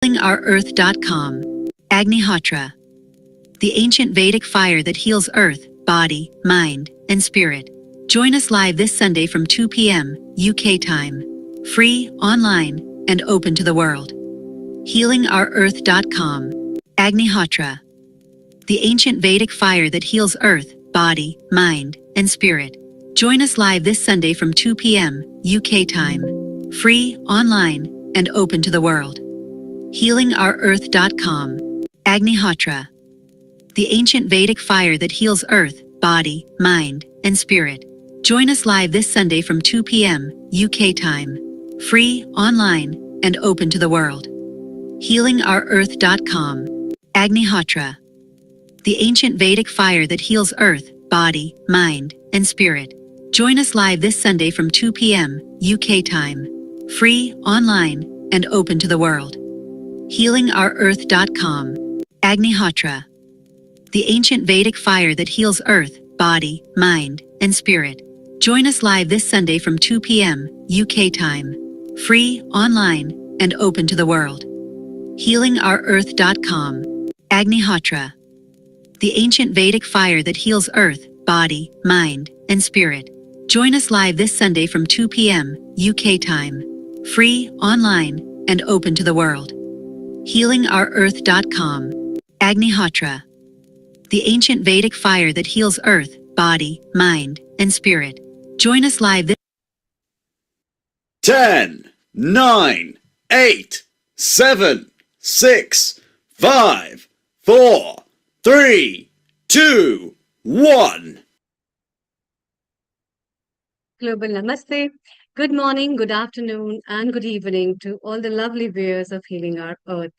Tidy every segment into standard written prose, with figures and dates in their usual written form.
Earth.com. Agnihotra, the ancient Vedic fire that heals earth, body, mind, and spirit. Join us live this Sunday from 2 p.m. UK time. Free, online, and open to the world. Earth.com. Agnihotra, the ancient Vedic fire that heals earth, body, mind, and spirit. Join us live this Sunday from 2 p.m. UK time. Free, online, and open to the world. Earth.com. Agnihotra, the ancient Vedic fire that heals earth, body, mind, and spirit. Join us live this Sunday from 2 p.m. UK time. Free, online, and open to the world. Earth.com. Agnihotra, the ancient Vedic fire that heals earth, body, mind, and spirit. Join us live this Sunday from 2 p.m. UK time. Free, online, and open to the world. Earth.com. Agnihotra, the ancient Vedic fire that heals earth, body, mind, and spirit. Join us live this Sunday from 2 p.m. UK time. Free, online, and open to the world. Earth.com. Agnihotra, the ancient Vedic fire that heals earth, body, mind, and spirit. Join us live this Sunday from 2 p.m. UK time. Free, online, and open to the world. Earth.com. Agnihotra, the ancient Vedic fire that heals earth, body, mind, and spirit. Join us live this 10, 9, 8, 7, 6, 5, 4, 3, 2, 1. Global Namaste. Good morning, good afternoon, and good evening to all the lovely viewers of Healing Our Earth.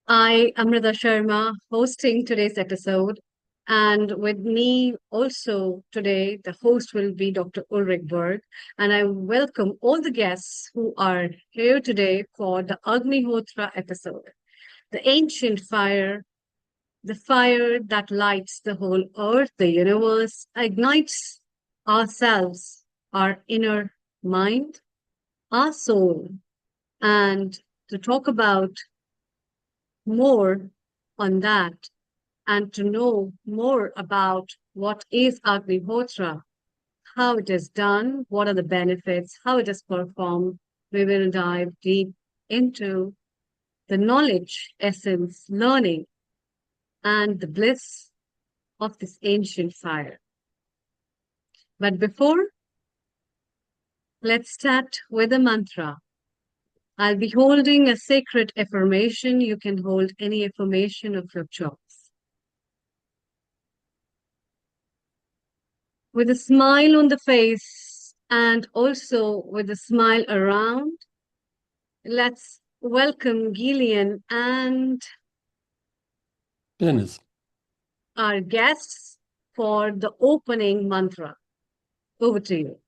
I, Amrita Sharma, hosting today's episode, and with me also today, the host will be Dr. Ulrich Berg, and I welcome all the guests who are here today for the Agnihotra episode, the ancient fire, the fire that lights the whole earth, the universe, ignites ourselves, our inner mind, our soul, and to talk about more on that and to know more about what is Agnihotra, how it is done, what are the benefits, how it is performed, we will dive deep into the knowledge, essence, learning, and the bliss of this ancient fire. But before, let's start with a mantra. I'll be holding a sacred affirmation. You can hold any affirmation of your choice. With a smile on the face and also with a smile around, let's welcome Gillian and Dennis, our guests for the opening mantra. Over to you.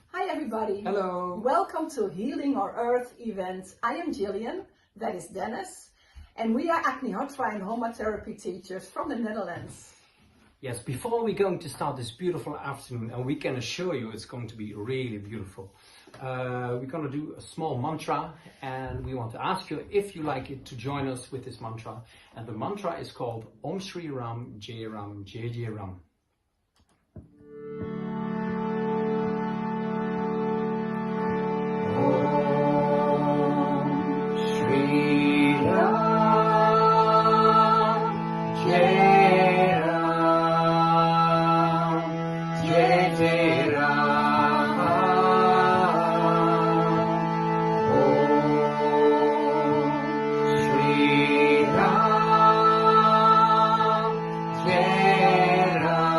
Hi everybody. Hello. Welcome to Healing Our Earth event. I am Gillian, that is Dennis, and we are Agnihotra and Homa therapy teachers from the Netherlands. Yes, before we're going to start this beautiful afternoon, and we can assure you it's going to be really beautiful, we're going to do a small mantra, and we want to ask you if you like it to join us with this mantra. And the mantra is called Om Shri Ram Jai Ram Jai Jai Ram. Jai Ram,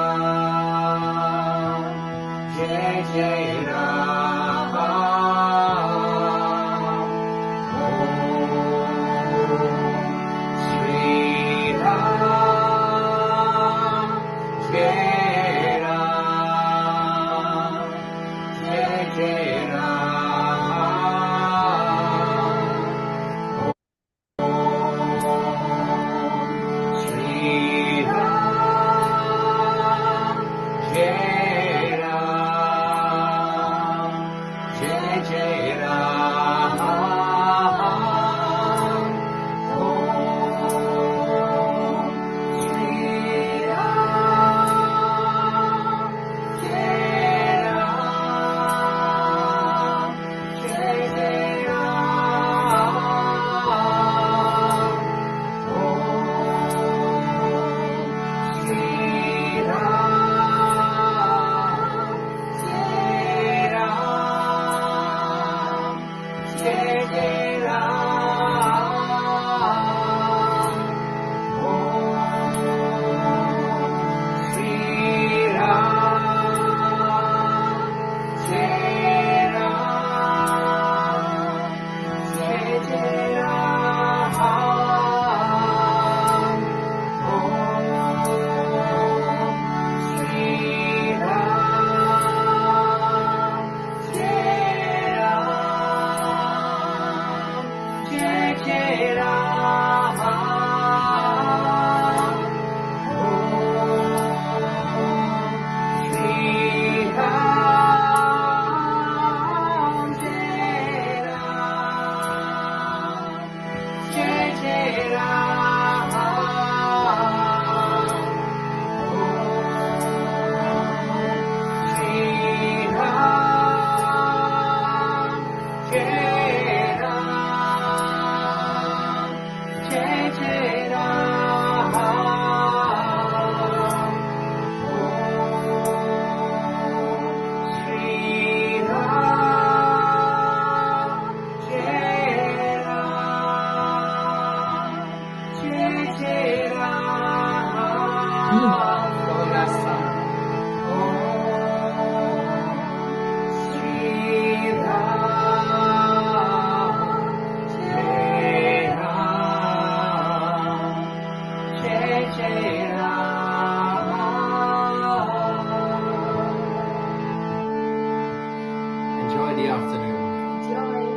Enjoy the afternoon. Enjoy.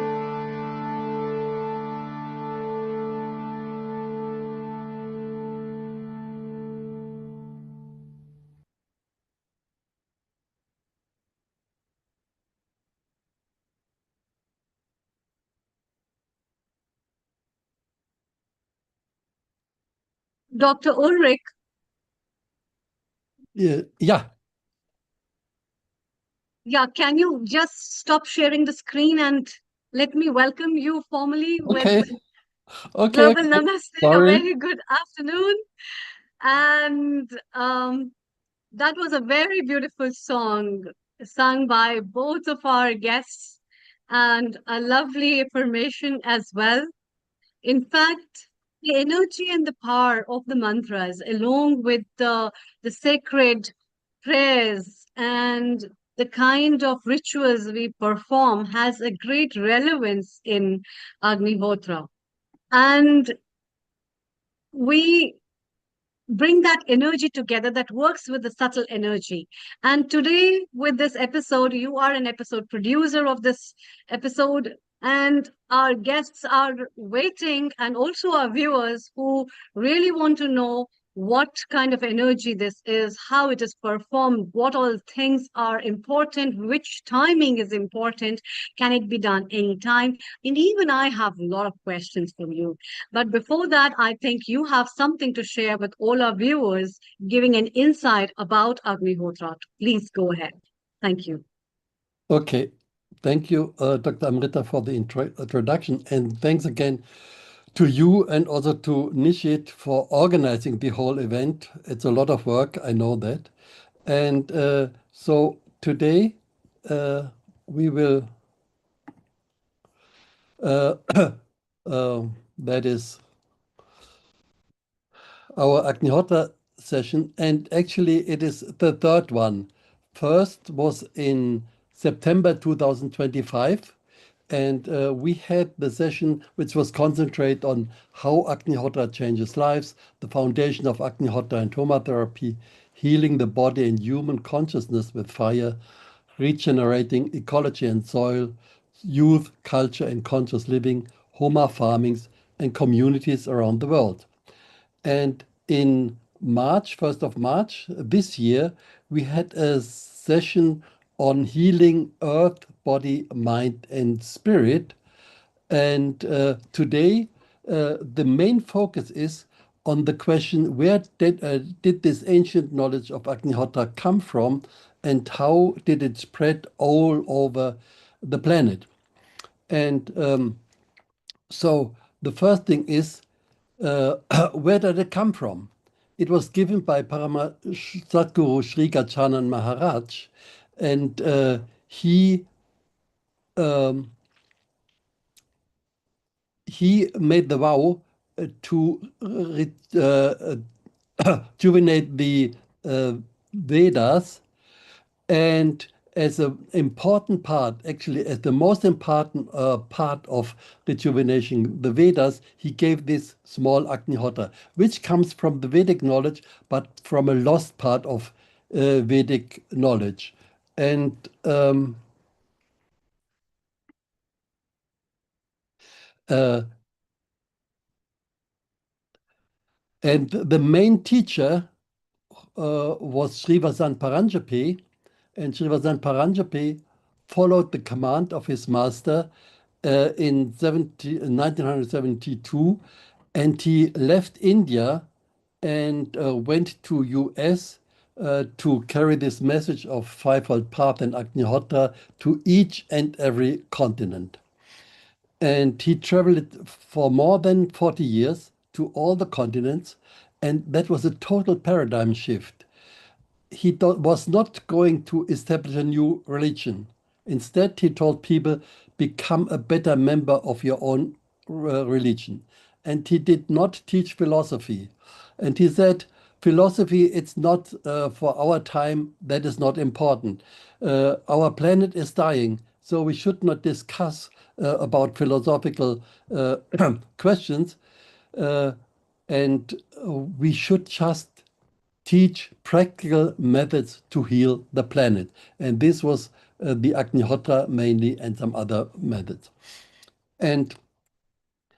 Dr. Ulrich, Yeah, yeah, can you just stop sharing the screen and let me welcome you formally with okay, okay, Global Namaste. A sorry. very good afternoon. And that was a very beautiful song sung by both of our guests and a lovely affirmation as well. In fact, the energy and the power of the mantras, along with the sacred prayers and the kind of rituals we perform, has a great relevance in Agnihotra. And we bring that energy together that works with the subtle energy. And today, with this episode, you are an episode producer of this episode, and our guests are waiting, and also our viewers who really want to know what kind of energy this is, how it is performed, what all things are important, which timing is important, can it be done anytime? And even I have a lot of questions for you. But before that, I think you have something to share with all our viewers, giving an insight about Agnihotra. Please go ahead. Thank you. Okay, thank you, Dr. Amrita, for the introduction, and thanks again to you and also to Nishit for organizing the whole event. It's a lot of work, I know that. And so today we will, that is our Agnihotra session, and actually it is the third one. First was in September 2025, and we had the session which was concentrate on how Agnihotra changes lives, the foundation of Agnihotra and Homa therapy, healing the body and human consciousness with fire, regenerating ecology and soil, youth, culture and conscious living, Homa farmings, and communities around the world. And in March, 1st of March this year, we had a session on healing earth, body, mind, and spirit. And today, the main focus is on the question, where did this ancient knowledge of Agnihotra come from, and how did it spread all over the planet? And so the first thing is, where did it come from? It was given by Parama Sadhguru Sri Gajanan Maharaj, and he um, he made the vow to rejuvenate the Vedas, and as an important part, actually as the most important part of rejuvenation, the Vedas, he gave this small Agnihotra, which comes from the Vedic knowledge, but from a lost part of Vedic knowledge. And the main teacher was Srivasant Paranjapi, and Srivasant Paranjapi followed the command of his master in 1972, and he left India and went to US to carry this message of fivefold path and Agnihotra to each and every continent. And he traveled for more than 40 years to all the continents, and that was a total paradigm shift. He was not going to establish a new religion. Instead, he told people, become a better member of your own religion. And he did not teach philosophy. And he said, philosophy, it's not for our time, that is not important. Our planet is dying, so we should not discuss about philosophical questions. And we should just teach practical methods to heal the planet. And this was the Agnihotra mainly, and some other methods. And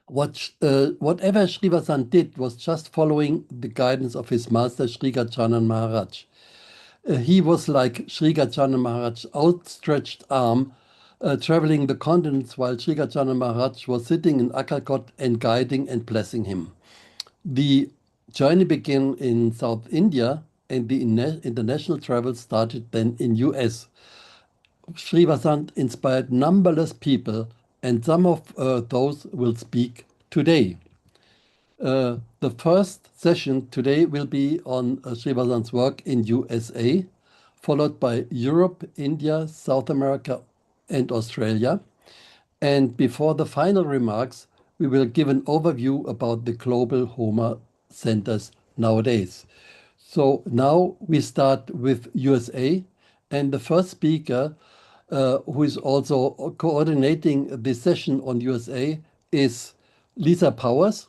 whatever Srivasant did was just following the guidance of his master, Sri Gajanan Maharaj. He was like Sri Gajanan Maharaj's outstretched arm, traveling the continents while Sri Gajanan Maharaj was sitting in Akkalkot and guiding and blessing him. The journey began in South India, and the international travel started then in US. Srivasant inspired numberless people, and some of those will speak today. The first session today will be on Srivasant's work in USA, followed by Europe, India, South America, and Australia. And before the final remarks, we will give an overview about the global Homa centers nowadays. So now we start with USA, and the first speaker, who is also coordinating the session on USA, is Lisa Powers.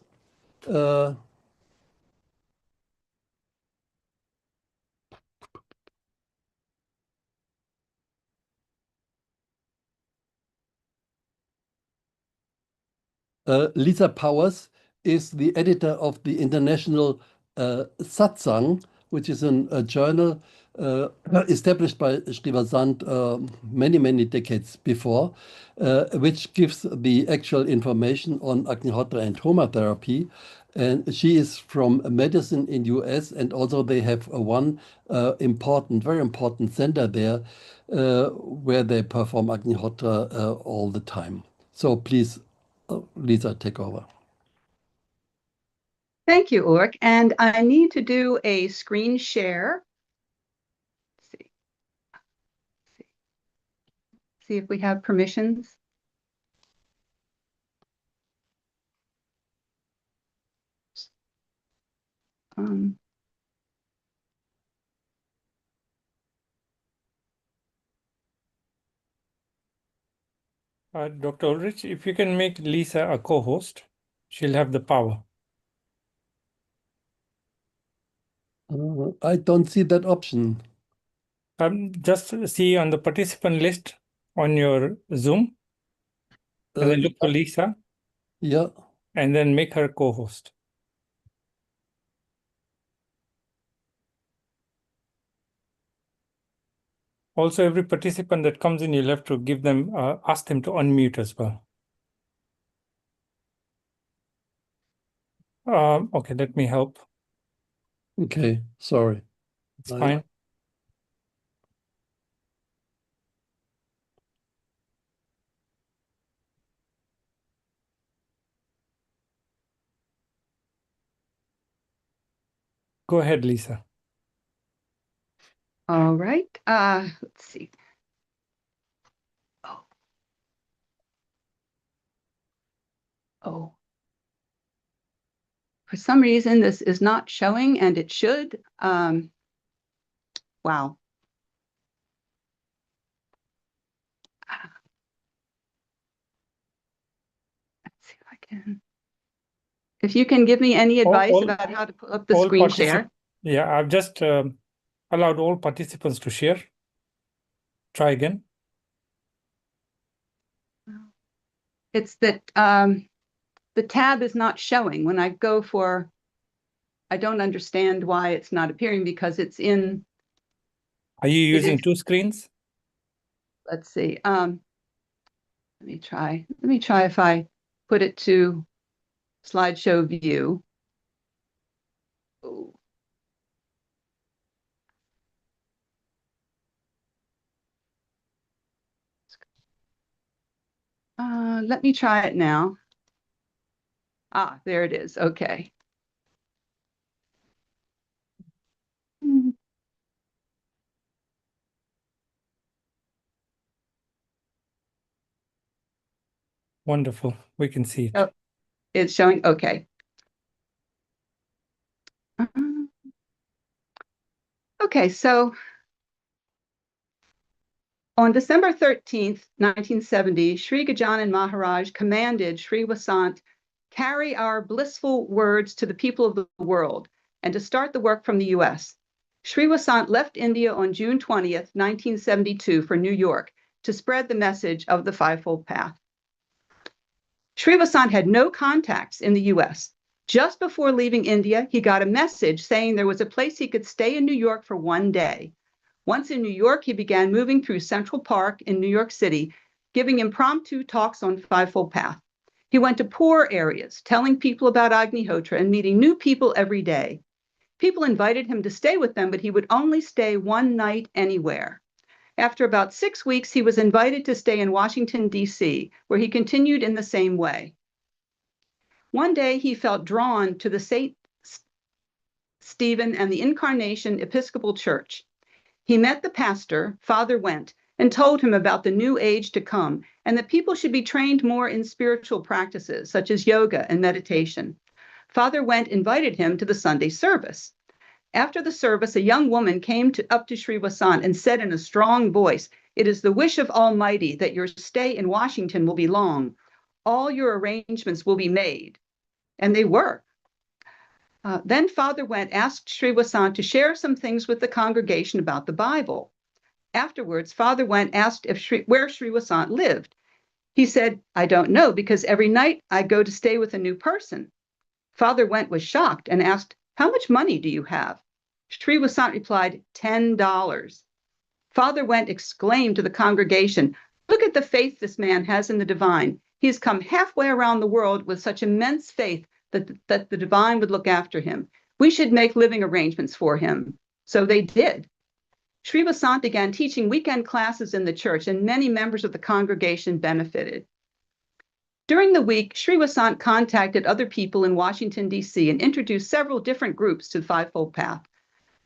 Lisa Powers is the editor of the International Satsang, which is a journal established by Srivasant many, many decades before, which gives the actual information on Agnihotra and Homa therapy. And she is from medicine in US, and also they have one important, very important center there where they perform Agnihotra all the time. So please, Lisa, take over. Thank you, Ulrich. And I need to do a screen share. Let's see if we have permissions. Dr. Ulrich, if you can make Lisa a co-host, she'll have the power. I don't see that option. Just see on the participant list on your Zoom, and then look for Lisa. Yeah. And then make her co-host. Also, every participant that comes in, you'll have to give them, ask them to unmute as well. Okay, let me help. Okay, sorry. It's fine. Go ahead, Lisa. All right. Let's see. Oh. For some reason, this is not showing, and it should. Wow. Let's see if I can. If you can give me any advice about how to pull up the screen share. Yeah, I've just allowed all participants to share. Try again. It's that the tab is not showing. When I go for, I don't understand why it's not appearing, because it's in. Are you using two screens? Let's see. Let me try. Let me try if I put it to slideshow view. Oh. Let me try it now. Ah, there it is. Okay. Wonderful. We can see it. Oh, it's showing. Okay. Okay, so on December 13th, 1970, Sri Gajanan Maharaj commanded Sri Vasant, carry our blissful words to the people of the world, and to start the work from the US. Sri Vasant left India on June 20th, 1972 for New York to spread the message of the Fivefold Path. Sri Vasant had no contacts in the US. Just before leaving India, he got a message saying there was a place he could stay in New York for one day. Once in New York, he began moving through Central Park in New York City, giving impromptu talks on Fivefold Path. He went to poor areas, telling people about Agnihotra and meeting new people every day. People invited him to stay with them, but he would only stay one night anywhere. After about 6 weeks, he was invited to stay in Washington, D.C., where he continued in the same way. One day, he felt drawn to the St. Stephen and the Incarnation Episcopal Church. He met the pastor, Father Went, and told him about the new age to come and that people should be trained more in spiritual practices such as yoga and meditation. Father Went invited him to the Sunday service. After the service, a young woman came up to Sri Vasant and said in a strong voice, "It is the wish of Almighty that your stay in Washington will be long. All your arrangements will be made." And they were. Then Father Went asked Sri Vasant to share some things with the congregation about the Bible. Afterwards, Father Went asked where Sri Vasant lived. He said, "I don't know, because every night I go to stay with a new person." Father Went was shocked and asked, "How much money do you have?" Sri Vasant replied, $10. Father Went exclaimed to the congregation, "Look at the faith this man has in the divine. He has come halfway around the world with such immense faith that the divine would look after him. We should make living arrangements for him." So they did. Sri Vasant began teaching weekend classes in the church, and many members of the congregation benefited. During the week, Sri Vasant contacted other people in Washington, D.C., and introduced several different groups to the Fivefold Path.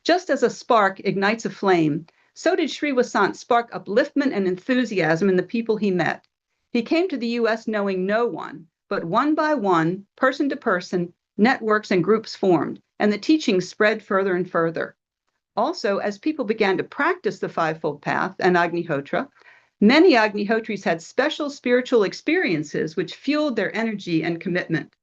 Just as a spark ignites a flame, so did Sri Vasant spark upliftment and enthusiasm in the people he met. He came to the U.S. knowing no one, but one by one, person to person, networks and groups formed, and the teachings spread further and further. Also, as people began to practice the Fivefold Path and Agnihotra, many Agnihotris had special spiritual experiences which fueled their energy and commitment.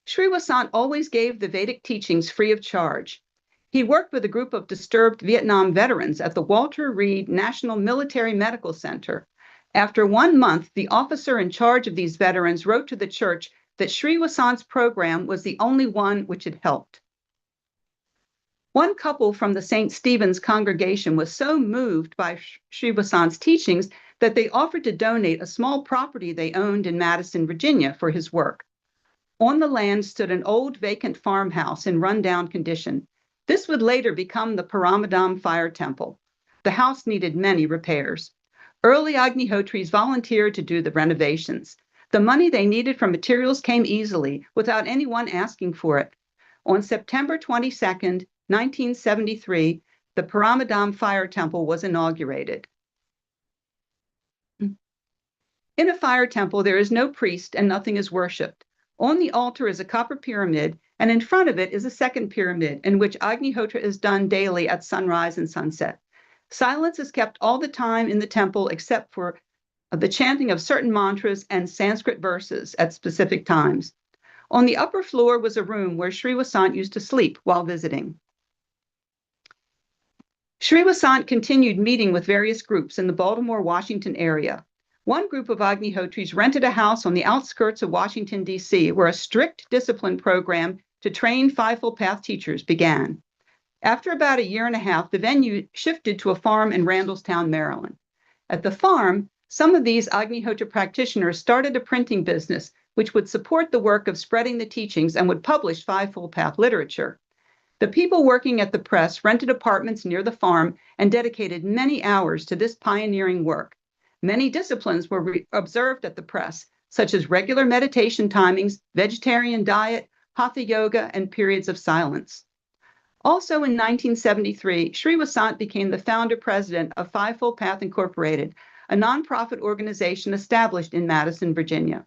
Sri Vasant always gave the Vedic teachings free of charge. He worked with a group of disturbed Vietnam veterans at the Walter Reed National Military Medical Center. After 1 month, the officer in charge of these veterans wrote to the church that Sri Vasant's program was the only one which had helped. One couple from the St. Stephen's congregation was so moved by Sri Vasant's teachings that they offered to donate a small property they owned in Madison, Virginia, for his work. On the land stood an old vacant farmhouse in rundown condition. This would later become the Paramadam Fire Temple. The house needed many repairs. Early Agnihotris volunteered to do the renovations. The money they needed from materials came easily, without anyone asking for it. On September 22nd, 1973, the Paramadam Fire Temple was inaugurated. In a fire temple, there is no priest and nothing is worshipped. On the altar is a copper pyramid, and in front of it is a second pyramid in which Agnihotra is done daily at sunrise and sunset. Silence is kept all the time in the temple except for the chanting of certain mantras and Sanskrit verses at specific times. On the upper floor was a room where Sri Vasant used to sleep while visiting. Sri Vasant continued meeting with various groups in the Baltimore, Washington area. One group of Agnihotris rented a house on the outskirts of Washington, D.C., where a strict discipline program to train Fivefold Path teachers began. After about a year and a half, the venue shifted to a farm in Randallstown, Maryland. At the farm, some of these Agnihotra practitioners started a printing business, which would support the work of spreading the teachings and would publish Fivefold Path literature. The people working at the press rented apartments near the farm and dedicated many hours to this pioneering work. Many disciplines were observed at the press, such as regular meditation timings, vegetarian diet, hatha yoga, and periods of silence. Also in 1973, Sri Vasant became the founder-president of Fivefold Path Incorporated, a nonprofit organization established in Madison, Virginia.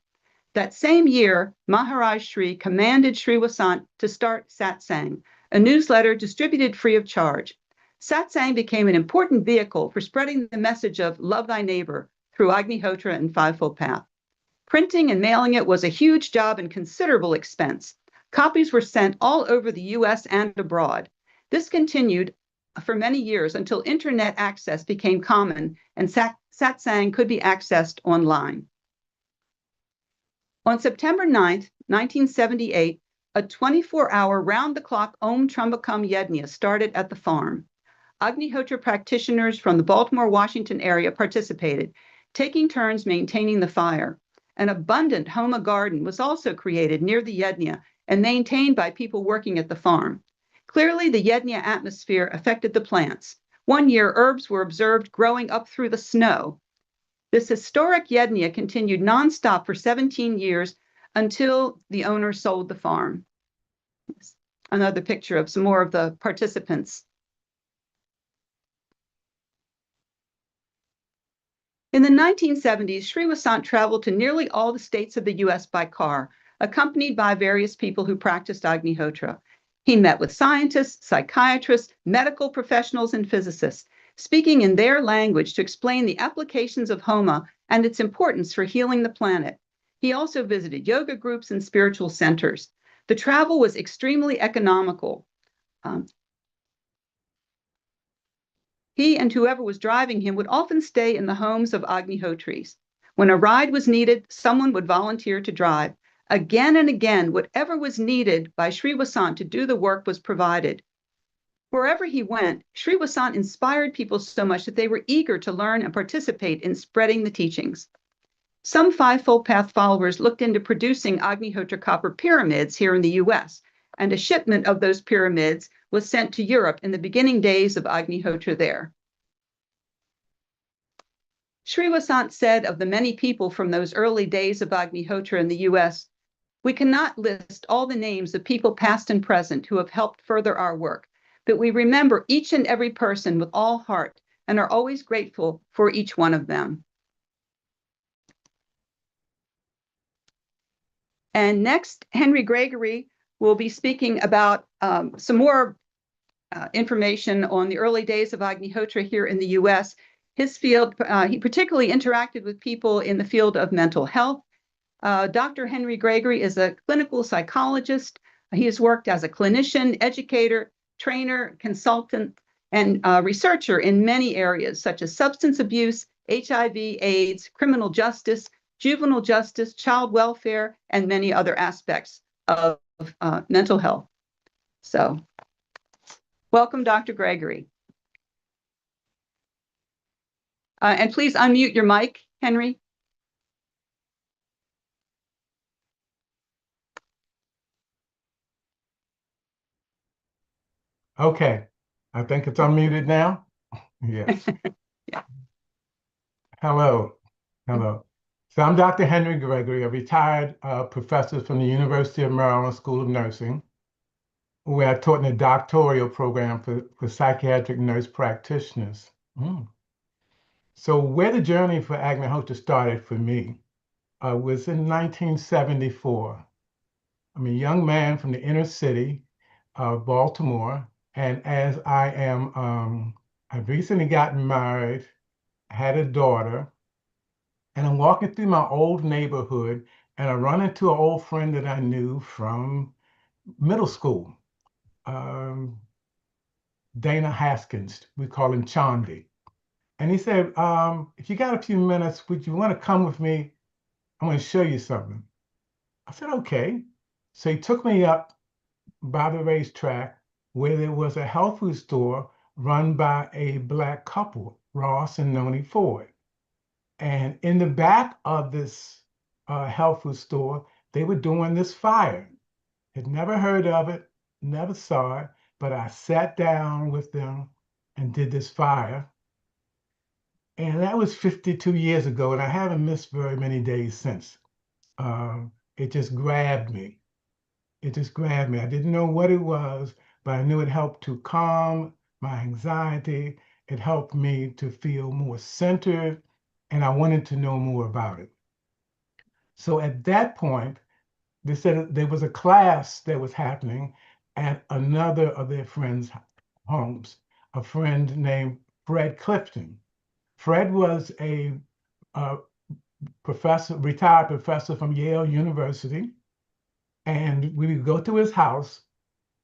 That same year, Maharaj Sri commanded Sri Vasant to start Satsang, a newsletter distributed free of charge. Satsang became an important vehicle for spreading the message of love thy neighbor through Agnihotra and Fivefold Path. Printing and mailing it was a huge job and considerable expense. Copies were sent all over the U.S. and abroad. This continued for many years until internet access became common and Satsang could be accessed online. On September 9, 1978, a 24-hour round-the-clock Om Trambakam Yagna started at the farm. Agnihotra practitioners from the Baltimore, Washington area participated, taking turns maintaining the fire. An abundant Homa garden was also created near the Yagna and maintained by people working at the farm. Clearly, the Yagna atmosphere affected the plants. One year, herbs were observed growing up through the snow. This historic Yagna continued nonstop for 17 years until the owner sold the farm. Another picture of some more of the participants. In the 1970s, Sri Vasant traveled to nearly all the states of the U.S. by car, accompanied by various people who practiced Agnihotra. He met with scientists, psychiatrists, medical professionals, and physicists, speaking in their language to explain the applications of Homa and its importance for healing the planet. He also visited yoga groups and spiritual centers. The travel was extremely economical. He and whoever was driving him would often stay in the homes of Agnihotris. When a ride was needed, someone would volunteer to drive. Again and again, whatever was needed by Sri Vasant to do the work was provided. Wherever he went, Sri Vasant inspired people so much that they were eager to learn and participate in spreading the teachings. Some Fivefold Path followers looked into producing Agnihotra copper pyramids here in the U.S., and a shipment of those pyramids was sent to Europe in the beginning days of Agnihotra there. Sri Vasant said of the many people from those early days of Agnihotra in the U.S., "We cannot list all the names of people past and present who have helped further our work, but we remember each and every person with all heart and are always grateful for each one of them." And next, Henry Gregory will be speaking about some more information on the early days of Agnihotra here in the U.S. His field, he particularly interacted with people in the field of mental health. Dr. Henry Gregory is a clinical psychologist. He has worked as a clinician, educator, trainer, consultant, and researcher in many areas, such as substance abuse, HIV, AIDS, criminal justice, juvenile justice, child welfare, and many other aspects of mental health. So, welcome, Dr. Gregory. And please unmute your mic, Henry. Okay, I think it's unmuted now. Yes. Yeah. Hello. So I'm Dr. Henry Gregory, a retired professor from the University of Maryland School of Nursing, where I taught in a doctoral program for psychiatric nurse practitioners. So where the journey for Agnihotra started for me was in 1974. I'm a young man from the inner city of Baltimore, and as I've recently gotten married, had a daughter, and I'm walking through my old neighborhood, and I run into an old friend that I knew from middle school, um, Dana Haskins. We call him Chandi. And he said, if you got a few minutes, would you want to come with me? I'm going to show you something. I said, okay. So he took me up by the racetrack where there was a health food store run by a Black couple, Ross and Noni Ford. And in the back of this health food store, they were doing this fire. Had never heard of it, never saw it, but I sat down with them and did this fire. And that was 52 years ago, and I haven't missed very many days since. It just grabbed me. It just grabbed me. I didn't know what it was, but I knew it helped to calm my anxiety. It helped me to feel more centered, and I wanted to know more about it. So at that point, they said there was a class that was happening at another of their friends' homes, a friend named Fred Clifton. Fred was a professor, retired professor from Yale University, and we would go to his house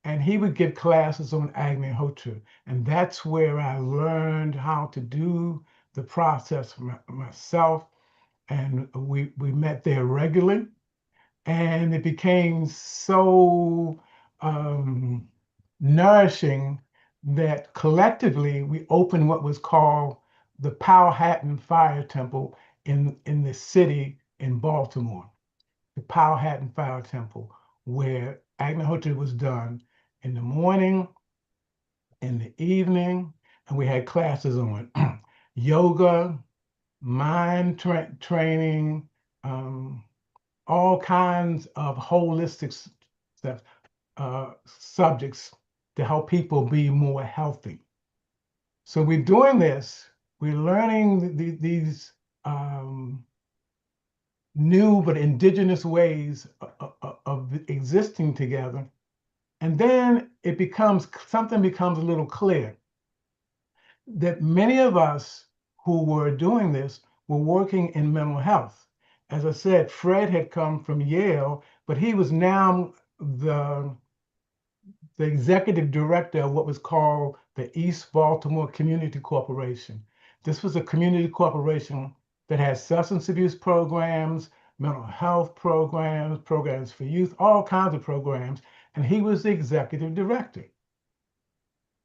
and he would give classes on Agnihotra. And that's where I learned how to do the process myself. And we met there regularly. And it became so nourishing that collectively we opened what was called the Powhatan Fire Temple in the city in Baltimore. The Powhatan Fire Temple, where Agnihotra was done in the morning, in the evening, and we had classes on yoga, mind training, all kinds of holistic stuff, subjects to help people be more healthy. So we're doing this, we're learning these new but indigenous ways of existing together. And then something becomes a little clear that many of us who were doing this were working in mental health. As I said, Fred had come from Yale, but he was now the executive director of what was called the East Baltimore Community Corporation. This was a community corporation that had substance abuse programs, mental health programs, programs for youth, all kinds of programs, and he was the executive director.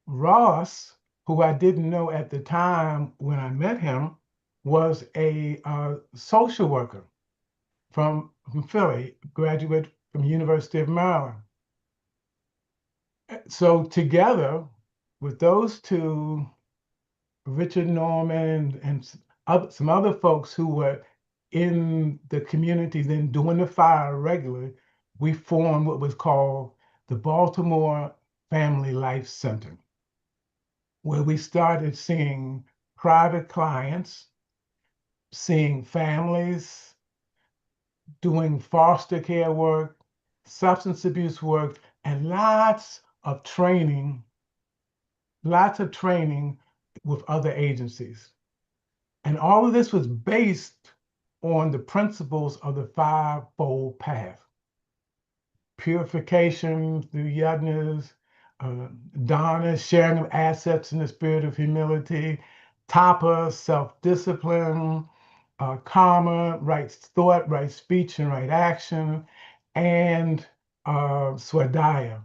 Ross, who I didn't know at the time when I met him, was a social worker from Philly, graduate from University of Maryland. So together with those two, Richard Norman and some other folks who were in the community then doing the fire regularly, we formed what was called the Baltimore Family Life Center, where we started seeing private clients, seeing families, doing foster care work, substance abuse work, and lots of training with other agencies. And all of this was based on the principles of the fivefold path. Purification through yagnas, dana, sharing of assets in the spirit of humility, tapa, self-discipline, karma, right thought, right speech, and right action, and swadhyaya,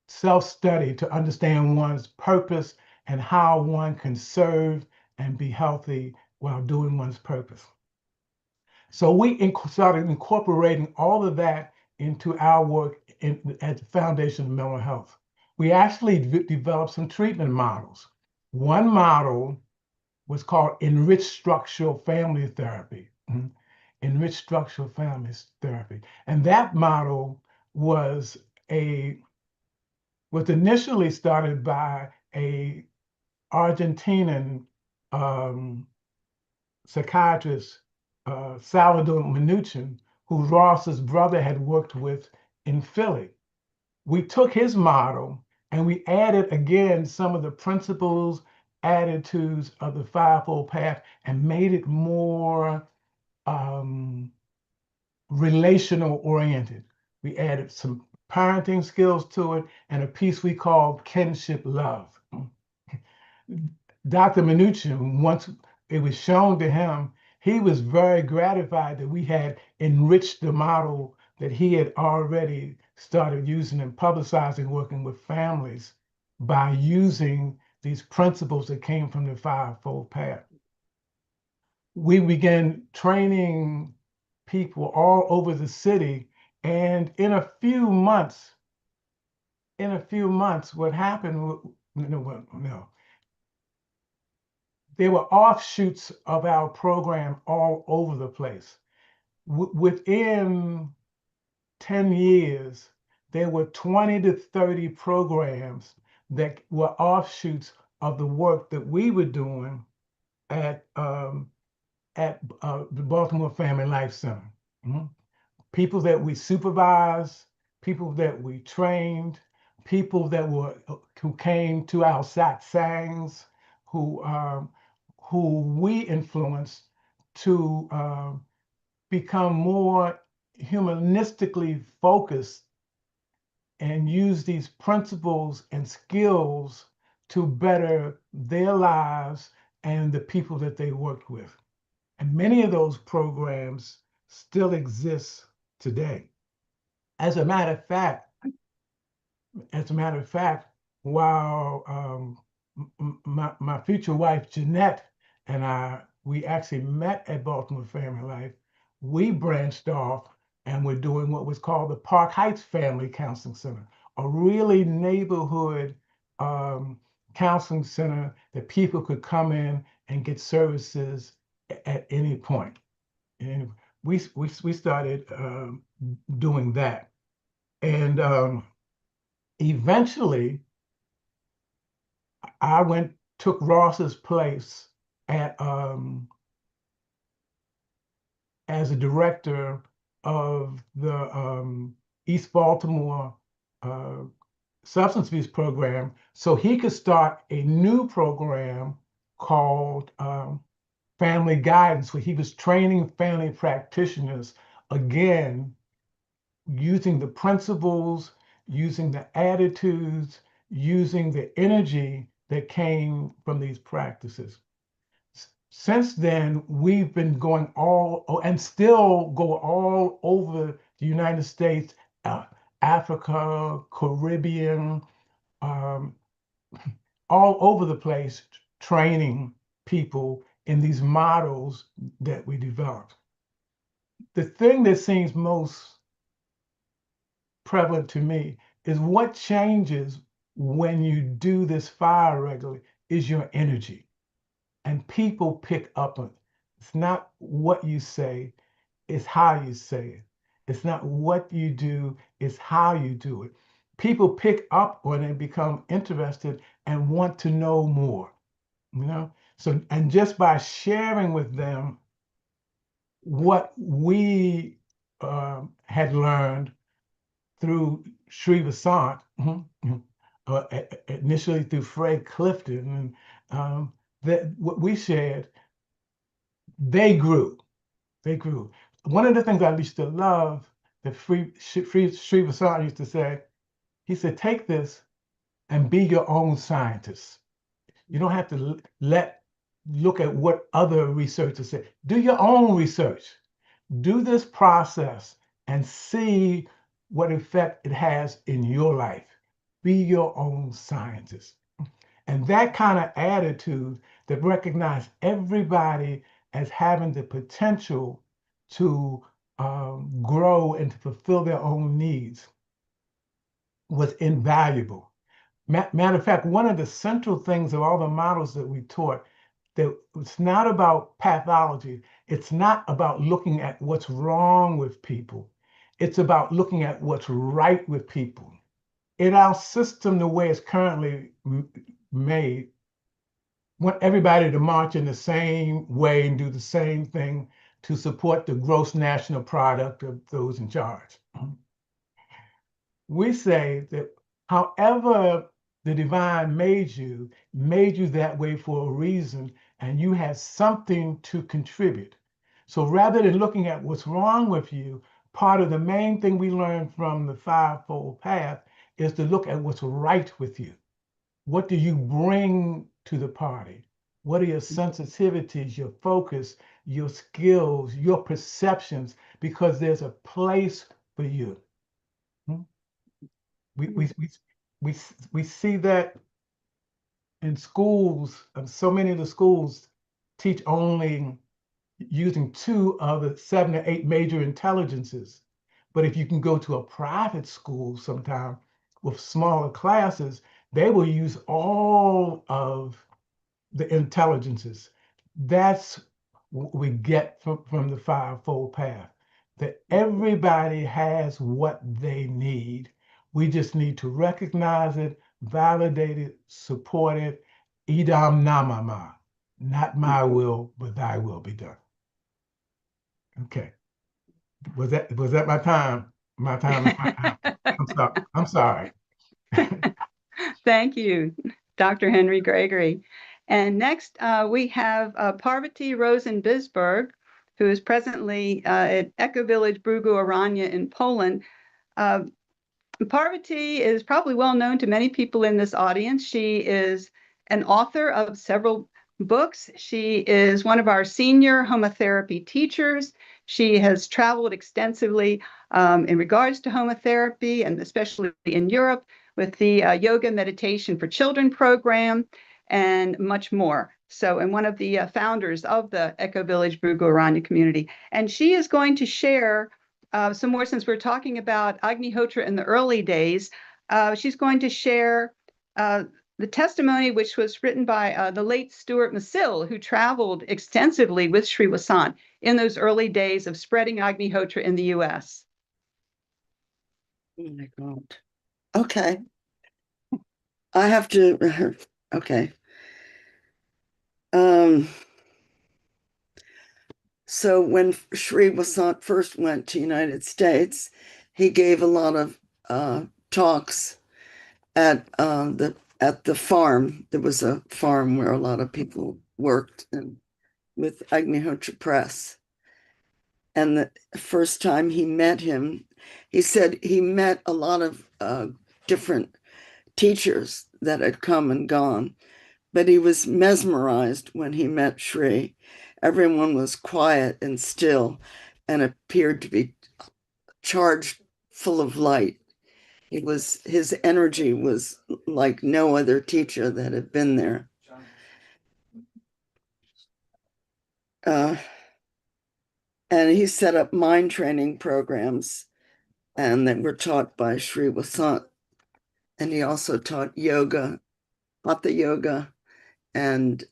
self-study to understand one's purpose and how one can serve and be healthy while doing one's purpose. So we started incorporating all of that into our work at the foundation of mental health. We actually developed some treatment models. One model was called enriched structural family therapy. Enriched structural family therapy. And that model was initially started by a Argentinian psychiatrist, Salvador Minuchin, who Ross's brother had worked with in Philly. We took his model and we added again some of the principles, attitudes of the Fivefold Path and made it more relational oriented. We added some parenting skills to it and a piece we called kinship love. Dr. Mnuchin, once it was shown to him, he was very gratified that we had enriched the model that he had already started using and publicizing, working with families by using these principles that came from the Fivefold Path. We began training people all over the city, and in a few months, what happened? No, there were offshoots of our program all over the place. Within 10 years, there were 20 to 30 programs that were offshoots of the work that we were doing at the Baltimore Family Life Center. People that we supervised, people that we trained, people that who came to our satsangs, who we influenced to become more humanistically focused and use these principles and skills to better their lives and the people that they worked with. And many of those programs still exist today. As a matter of fact, while my future wife Jeanette and we actually met at Baltimore Family Life, we branched off and we're doing what was called the Park Heights Family Counseling Center, a really neighborhood counseling center that people could come in and get services at any point. And we started doing that. And eventually, I took Ross's place as a director of the East Baltimore substance abuse program, so he could start a new program called Family Guidance, where he was training family practitioners, again, using the principles, using the attitudes, using the energy that came from these practices. Since then, we've been going and still go all over the United States, Africa, Caribbean, all over the place, training people in these models that we developed. The thing that seems most prevalent to me is what changes when you do this fire regularly is your energy. And people pick up on it. It's not what you say, it's how you say it. It's not what you do, it's how you do it. People pick up on it and become interested and want to know more, So, and just by sharing with them what we had learned through Sri Vasant, initially through Fred Clifton, and that what we shared, they grew. One of the things I used to love that Sri Vasant used to say, he said, take this and be your own scientist. You don't have to look at what other researchers say. Do your own research. Do this process and see what effect it has in your life. Be your own scientist. And that kind of attitude that recognized everybody as having the potential to grow and to fulfill their own needs was invaluable. Matter of fact, one of the central things of all the models that we taught, that it's not about pathology. It's not about looking at what's wrong with people. It's about looking at what's right with people. In our system, the way it's currently made, want everybody to march in the same way and do the same thing to support the gross national product of those in charge. We say that however the divine made you that way for a reason, and you had something to contribute. So rather than looking at what's wrong with you, part of the main thing we learn from the fivefold path is to look at what's right with you. What do you bring to the party? What are your sensitivities, your focus, your skills, your perceptions? Because there's a place for you. We see that in schools. So many of the schools teach only using 2 of the 7 or 8 major intelligences. But if you can go to a private school sometime with smaller classes, they will use all of the intelligences. That's what we get from the fivefold path, that everybody has what they need. We just need to recognize it, validate it, support it. Idam namama, not my will, but thy will be done. Okay. Was that my time? My time is my time. I'm sorry. Thank you, Dr. Henry Gregory. And next, we have Parvati Rosen-Bisberg, who is presently at Echo Village Brugu Aranya in Poland. Parvati is probably well known to many people in this audience. She is an author of several books. She is one of our senior Homa therapy teachers. She has traveled extensively in regards to Homa therapy, and especially in Europe, with the Yoga Meditation for Children program and much more. So, and one of the founders of the Echo Village Brugu Aranya community. And she is going to share some more, since we're talking about Agnihotra in the early days. She's going to share the testimony, which was written by the late Stuart Masil, who traveled extensively with Sri Vasant in those early days of spreading Agnihotra in the U.S. Oh my God. Okay. I have to, okay. So when Sri Vasant first went to United States, he gave a lot of talks at the farm. There was a farm where a lot of people worked with Agnihotra Press. And the first time he met him, he said he met a lot of different teachers that had come and gone, but he was mesmerized when he met Sri. Everyone was quiet and still and appeared to be charged full of light. His energy was like no other teacher that had been there. And he set up mind training programs, and that were taught by Sri Vasant. And he also taught yoga, hatha yoga, and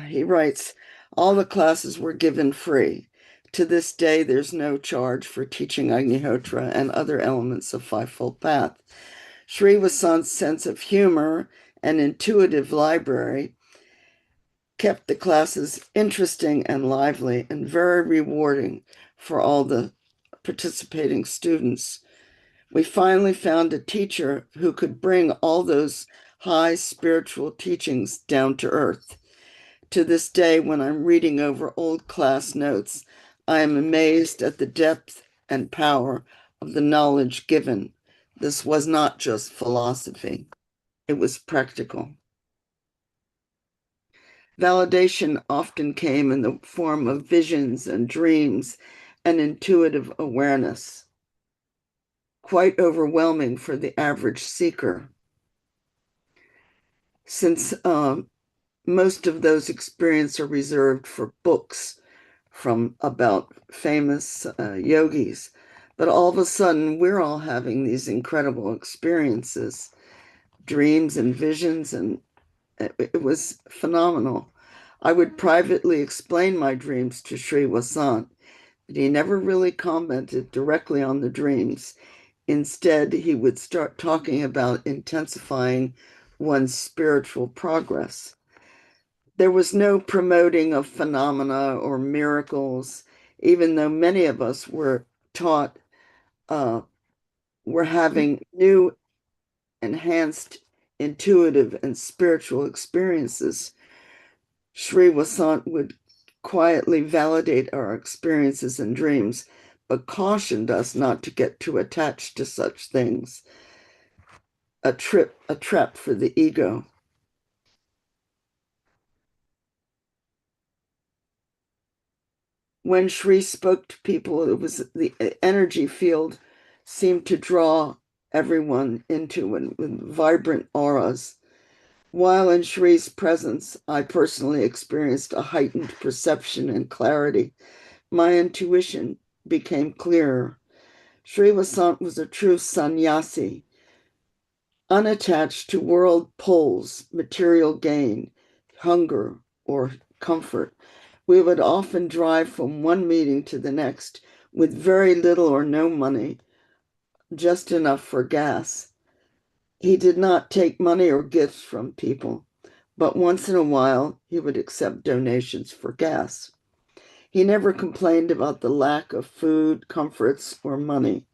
he writes, all the classes were given free. To this day, there's no charge for teaching Agnihotra and other elements of Fivefold Path. Sri Vasant's sense of humor and intuitive library kept the classes interesting and lively and very rewarding for all the participating students. We finally found a teacher who could bring all those high spiritual teachings down to earth. To this day, when I'm reading over old class notes, I am amazed at the depth and power of the knowledge given. This was not just philosophy, it was practical. Validation often came in the form of visions and dreams and intuitive awareness, quite overwhelming for the average seeker. Since most of those experiences are reserved for books from about famous yogis, but all of a sudden we're all having these incredible experiences, dreams and visions, and it was phenomenal. I would privately explain my dreams to Sri Vasant, but he never really commented directly on the dreams. Instead, he would start talking about intensifying one's spiritual progress. There was no promoting of phenomena or miracles, even though many of us were taught we're having new, enhanced, intuitive, and spiritual experiences. Sri Vasant would quietly validate our experiences and dreams, but cautioned us not to get too attached to such things. A trap for the ego. When Sri spoke to people, it was the energy field seemed to draw everyone into it with vibrant auras. While in Shri's presence, I personally experienced a heightened perception and clarity. My intuition became clearer. Sri Vasant was a true sannyasi, unattached to world pulls, material gain, hunger, or comfort. We would often drive from one meeting to the next with very little or no money, just enough for gas. He did not take money or gifts from people, but once in a while he would accept donations for gas. He never complained about the lack of food, comforts, or money.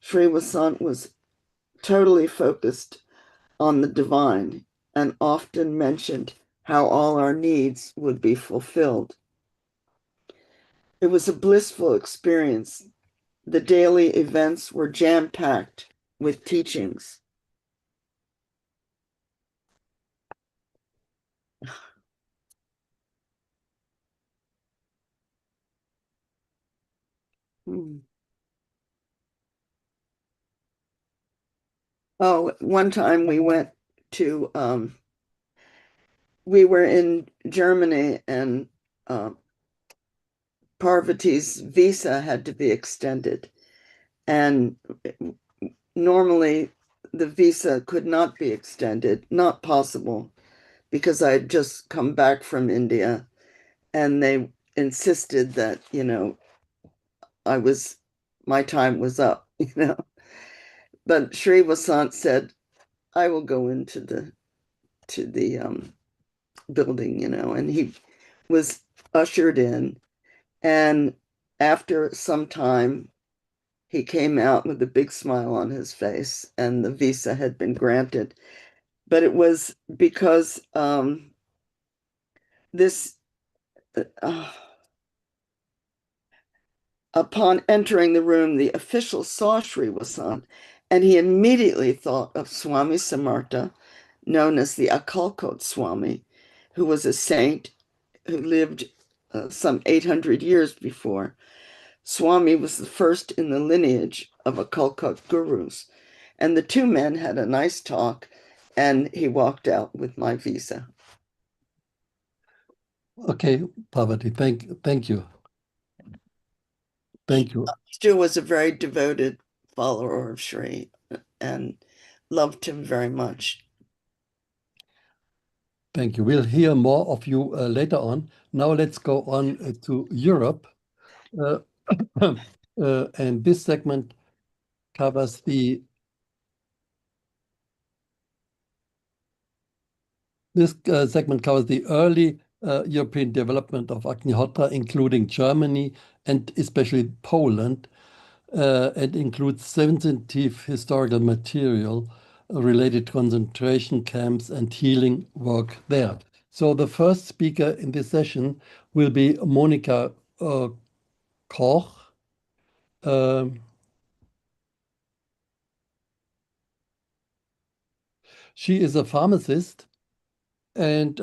Sri Vasant was totally focused on the divine and often mentioned how all our needs would be fulfilled. It was a blissful experience. The daily events were jam-packed with teachings. Oh, one time we went to, we were in Germany and Parvati's visa had to be extended. And normally the visa could not be extended, not possible, because I had just come back from India and they insisted that, my time was up, But Sri Vasant said, I will go into the building, and he was ushered in. And after some time, he came out with a big smile on his face and the visa had been granted. But it was because upon entering the room, the official saw Sri Vasant, and he immediately thought of Swami Samartha, known as the Akalkot Swami, who was a saint who lived some 800 years before. Swami was the first in the lineage of Akalkot gurus. And the two men had a nice talk, and he walked out with my visa. Okay, Parvati, thank you. Thank you. Stu was a very devoted follower of Sri and loved him very much. Thank you. We'll hear more of you later on. Now let's go on to Europe. And this segment covers the early European development of Agnihotra, including Germany and especially Poland, and includes sensitive historical material related to concentration camps and healing work there. So the first speaker in this session will be Monika Koch. She is a pharmacist and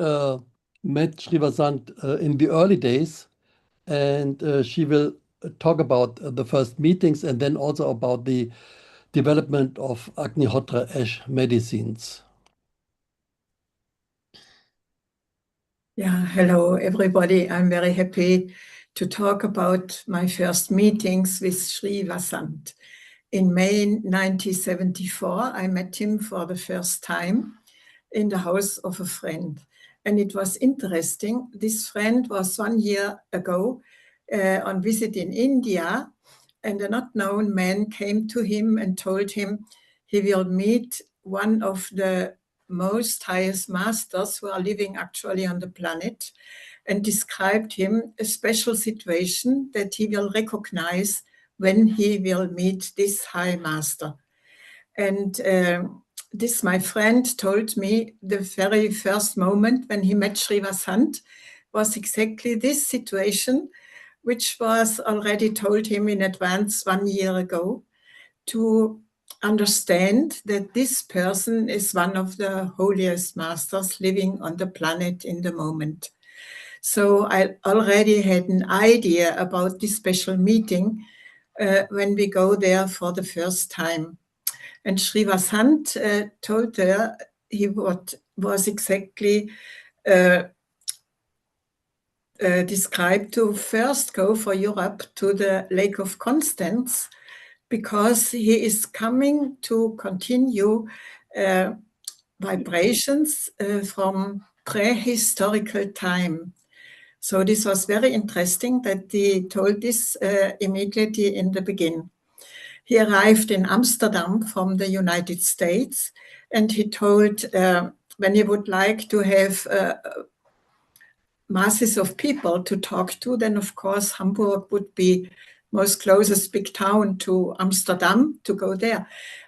met Sri Vasant in the early days, and she will talk about the first meetings and then also about the development of Agnihotra ash medicines. Yeah, hello everybody. I'm very happy to talk about my first meetings with Sri Vasant. In May 1974, I met him for the first time in the house of a friend. And it was interesting. This friend was 1 year ago on visit in India, and a not known man came to him and told him he will meet one of the most highest masters who are living actually on the planet, and described him a special situation that he will recognize when he will meet this high master. And this, my friend told me, the very first moment when he met Sri Vasant was exactly this situation, which was already told him in advance 1 year ago, to understand that this person is one of the holiest masters living on the planet in the moment. So I already had an idea about this special meeting when we go there for the first time. And Sri Vasant told her he was exactly described to first go for Europe to the Lake of Constance, because he is coming to continue vibrations from prehistorical time. So this was very interesting that he told this immediately in the beginning. He arrived in Amsterdam from the United States, and he told when he would like to have masses of people to talk to, then of course Hamburg would be most closest big town to Amsterdam, to go there.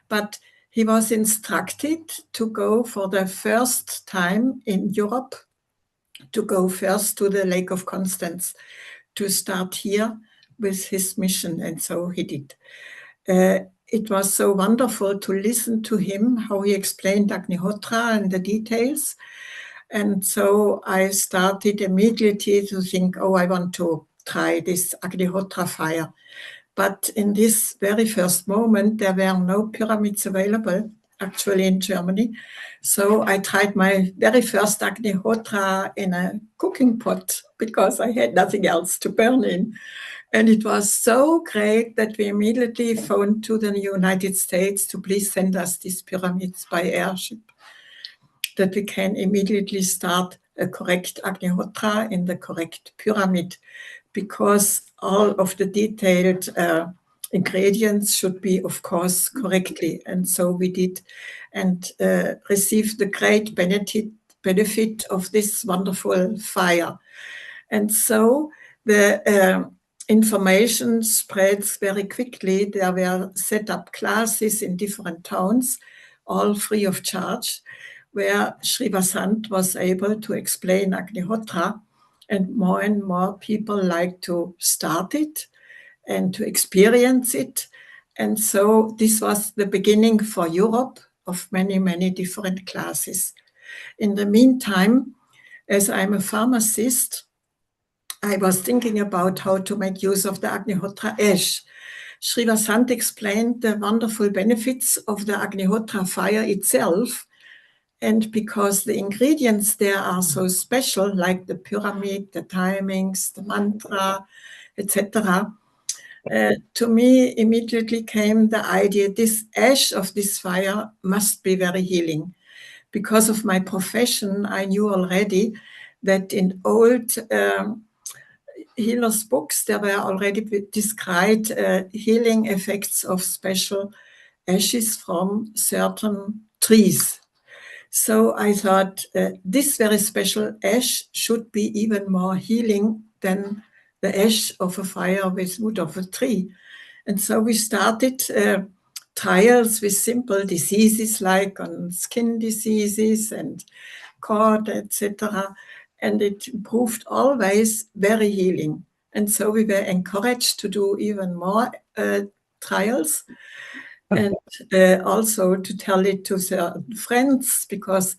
But he was instructed to go for the first time in Europe, to go first to the Lake of Constance, to start here with his mission, and so he did. It was so wonderful to listen to him, how he explained Agnihotra and the details. And so I started immediately to think, oh, I want to try this Agnihotra fire. But in this very first moment, there were no pyramids available, actually, in Germany. So I tried my very first Agnihotra in a cooking pot, because I had nothing else to burn in. And it was so great that we immediately phoned to the United States to please send us these pyramids by airship, that we can immediately start a correct Agnihotra in the correct pyramid, because all of the detailed ingredients should be, of course, correctly. And so we did, and received the great benefit of this wonderful fire. And so the information spreads very quickly. There were set up classes in different towns, all free of charge, where Sri Vasant was able to explain Agnihotra, and more people like to start it and to experience it. And so this was the beginning for Europe of many, many different classes. In the meantime, as I'm a pharmacist, I was thinking about how to make use of the Agnihotra ash. Sri Vasant explained the wonderful benefits of the Agnihotra fire itself. And because the ingredients there are so special, like the pyramid, the timings, the mantra, etc., to me immediately came the idea, this ash of this fire must be very healing. Because of my profession, I knew already that in old healers' books, there were already described healing effects of special ashes from certain trees. So I thought this very special ash should be even more healing than the ash of a fire with wood of a tree. And so we started trials with simple diseases like on skin diseases and cord, etc. And it proved always very healing. And so we were encouraged to do even more trials, and also to tell it to certain friends, because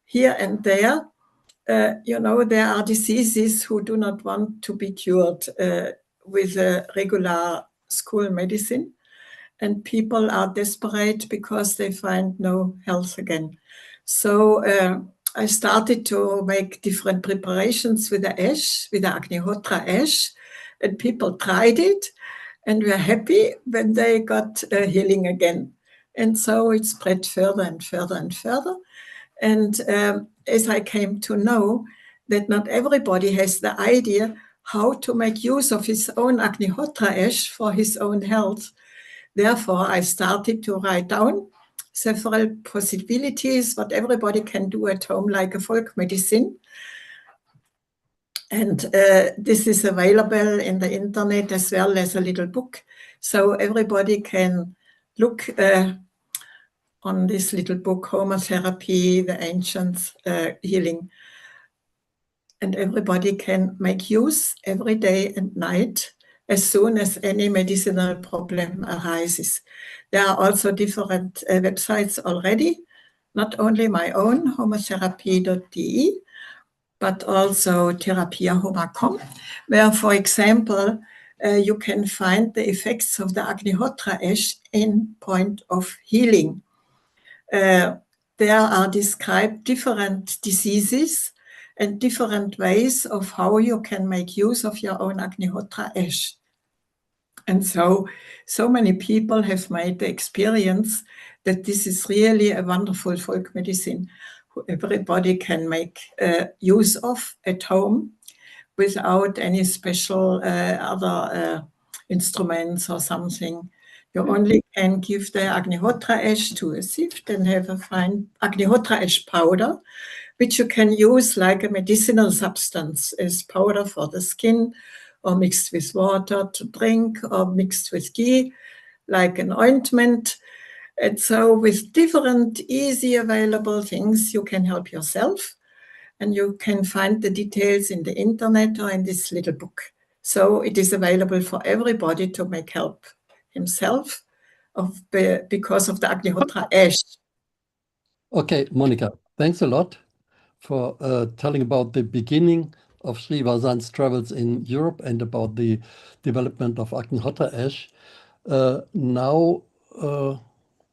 here and there, there are diseases who do not want to be cured with a regular school medicine, and people are desperate because they find no health again. So I started to make different preparations with the ash, with the Agnihotra ash, and people tried it and were happy when they got healing again. And so it spread further and further and further. And as I came to know that not everybody has the idea how to make use of his own Agnihotra ash for his own health, therefore I started to write down several possibilities what everybody can do at home, like a folk medicine. And this is available in the internet as well as a little book. So everybody can look on this little book, Homa Therapy, the Ancients Healing. And everybody can make use every day and night as soon as any medicinal problem arises. There are also different websites already, not only my own, homatherapy.de, but also therapiahoma.com, where, for example, you can find the effects of the Agnihotra ash in point of healing. There are described different diseases and different ways of how you can make use of your own Agnihotra ash. And so many people have made the experience that this is really a wonderful folk medicine who everybody can make use of at home without any special other instruments or something. You only can give the Agnihotra ash to a sieve and have a fine Agnihotra ash powder, which you can use like a medicinal substance as powder for the skin, or mixed with water to drink, or mixed with ghee, like an ointment. And so with different easy available things, you can help yourself. And you can find the details in the internet or in this little book. So it is available for everybody to make help himself because of the Agnihotra ash. Okay, Monica, thanks a lot for telling about the beginning of Sri Vasant's travels in Europe and about the development of Agnihotra ash. Now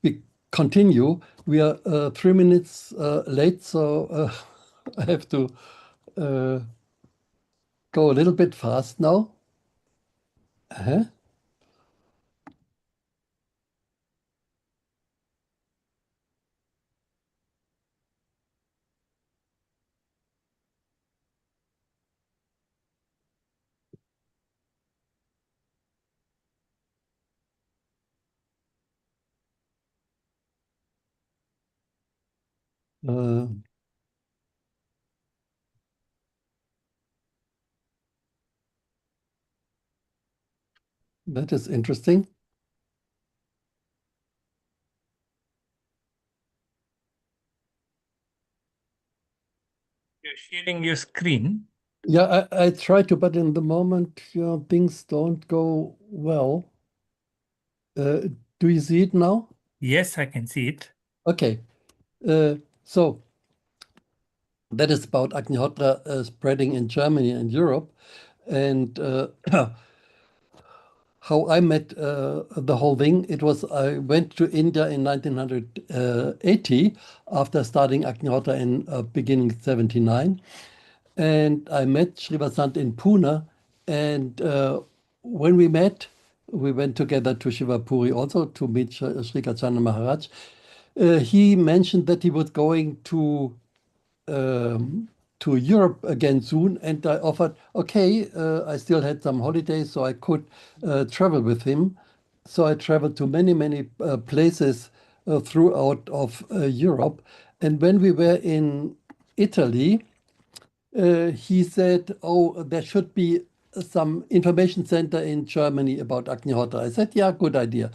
we continue. We are 3 minutes late, so I have to go a little bit fast now. That is interesting. You're sharing your screen. Yeah, I try to, but in the moment, things don't go well. Do you see it now? Yes, I can see it. Okay. So that is about Agnihotra spreading in Germany and Europe. And how I met the whole thing, it was I went to India in 1980 after starting Agnihotra in beginning 79. And I met Sri Vasant in Pune. And when we met, we went together to Shivapuri also to meet Sri Kachana Maharaj. He mentioned that he was going to Europe again soon, and I offered, okay, I still had some holidays, so I could travel with him. So I traveled to many, many places throughout of Europe. And when we were in Italy, he said, oh, there should be some information center in Germany about Agnihotra. I said, yeah, good idea.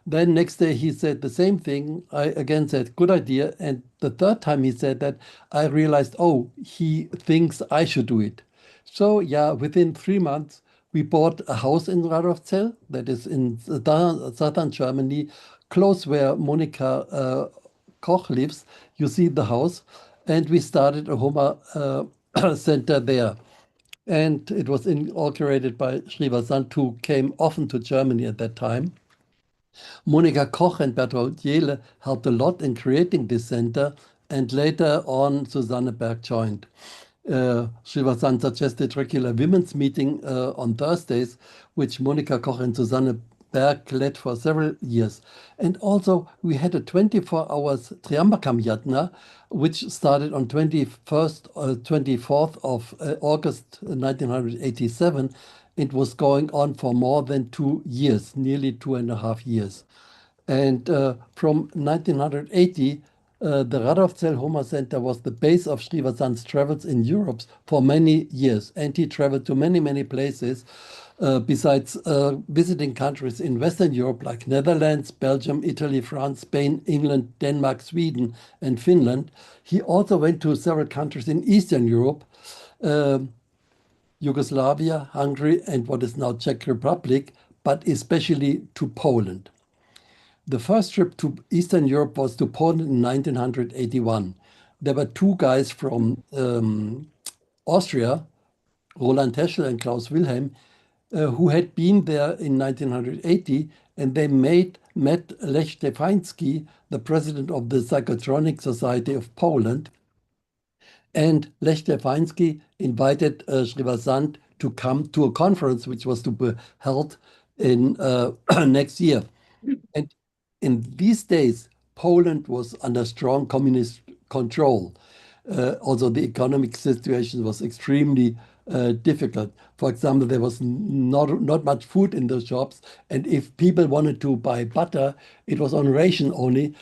Then next day he said the same thing. I again said, good idea. And the third time he said that, I realized, oh, he thinks I should do it. So yeah, within 3 months, we bought a house in Radolfzell, that is in southern Germany, close where Monika Koch lives. You see the house. And we started a Homa center there. And it was inaugurated by Sri Vasant, who came often to Germany at that time. Monika Koch and Bertolt Jele helped a lot in creating this center, and later on Susanne Berg joined. Sri Vasant suggested regular women's meeting on Thursdays, which Monika Koch and Susanne Berg led for several years. And also we had a 24 hours Triambakam Yagna, which started on 24th of August 1987. It was going on for more than 2 years, nearly 2.5 years. And from 1980, the Radovcel Homa Center was the base of Sri Vasant's travels in Europe for many years. And he traveled to many, many places besides visiting countries in Western Europe like Netherlands, Belgium, Italy, France, Spain, England, Denmark, Sweden, and Finland. He also went to several countries in Eastern Europe, Yugoslavia, Hungary, and what is now Czech Republic, but especially to Poland. The first trip to Eastern Europe was to Poland in 1981. There were two guys from Austria, Roland Heschel and Klaus Wilhelm, who had been there in 1980, and they met Lech Stefański, the president of the Psychotronic Society of Poland. And Lech Stefański invited Sri Vasant to come to a conference which was to be held in next year. And in these days, Poland was under strong communist control. Also, the economic situation was extremely difficult. For example, there was not much food in the shops, and if people wanted to buy butter, it was on ration only.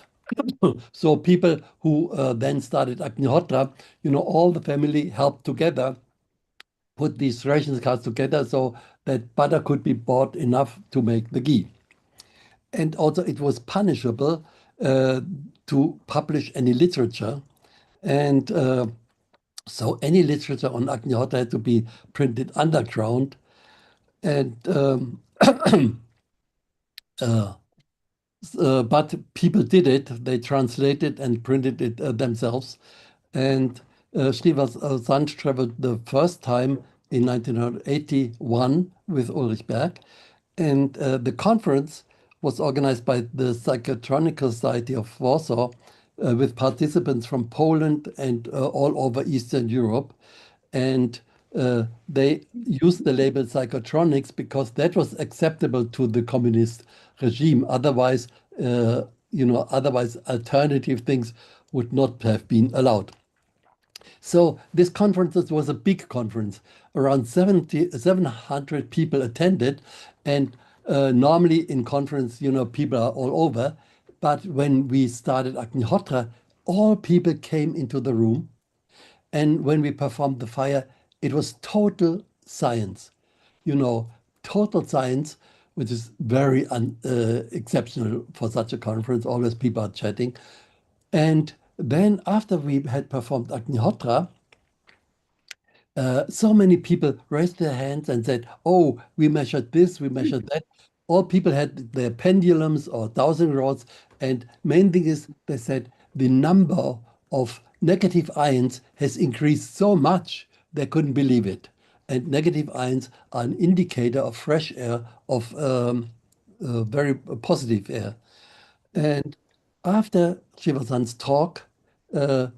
So people who then started Agnihotra, all the family helped together, put these ration cards together so that butter could be bought enough to make the ghee. And also it was punishable to publish any literature. And so any literature on Agnihotra had to be printed underground. And but people did it. They translated and printed it themselves. And Sri Vasant traveled the first time in 1981 with Ulrich Berg. And the conference was organized by the Psychotronic Society of Warsaw with participants from Poland and all over Eastern Europe. And they used the label psychotronics because that was acceptable to the communist regime. Otherwise, otherwise alternative things would not have been allowed. So this conference was a big conference. Around 700 people attended, and normally in conference, people are all over. But when we started Agnihotra, all people came into the room. And when we performed the fire, it was total science, total science, which is very exceptional for such a conference. Always people are chatting. And then after we had performed Agnihotra, so many people raised their hands and said, oh, we measured this, we measured that. All people had their pendulums or dowsing rods. And main thing is, they said the number of negative ions has increased so much they couldn't believe it. And negative ions are an indicator of fresh air, of very positive air. And after Sri Vasant's talk, and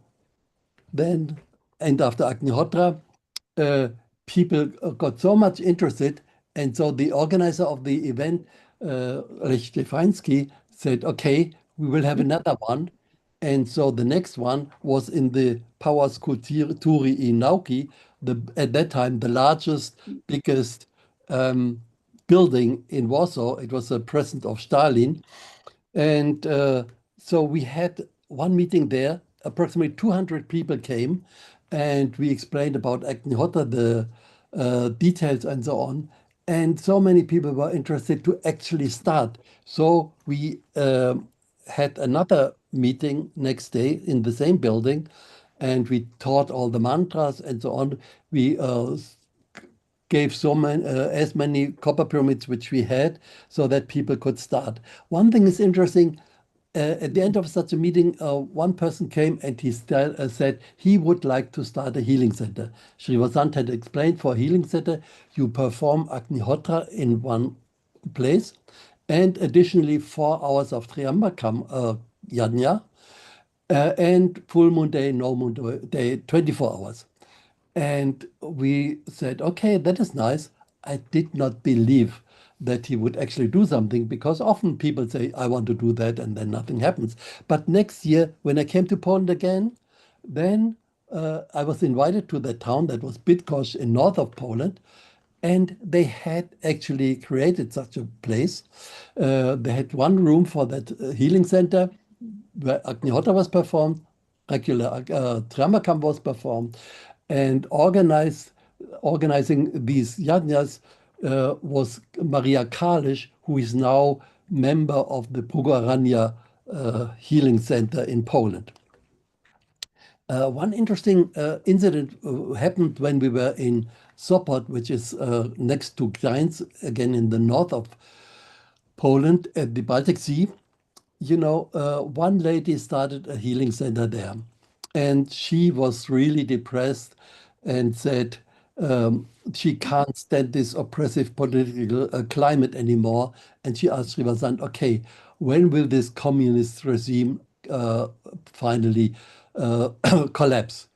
after Agnihotra, people got so much interested. And so the organizer of the event, Lech Stefański, said, okay, we will have another one. And so the next one was in the Power Skulptury in Nauki, at that time, the largest, biggest building in Warsaw. It was a present of Stalin. And so we had one meeting there. Approximately 200 people came, and we explained about Agnihotra, the details and so on. And so many people were interested to actually start. So we had another meeting next day in the same building, and we taught all the mantras and so on. We gave as many copper pyramids which we had so that people could start. One thing is interesting. At the end of such a meeting, one person came and he said he would like to start a healing center. Sri Vasant had explained, for a healing center, you perform Agnihotra in one place, and additionally 4 hours of Triambakam Yagna, and full moon day, no moon day, 24 hours. And we said, okay, that is nice. I did not believe that he would actually do something, because often people say, I want to do that, and then nothing happens. But next year, when I came to Poland again, then I was invited to that town that was Bydgoszcz in north of Poland. And they had actually created such a place. They had one room for that healing center where Agnihotra was performed, regular Tramakam was performed, and organizing these yajnas was Maria Kalish, who is now member of the Pogarania Healing Center in Poland. One interesting incident happened when we were in Sopot, which is next to Gdańsk, again in the north of Poland at the Baltic Sea. You know, one lady started a healing center there, and she was really depressed and said she can't stand this oppressive political climate anymore. And she asked Srivasant, okay, when will this communist regime finally collapse?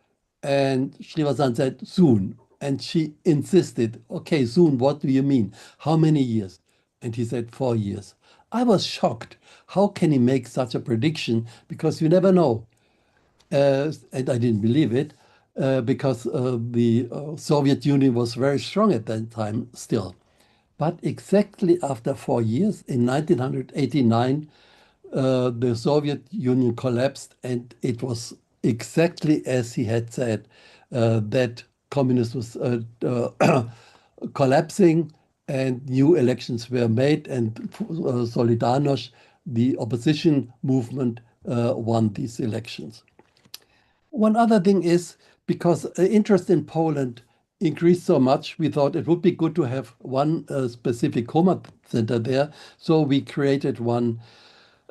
And Srivasant said, soon. And she insisted, okay, soon, what do you mean? How many years? And he said, 4 years. I was shocked. How can he make such a prediction? Because you never know. And I didn't believe it because the Soviet Union was very strong at that time still. But exactly after 4 years, in 1989, the Soviet Union collapsed, and it was exactly as he had said, that communism was collapsing and new elections were made, and Solidarność, the opposition movement, won these elections. One other thing is, because interest in Poland increased so much, we thought it would be good to have one specific Homa center there. So we created one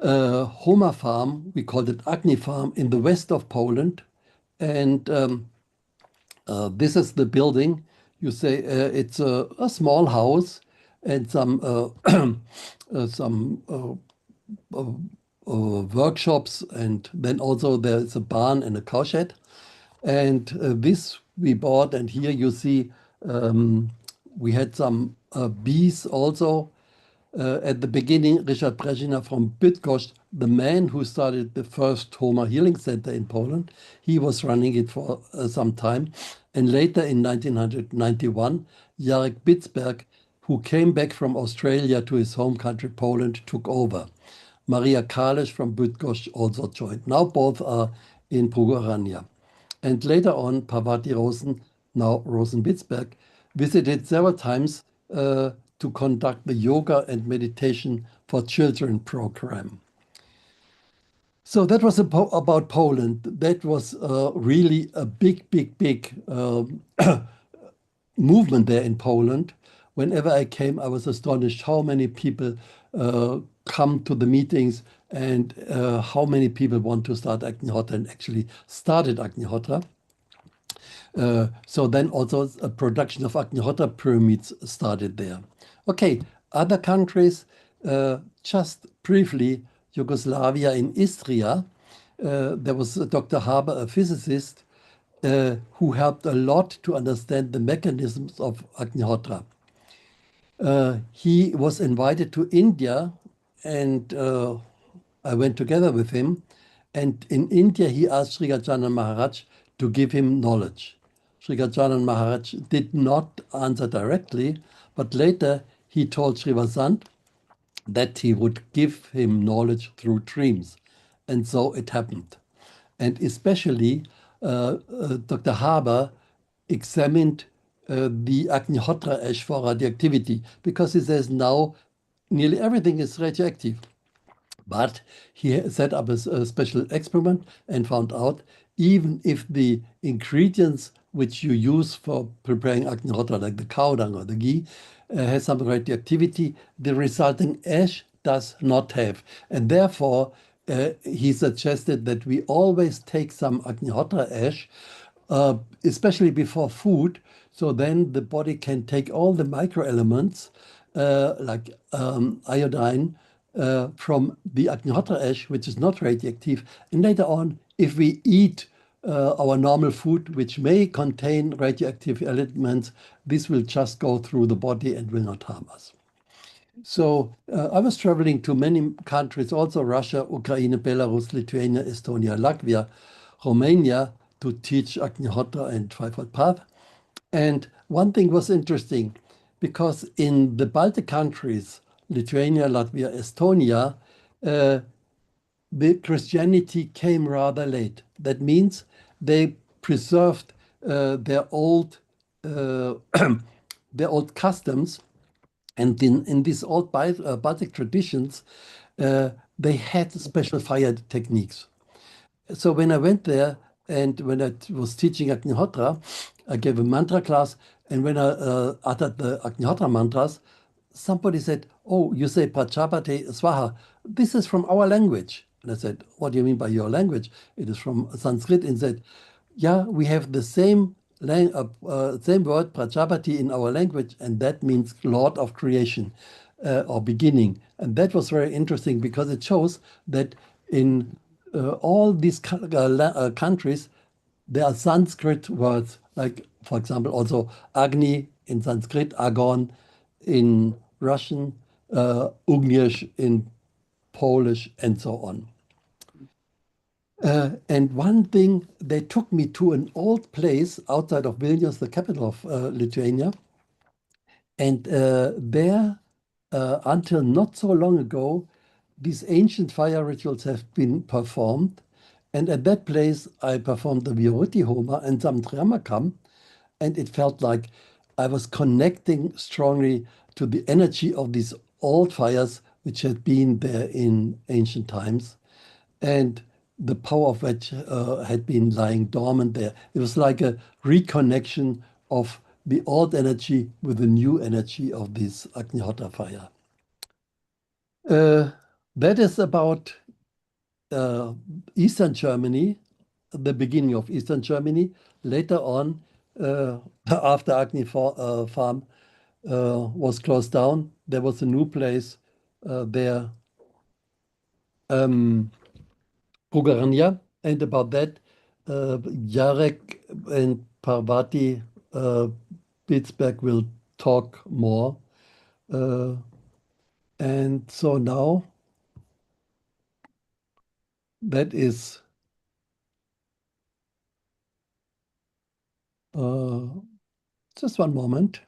Homa farm, we called it Agni farm, in the west of Poland. And this is the building. You say it's a small house and some workshops, and then also there's a barn and a cow shed. And this we bought, and here you see we had some bees also. At the beginning, Richard Brezina from Bydgoszcz, the man who started the first Homa Healing Center in Poland, he was running it for some time. And later in 1991, Jarek Bitzberg, who came back from Australia to his home country, Poland, took over. Maria Kalisz from Bydgoszcz also joined. Now both are in Pogarania. And later on, Parvati Rosen, now Rosen Bitzberg, visited several times to conduct the yoga and meditation for children program. So that was about Poland. That was really a big movement there in Poland. Whenever I came, I was astonished how many people come to the meetings and how many people want to start Agnihotra and actually started Agnihotra. So then also a production of Agnihotra pyramids started there. Okay, other countries, just briefly, Yugoslavia in Istria, there was Dr. Haber, a physicist, who helped a lot to understand the mechanisms of Agnihotra. He was invited to India, and I went together with him. And in India, he asked Sri Gajanan Maharaj to give him knowledge. Sri Gajanan Maharaj did not answer directly, but later he told Srivasant that he would give him knowledge through dreams. And so it happened. And especially Dr. Haber examined the Agnihotra ash for radioactivity, because he says now nearly everything is radioactive. But he set up a special experiment and found out even if the ingredients which you use for preparing Agnihotra, like the cow dung or the ghee, has some radioactivity, the resulting ash does not have. And therefore, he suggested that we always take some Agnihotra ash, especially before food, so then the body can take all the microelements like iodine from the Agnihotra ash, which is not radioactive. And later on, if we eat our normal food, which may contain radioactive elements, this will just go through the body and will not harm us. So I was traveling to many countries, also Russia, Ukraine, Belarus, Lithuania, Estonia, Latvia, Romania, to teach Agnihotra and Fivefold Path. And one thing was interesting. because in the Baltic countries, Lithuania, Latvia, Estonia, the Christianity came rather late. That means they preserved their old their old customs, and in these old Baltic traditions, they had special fire techniques. So when I went there and when I was teaching Agnihotra, I gave a mantra class, and when I uttered the Agnihotra mantras, somebody said, "Oh, you say Prajapati Swaha. This is from our language." And I said, "What do you mean by your language?" "It is from Sanskrit." And said, "Yeah, we have the same word Prajapati in our language, and that means Lord of Creation or beginning." And that was very interesting because it shows that in all these countries, there are Sanskrit words, like, for example, also Agni in Sanskrit, Agon in Russian, Ugnish in Polish, and so on. And one thing, they took me to an old place outside of Vilnius, the capital of Lithuania. And there, until not so long ago, these ancient fire rituals have been performed. And at that place, I performed the Viruti Homa and some Triamakam, and it felt like I was connecting strongly to the energy of these old fires which had been there in ancient times, and the power of which had been lying dormant there. It was like a reconnection of the old energy with the new energy of this Agnihotra fire. That is about Eastern Germany, the beginning of Eastern Germany. Later on, after Agni farm was closed down, there was a new place there, Pugarania, and about that, Jarek and Parvati Bitsberg will talk more. And so now, that is just one moment.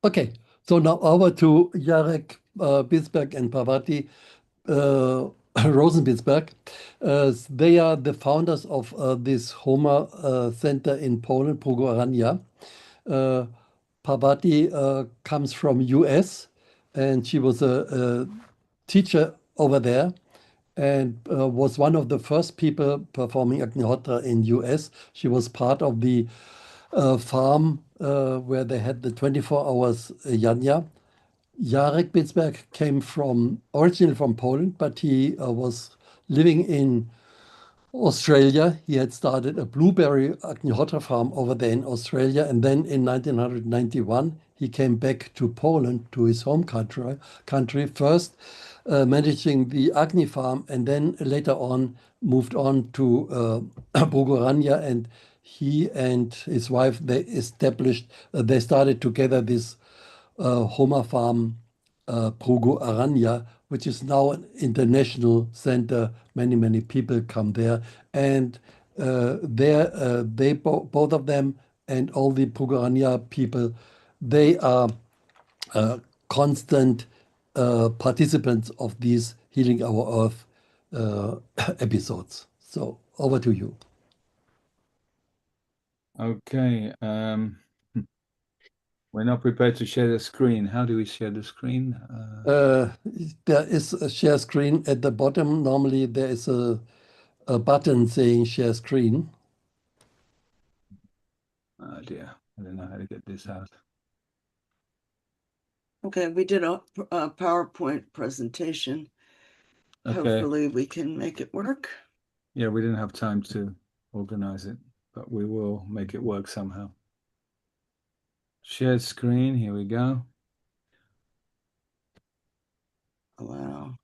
Okay, so now over to Jarek Bisberg and Parvati Rosenbisberg. They are the founders of this Homa center in Poland, Prugorania. Parvati comes from US, and she was a teacher over there, and was one of the first people performing Agnihotra in US. She was part of the farm where they had the 24 hours Yagna. Jarek Bitsberg came originally from Poland, but he was living in Australia. He had started a blueberry Agnihotra farm over there in Australia, and then in 1991 he came back to Poland, to his home country first, managing the Agni farm, and then later on moved on to Bugorania, and he and his wife, they started together this Homa farm, Prugo Aranya, which is now an international center. Many people come there, and both of them and all the Prugo Aranya people, they are constant participants of these Healing Our Earth episodes. So over to you. Okay. We're not prepared to share the screen. How do we share the screen? There is a share screen at the bottom. Normally there is a button saying share screen. Oh dear, I don't know how to get this out. Okay, we did a PowerPoint presentation. Okay. Hopefully we can make it work. Yeah, we didn't have time to organize it, but we will make it work somehow. Shared screen, here we go. Wow.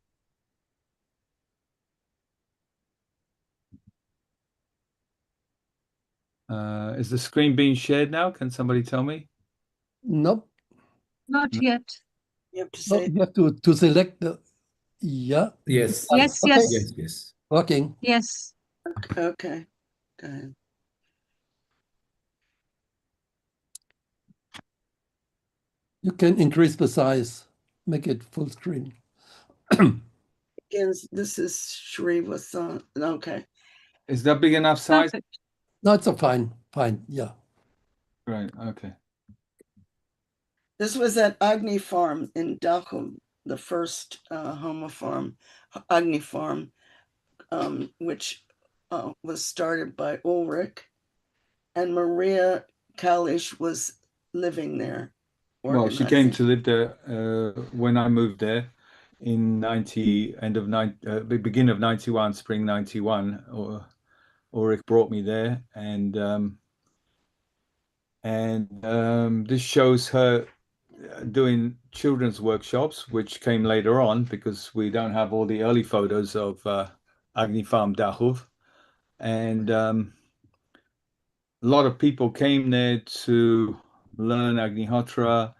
Is the screen being shared now? Can somebody tell me? Nope. Not yet. You have to No, say, you have to select Yeah. Yes. Yes, Okay. yes, Yes. Yes. Working. yes. Okay, go ahead. You can increase the size, make it full screen. Begins. This is Sri Vasant. Okay. Is that big enough size? Perfect. No, it's a fine. Yeah. Right. Okay. This was at Agni Farm in Dachau, the first Homa farm, Agni Farm, which was started by Ulrich, and Maria Kalish was living there. Well, she came to live there when I moved there in beginning of 91, spring 91. Ulrich brought me there, and this shows her doing children's workshops, which came later on because we don't have all the early photos of Agni Farm Dachau. And a lot of people came there to learn Agnihotra,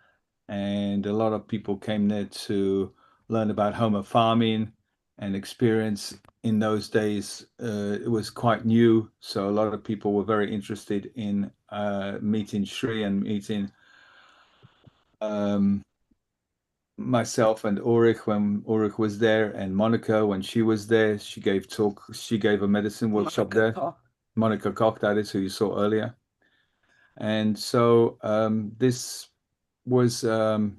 and a lot of people came there to learn about Homa farming and experience. In those days, it was quite new, so a lot of people were very interested in meeting Sri and meeting myself and Ulrich when Ulrich was there, and Monica when she was there. She gave a medicine workshop there. Monica Koch, that is, who you saw earlier. And so this was the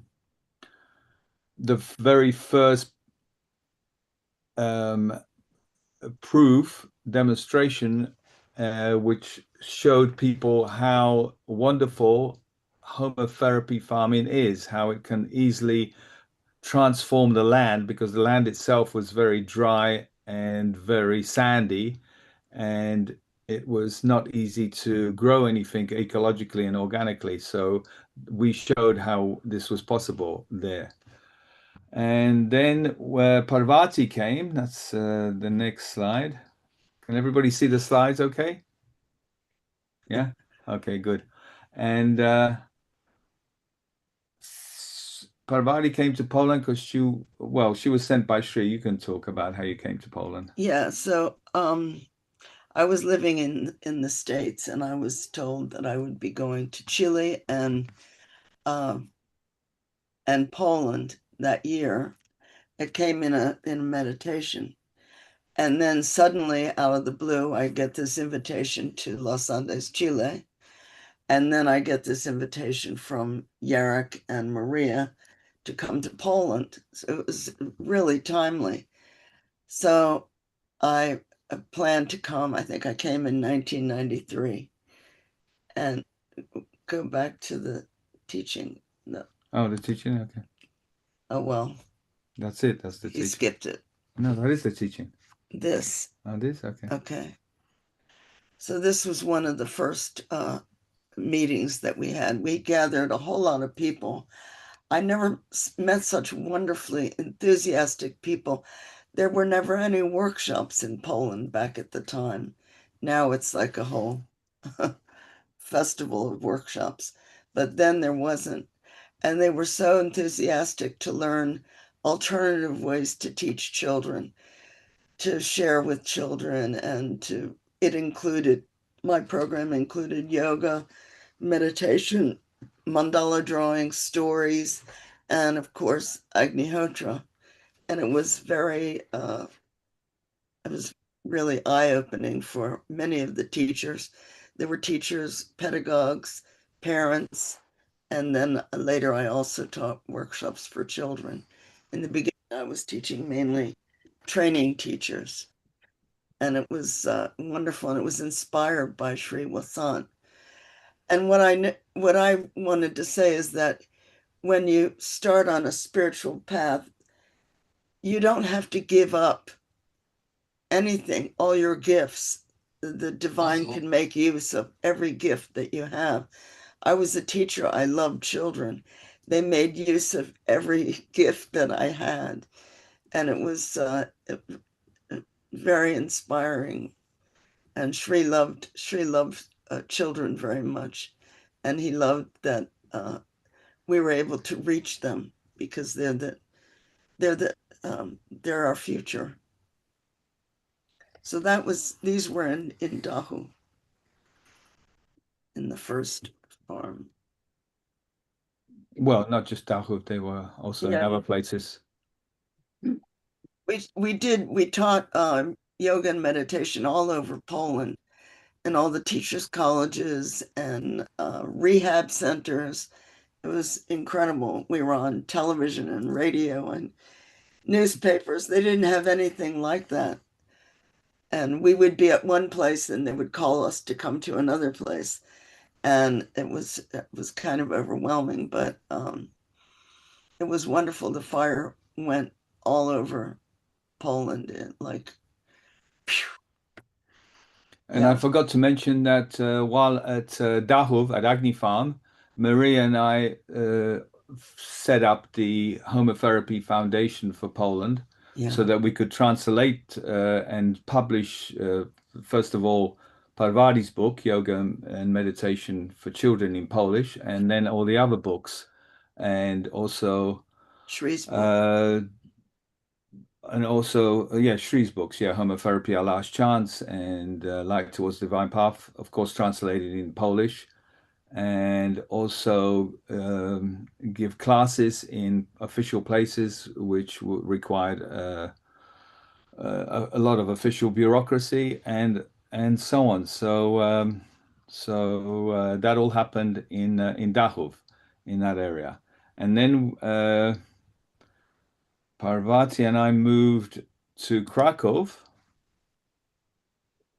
very first proof demonstration which showed people how wonderful homotherapy farming is, how it can easily transform the land, because the land itself was very dry and very sandy, and it was not easy to grow anything ecologically and organically. So we showed how this was possible there. And then where Parvati came, that's the next slide. Can everybody see the slides okay? Yeah? Okay, good. And Parvati came to Poland because she was sent by Sri. You can talk about how you came to Poland. Yeah, so I was living in the States, and I was told that I would be going to Chile and Poland that year. It came in a meditation. And then suddenly, out of the blue, I get this invitation to Los Andes, Chile. And then I get this invitation from Yarek and Maria to come to Poland. So it was really timely. So I planned to come. I think I came in 1993. And go back to the teaching. No. Oh, the teaching? Okay. Oh, well. That's it. That's the teaching. You skipped it. No, that is the teaching. This. Oh, this? Okay. Okay. So this was one of the first meetings that we had. We gathered a whole lot of people. I never met such wonderfully enthusiastic people. There were never any workshops in Poland back at the time. Now it's like a whole festival of workshops, but then there wasn't. And they were so enthusiastic to learn alternative ways to teach children, to share with children, and my program included yoga, meditation, mandala drawing, stories, and of course, Agnihotra. And it was really eye-opening for many of the teachers. There were teachers, pedagogues, parents, and then later I also taught workshops for children. In the beginning, I was teaching mainly training teachers. And it was wonderful, and it was inspired by Sri Vasant. And what I wanted to say is that when you start on a spiritual path, you don't have to give up anything, all your gifts. The divine can make use of every gift that you have. I was a teacher. I loved children. They made use of every gift that I had. And it was very inspiring. And Sri loved children very much. And he loved that we were able to reach them, because they're the they're our future. So these were in Dahu, in the first farm. Well, not just Dachau, they were also in other places. We taught yoga and meditation all over Poland, in all the teachers' colleges and rehab centers. It was incredible. We were on television and radio and newspapers. They didn't have anything like that. And we would be at one place and they would call us to come to another place. And it was kind of overwhelming, but it was wonderful. The fire went all over Poland, And I forgot to mention that while at Dachau, at Agni Farm, Maria and I set up the Homa Therapy Foundation for Poland, so that we could translate and publish, first of all, Parvati's book, Yoga and Meditation for Children in Polish, and then all the other books, and also Shree's book. And also, Shree's books, Homa Therapy, Our Last Chance, and Light Towards Divine Path, of course, translated in Polish, and also give classes in official places, which required a lot of official bureaucracy and so on. So that all happened in Dachau, in that area, and then Parvati and I moved to Krakow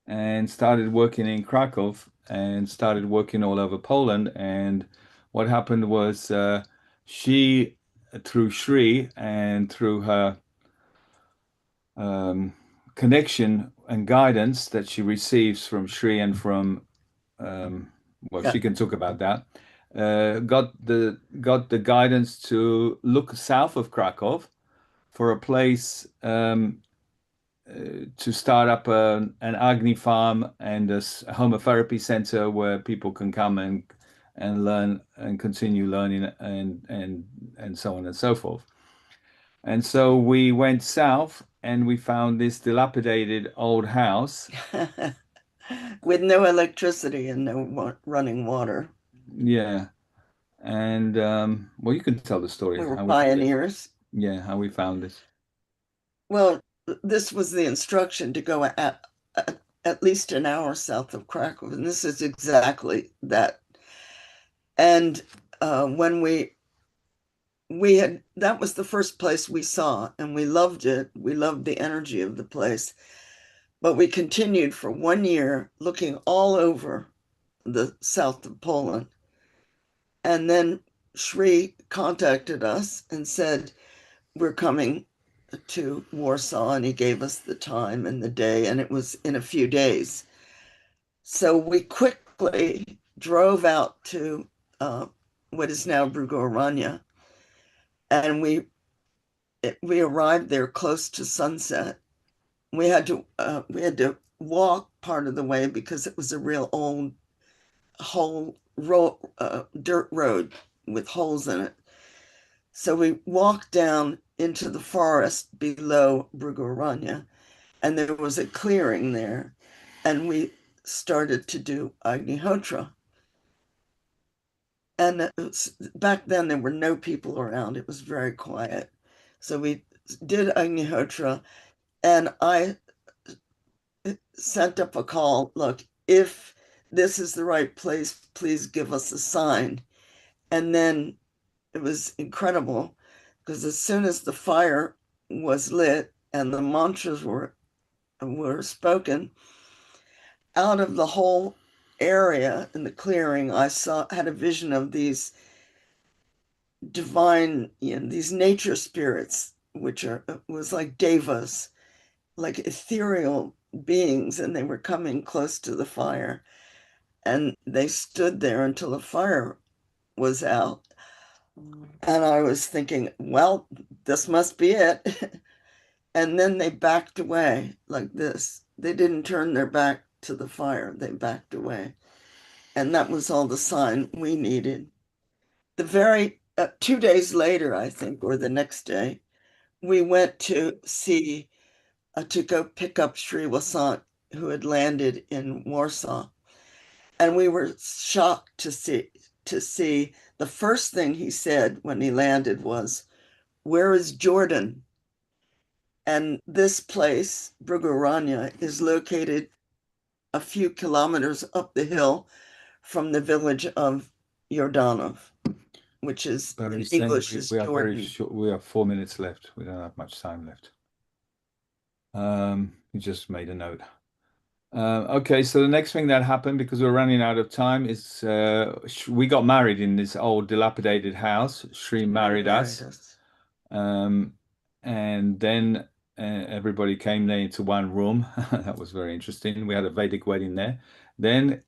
and started working in Krakow and started working all over Poland. And what happened was she, through Shri and through her connection and guidance that she receives from Shri and from, she can talk about that, got the guidance to look south of Krakow for a place to start up an Agni farm and a Homa Therapy center where people can come and learn and continue learning and so on and so forth. And so we went south and we found this dilapidated old house with no electricity and no running water. Yeah. And well, you can tell the story. We were pioneers. How we found this. Well, this was the instruction to go at least an hour south of Krakow, and this is exactly that. And when we had, that was the first place we saw, and we loved it. We loved the energy of the place. But we continued for 1 year looking all over the south of Poland. And then Shri contacted us and said, we're coming to Warsaw, and he gave us the time and the day, and it was in a few days. So we quickly drove out to what is now Brugorania, and we arrived there close to sunset. We had to walk part of the way because it was a real old dirt road with holes in it. So we walked down into the forest below Brugorania, and there was a clearing there, and we started to do Agnihotra. And back then there were no people around. It was very quiet. So we did Agnihotra, and I sent up a call, look, if this is the right place, please give us a sign. And then it was incredible, because as soon as the fire was lit and the mantras were spoken, out of the whole area in the clearing, I had a vision of these divine, these nature spirits, which was like devas, like ethereal beings, and they were coming close to the fire. And they stood there until the fire was out. And I was thinking, well, this must be it. And then they backed away like this. They didn't turn their back to the fire. They backed away. And that was all the sign we needed. The very 2 days later, I think, or the next day, we went to see, to go pick up Sri Vasant, who had landed in Warsaw. And we were shocked to see the first thing he said when he landed was, "Where is Jordan?" And this place, Brugurania, is located a few kilometers up the hill from the village of Jordanov, which is in English is we are very Jordan. short. We have 4 minutes left. We don't have much time left. We just made a note. Okay, so the next thing that happened, because we're running out of time, is we got married in this old dilapidated house. Shri married us. And then everybody came there into one room. That was very interesting. We had a Vedic wedding there. Then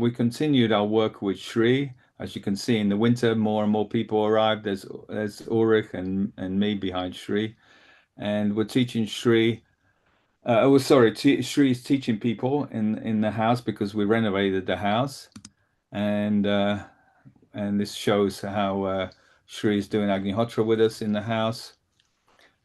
we continued our work with Shri. As you can see, in the winter, more and more people arrived. There's Ulrich and me behind Shri. And we're teaching Shri. Shri is teaching people in the house because we renovated the house. And this shows how Shri is doing Agnihotra with us in the house.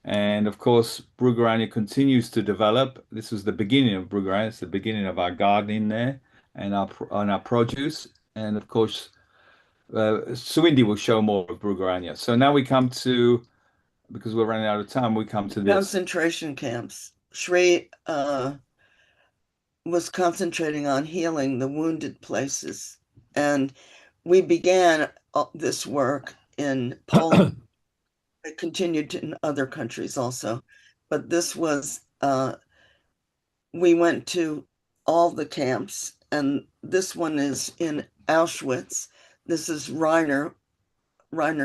And of course, Brugurania continues to develop. This was the beginning of Brugurania. It's the beginning of our gardening there and our produce. And of course, Suindi will show more of Brugurania. So now we come to, because we're running out of time, we come to this. Concentration camps. Shri was concentrating on healing the wounded places. And we began this work in Poland. It continued in other countries also. But this was, we went to all the camps, and this one is in Auschwitz. This is Rainer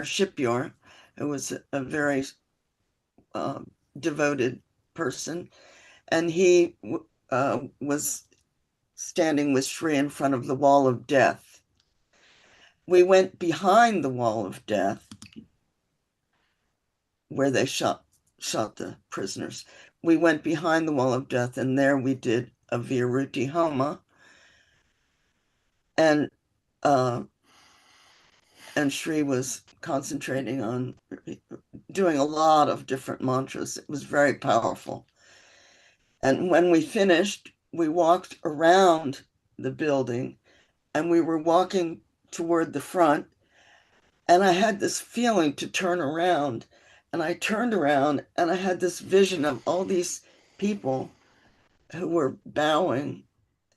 Shipyard, who was a very devoted person. And he was standing with Shri in front of the wall of death. We went behind the wall of death where they shot the prisoners. We went behind the wall of death, and there we did a Viruti Homa. And Shri was concentrating on doing a lot of different mantras. It was very powerful. And when we finished, we walked around the building, and we were walking toward the front, and I had this feeling to turn around. And I turned around, and I had this vision of all these people who were bowing,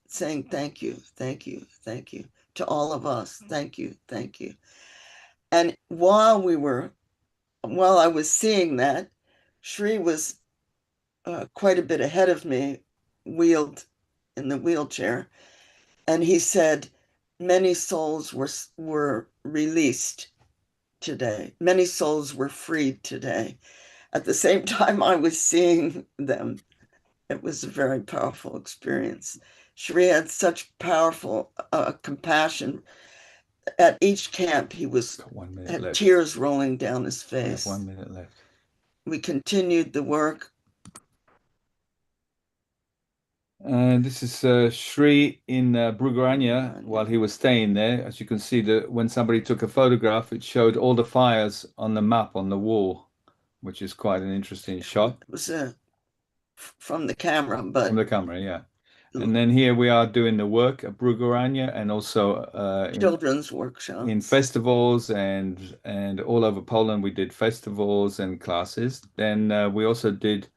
saying, "Thank you, thank you, thank you," to all of us. "Thank you, thank you." And while I was seeing that, Shri was quite a bit ahead of me, wheeled in the wheelchair. And he said, "Many souls were released today. Many souls were freed today." At the same time I was seeing them. It was a very powerful experience. Shri had such powerful compassion. At each camp, he had tears rolling down his face. 1 minute left. We continued the work. This is Shri in Brugurania while he was staying there. As you can see, when somebody took a photograph, it showed all the fires on the map on the wall, which is quite an interesting shot. It was from the camera, but from the camera, yeah. And then here we are doing the work at Brugurania, and also children's workshops in festivals and all over Poland. We did festivals and classes. Then we also did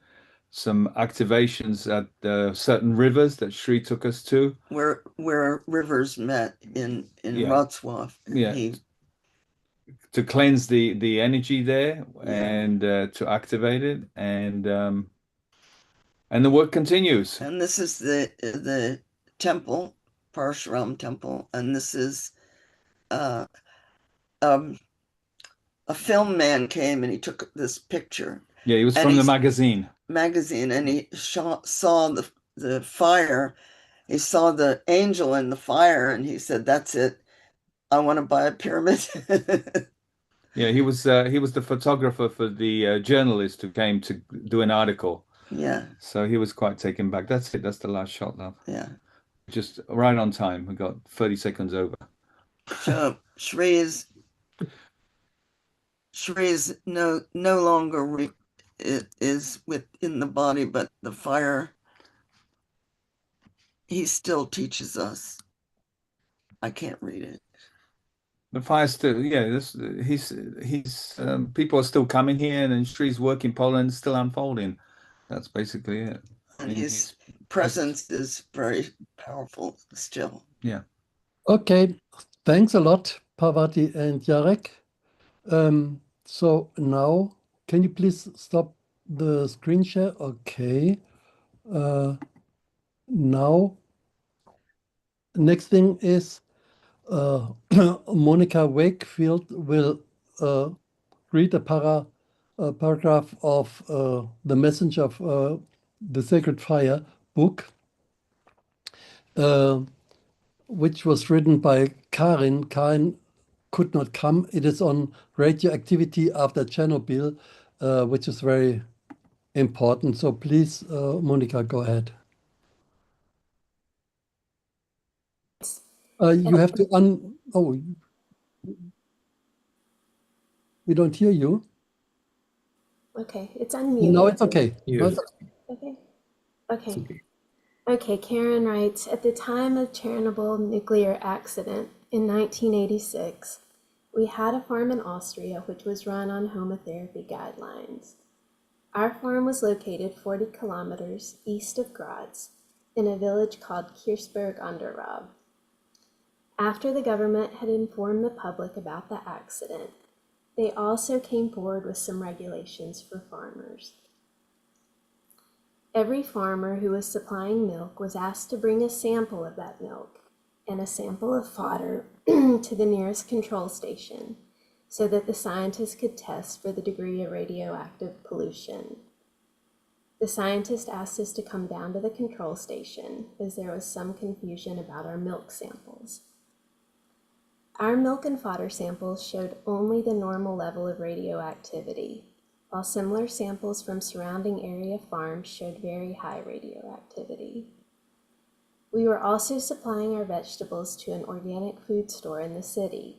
some activations at certain rivers that Shri took us to, where rivers met in Wrocław. Yeah. To cleanse the energy there, and to activate it, and the work continues. And this is the temple, Parshuram temple, and this is a film man came and he took this picture. Yeah, he was from the magazine, and he saw the fire. He saw the angel in the fire, and he said, "That's it. I want to buy a pyramid." Yeah, he was the photographer for the journalist who came to do an article. Yeah. So he was quite taken back. That's it. That's the last shot now. Yeah. Just right on time. We got 30 seconds over. So Shri is no longer it is within the body, but the fire, he still teaches us. I can't read it. The fire still, yeah, people are still coming here, and Sri's work in Poland is still unfolding. That's basically it. And his presence is very powerful still. Yeah. Okay, thanks a lot, Parvati and Jarek. So now, can you please stop the screen share? Okay. Now, next thing is Monica Wakefield will read a paragraph of The Messenger of the Sacred Fire book, which was written by Karin. Karin could not come. It is on radioactivity after Chernobyl, which is very important. So please, Monica, go ahead. You have to oh, we don't hear you. Okay, it's unmuted. No, it's okay. No, it's okay. Okay. Okay, Karen writes, at the time of Chernobyl nuclear accident in 1986, we had a farm in Austria which was run on Homa therapy guidelines. Our farm was located 40 kilometers east of Graz in a village called Kirchberg an der Raab. After the government had informed the public about the accident, they also came forward with some regulations for farmers. Every farmer who was supplying milk was asked to bring a sample of that milk and a sample of fodder to the nearest control station so that the scientists could test for the degree of radioactive pollution. The scientist asked us to come down to the control station as there was some confusion about our milk samples. Our milk and fodder samples showed only the normal level of radioactivity, while similar samples from surrounding area farms showed very high radioactivity. We were also supplying our vegetables to an organic food store in the city.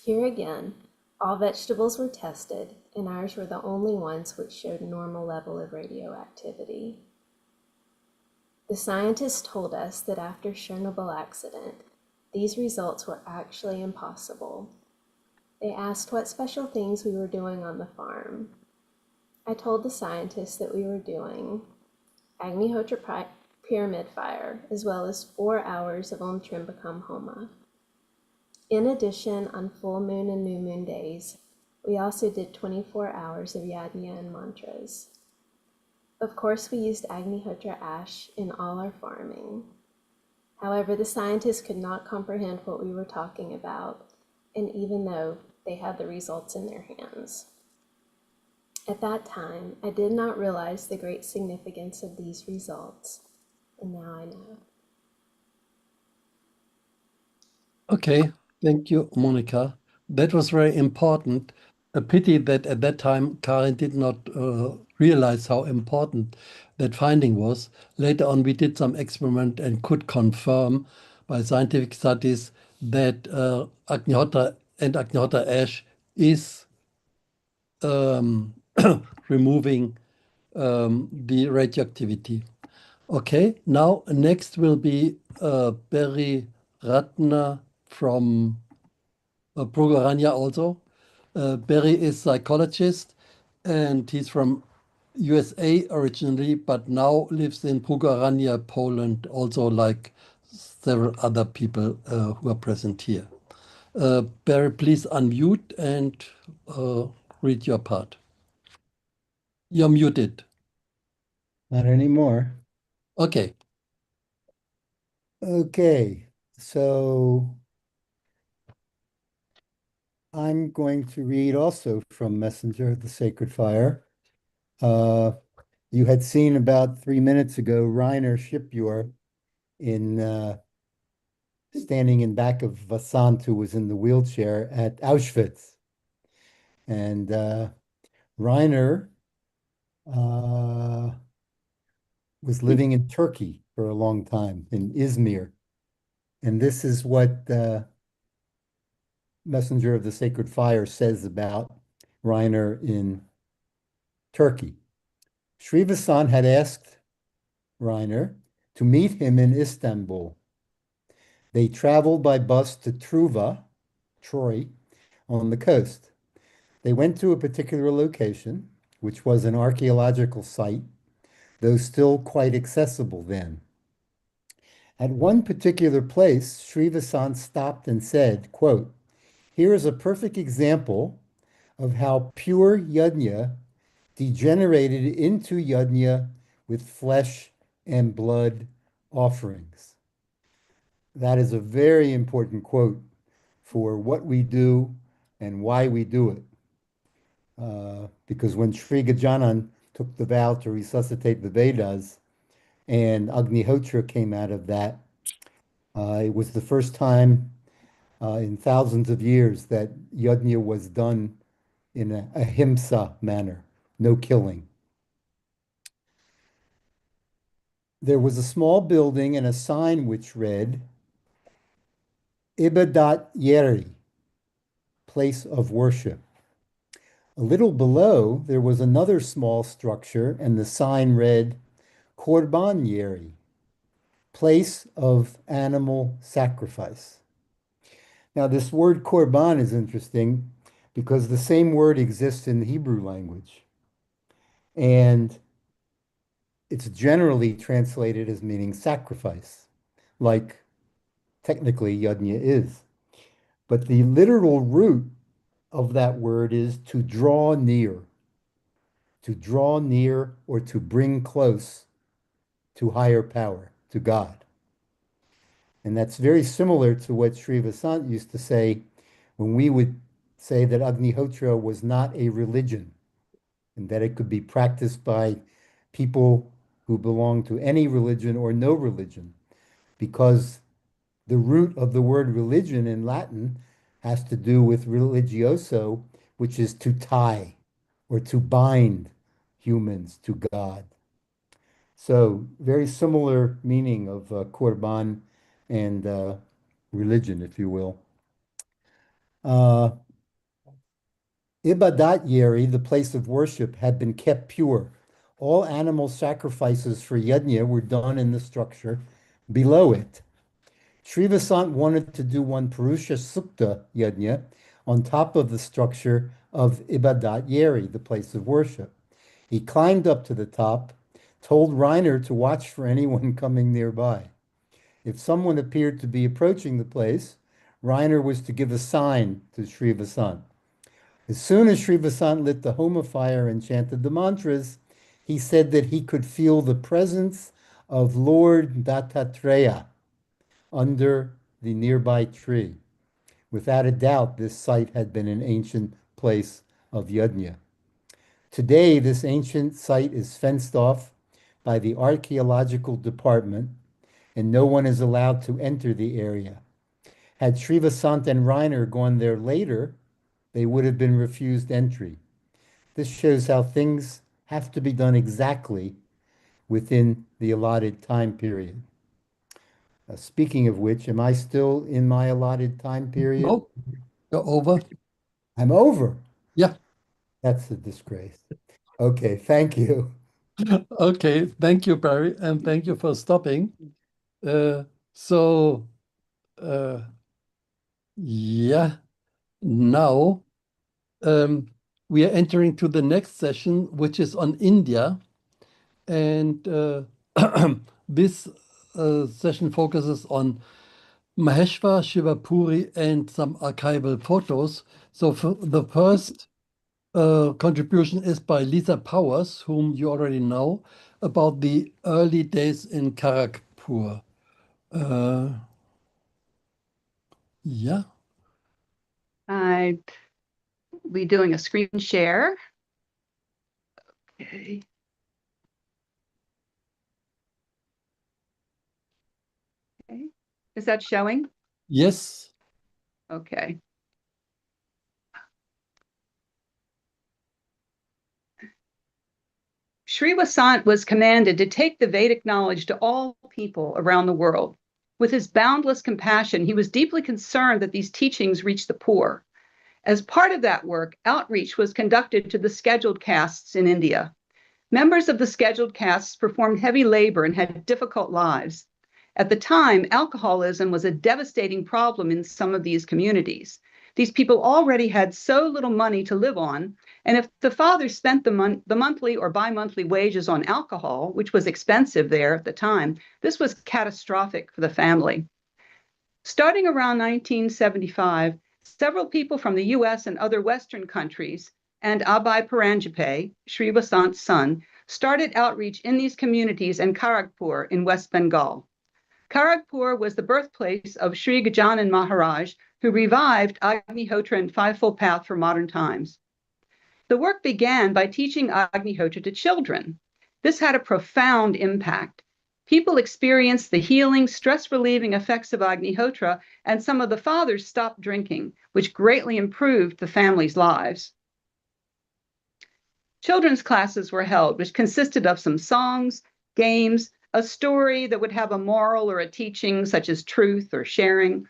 Here again, all vegetables were tested, and ours were the only ones which showed normal level of radioactivity. The scientists told us that after Chernobyl accident, these results were actually impossible. They asked what special things we were doing on the farm. I told the scientists that we were doing Agnihotra pyramid fire, as well as 4 hours of Om Trimbakam Homa. In addition, on full moon and new moon days, we also did 24 hours of Yagna and mantras. Of course, we used Agnihotra ash in all our farming. However, the scientists could not comprehend what we were talking about, and even though they had the results in their hands. At that time, I did not realize the great significance of these results, and now I know. okay. Thank you, Monica. That was very important. A pity that at that time Karin did not realize how important that finding was. Later on, we did some experiment and could confirm by scientific studies that Agnihotra and Agnihotra ash is removing the radioactivity. Okay, now next will be Barry Ratner from Bulgaria also. Barry is psychologist and he's from USA originally, but now lives in Bulgaria, Poland, also like several other people who are present here. Barry, please unmute and read your part. You're muted. Not anymore. Okay. Okay, so I'm going to read also from Messenger of the Sacred Fire. You had seen about 3 minutes ago Reiner Shipyor in standing in back of Vasant, who was in the wheelchair at Auschwitz. And Reiner was living in Turkey for a long time, in Izmir. And this is what Messenger of the Sacred Fire says about Reiner in Turkey. Sri Vasant had asked Reiner to meet him in Istanbul. They traveled by bus to Truva, Troy, on the coast. They went to a particular location, which was an archaeological site, though still quite accessible then. At one particular place, Sri Vasant stopped and said, quote, "Here is a perfect example of how pure yajna degenerated into yajna with flesh and blood offerings." That is a very important quote for what we do and why we do it. Because when Sri Gajanan took the vow to resuscitate the Vedas and Agnihotra came out of that, it was the first time in thousands of years that yajna was done in a ahimsa manner, no killing. There was a small building and a sign which read, Ibadat Yeri, place of worship. A little below, there was another small structure, and the sign read, Korban Yeri, place of animal sacrifice. Now, this word korban is interesting because the same word exists in the Hebrew language. And it's generally translated as meaning sacrifice, like technically yajna is. But the literal root of that word is to draw near or to bring close to higher power, to God. And that's very similar to what Sri Vasant used to say when we would say that Agnihotra was not a religion and that it could be practiced by people who belong to any religion or no religion, because the root of the word religion in Latin has to do with religioso, which is to tie or to bind humans to God. So very similar meaning of korban and religion, if you will. Ibadat Yeri, the place of worship, had been kept pure. All animal sacrifices for yajna were done in the structure below it. Sri Vasant wanted to do one Purusha Sukta yajna on top of the structure of Ibadat Yeri, the place of worship. He climbed up to the top, told Reiner to watch for anyone coming nearby. If someone appeared to be approaching the place, Reiner was to give a sign to Sri Vasant. As soon as Sri Vasant lit the Homa fire and chanted the mantras, he said that he could feel the presence of Lord Dattatreya under the nearby tree. Without a doubt, this site had been an ancient place of yajna. Today, this ancient site is fenced off by the archaeological department, and no one is allowed to enter the area. Had Sri Vasant and Reiner gone there later, they would have been refused entry. This shows how things have to be done exactly within the allotted time period. Speaking of which, am I still in my allotted time period? No, you're over. I'm over. Yeah. That's a disgrace. Okay, thank you. Okay, thank you, Barry, and thank you for stopping. So, yeah, now we are entering to the next session, which is on India. And this session focuses on Maheshwar, Shivapuri, and some archival photos. So for the first contribution is by Lisa Powers, whom you already know, about the early days in Kharagpur. Yeah. I'll be doing a screen share. Okay. Okay. Is that showing? Yes. Okay. Sri Vasant was commanded to take the Vedic knowledge to all people around the world. With his boundless compassion, he was deeply concerned that these teachings reached the poor. As part of that work, outreach was conducted to the scheduled castes in India. Members of the scheduled castes performed heavy labor and had difficult lives. At the time, alcoholism was a devastating problem in some of these communities. These people already had so little money to live on, and if the father spent the monthly or bi-monthly wages on alcohol, which was expensive there at the time, this was catastrophic for the family. Starting around 1975, several people from the US and other Western countries and Abhay Paranjape, Sri Vasant's son, started outreach in these communities in Kharagpur in West Bengal. Kharagpur was the birthplace of Sri Gajanan Maharaj, who revived Agnihotra and Fivefold Path for modern times. The work began by teaching Agnihotra to children. This had a profound impact. People experienced the healing, stress-relieving effects of Agnihotra, and some of the fathers stopped drinking, which greatly improved the family's lives. Children's classes were held, which consisted of some songs, games, a story that would have a moral or a teaching such as truth or sharing,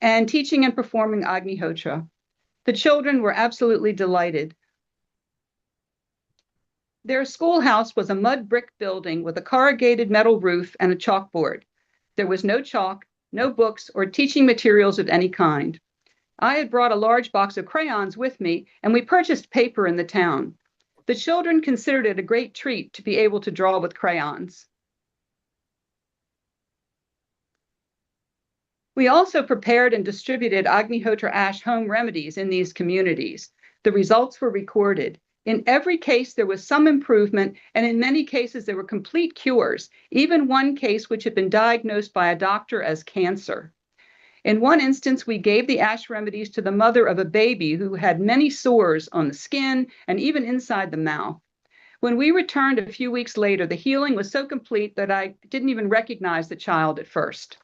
and teaching and performing Agnihotra. The children were absolutely delighted. Their schoolhouse was a mud brick building with a corrugated metal roof and a chalkboard. There was no chalk, no books, or teaching materials of any kind. I had brought a large box of crayons with me, and we purchased paper in the town. The children considered it a great treat to be able to draw with crayons. We also prepared and distributed Agnihotra ash home remedies in these communities. The results were recorded. In every case, there was some improvement, and in many cases, there were complete cures, even one case which had been diagnosed by a doctor as cancer. In one instance, we gave the ash remedies to the mother of a baby who had many sores on the skin and even inside the mouth. When we returned a few weeks later, the healing was so complete that I didn't even recognize the child at first.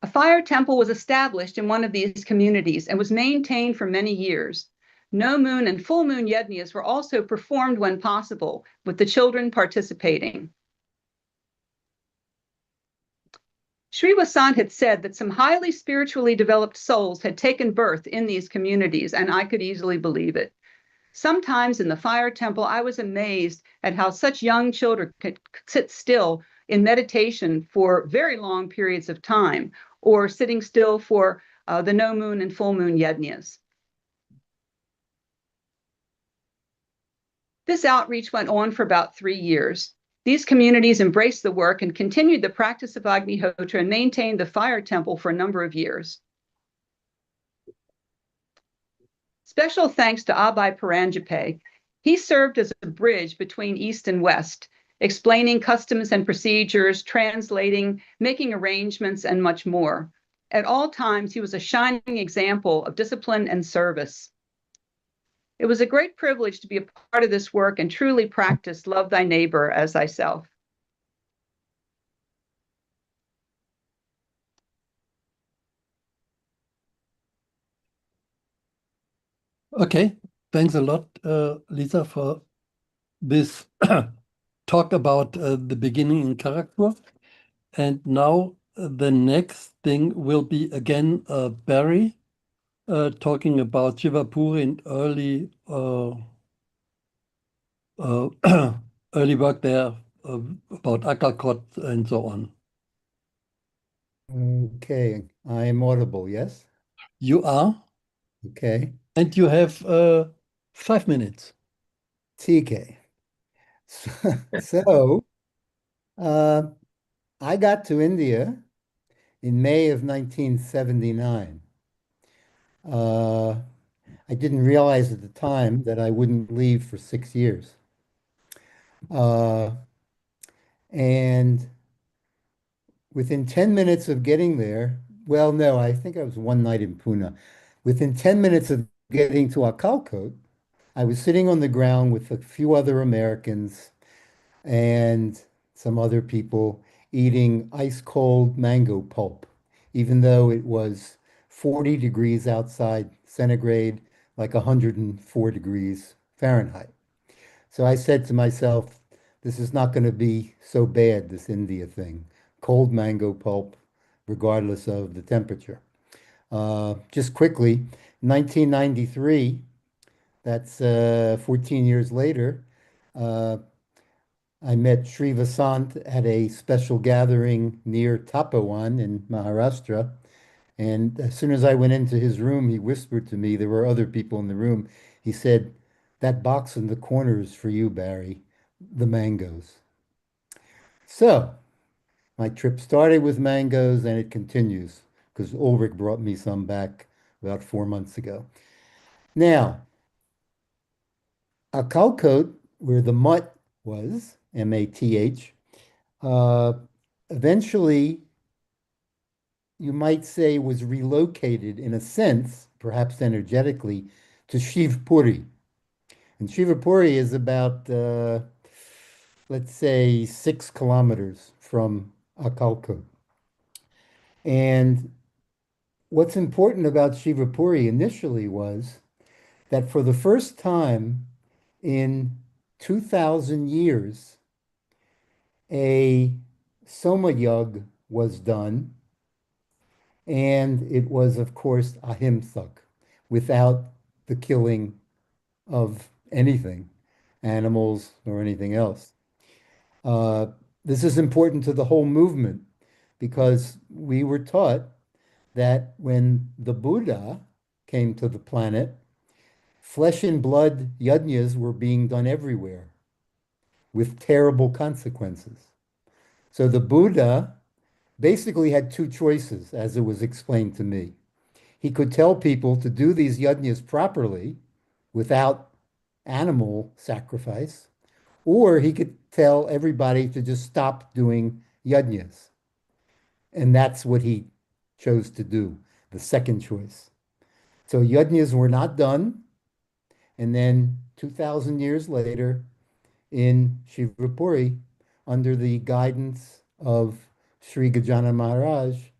A fire temple was established in one of these communities and was maintained for many years. No moon and full moon yajnas were also performed when possible, with the children participating. Sri Vasant had said that some highly spiritually developed souls had taken birth in these communities, and I could easily believe it. Sometimes in the fire temple, I was amazed at how such young children could sit still in meditation for very long periods of time, or sitting still for the no moon and full moon yajnas. This outreach went on for about 3 years. These communities embraced the work and continued the practice of Agnihotra and maintained the fire temple for a number of years. Special thanks to Abhay Paranjape. He served as a bridge between East and West, explaining customs and procedures, translating, making arrangements, and much more. At all times, he was a shining example of discipline and service. It was a great privilege to be a part of this work and truly practice love thy neighbor as thyself. Okay, thanks a lot, Lisa, for this talk about the beginning in Kharagpur. And now the next thing will be again Barry talking about Shivapur in early early work there about Akakot and so on. Okay, I am audible, yes? You are, Okay, and you have 5 minutes. TK. So, I got to India in May of 1979. I didn't realize at the time that I wouldn't leave for 6 years. And within 10 minutes of getting there, well, no, I think I was one night in Pune. Within 10 minutes of getting to Akalkot, I was sitting on the ground with a few other Americans and some other people eating ice cold mango pulp, even though it was 40 degrees outside centigrade, like 104 degrees Fahrenheit. So I said to myself, this is not going to be so bad, this India thing. cold mango pulp, regardless of the temperature. Just quickly, 1993, that's 14 years later, I met Sri Vasant at a special gathering near Tapawan in Maharashtra. And as soon as I went into his room, he whispered to me, there were other people in the room. He said, "That box in the corner is for you, Barry, the mangoes." So my trip started with mangoes and it continues because Ulrich brought me some back about 4 months ago. Now, Akalkot, where the mutt was, M-A-T-H, eventually, you might say, was relocated in a sense, perhaps energetically, to Shivpuri. And Shivpuri is about, let's say, 6 kilometers from Akalkot. And what's important about Shivpuri initially was that for the first time in 2,000 years, a Soma Yug was done, and it was, of course, ahimsak, without the killing of anything, animals or anything else. This is important to the whole movement because we were taught that when the Buddha came to the planet, flesh and blood yajnas were being done everywhere with terrible consequences. So the Buddha basically had 2 choices, as it was explained to me. He could tell people to do these yajnas properly without animal sacrifice, or he could tell everybody to just stop doing yajnas. And that's what he chose to do, the second choice. So yajnas were not done. And then 2,000 years later, in Shivapuri, under the guidance of Sri Gajana Maharaj,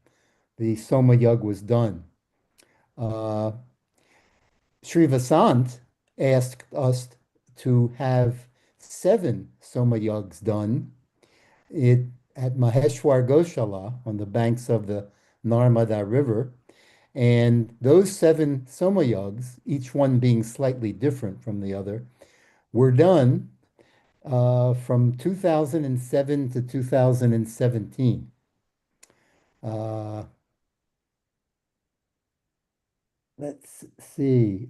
the Soma Yug was done. Sri Vasant asked us to have 7 Soma Yugs done at Maheshwar Goshala on the banks of the Narmada River. And those 7 Soma Yugs, each one being slightly different from the other, were done from 2007 to 2017. Let's see.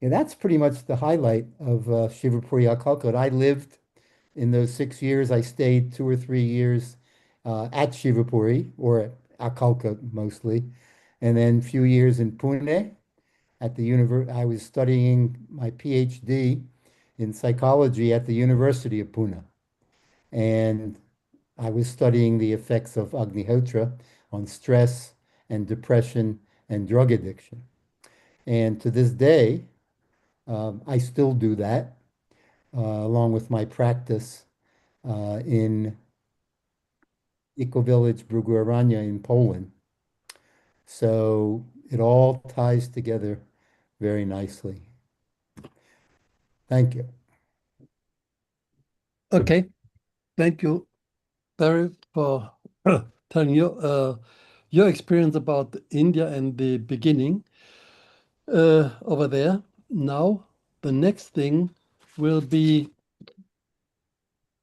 Yeah, that's pretty much the highlight of Shivapuri Akalkot. I lived in those 6 years. I stayed 2 or 3 years at Shivapuri, or at Akalkot mostly, and then a few years in Pune at the university. I was studying my PhD in psychology at the University of Pune, and I was studying the effects of Agnihotra on stress and depression and drug addiction. And to this day, I still do that, along with my practice in Eco-Village Brugurania in Poland. So it all ties together very nicely. Thank you. Okay, thank you, Barry, for telling your experience about India and the beginning over there. Now, the next thing will be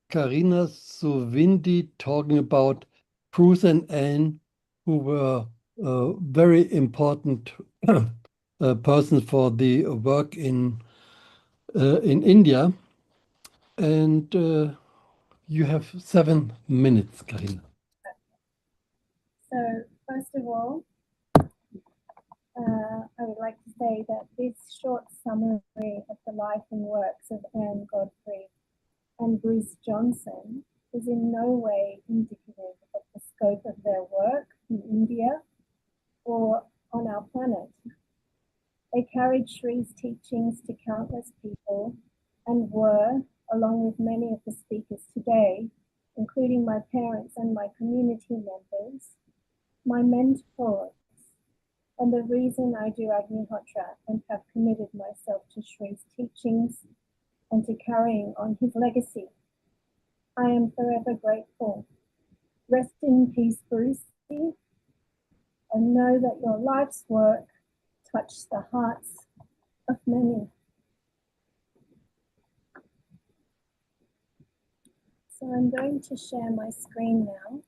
Karina Suvindi talking about Bruce and Anne, who were very important persons for the work in India. And you have 7 minutes, Karina. So, first of all, I would like to say that this short summary of the life and works of Anne Godfrey and Bruce Johnson is in no way indicative of the scope of their work in India or on our planet. They carried Shri's teachings to countless people and were, along with many of the speakers today, including my parents and my community members, my mentors, and the reason I do Agnihotra and have committed myself to Shri's teachings and to carrying on his legacy. I am forever grateful. Rest in peace, Brucey, and know that your life's work touched the hearts of many. So I'm going to share my screen now.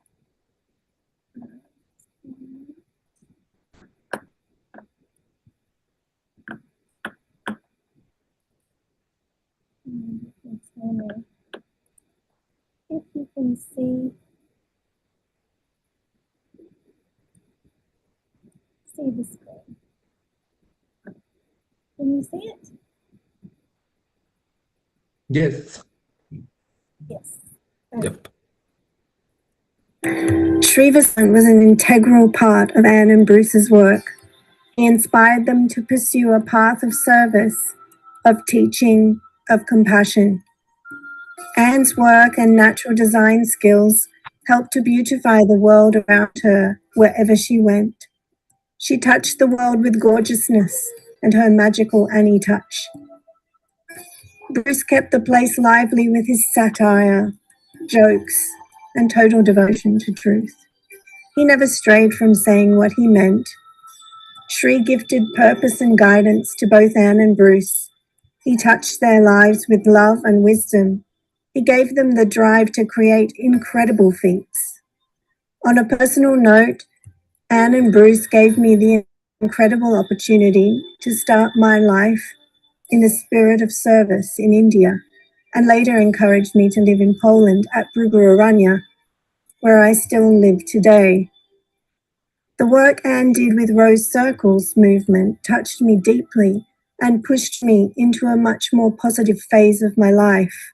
And you can tell me if you can see the screen. Can you see it? Yes. Yes. Yep. Sri Vasant was an integral part of Anne and Bruce's work. He inspired them to pursue a path of service, of teaching, of compassion. Anne's work and natural design skills helped to beautify the world around her wherever she went. She touched the world with gorgeousness and her magical Annie touch. Bruce kept the place lively with his satire, jokes, and total devotion to truth. He never strayed from saying what he meant. Sri gifted purpose and guidance to both Anne and Bruce. He touched their lives with love and wisdom. He gave them the drive to create incredible feats. On a personal note, Anne and Bruce gave me the incredible opportunity to start my life in the spirit of service in India, and later encouraged me to live in Poland at Bruguraranya, where I still live today. The work Anne did with Rose Circles movement touched me deeply and pushed me into a much more positive phase of my life.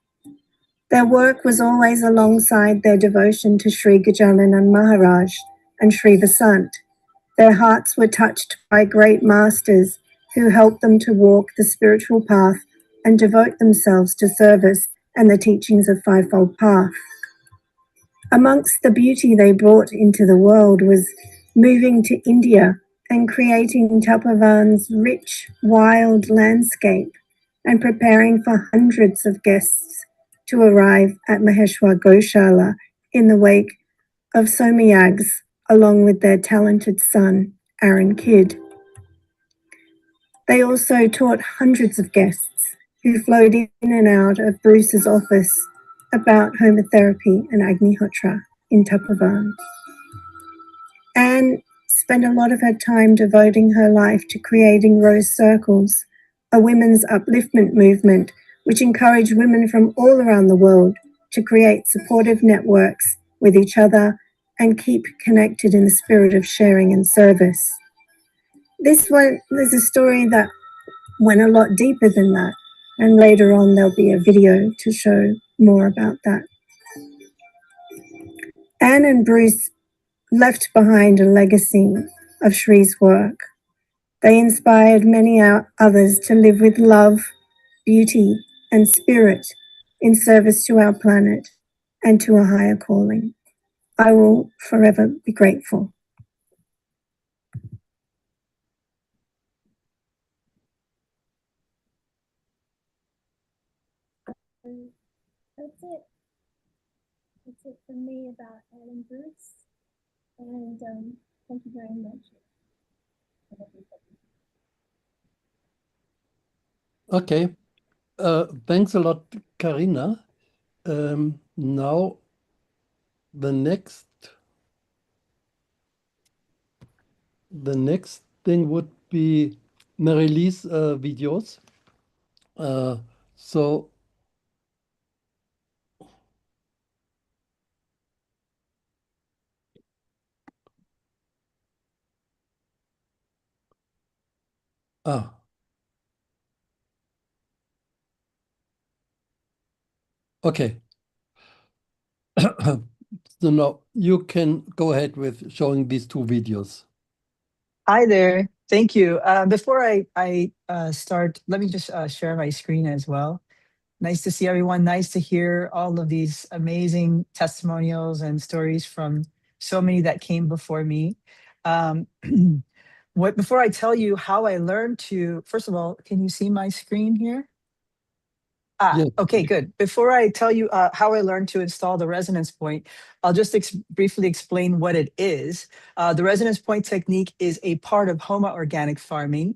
Their work was always alongside their devotion to Sri Gajanan Maharaj and Sri Vasant. Their hearts were touched by great masters who helped them to walk the spiritual path and devote themselves to service and the teachings of Fivefold Path. Amongst the beauty they brought into the world was moving to India and creating Tapavan's rich, wild landscape and preparing for hundreds of guests to arrive at Maheshwar Goshala in the wake of Somayags, along with their talented son, Aaron Kidd. They also taught hundreds of guests who flowed in and out of Bruce's office about homotherapy and Agnihotra in Tapavan. Anne spent a lot of her time devoting her life to creating Rose Circles, a women's upliftment movement which encouraged women from all around the world to create supportive networks with each other and keep connected in the spirit of sharing and service. This one is a story that went a lot deeper than that, and later on there'll be a video to show more about that. Anne and Bruce left behind a legacy of Shri's work. They inspired many others to live with love, beauty, and spirit in service to our planet and to a higher calling. I will forever be grateful. That's it. That's it from me about Anne and Bruce. And thank you very much. Okay. Thanks a lot, Karina. Now the next thing would be Marilie's videos. So okay. So now you can go ahead with showing these two videos. Hi there. Thank you. Before I start, let me just share my screen as well. Nice to see everyone. Nice to hear all of these amazing testimonials and stories from so many that came before me. Before I tell you how I learned to, first of all, can you see my screen here? Yes. Okay, good. Before I tell you how I learned to install the resonance point, I'll just briefly explain what it is. The resonance point technique is a part of Homa organic farming.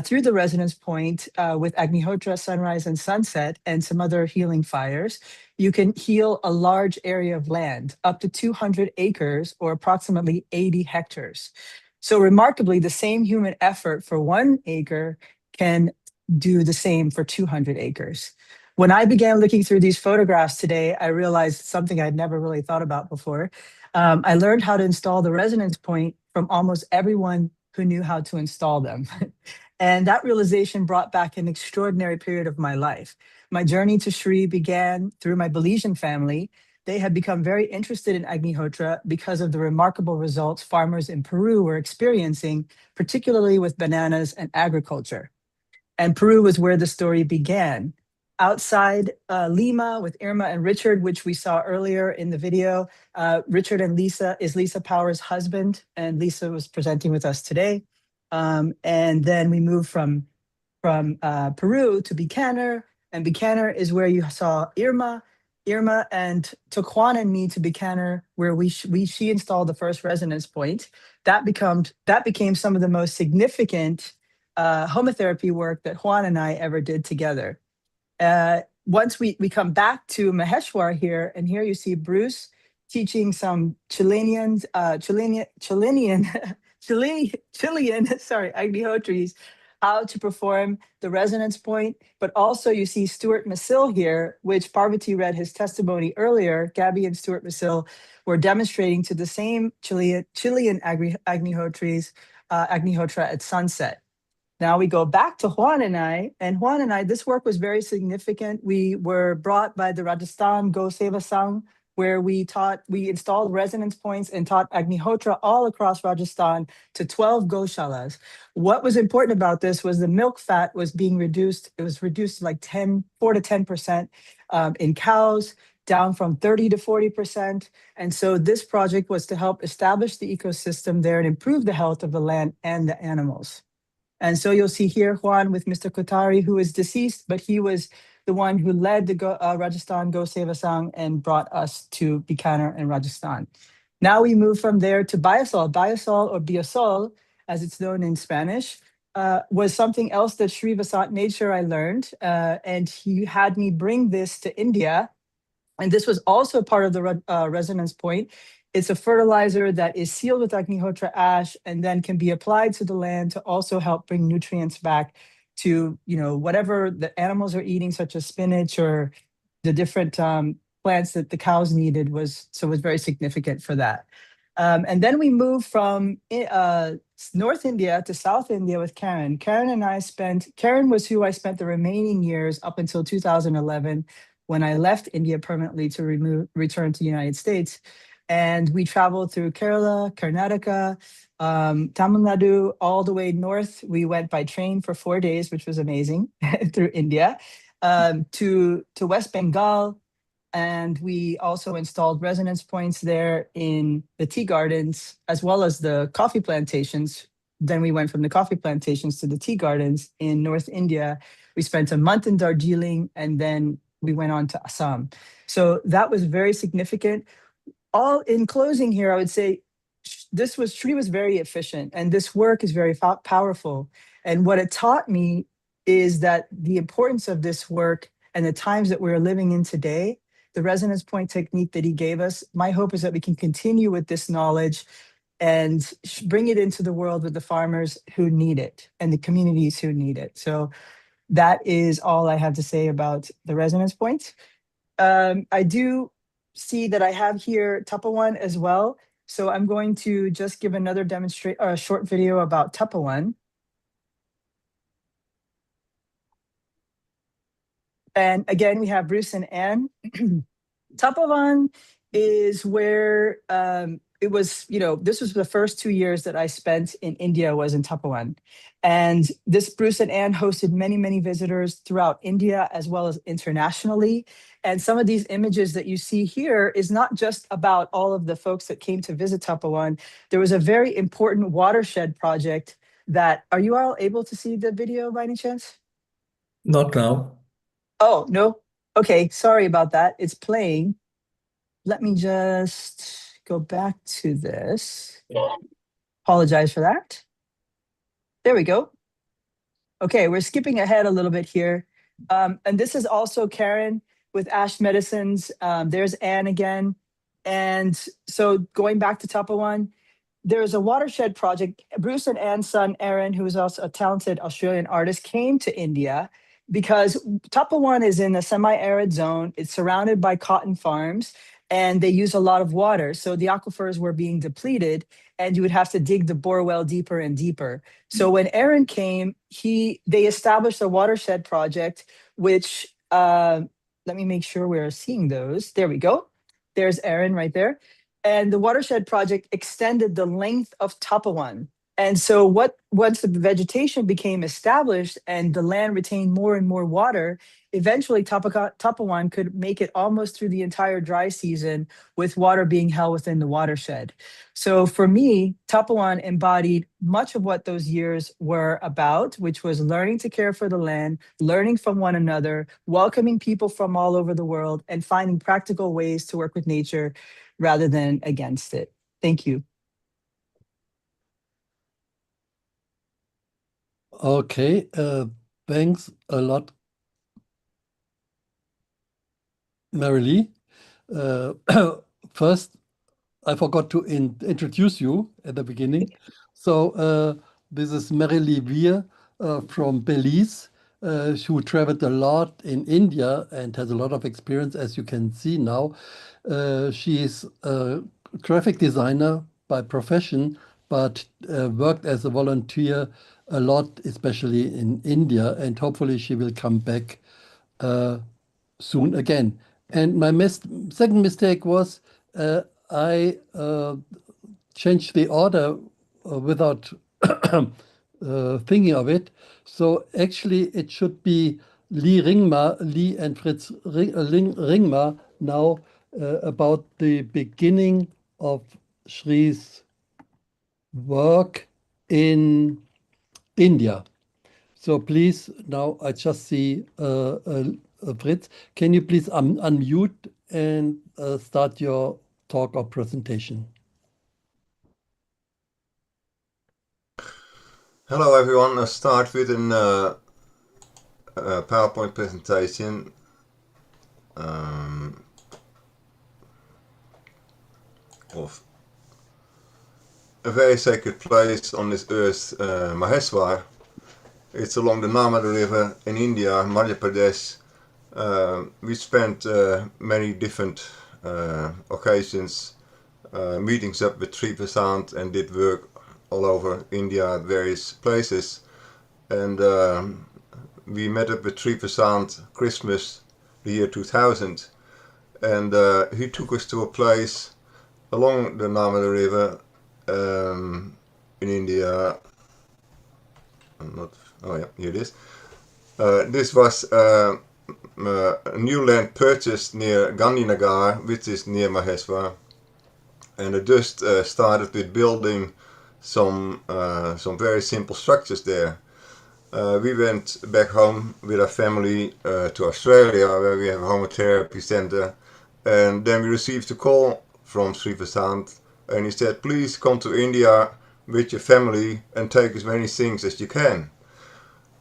Through the resonance point with Agnihotra, sunrise and sunset, and some other healing fires, you can heal a large area of land, up to 200 acres or approximately 80 hectares. So remarkably, the same human effort for 1 acre can do the same for 200 acres. When I began looking through these photographs today, I realized something I'd never really thought about before. I learned how to install the resonance point from almost everyone who knew how to install them. And that realization brought back an extraordinary period of my life. My journey to Sri began through my Belizean family. They had become very interested in Agnihotra because of the remarkable results farmers in Peru were experiencing, particularly with bananas and agriculture. And Peru was where the story began. Outside Lima with Irma and Richard, which we saw earlier in the video, Richard and Lisa is Lisa Power's husband, and Lisa was presenting with us today. And then we moved from Peru to Bikaner, and Bikaner is where you saw Irma and took Juan and me to Bikaner, where she installed the first resonance point. That became some of the most significant homotherapy work that Juan and I ever did together. Once we come back to Maheshwar here, and here you see Bruce teaching some Chilean Agnihotris how to perform the resonance point. But also you see Stuart Masil here, which Parvati read his testimony earlier. Gabby and Stuart Masil were demonstrating to the same Chilean Agnihotris, Agnihotra at sunset. Now we go back to Juan and I, this work was very significant. We were brought by the Rajasthan Go Seva Sangh, where we installed resonance points and taught Agnihotra all across Rajasthan to 12 goshalas. What was important about this was the milk fat was being reduced. It was reduced to like 4 to 10% in cows, down from 30 to 40%. And so this project was to help establish the ecosystem there and improve the health of the land and the animals. And so you'll see here Juan with Mr. Kotari, who is deceased, but he was the one who led the Rajasthan Go Seva Sangh and brought us to Bikaner in Rajasthan. Now we move from there to Biosol. Biosol, or Biosol, as it's known in Spanish, was something else that Sri Vasant made sure I learned. And he had me bring this to India. And this was also part of the resonance point. It's a fertilizer that is sealed with Agnihotra ash and then can be applied to the land to also help bring nutrients back to, whatever the animals are eating, such as spinach or the different plants that the cows needed was very significant for that. And then we moved from North India to South India with Karen. Karen was who I spent the remaining years up until 2011 when I left India permanently to return to the United States. And we traveled through Kerala, Karnataka, Tamil Nadu, all the way north. We went by train for 4 days, which was amazing, through India, to West Bengal. And we also installed resonance points there in the tea gardens, as well as the coffee plantations. Then we went from the coffee plantations to the tea gardens in North India. We spent a month in Darjeeling, and then we went on to Assam. So that was very significant. All in closing here, I would say Sri was very efficient, and this work is very powerful. And what it taught me is that the importance of this work and the times that we're living in today, the resonance point technique that he gave us, my hope is that we can continue with this knowledge and bring it into the world with the farmers who need it and the communities who need it. So that is all I have to say about the resonance points. I do see that I have here Tapawan as well. So I'm going to just give another short video about Tapawan. And again, we have Bruce and Anne. Tapawan is where it was, this was the first 2 years that I spent in India was in Tapawan. And this Bruce and Anne hosted many, many visitors throughout India as well as internationally. And some of these images that you see here is not just about all of the folks that came to visit Tapawan. There was a very important watershed project that, are you all able to see the video by any chance? Not now. Oh, no. Okay, sorry about that. It's playing. Let me just go back to this. Apologize for that. There we go. Okay, we're skipping ahead a little bit here. And this is also Karen with Ash Medicines. There's Anne again. And so going back to Tapawan, there's a watershed project. Bruce and Anne's son, Aaron, who is also a talented Australian artist, came to India because Tapawan is in a semi-arid zone. It's surrounded by cotton farms and they use a lot of water. So the aquifers were being depleted and you would have to dig the bore well deeper and deeper. So when Aaron came, they established a watershed project, which let me make sure we're seeing those. There we go. There's Aaron right there. And the watershed project extended the length of Tapawan. And so once the vegetation became established and the land retained more and more water, eventually Tapawan could make it almost through the entire dry season with water being held within the watershed. So for me, Tapawan embodied much of what those years were about, which was learning to care for the land, learning from one another, welcoming people from all over the world, and finding practical ways to work with nature rather than against it. Thank you. Okay, thanks a lot, Marilee. First, I forgot to introduce you at the beginning. So this is Marilee Weir from Belize, who traveled a lot in India and has a lot of experience, as you can see now. She is a graphic designer by profession, but worked as a volunteer a lot, especially in India, and hopefully she will come back soon again. And my second mistake was I changed the order without thinking of it. So actually it should be Lee and Fritz Ringmar now about the beginning of Shri's work in India. So please, now I just see Fritz. Can you please unmute and start your talk or presentation? Hello everyone, I'll start with a PowerPoint presentation of a very sacred place on this earth, Maheshwar. It's along the Namaste River in India, Madhya Pradesh. We spent many different occasions, meetings up with 3% and did work all over India at various places. And we met up with 3% Christmas the year 2000. And he took us to a place along the Namaste River in India. Oh yeah, here it is. This was a new land purchased near Gandhinagar, which is near Maheshwar, and it just started with building some very simple structures there. We went back home with our family to Australia, where we have a Homa therapy center, and then we received a call from Sri Vasant, and he said, please come to India with your family and take as many things as you can.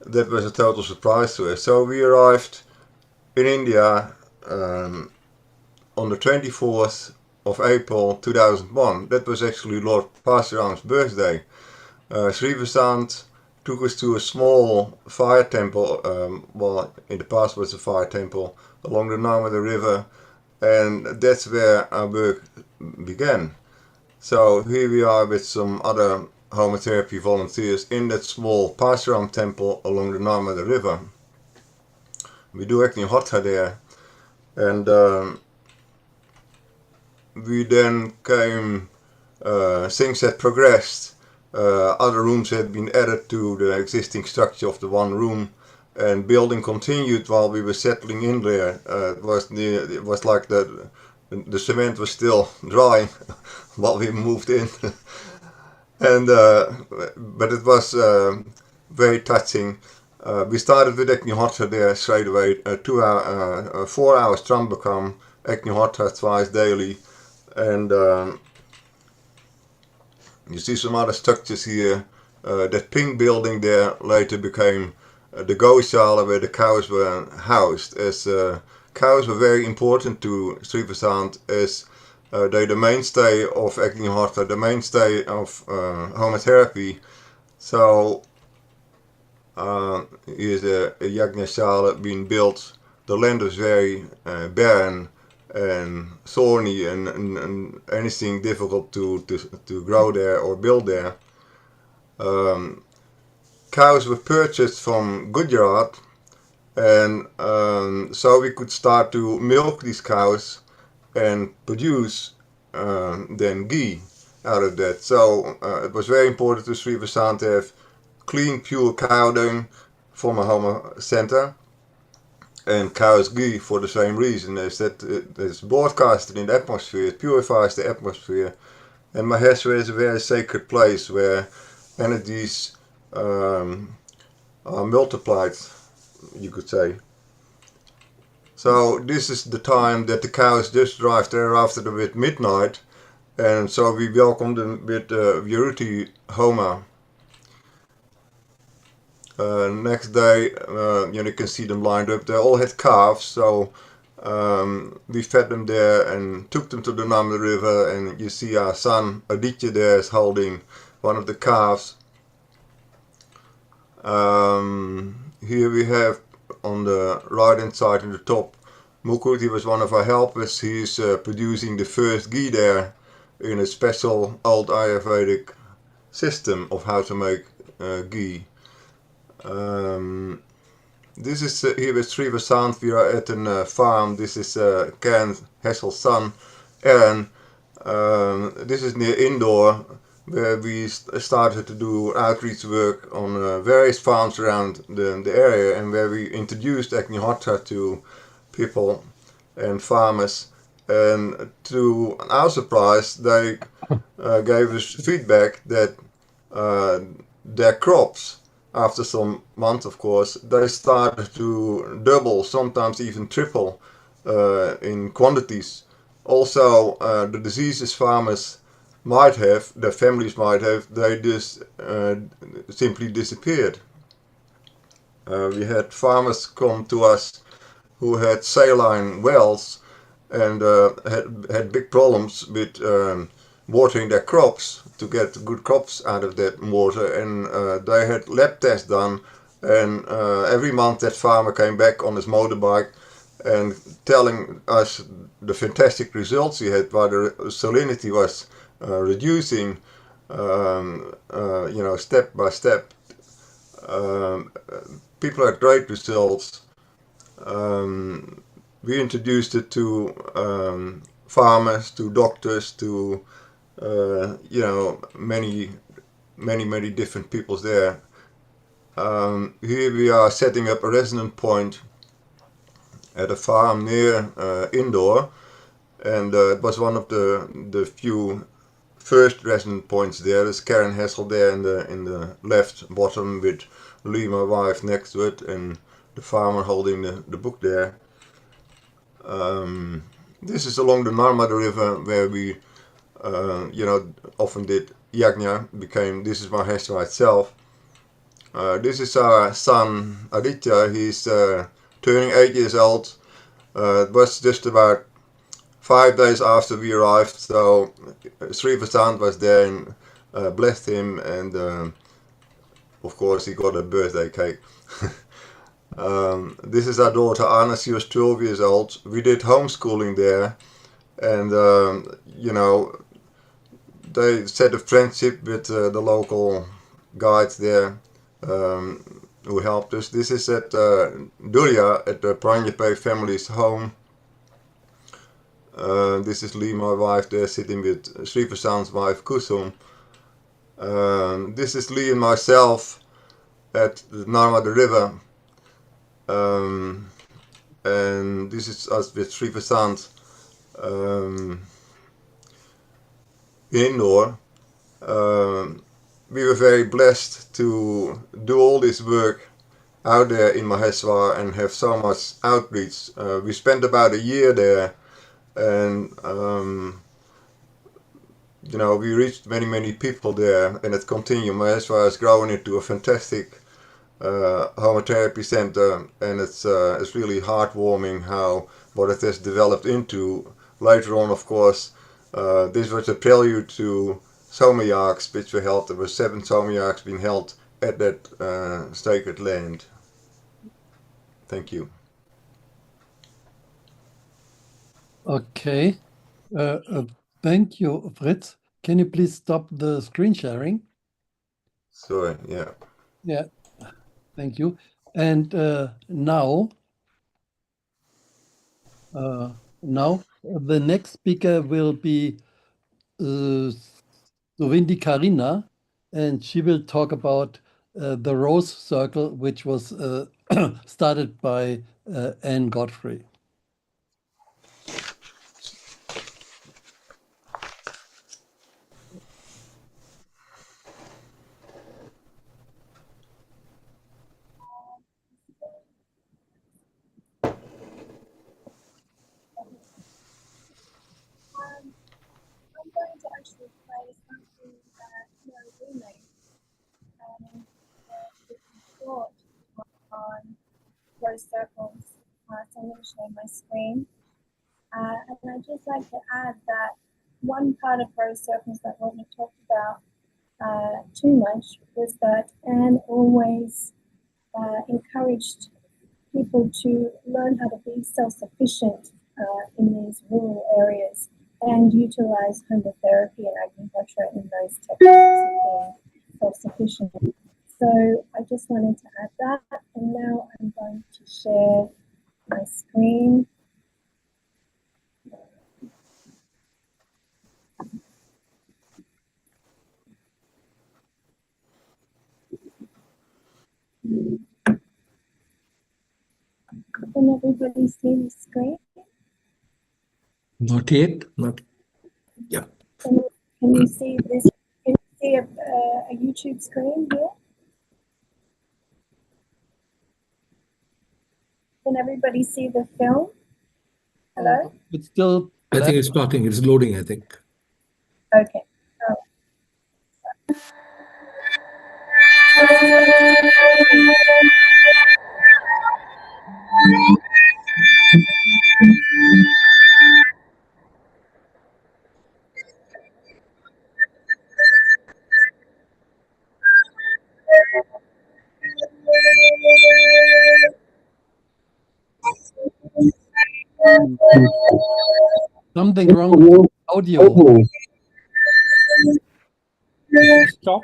That was a total surprise to us. So we arrived in India on the 24th of April 2001. That was actually Lord Parshuram's birthday. Sri Vasant took us to a small fire temple, well, in the past was a fire temple, along the Namaste River, and that's where our work began. So here we are with some other Homa therapy volunteers in that small Parshuram temple along the Namaste River. We do Agnihotra there, and we then came, things had progressed, other rooms had been added to the existing structure of the one room, and building continued while we were settling in there. It was like the cement was still drying while we moved in. And but it was very touching. We started with Agnihotra there straight away, 4 hours Trambakam, Agnihotra twice daily, and you see some other structures here. That pink building there later became the Goshala where the cows were housed, as cows were very important to Sri Vasant, as they're the mainstay of Agnihotra, the mainstay of Homa therapy. So here's a Yagna Shala being built. The land was very barren and thorny, and anything difficult to grow there or build there. Cows were purchased from Gujarat, and so we could start to milk these cows and produce then ghee out of that. So it was very important to Sri Vasant to have clean, pure cow dung from a Homa center, and cow's ghee for the same reason, is that it's broadcasted in the atmosphere, it purifies the atmosphere, and Maheshwara is a very sacred place where energies are multiplied, you could say. So this is the time that the cows just arrived there after the midnight, and so we welcomed them with Viruti Homa. Next day, you can see them lined up. They all had calves, so we fed them there and took them to the Namaste river, and you see our son Aditya there is holding one of the calves. Here we have on the right hand side in the top, Mukut. He was one of our helpers. He's producing the first ghee there in a special old Ayurvedic system of how to make ghee. This is here with Sri Vasant. We are at a farm. This is Karen Hessel's son, Aaron. This is near Indore, where we started to do outreach work on various farms around the area, and where we introduced Agnihotra to people and farmers. And to our surprise, they gave us feedback that their crops, after some months of course, they started to double, sometimes even triple in quantities. Also, the diseases farmers might have, their families might have, they just simply disappeared. We had farmers come to us who had saline wells and had big problems with watering their crops to get good crops out of that water, and they had lab tests done, and every month that farmer came back on his motorbike and telling us the fantastic results he had, while the salinity was reducing, step by step. People had great results. We introduced it to farmers, to doctors, to many different peoples there. Here we are setting up a resonant point at a farm near Indore, and it was one of the few first resonant points there. There's Karen Hessel there in the left bottom with Lee, my wife, next to it, and the farmer holding the book there. This is along the Narmada River, where we often did Yagna. This is Maheshwara itself. This is our son Aditya. He's turning 8 years old. It was just about 5 days after we arrived, so Sri Vasant was there and blessed him, and of course he got a birthday cake. This is our daughter Anna. She was 12 years old. We did homeschooling there, and they set a friendship with the local guides there who helped us. This is at Durya, at the Pranjape family's home. This is Lee, my wife, there sitting with Sri Vasant's wife Kusum. This is Lee and myself at the Narmada River. And this is us with Sri Vasant Indore. We were very blessed to do all this work out there in Maheswar and have so much outreach. We spent about a year there, and we reached many people there, and it continued. Maheswar has grown into a fantastic homotherapy center, and it's really heartwarming how what it has developed into. Later on, of course, this was a prelude to Somayaks, which were held. There were 7 Somayaks being held at that sacred land. Thank you. Okay. Thank you, Fritz. Can you please stop the screen sharing? Sorry, yeah. Yeah, thank you. And now the next speaker will be Suvindi Karina, and she will talk about the Rose Circle, which was started by Anne Godfrey. I'm going to actually play something that we made, and it's short on rose circles. So I'm going to share my screen. And I'd just like to add that one part of rose circles that wasn't talked about too much was that Anne always encouraged people to learn how to be self-sufficient in these rural areas and utilize homotherapy and Agnihotra in those techniques of being self-sufficient. So I just wanted to add that, and now I'm going to share my screen. Can everybody see the screen? Not yet. Not. Yeah. Can you see this? Can you see a YouTube screen here? Can everybody see the film? Hello? It's still I think it's starting. It's loading, I think. Okay. Something wrong with the audio. If you stop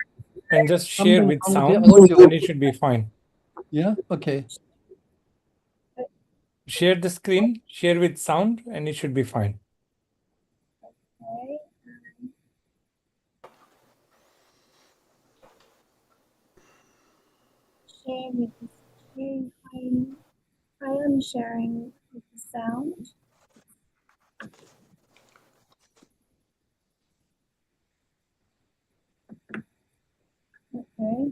and just share Something with wrong with the sound, audio. then it should be fine. Yeah, okay. Share the screen, share with sound, and it should be fine. Okay. Share with the screen. I am sharing with the sound. Okay.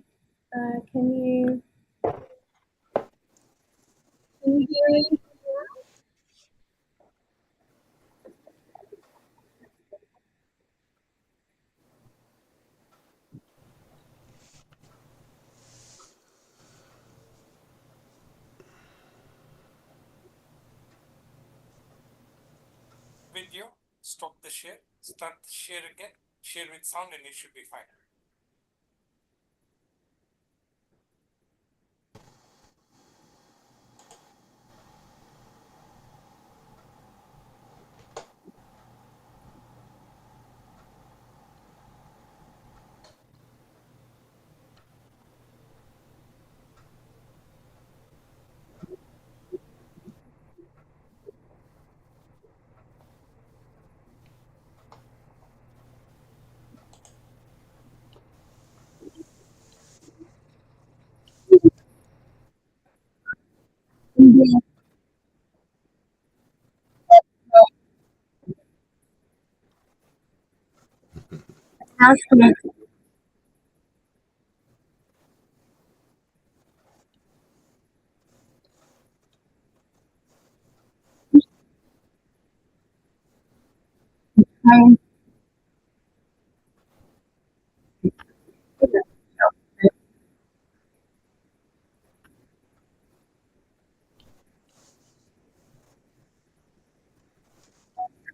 Can you hear me? Video, stop the share, start the share again, share with sound, and it should be fine.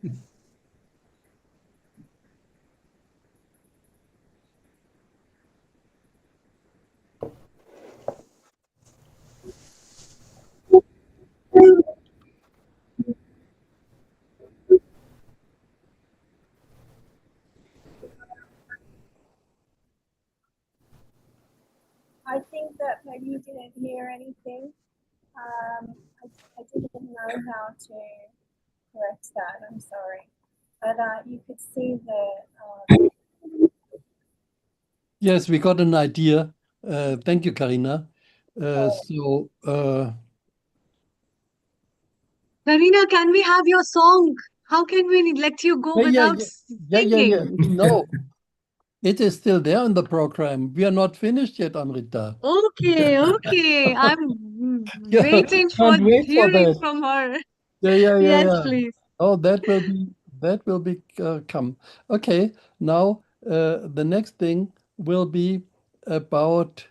I think that maybe you didn't hear anything. I didn't know how to correct that. I'm sorry. But you could see the. Yes, we got an idea. Thank you, Karina. Karina, can we have your song? How can we let you go without singing? No, it is still there in the program. We are not finished yet, Amrita. Okay, okay. I'm Yeah, waiting for can't wait for hearing that. from her. Yeah. Yes, please. Oh, that will be come. Okay, now the next thing will be about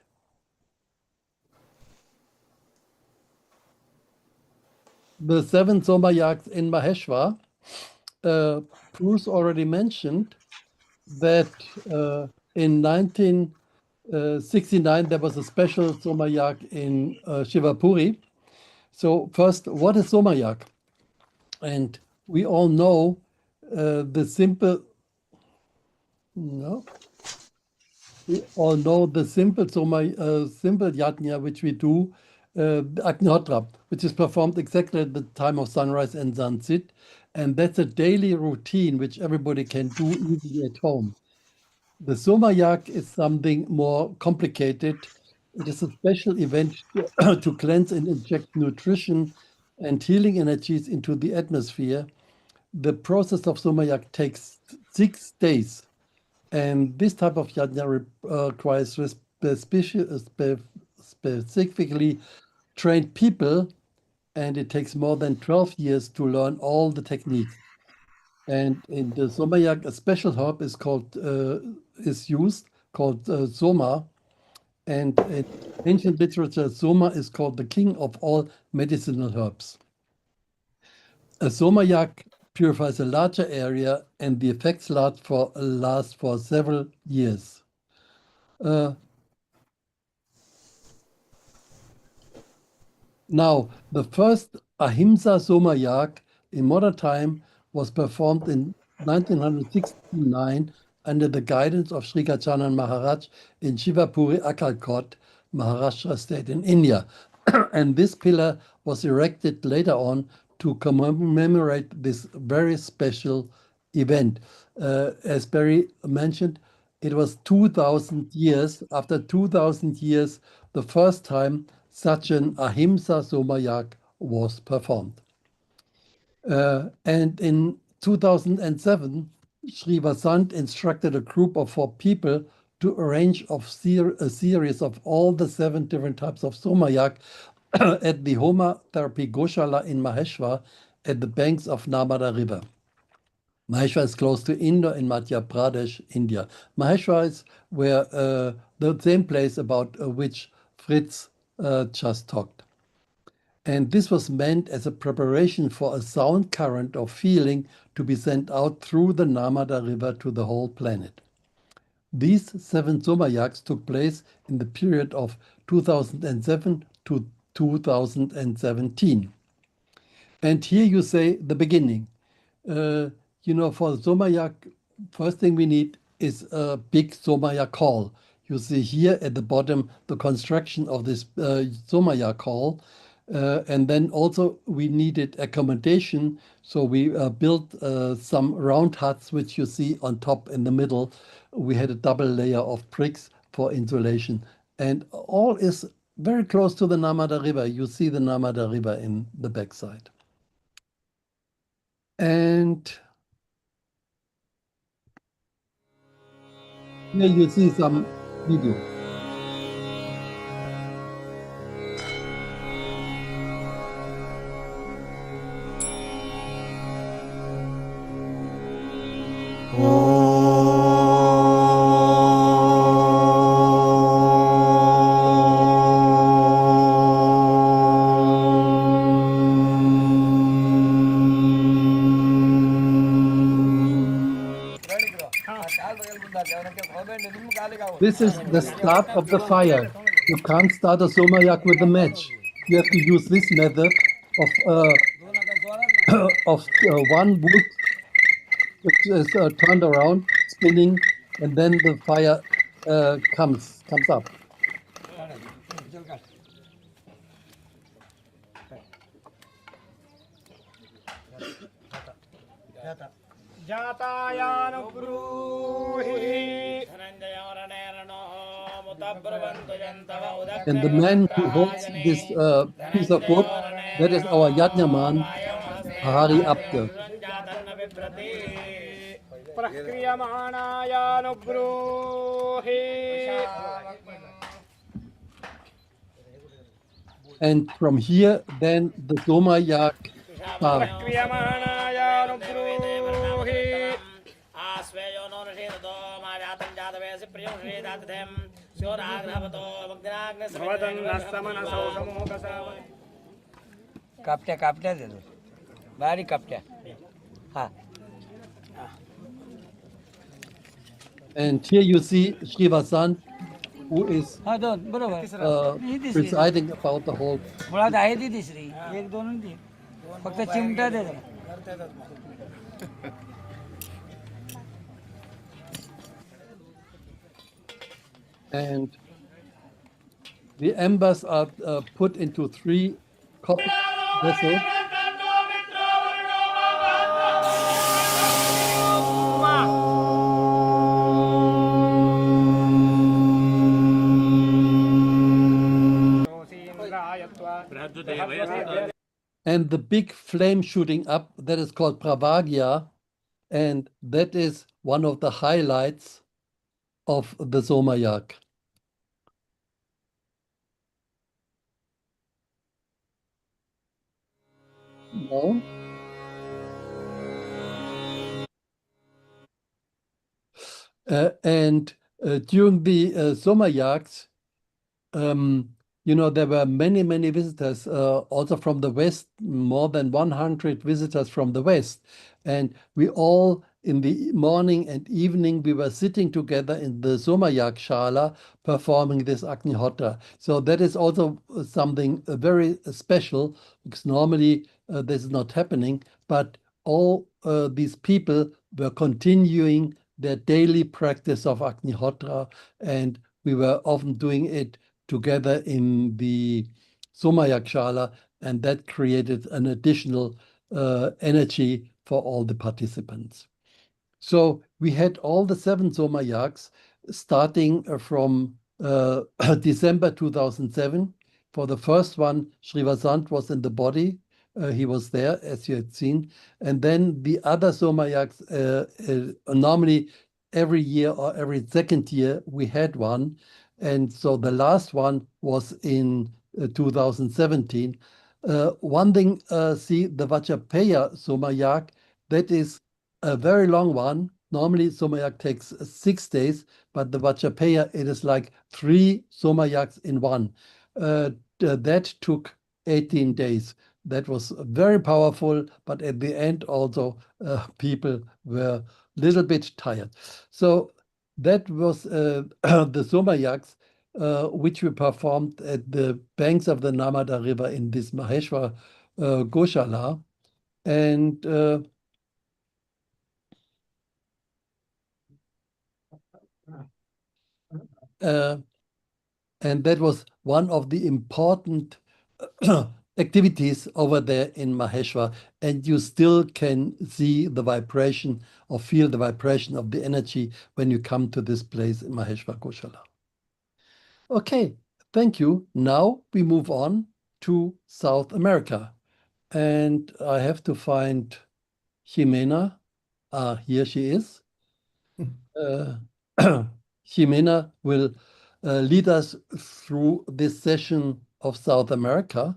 the 7 Somayaks in Maheshwar. Bruce already mentioned that in 1969 there was a special Somayak in Shivapuri. So first, what is Somayak? And we all know the simple. No. We all know the simple simple yajna which we do, Agnihotra, which is performed exactly at the time of sunrise and sunset, and that's a daily routine which everybody can do easily at home. The Somayak is something more complicated. It is a special event to cleanse and inject nutrition and healing energies into the atmosphere. The process of Somayak takes 6 days. And this type of yajna requires specifically trained people, and it takes more than 12 years to learn all the techniques. And in the Somayak, a special herb is used called Soma, and in ancient literature, Soma is called the king of all medicinal herbs. A Somayak purifies a larger area, and the effects last for several years. Now, the first Ahimsa Somayak in modern time was performed in 1969 under the guidance of Sri Gajanan Maharaj in Shivapuri, Akkalkot, Maharashtra state in India. And this pillar was erected later on to commemorate this very special event. As Barry mentioned, it was 2000 years, after 2000 years, the first time such an Ahimsa Somayak was performed. And in 2007, Sri Vasant instructed a group of 4 people to arrange a series of all the 7 different types of Somayak at the Homa Therapy Goshala in Maheshwar at the banks of Narmada River. Maheshwar is close to Indore in Madhya Pradesh, India. Maheshwar is where the same place about which Fritz just talked. And this was meant as a preparation for a sound current of feeling to be sent out through the Narmada River to the whole planet. These 7 Somayaks took place in the period of 2007 to 2017. And here you say the beginning. For the Somayak, first thing we need is a big Somayak hall. You see here at the bottom the construction of this Somayak hall. And then also we needed accommodation. So we built some round huts, which you see on top in the middle. We had a double layer of bricks for insulation. And all is very close to the Narmada River. You see the Narmada River in the backside. And here you see some video. This is the start of the fire. You can't start a somayak with a match. You have to use this method of one wood which is turned around, spinning, and then the fire comes up. And the man who holds this piece of wood, that is our Yagna man, Hari Apte. And from here, then the somayak starts. कापट्या दे दो बारीक कापट्या हाँ. And here you see Sri Vasant, who is presiding about the whole. मुळात आहे ती तिसरी एक दोन ती फक्त चिमटा दे दो. And the embers are put into 3 copper vessels. And the big flame shooting up, that is called Pravagya, and that is one of the highlights of the Somayak. No? And during the Somayaks, there were many, many visitors, also from the West, more than 100 visitors from the West. And we all, in the morning and evening, we were sitting together in the Somayak Shala performing this Agnihotra. So that is also something very special, because normally this is not happening, but all these people were continuing their daily practice of Agnihotra, and we were often doing it together in the Somayak Shala, and that created an additional energy for all the participants. So we had all the 7 Somayaks starting from December 2007. For the first one, Sri Vasant was in the body. He was there, as you had seen. And then the other Somayaks, normally every year or every second year, we had one. And so the last one was in 2017. One thing, see, the Vachapeya Somayak, that is a very long one. Normally, Somayak takes 6 days, but the Vachapeya, it is like 3 Somayaks in one. That took 18 days. That was very powerful, but at the end also people were a little bit tired. So that was the Somayaks, which we performed at the banks of the Narmada River in this Maheshwar Goshala. And that was one of the important activities over there in Maheshwar, and you still can see the vibration or feel the vibration of the energy when you come to this place in Maheshwar Goshala. Okay, thank you. Now we move on to South America, and I have to find Jimena. Here she is. Jimena will lead us through this session of South America.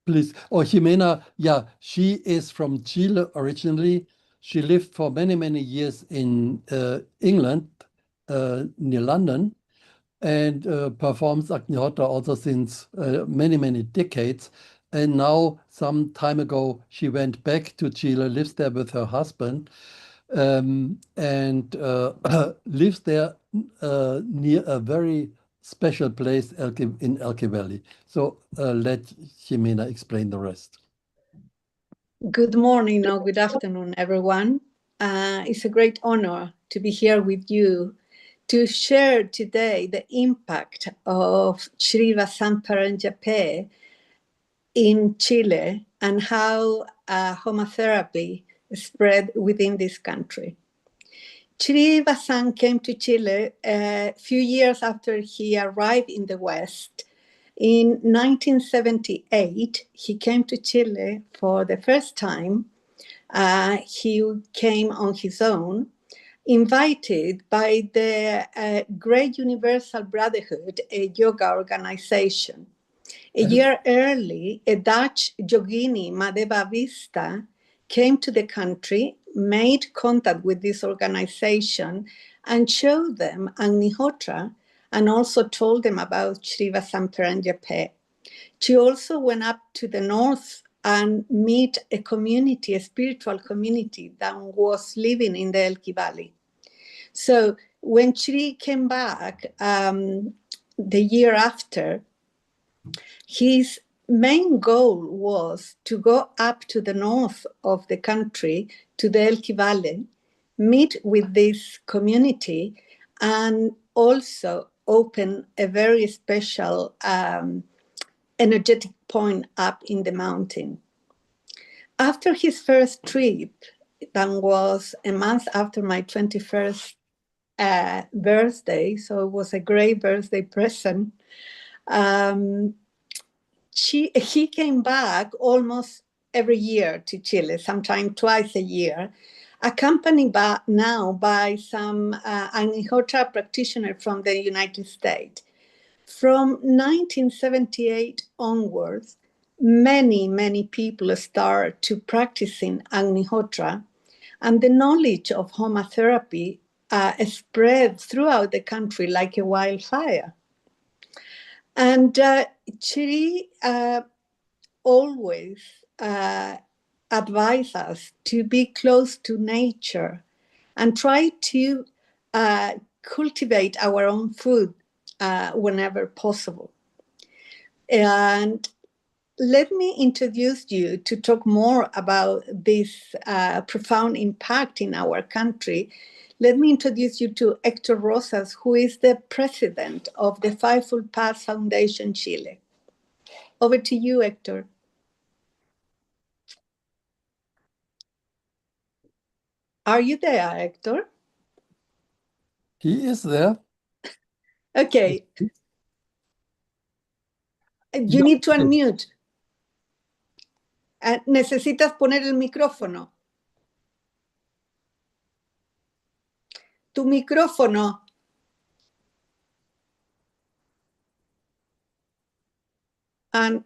Please. Oh, Jimena, yeah, she is from Chile originally. She lived for many, many years in England, near London, and performs Agnihotra also since many, many decades. And now, some time ago, she went back to Chile, lives there with her husband. and lives there near a very special place in Elke Valley. So let Jimena explain the rest. Good morning or good afternoon, everyone. It's a great honor to be here with you to share today the impact of Sri Vasanparanjape in Chile and how Homa therapy spread within this country. Sri Vasan came to Chile a few years after he arrived in the West. In 1978, he came to Chile for the first time. He came on his own, invited by the Great Universal Brotherhood, a yoga organization. A year early, a Dutch yogini, Madheva Vista, came to the country, made contact with this organization, and showed them Agnihotra, and also told them about Sri Vasanparanjape. She also went up to the north and meet a community, a spiritual community that was living in the Elqui Valley. So when Shri came back the year after, his main goal was to go up to the north of the country, to the Elqui Valley, meet with this community, and also open a very special energetic point up in the mountain. After his first trip, that was a month after my 21st birthday, so it was a great birthday present, he came back almost every year to Chile, sometimes twice a year, accompanied by some Agnihotra practitioners from the United States. From 1978 onwards, many people start to practicing Agnihotra, and the knowledge of Homa therapy spread throughout the country like a wildfire. And Chiri always advised us to be close to nature and try to cultivate our own food whenever possible. And let me introduce you to talk more about this profound impact in our country. Let me introduce you to Héctor Rosas, who is the president of the Fivefold Path Foundation Chile. Over to you, Héctor. Are you there, Héctor? He is there. Okay. You need to unmute. Necesitas poner el micrófono. Tu micrófono. And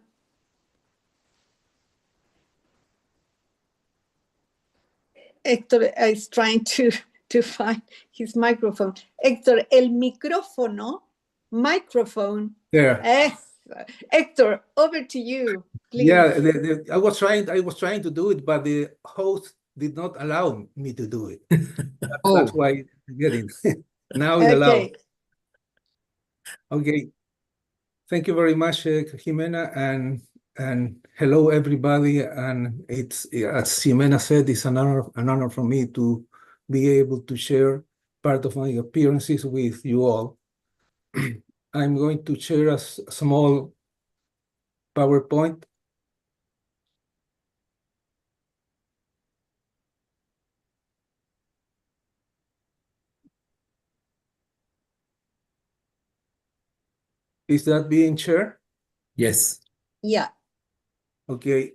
Héctor is trying to find his microphone. Héctor, el micrófono, microphone. There. Héctor, over to you, please. Yeah, I was trying to do it, but the host did not allow me to do it. That's why I'm getting now it allows. Okay. Thank you very much, Jimena, and hello everybody. And it's, as Jimena said, it's an honor for me to be able to share part of my appearances with you all. I'm going to share a small PowerPoint. Is that being shared? Yes. Yeah. Okay.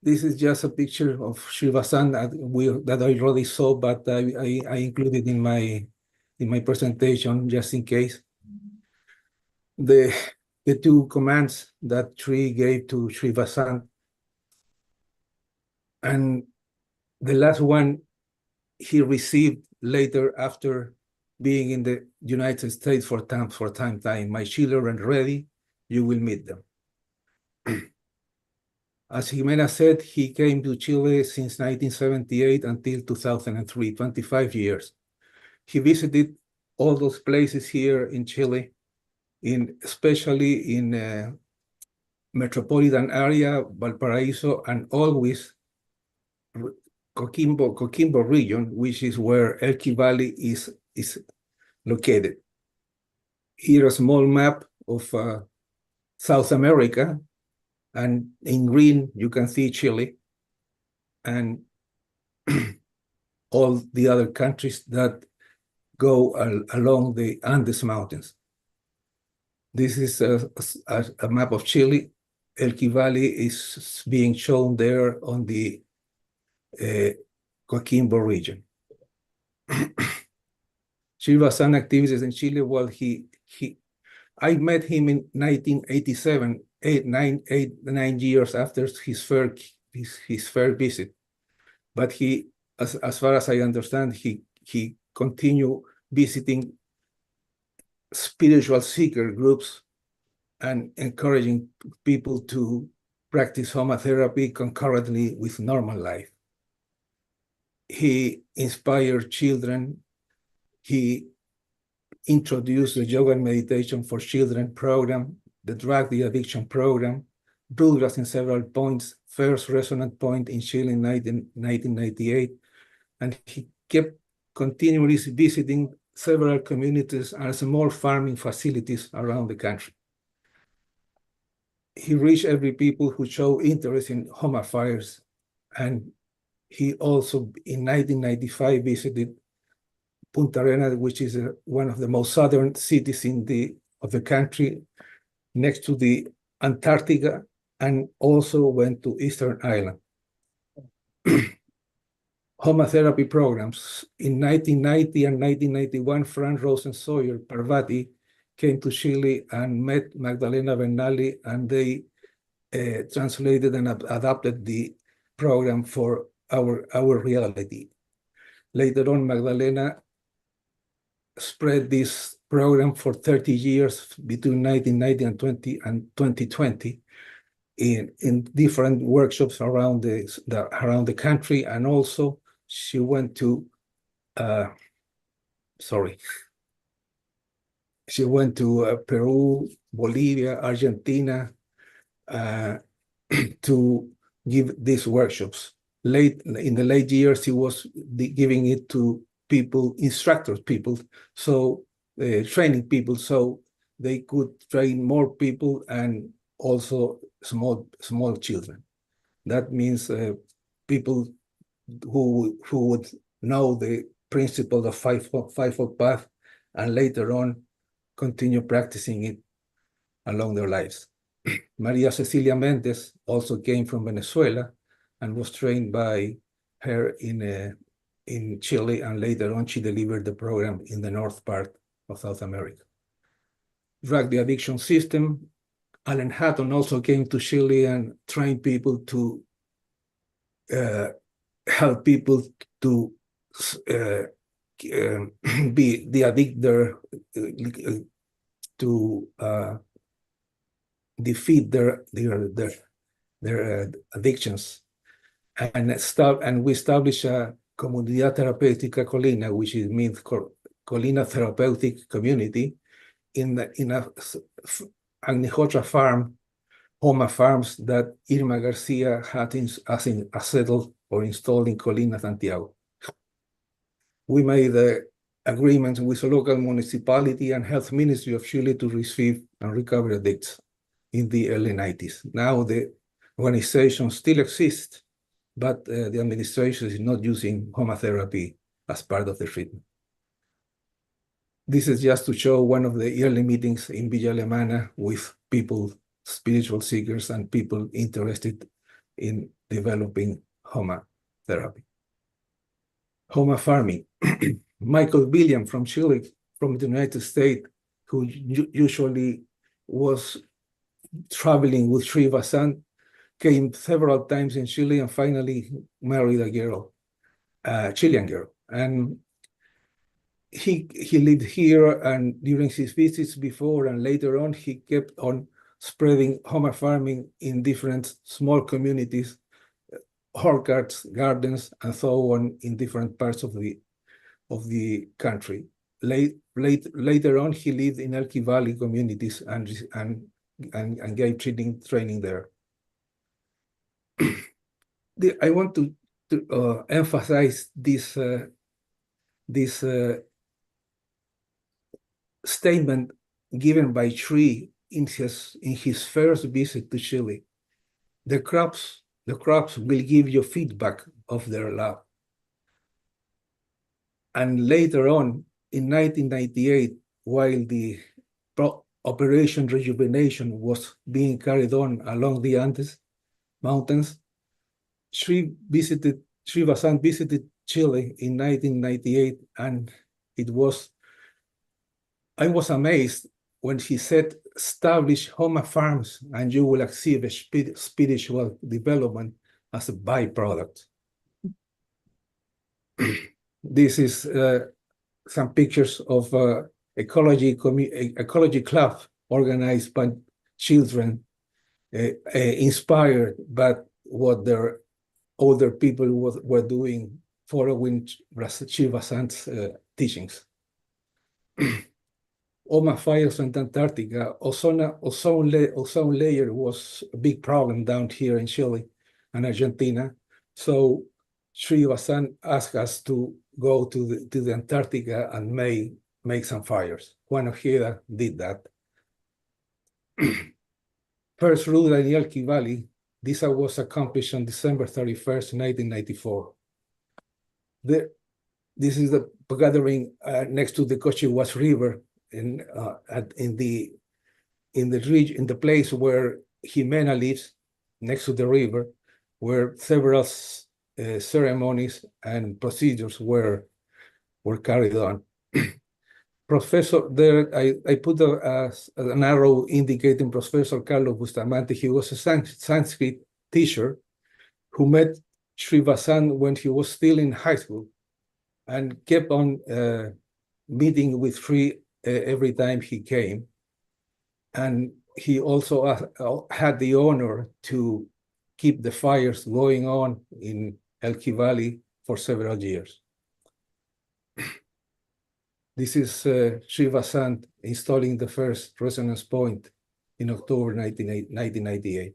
This is just a picture of Shivasan that I already saw, but I included in my presentation just in case. The two commands that Sri gave to Shivasan, and the last one he received later after being in the United States for time. My children ready, you will meet them. As Jimena said, he came to Chile since 1978 until 2003, 25 years. He visited all those places here in Chile, especially in metropolitan area, Valparaiso, and always Coquimbo region, which is where Elqui Valley is located. Here a small map of South America, and in green you can see Chile and all the other countries that go along the Andes Mountains. This is a map of Chile. Elqui Valley is being shown there on the Coquimbo region. Shiva-san activities in Chile, well, I met him in 1987, 9 years after his first visit. But he, as far as I understand, he continued visiting spiritual seeker groups and encouraging people to practice Homa therapy concurrently with normal life. He inspired children. He introduced the yoga and meditation for children program, the drug addiction program, Douglas in several points, first resonant point in Chile in 1998, and he kept continually visiting several communities and small farming facilities around the country. He reached every people who show interest in Homa fires, and he also in 1995 visited Punta Arenas, which is one of the most southern cities of the country, next to the Antarctica, and also went to Eastern Island. Homa therapy programs. In 1990 and 1991, Frank Rosensawyer Parvati came to Chile and met Magdalena Bernali, and they translated and adapted the program for our reality. Later on, Magdalena spread this program for 30 years between 1990 and 2020 in different workshops around the country, and also she went to Peru, Bolivia, Argentina to give these workshops. In the late years, he was giving it to training people, so they could train more people and also small children. That means people who would know the principle of fivefold path and later on continue practicing it along their lives. Maria Cecilia Mendez also came from Venezuela and was trained by her in Chile, and later on she delivered the program in the north part of South America. Drug addiction system. Alan Hatton also came to Chile and trained people to help people to be de-addict to defeat their addictions, and we established a Comunidad Terapéutica Colina, which means Colina Therapeutic Community, in a Agnihotra farm, Homa farms that Irma Garcia had settled or installed in Colina, Santiago. We made agreements with the local municipality and health ministry of Chile to receive and recover addicts in the early 90s. Now the organization still exists, but the administration is not using Homa therapy as part of the treatment. This is just to show one of the early meetings in Villa Alemana with people, spiritual seekers, and people interested in developing Homa therapy. Homa farming. Michael William from Chile, from the United States, who usually was traveling with Sri Vasant, came several times in Chile and finally married a girl, a Chilean girl. And he lived here, and during his visits before and later on, he kept on spreading Homa farming in different small communities, orchards, gardens, and so on in different parts of the country. Later on, he lived in Elqui Valley communities and gave training there. I want to emphasize this statement given by Sri in his first visit to Chile. The crops will give you feedback of their love. And later on, in 1998, while the Operation Rejuvenation was being carried on along the Andes mountains, Sri Vasant visited Chile in 1998, and I was amazed when he said, establish Homa farms and you will achieve a spiritual development as a byproduct. This is some pictures of ecology club organized by children, inspired by what their older people were doing, following Sri Vasant's teachings. Homa fires in Antarctica, ozone layer was a big problem down here in Chile and Argentina. So Sri Vasant asked us to go to the Antarctica and make some fires. Juan Ojeda did that. First rural in Elqui Valley, this was accomplished on December 31st, 1994. This is the gathering next to the Cochihuas River in the place where Jimena lives, next to the river, where several ceremonies and procedures were carried on. Professor, there I put an arrow indicating Professor Carlos Bustamante. He was a Sanskrit teacher who met Sri Vasant when he was still in high school and kept on meeting with Sri every time he came. And he also had the honor to keep the fires going on in Elqui Valley for several years. This is Sri Vasant installing the first resonance point in October 1998.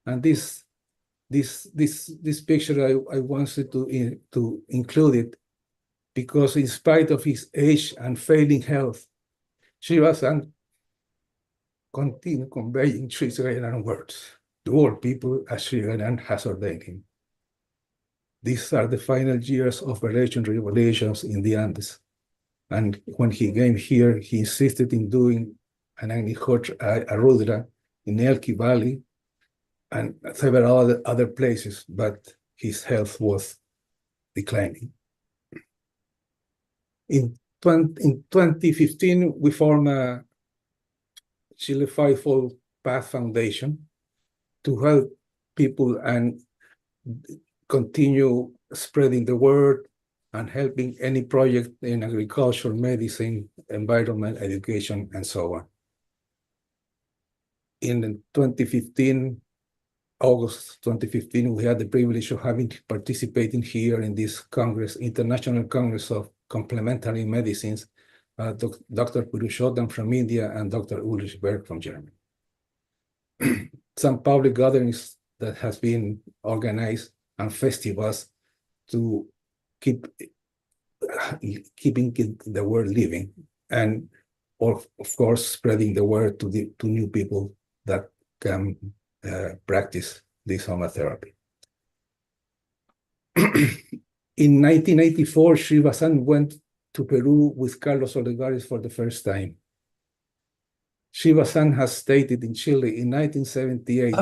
And this picture, I wanted to include it because in spite of his age and failing health, Sri Vasant continued conveying Sri Gajanan words to all people as Sri Gajanan has ordained him. These are the final years of Operation Revelations in the Andes. And when he came here, he insisted in doing an Agnihotra, a Rudra in Elqui Valley and several other places, but his health was declining. In 2015, we formed a Chile Fivefold Path Foundation to help people and continue spreading the word and helping any project in agriculture, medicine, environment, education, and so on. In 2015, August 2015, we had the privilege of participating here in this Congress, International Congress of Complementary Medicines, Dr. Purushottam from India and Dr. Ulrich Berg from Germany. Some public gatherings that has been organized and festivals to keeping the word living, and of course spreading the word to new people that can practice this Homa therapy. In 1984, Sri Vasant went to Peru with Carlos Olivares for the first time. Sri Vasant has stated in Chile in 1978,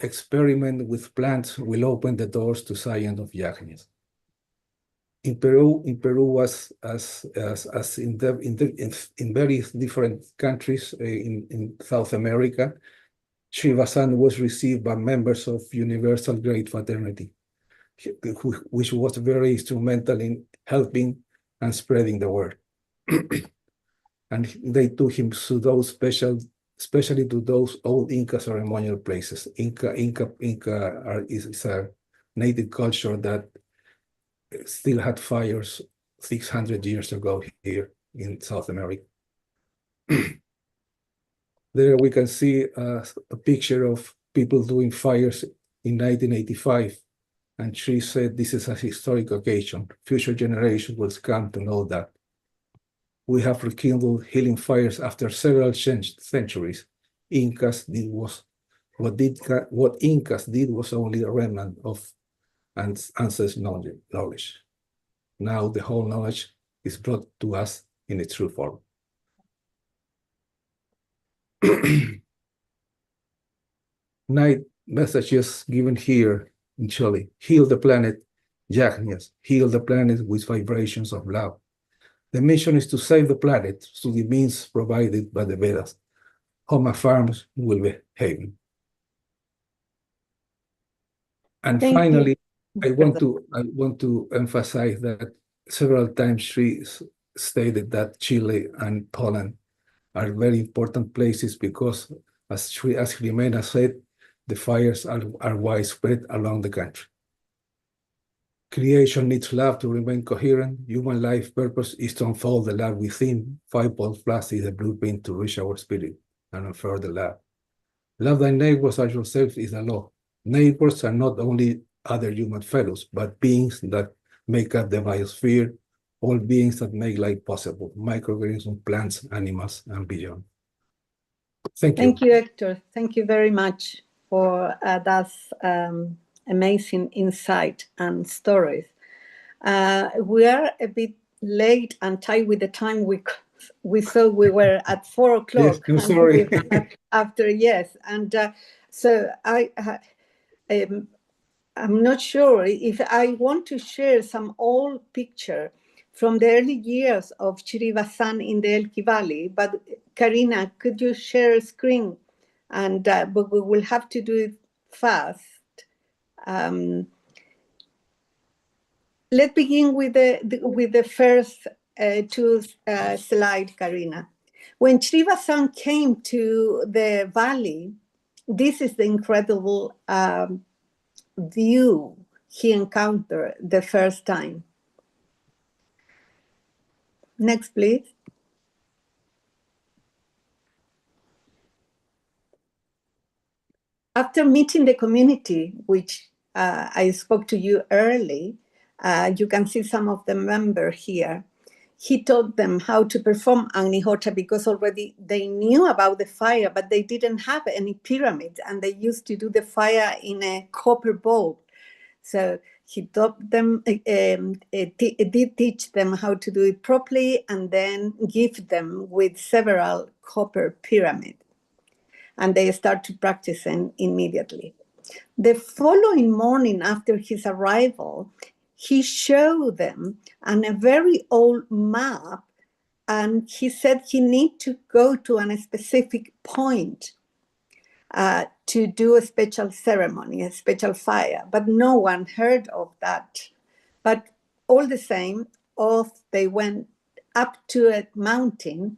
experiment with plants will open the doors to science of Yagna. In Peru was as in various different countries in South America, Sri Vasant was received by members of Universal Great Fraternity, which was very instrumental in helping and spreading the word. And they took him to those especially to those old Inca ceremonial places. Inca is a native culture that still had fires 600 years ago here in South America. There we can see a picture of people doing fires in 1985. And she said, this is a historic occasion. Future generations will come to know that. We have rekindled healing fires after several centuries. What Incas did was only a remnant of ancestors' knowledge. Now the whole knowledge is brought to us in its true form. Night messages given here in Chile. Heal the planet, Yagnas. Heal the planet with vibrations of love. The mission is to save the planet through the means provided by the Vedas. Homa farms will be haven. And Thank finally, you. I want to emphasize that several times she stated that Chile and Poland are very important places because, as Jimena said, the fires are widespread along the country. Creation needs love to remain coherent. Human life purpose is to unfold the love within. 5+ is the blueprint to reach our spirit and unfurl the love. Love thy neighbors as yourself is the law. Neighbors are not only other human fellows, but beings that make up the biosphere, all beings that make life possible, microorganisms, plants, animals, and beyond. Thank you. Thank you, Hector. Thank you very much for that amazing insight and stories. We are a bit late and tight with the time. We thought we were at 4 o'clock. Yes, I'm sorry. After, yes. And so I'm not sure if I want to share some old picture from the early years of Shri Vasan in the Elqui Valley. But Karina, could you share a screen? And but we will have to do it fast. Let's begin with the first two slides, Karina. When Shri Vasan came to the valley, this is the incredible view he encountered the first time. Next, please. After meeting the community, which I spoke to you early, you can see some of the members here. He taught them how to perform Agnihotra because already they knew about the fire, but they didn't have any pyramids, and they used to do the fire in a copper bowl. So he taught them, did teach them how to do it properly, and then give them with several copper pyramids. And they start to practice immediately. The following morning after his arrival, he showed them on a very old map, and he said he need to go to a specific point to do a special ceremony, a special fire, but no one heard of that. But all the same, off they went up to a mountain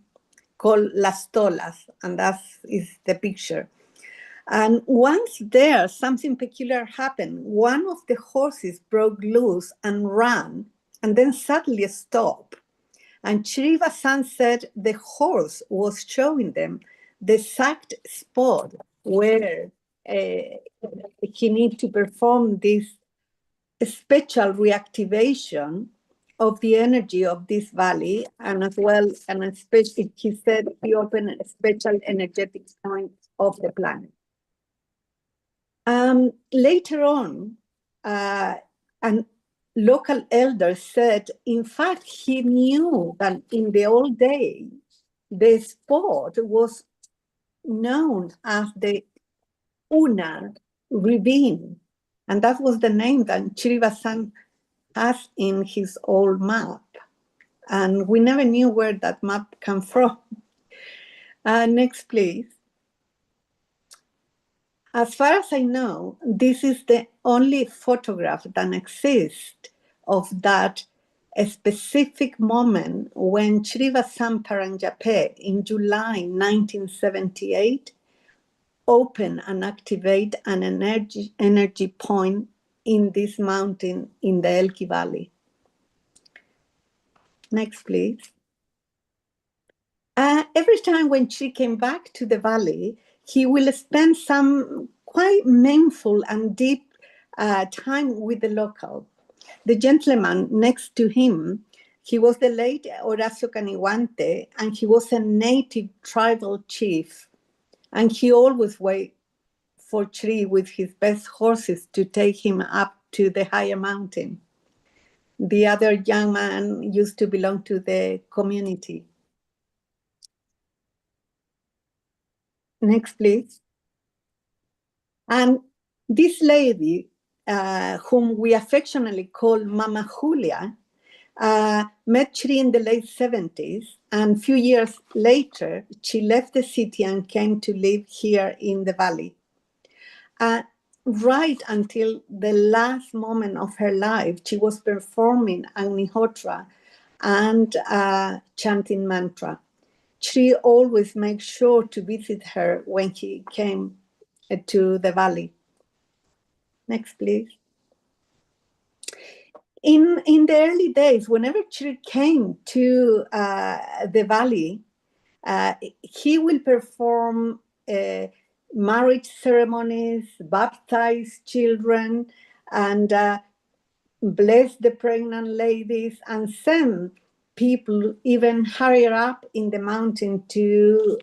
called Las Tolas, and that is the picture. And once there, something peculiar happened. One of the horses broke loose and ran, and then suddenly stopped. And Shri Vasan said the horse was showing them the exact spot where he needed to perform this special reactivation of the energy of this valley, and as well, and especially, he said he opened a special energetic point of the planet. Later on, an local elder said, in fact, he knew that in the old days, the spot was known as the Una Ravine, and that was the name that Shri Vasan has in his old map. And we never knew where that map came from. Next, please. As far as I know, this is the only photograph that exists of that a specific moment when Shri Vasant Paranjape in July 1978 open and activate an energy point in this mountain in the Elqui Valley. Next, please. Every time when she came back to the valley, he will spend some quite meaningful and deep time with the local. The gentleman next to him, he was the late Horacio Caniwante, and he was a native tribal chief. And he always waited for Shri with his best horses to take him up to the higher mountain. The other young man used to belong to the community. Next, please. And this lady, whom we affectionately call Mama Julia, met Shri in the late 70s, and a few years later, she left the city and came to live here in the valley. Right until the last moment of her life, she was performing Agnihotra and chanting mantra. She always made sure to visit her when he came to the valley. Next, please. In the early days, whenever Shri came to the valley, he will perform marriage ceremonies, baptize children, and bless the pregnant ladies, and send people even higher up in the mountain to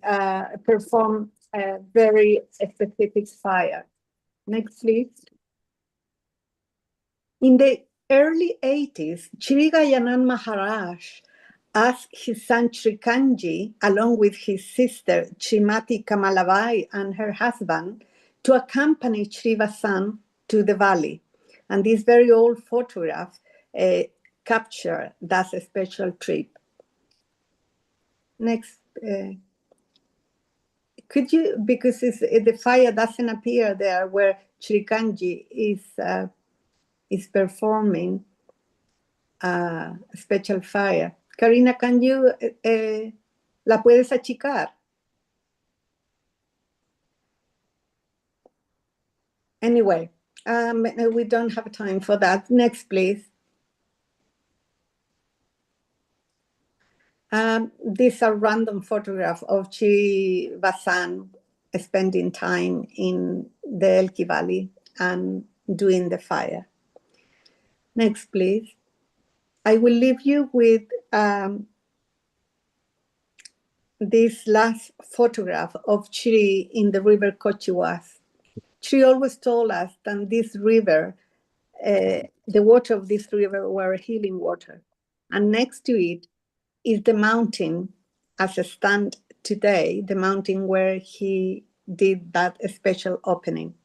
perform a very specific fire. Next, please. In the early 80s, Shri Gajanan Maharaj asked his son Srikanji, along with his sister Srimati Kamalabai and her husband, to accompany Shri Vasant to the valley. And this very old photograph capture that special trip. Next, could you, because the fire doesn't appear there where Srikanji is performing a special fire. Karina, can you, la puedes achicar? Anyway, we don't have time for that. Next, please. These are random photographs of Shri Vasant spending time in the Elqui Valley and doing the fire. Next, please. I will leave you with this last photograph of Shri in the river Cochihuas. She always told us that this river, the water of this river were healing water. And next to it is the mountain as a stand today, the mountain where he did that special opening.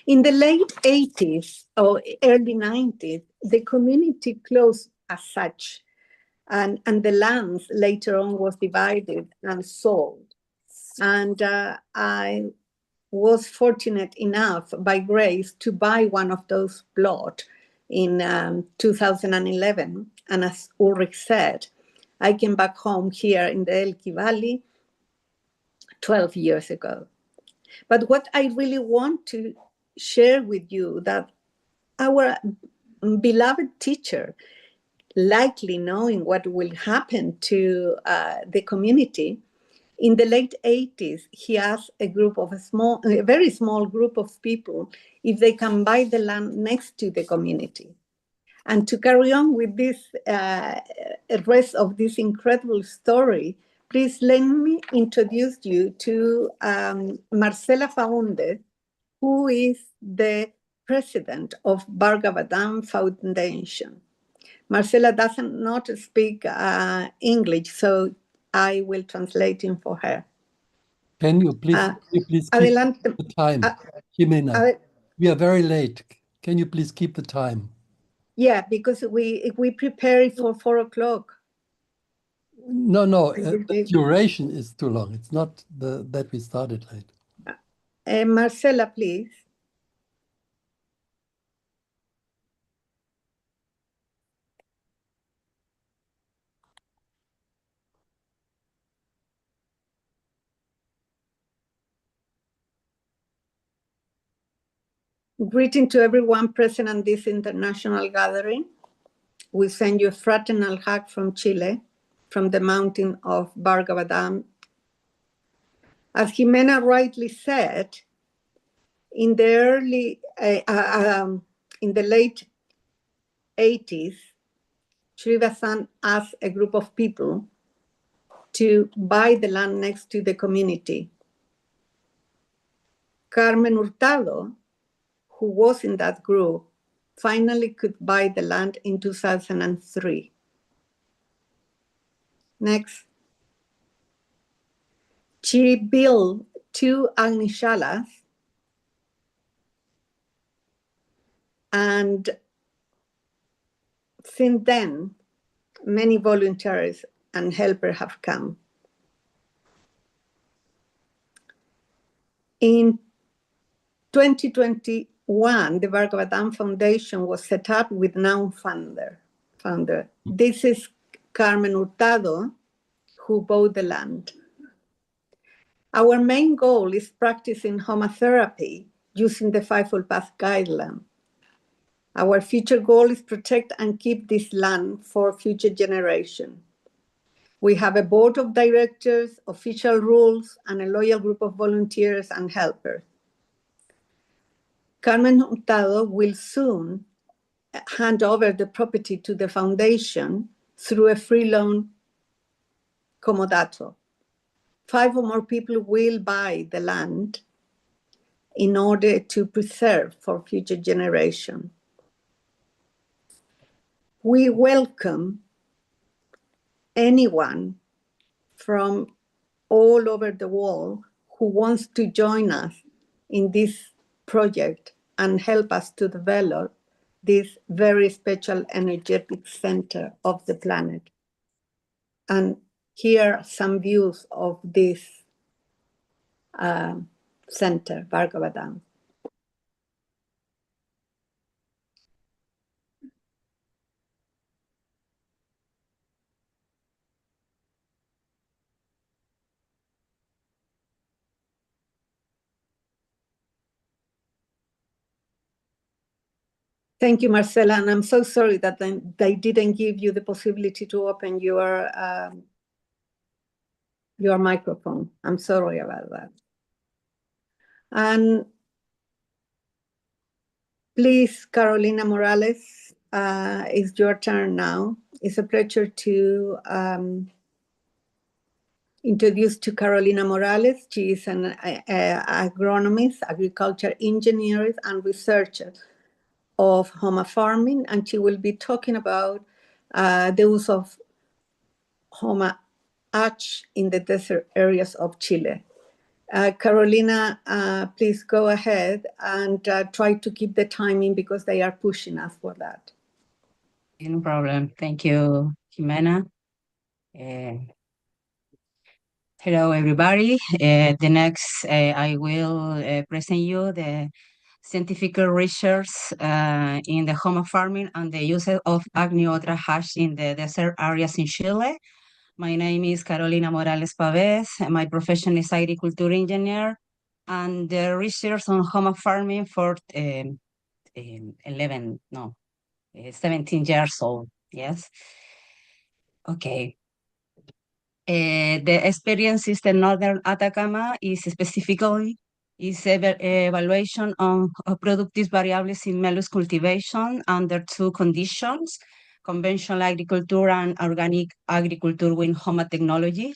In the late 80s or early 90s, the community closed as such, and the lands later on was divided and sold. And I was fortunate enough by grace to buy one of those plots in 2011. And as Ulrich said, I came back home here in the Elqui Valley 12 years ago. But what I really want to share with you that our beloved teacher, likely knowing what will happen to the community, in the late 80s, he asked a very small group of people if they can buy the land next to the community. And to carry on with this rest of this incredible story, please let me introduce you to Marcela Faundes, who is the president of Bhagavatam Foundation. Marcela does not speak English, so I will translate him for her. Can you please keep the time, Jimena? We are very late. Can you please keep the time? Yeah, because we prepare it for 4 o'clock. No, the duration is too long. It's not that we started late. Marcela, please. Greeting to everyone present at this international gathering. We send you a fraternal hug from Chile, from the mountain of Bargavadam. As Jimena rightly said, in the late 80s, Sri Vasant asked a group of people to buy the land next to the community. Carmen Hurtado, who was in that group, finally could buy the land in 2003. Next. She built 2 Agnishalas, and since then, many volunteers and helpers have come. In 2021, the Bhargavadam Foundation was set up with now founder. This is Carmen Hurtado, who bought the land. Our main goal is practicing Homa therapy using the Fivefold Path guideline. Our future goal is protect and keep this land for future generations. We have a board of directors, official rules, and a loyal group of volunteers and helpers. Carmen Hurtado will soon hand over the property to the foundation through a free loan comodato. 5 or more people will buy the land in order to preserve for future generations. We welcome anyone from all over the world who wants to join us in this project and help us to develop this very special energetic center of the planet. And here are some views of this center, Bhargavadam. Thank you, Marcela, and I'm so sorry that they didn't give you the possibility to open your microphone. I'm sorry about that. And please, Carolina Morales, it's your turn now. It's a pleasure to introduce to Carolina Morales. She is an agronomist, agriculture engineer, and researcher of Homa farming, and she will be talking about the use of Homa ash in the desert areas of Chile. Carolina, please go ahead and try to keep the timing because they are pushing us for that. No problem. Thank you, Jimena. Hello, everybody. The next, I will present you the scientific research in the Homa farming and the use of Agnihotra hash in the desert areas in Chile. My name is Carolina Morales Pavez. My profession is agriculture engineer, and the research on Homa farming for 17 years old. Yes. Okay. The experience is the northern Atacama is specifically evaluation of productive variables in melons cultivation under 2 conditions: conventional agriculture and organic agriculture with Homa technology.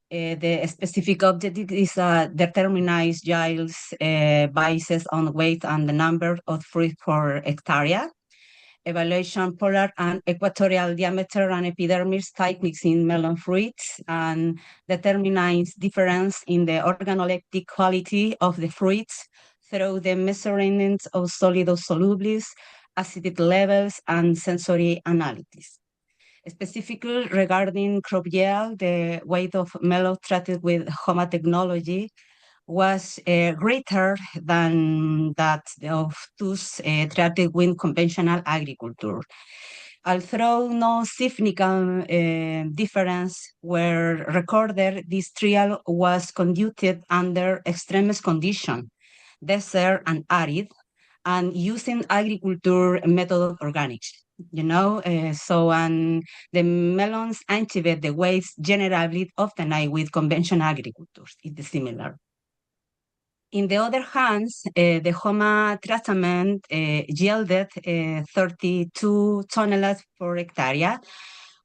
The specific objective is determine yields based on weight and the number of fruit per hectare. Evaluation polar and equatorial diameter and epidermis techniques in melon fruits, and determines difference in the organoleptic quality of the fruits through the measurement of solidos solubles, acidity levels, and sensory analysis. Specifically regarding crop yield, the weight of melon treated with Homa technology was greater than that of those treated with conventional agriculture. Although no significant difference were recorded, this trial was conducted under extreme conditions, desert and arid, and using agriculture method of organics. And the melons activate the waste generally often with conventional agriculture. It's similar. In the other hand, the Homa treatment yielded 32 toneladas per hectare,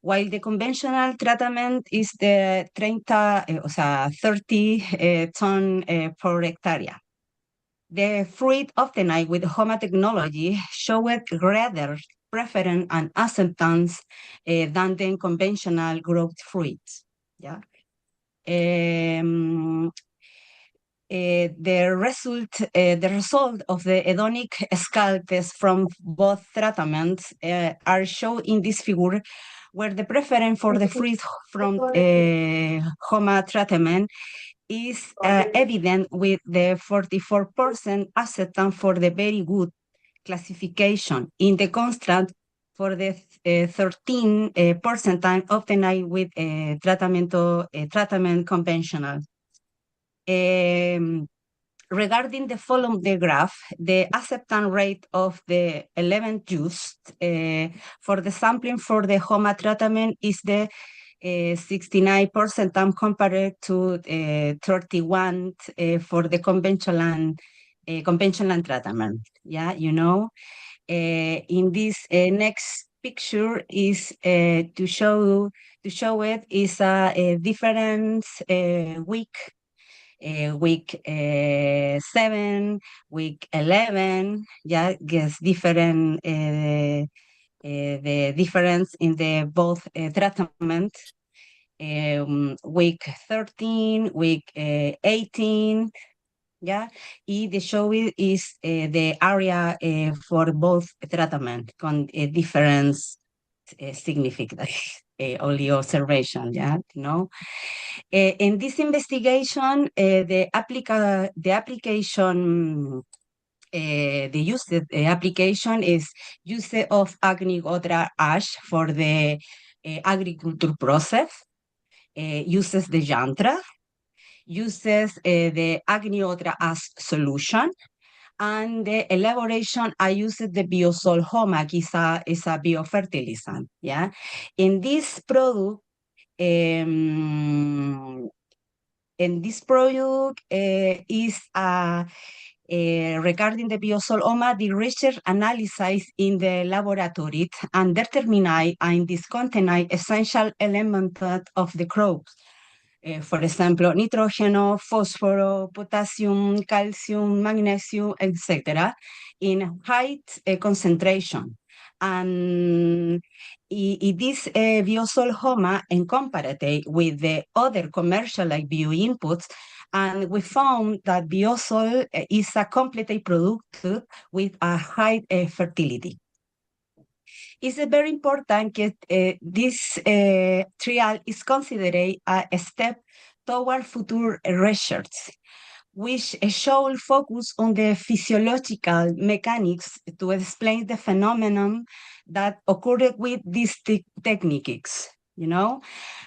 while the conventional treatment is the 30 ton per hectare. The fruit of the night with Homa technology showed greater preference and acceptance than the conventional growth fruits. Yeah. The result of the hedonic scale test from both treatments are shown in this figure, where the preference for the fruit from Homa treatment is evident with the 44% acceptance for the very good classification, in the contrast for the 13% obtained with treatment conventional. Regarding the following the graph, the acceptance rate of the 11 used for the sampling for the Homa treatment is the 69% compared to 31 for the conventional treatment. Yeah, in this next picture is to show it is a difference week 7, week 11, yeah, gets different, the difference in the both treatment, week 13, week 18, yeah, and the show is the area for both treatment con difference significant, only observation, yeah, in this investigation, the application is use of Agnihotra ash for the agriculture process, uses the yantra, uses the Agnihotra ash solution, and the elaboration, I use the biosol Homa, is a biofertilizant. Yeah, in this product. Is regarding the biosol Homa, the research analysis in the laboratory and determine and discontinue essential elements of the crops. For example, nitrogen, phosphorus, potassium, calcium, magnesium, etc., in high concentration. And this biosol Homa incompatible with the other commercial like bio inputs, and we found that biosol is a complete product with a high fertility. It's very important that this trial is considered a step toward future research, which should focus on the physiological mechanics to explain the phenomenon that occurred with these techniques.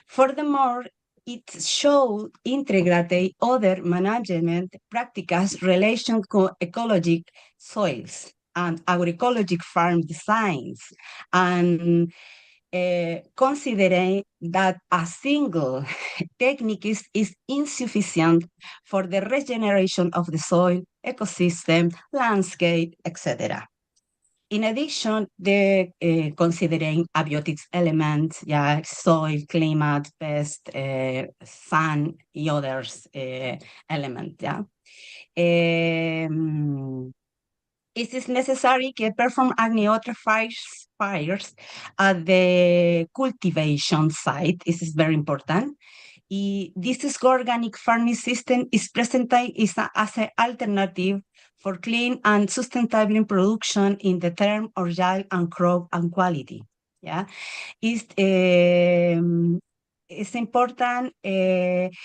Furthermore, it should integrate other management practices relation to ecologic soils and agroecologic farm designs, and considering that a single technique is insufficient for the regeneration of the soil, ecosystem, landscape, etc. In addition, considering abiotics elements, yeah, soil, climate, pest, sun, and others elements, yeah. It is necessary to perform Agnihotra fires at the cultivation site. This is very important. This organic farming system is presented as an alternative for clean and sustainable production in the term of yield and crop and quality. Yeah, it's important it's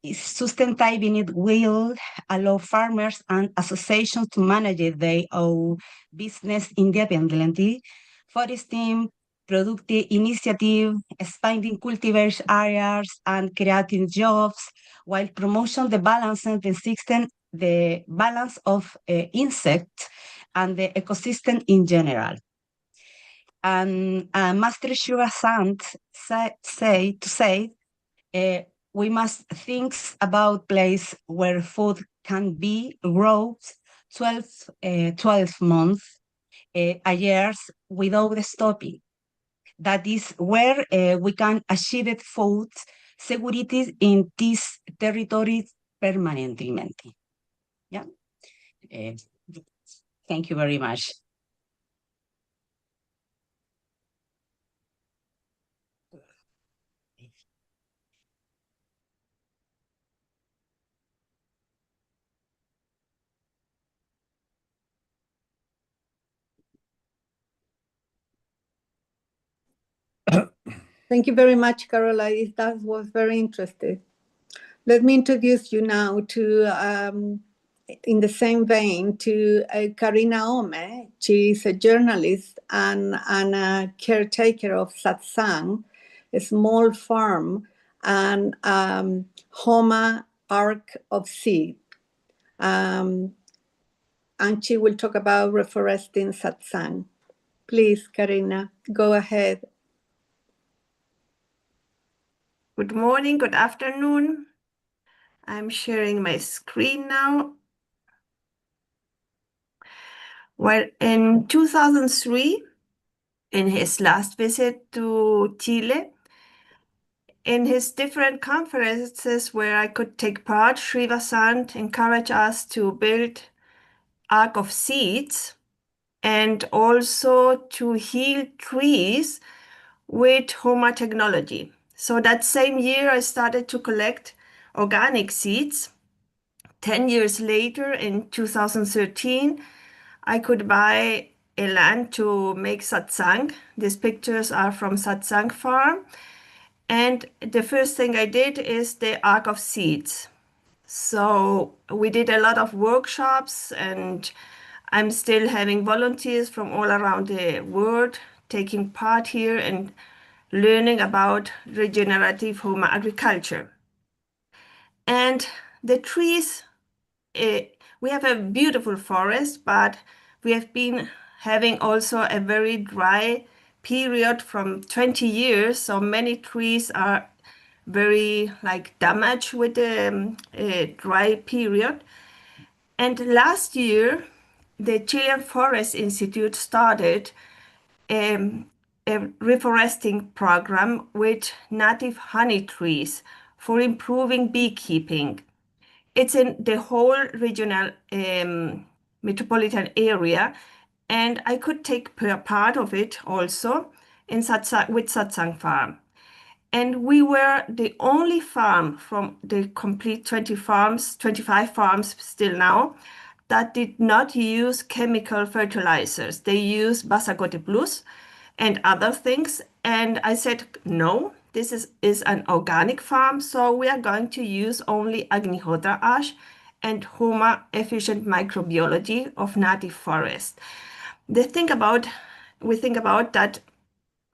sustainability will allow farmers and associations to manage their own business independently, foresting, productive initiative, expanding cultivation areas, and creating jobs, while promoting the balance of the system the balance of insects and the ecosystem in general. And Master Shiva Sant say we must think about place where food can be grown 12 months a year without stopping. That is where we can achieve food security in these territories permanently. Yeah. Thank you very much. Thank you very much, Carola. That was very interesting. Let me introduce you now to, in the same vein, to Karina Ome. She is a journalist and a caretaker of Satsang, a small farm, and Homa Ark of Seed. And she will talk about reforesting Satsang. Please, Karina, go ahead. Good morning, good afternoon. I'm sharing my screen now. Well, in 2003, in his last visit to Chile, in his different conferences where I could take part, Sri Vasant encouraged us to build Ark of Seeds and also to heal trees with Homa technology. So that same year, I started to collect organic seeds. 10 years later, in 2013, I could buy a land to make satsang. These pictures are from Satsang Farm. And the first thing I did is the Ark of Seeds. So we did a lot of workshops, and I'm still having volunteers from all around the world taking part here and learning about regenerative Homa agriculture. And the trees, we have a beautiful forest, but we have been having also a very dry period from 20 years. So many trees are very damaged with the dry period. And last year, the Chilean Forest Institute started a reforesting program with native honey trees for improving beekeeping. It's in the whole regional metropolitan area, and I could take part of it also with Satsang Farm. And we were the only farm from the complete 25 farms still now, that did not use chemical fertilizers. They use Basagote Plus and other things. And I said, no, this is an organic farm, so we are going to use only Agnihotra ash and Homa efficient microbiology of native forest. We think about that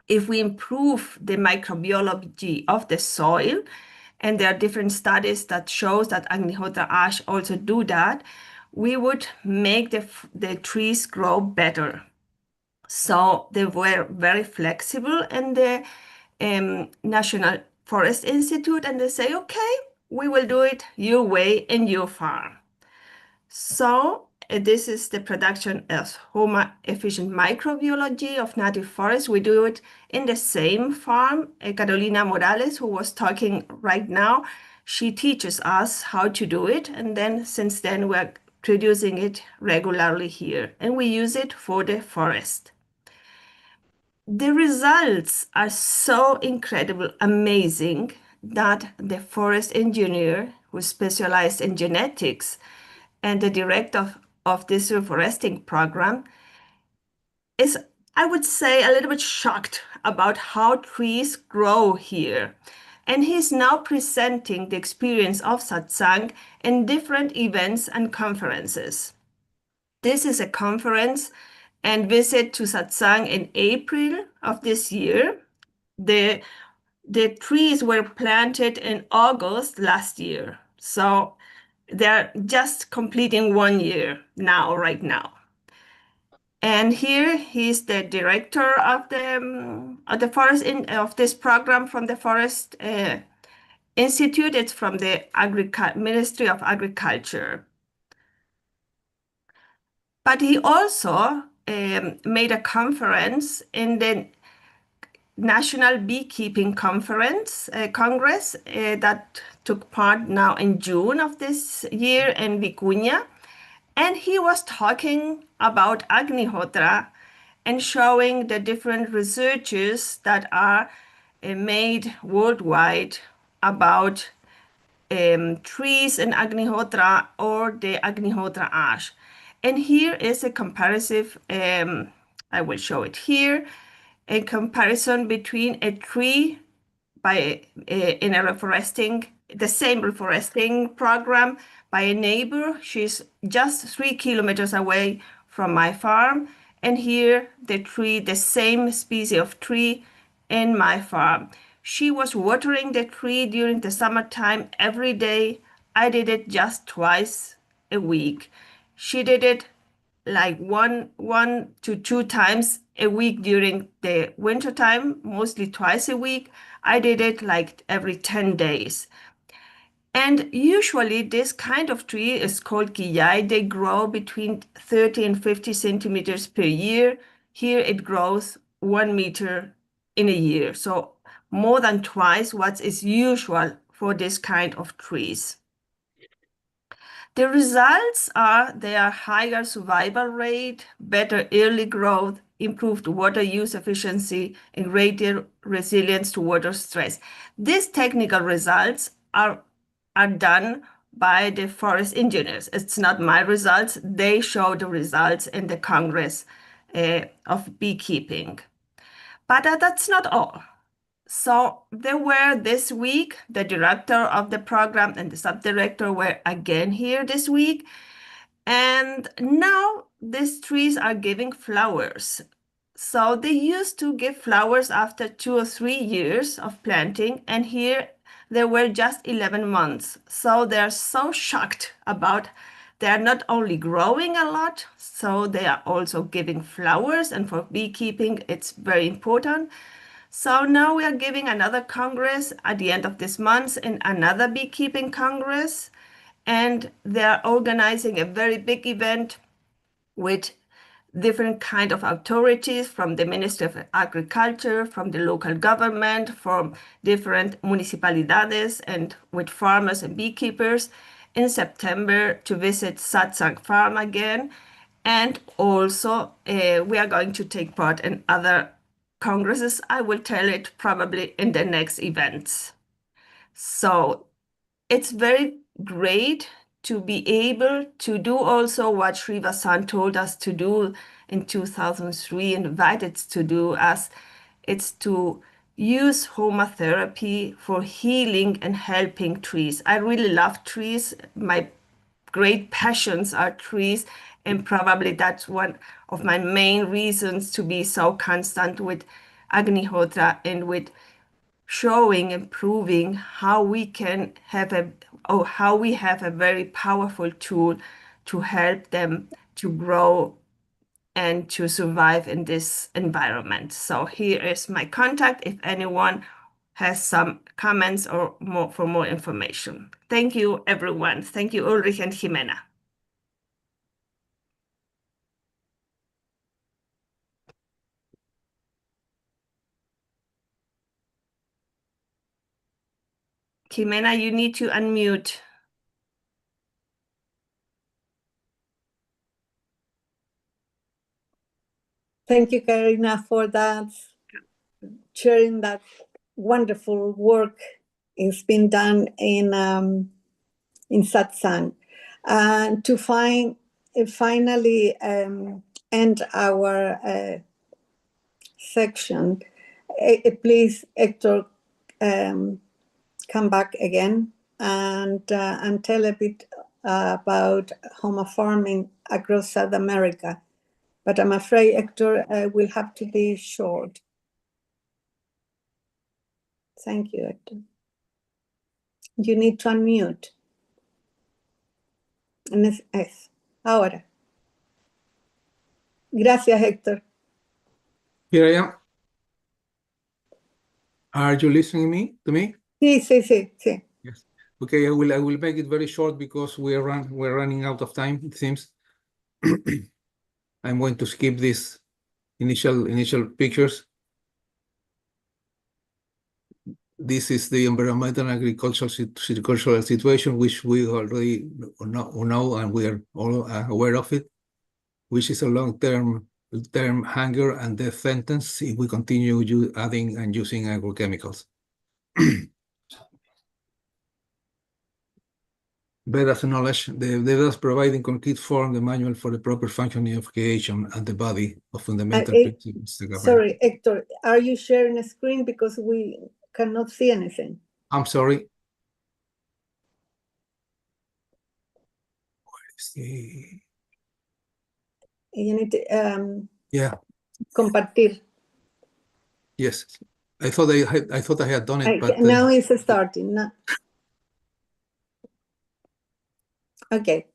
if we improve the microbiology of the soil, and there are different studies that shows that Agnihotra ash also do that, we would make the trees grow better. So they were very flexible in the National Forest Institute, and they say, okay, we will do it your way in your farm. So this is the production of Homa efficient microbiology of native forest. We do it in the same farm. Carolina Morales, who was talking right now, she teaches us how to do it. And then since then, we're producing it regularly here, and we use it for the forest. The results are so incredible, amazing, that the forest engineer who specialized in genetics and the director of this reforesting program is, I would say, a little bit shocked about how trees grow here. And he's now presenting the experience of satsang in different events and conferences. This is a conference and visit to satsang in April of this year. The trees were planted in August last year. So they're just completing 1 year now, right now. And here he's the director of the forest of this program from the Forest Institute. It's from the Ministry of Agriculture. But he also made a conference in the National Beekeeping Congress that took part now in June of this year in Vicuña. And he was talking about Agnihotra and showing the different researches that are made worldwide about trees in Agnihotra or the Agnihotra ash. And here is a comparative, I will show it here, a comparison between a tree in a reforesting, the same reforesting program by a neighbor. She's just 3 kilometers away from my farm. And here the tree, the same species of tree in my farm. She was watering the tree during the summertime every day. I did it just twice a week. She did it like one to 2 times a week during the winter time, mostly twice a week. I did it like every 10 days. And usually this kind of tree is called ghee. They grow between 30 and 50 centimeters per year. Here it grows 1 meter in a year. So more than twice what is usual for this kind of trees. The results are they are higher survival rate, better early growth, improved water use efficiency, and greater resilience to water stress. These technical results are done by the forest engineers. It's not my results. They show the results in the Congress of Beekeeping. But that's not all. So there were this week, the director of the program and the subdirector were again here this week. And now these trees are giving flowers. So they used to give flowers after 2 or 3 years of planting. And here they were just 11 months. So they're so shocked about they're not only growing a lot, so they are also giving flowers. And for beekeeping, it's very important. So now we are giving another congress at the end of this month in another beekeeping congress. And they're organizing a very big event with different kind of authorities from the Ministry of Agriculture, from the local government, from different municipalidades, and with farmers and beekeepers in September to visit Satsang Farm again. And also we are going to take part in other congresses. I will tell it probably in the next events. So it's very great to be able to do also what Sri Vasant told us to do in 2003, invited us to do, as it's to use Homa therapy for healing and helping trees. I really love trees. My great passions are trees, and probably that's one of my main reasons to be so constant with Agnihotra and with showing and proving how we can have how we have a very powerful tool to help them to grow and to survive in this environment. So here is my contact if anyone has some comments or for more information. Thank you, everyone. Thank you, Ulrich and Jimena. Jimena, you need to unmute. Thank you, Karina, for that, sharing that wonderful work. It's been done in Satsang. And to finally end our section, please, Hector, come back again and tell a bit about Homa farming across South America. But I'm afraid Hector will have to be short. Thank you, Hector. You need to unmute. Ahora. Gracias, Héctor. Here I am. Are you listening to me? Sí, sí, sí, sí. Yes. Okay, I will make it very short because we're running out of time, it seems. I'm going to skip these initial pictures. This is the environmental and agricultural situation, which we already know and we are all aware of it, which is a long-term hunger and death sentence if we continue adding and using agrochemicals. Vedas knowledge, the Vedas providing concrete form the manual for the proper functioning of creation and the body of fundamental principles. Sorry, Hector, are you sharing a screen because we cannot see anything? I'm sorry. Where is the... You need to yeah. Compartir. Yes, I thought I had done it, but now it's starting. No. Okay.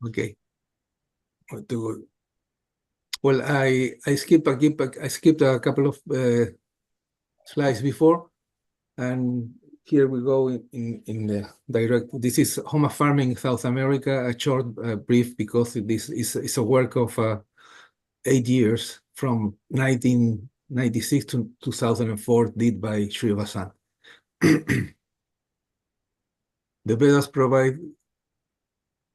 Okay. Well, I skipped a couple of slides before, and here we go in the direct. This is Homa farming in South America. A short brief because this is a work of 8 years from 1996 to 2004, did by Sri Vasant. The Vedas provide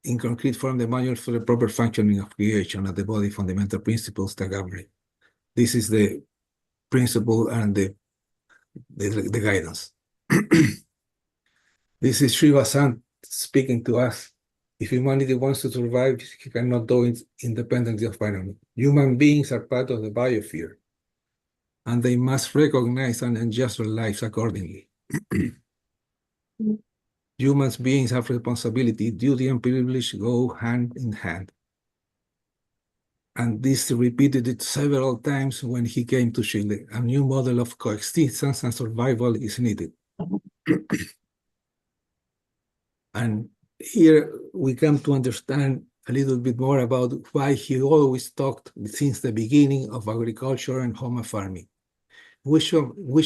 in concrete form the manual for the proper functioning of creation and the body fundamental principles that govern it. This is the principle and the guidance. This is Sri Vasant speaking to us. If humanity wants to survive, he cannot do it independently of environment. Human beings are part of the biosphere, and they must recognize and adjust their lives accordingly. Human beings have responsibility, duty, and privilege go hand in hand. And this repeated it several times when he came to Chile. A new model of coexistence and survival is needed. And here we come to understand a little bit more about why he always talked since the beginning of agriculture and Homa farming. Which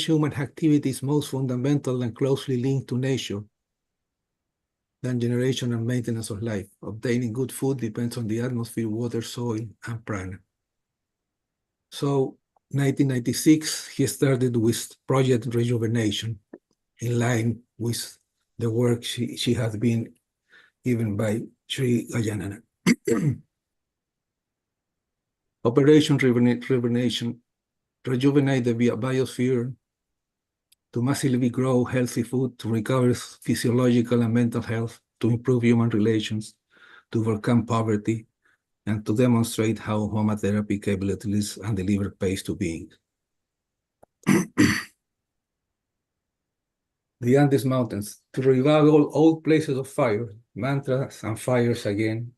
human activity is most fundamental and closely linked to nature than generation and maintenance of life? Obtaining good food depends on the atmosphere, water, soil, and prana. So 1996, he started with Project Rejuvenation in line with the work she has been given by Sri Yagna. Operation Rejuvenation, rejuvenate the biosphere to massively grow healthy food, to recover physiological and mental health, to improve human relations, to overcome poverty, and to demonstrate how Homa therapy capabilities and deliver pace to beings. The Andes Mountains, to revive all old places of fire, mantras and fires again,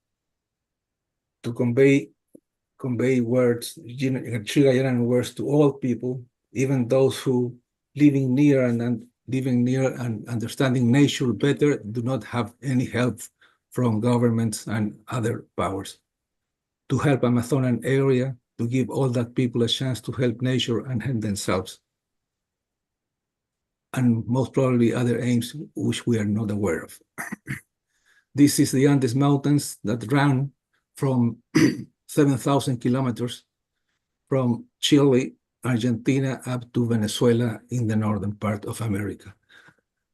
to convey words, Sri words to all people, even those who living near and understanding nature better do not have any help from governments and other powers. To help Amazonian area, to give all that people a chance to help nature and help themselves. And most probably other aims which we are not aware of. This is the Andes Mountains that run from 7,000 kilometers from Chile, Argentina, up to Venezuela in the northern part of America.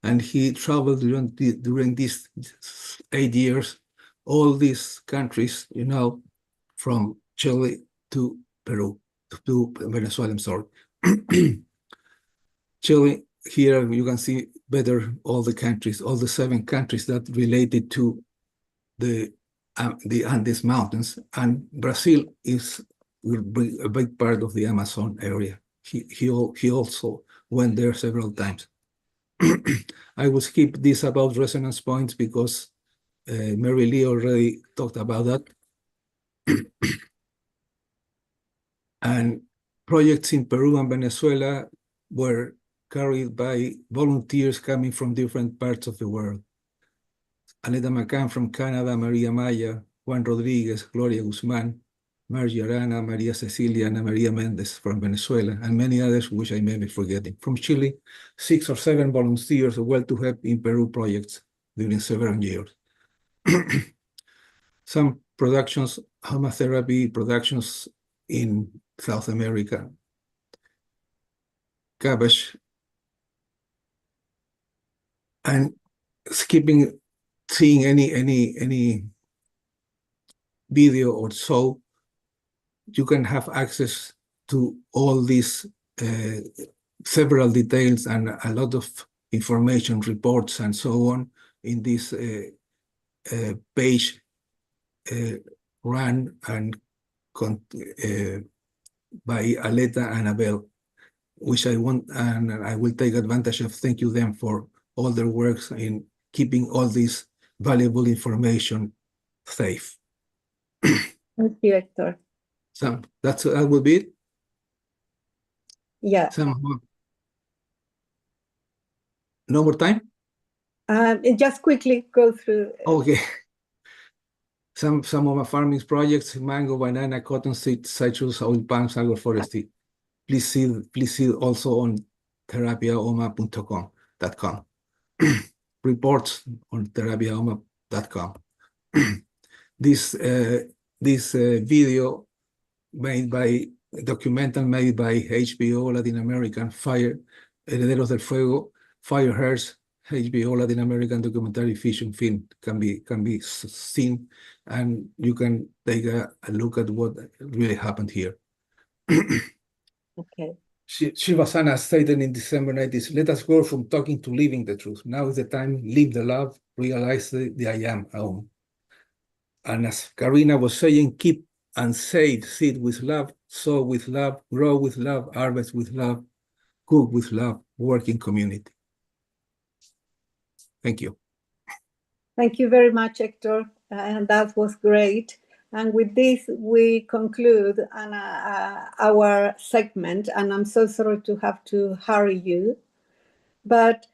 And he traveled during these 8 years, all these countries, from Chile to Peru, to Venezuela, I'm sorry. Chile, here you can see better all the countries, all the 7 countries that related to the Andes Mountains, and Brazil is a big part of the Amazon area. He also went there several times. I will skip this about resonance points because Mary Lee already talked about that. And projects in Peru and Venezuela were carried by volunteers coming from different parts of the world. Aleta McCann from Canada, Maria Maya, Juan Rodriguez, Gloria Guzman, Margie Arana, Maria Cecilia, Ana Maria Mendez from Venezuela, and many others which I may be forgetting. From Chile, 6 or 7 volunteers well to help in Peru projects during several years. Some productions, Homa therapy productions in South America, cabbage, and skipping seeing any video or so, you can have access to all these several details and a lot of information, reports, and so on in this page run and by Aleta and Abel, which I want, and I will take advantage of. Thank you them for all their works in keeping all this valuable information safe. Thank you, Hector. So that will be it. Yeah. No more time? Just quickly go through. Okay. Some of my farming projects: mango, banana, cottonseed, citrus, oil palms, agroforestry. Please see also on terapiahoma.com. Reports on terapiahoma.com. This video documental made by HBO Latin American, Herederos del Fuego, Fire Hearts, HBO Latin American documentary fiction film can be seen, and you can take a look at what really happened here. Okay. Shivasana stated in December 90s, let us go from talking to living the truth. Now is the time, live the love, realize the I am home. And as Karina was saying, keep and say, seed with love, sow with love, grow with love, harvest with love, cook with love, work in community. Thank you. Thank you very much, Hector. And that was great. And with this, we conclude our segment. And I'm so sorry to have to hurry you. But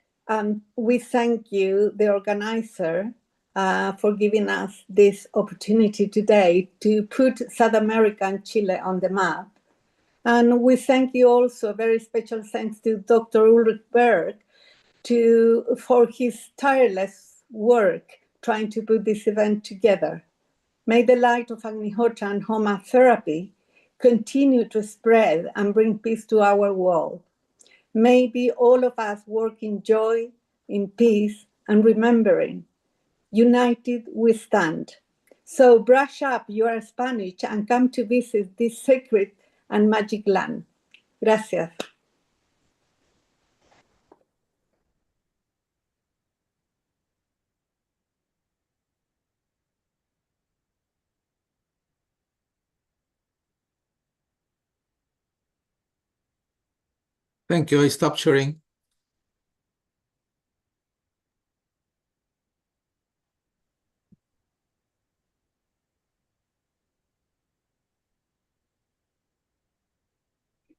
we thank you, the organizer, for giving us this opportunity today to put South America and Chile on the map. And we thank you also, very special thanks to Dr. Ulrich Berg for his tireless work trying to put this event together. May the light of Agnihotra and Homa therapy continue to spread and bring peace to our world. May all of us work in joy, in peace, and remembering. United we stand. So brush up your Spanish and come to visit this sacred and magic land. Gracias. Thank you. I stopped sharing.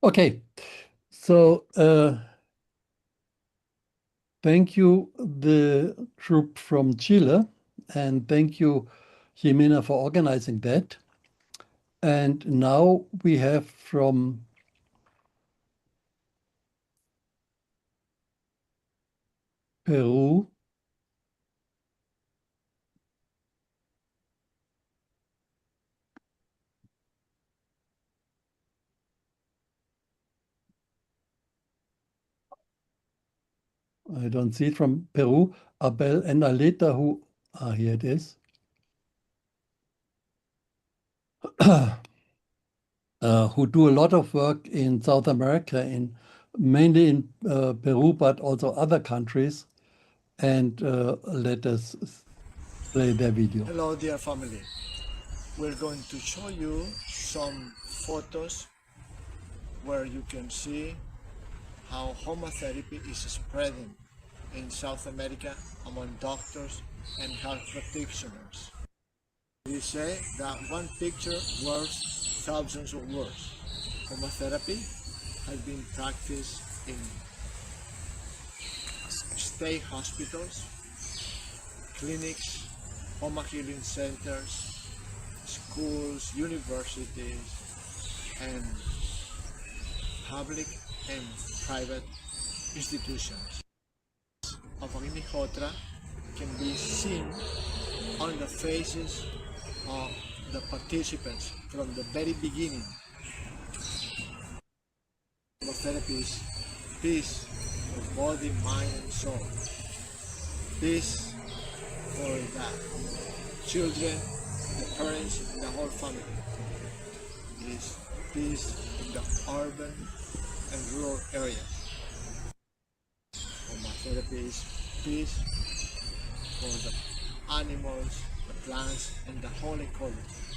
Okay, so thank you, the group from Chile, and thank you, Jimena, for organizing that. And now we have from Peru, I don't see it, from Peru, Abel and Aleta, who, here it is. Who do a lot of work in South America, mainly in Peru, but also other countries. And let us play their video. Hello, dear family. We're going to show you some photos where you can see how Homa therapy is spreading in South America among doctors and health practitioners. We say that one picture worth thousands of words. Homa therapy has been practiced in state hospitals, clinics, Homa healing centers, schools, universities, and public and private institutions of Agnihotra can be seen on the faces of the participants from the very beginning. Therapy is peace for body, mind, and soul. Peace for the children, the parents, and the whole family. It is peace in the urban and rural areas. Homa therapy is peace for the animals, the plants, and the whole ecology.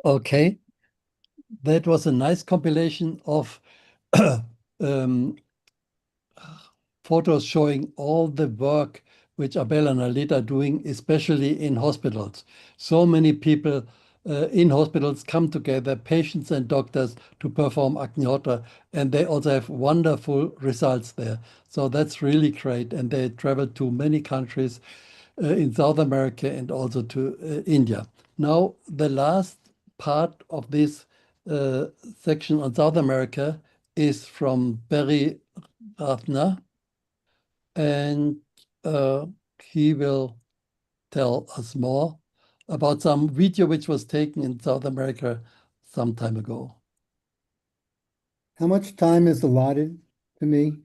Okay, that was a nice compilation of um, photos showing all the work which Abel and Alita are doing, especially in hospitals. So many people in hospitals come together, patients and doctors, to perform Agnihotra, and they also have wonderful results there. So that's really great. And they travel to many countries in South America and also to India. Now, the last part of this section on South America is from Barry Ratner, and he will tell us more about some video which was taken in South America some time ago. How much time is allotted to me?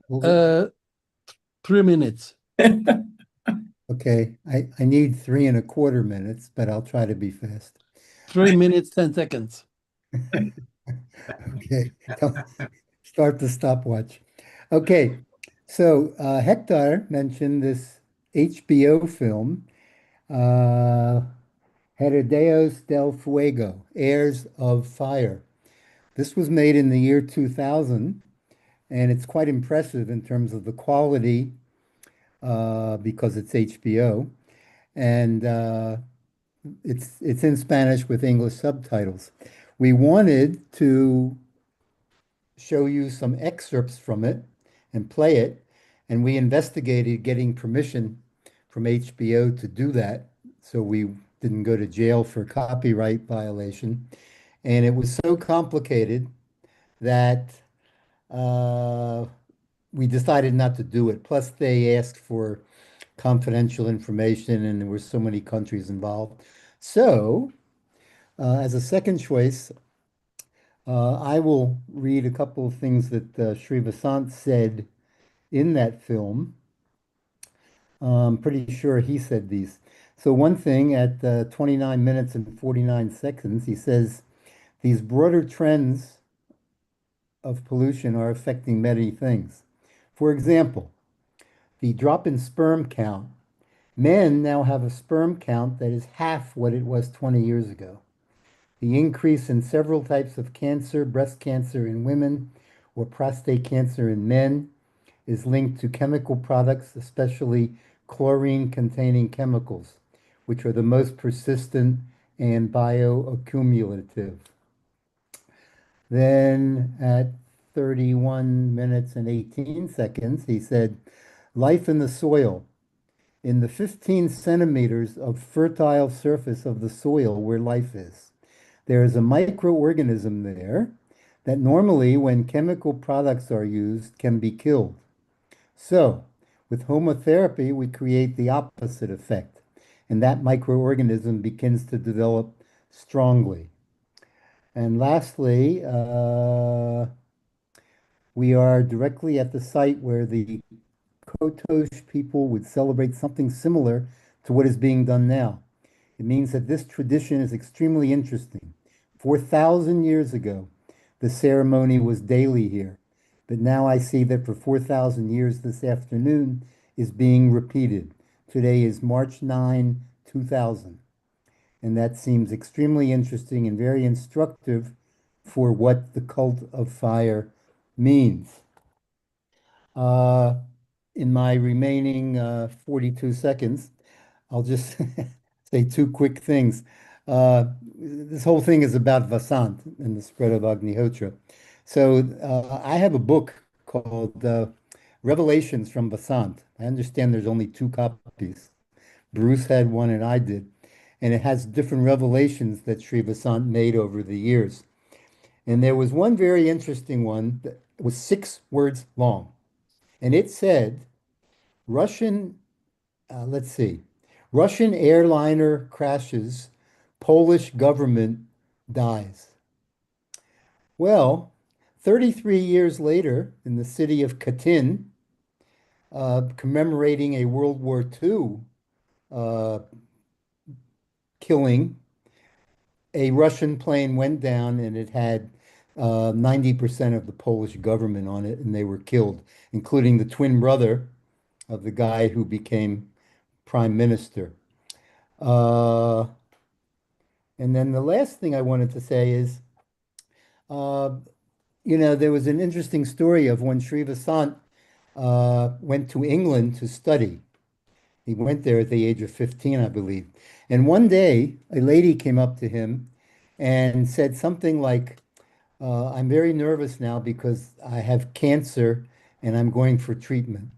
3 minutes. Okay, I need 3¼ minutes, but I'll try to be fast. 3 minutes, 10 seconds. Okay, start the stopwatch. Okay, so Hector mentioned this HBO film, Herederos del Fuego, Heirs of Fire. This was made in the year 2000, and it's quite impressive in terms of the quality because it's HBO, and it's in Spanish with English subtitles. We wanted to show you some excerpts from it and play it, and we investigated getting permission from HBO to do that, so we didn't go to jail for copyright violation. And it was so complicated that we decided not to do it. Plus, they asked for confidential information, and there were so many countries involved. So, as a second choice, I will read a couple of things that Sri Vasant said in that film. I'm pretty sure he said these. So one thing at 29 minutes and 49 seconds, he says, these broader trends of pollution are affecting many things. For example, the drop in sperm count. Men now have a sperm count that is half what it was 20 years ago. The increase in several types of cancer, breast cancer in women or prostate cancer in men, is linked to chemical products, especially chlorine-containing chemicals, which are the most persistent and bioaccumulative. Then at 31 minutes and 18 seconds, he said, life in the soil. In the 15 centimeters of fertile surface of the soil where life is, there is a microorganism there that normally, when chemical products are used, can be killed. So, with homotherapy, we create the opposite effect, and that microorganism begins to develop strongly. And lastly, we are directly at the site where the Kotosh people would celebrate something similar to what is being done now. It means that this tradition is extremely interesting. 4,000 years ago, the ceremony was daily here, but now I see that for 4,000 years this afternoon is being repeated. Today is March 9, 2000, and that seems extremely interesting and very instructive for what the cult of fire means. In my remaining 42 seconds, I'll just say two quick things. This whole thing is about Vasant and the spread of Agnihotra. So I have a book called Revelations from Vasant. I understand there's only two copies. Bruce had one and I did. And it has different revelations that Sri Vasant made over the years. And there was one very interesting one that was 6 words long. And it said, Russian, let's see, Russian airliner crashes, Polish government dies. Well, 33 years later, in the city of Katyn, commemorating a World War II killing, a Russian plane went down and it had 90% of the Polish government on it, and they were killed, including the twin brother of the guy who became prime minister. And then the last thing I wanted to say is, there was an interesting story of when Sri Vasant went to England to study. He went there at the age of 15, I believe. And one day, a lady came up to him and said something like, I'm very nervous now because I have cancer and I'm going for treatment.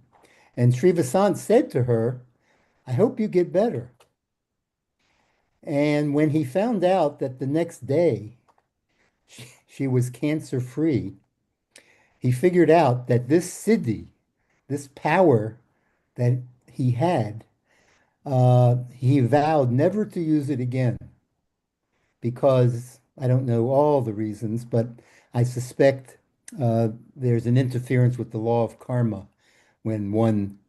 And Sri Vasant said to her, I hope you get better. And when he found out that the next day she was cancer free, he figured out that this siddhi, this power that he had, he vowed never to use it again because I don't know all the reasons, but I suspect there's an interference with the law of karma when one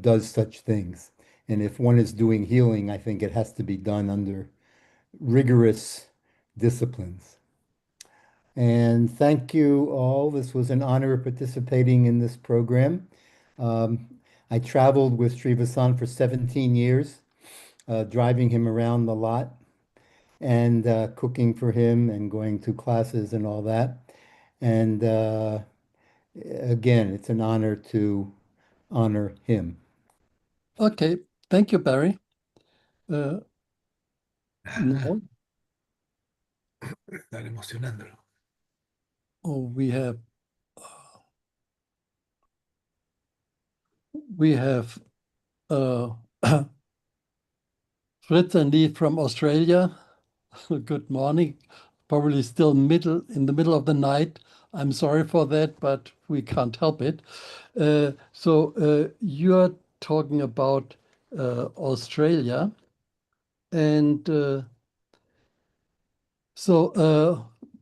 does such things. And if one is doing healing, I think it has to be done under rigorous disciplines. And thank you all. This was an honor participating in this program. I traveled with Sri Vasant for 17 years, driving him around a lot and cooking for him and going to classes and all that. And again, it's an honor to honor him. Okay, thank you, Barry. Now, Están emocionándolo. oh, we have Fritz and Lee from Australia. Good morning. Probably still in the middle of the night. I'm sorry for that, but we can't help it. So you're talking about Australia, and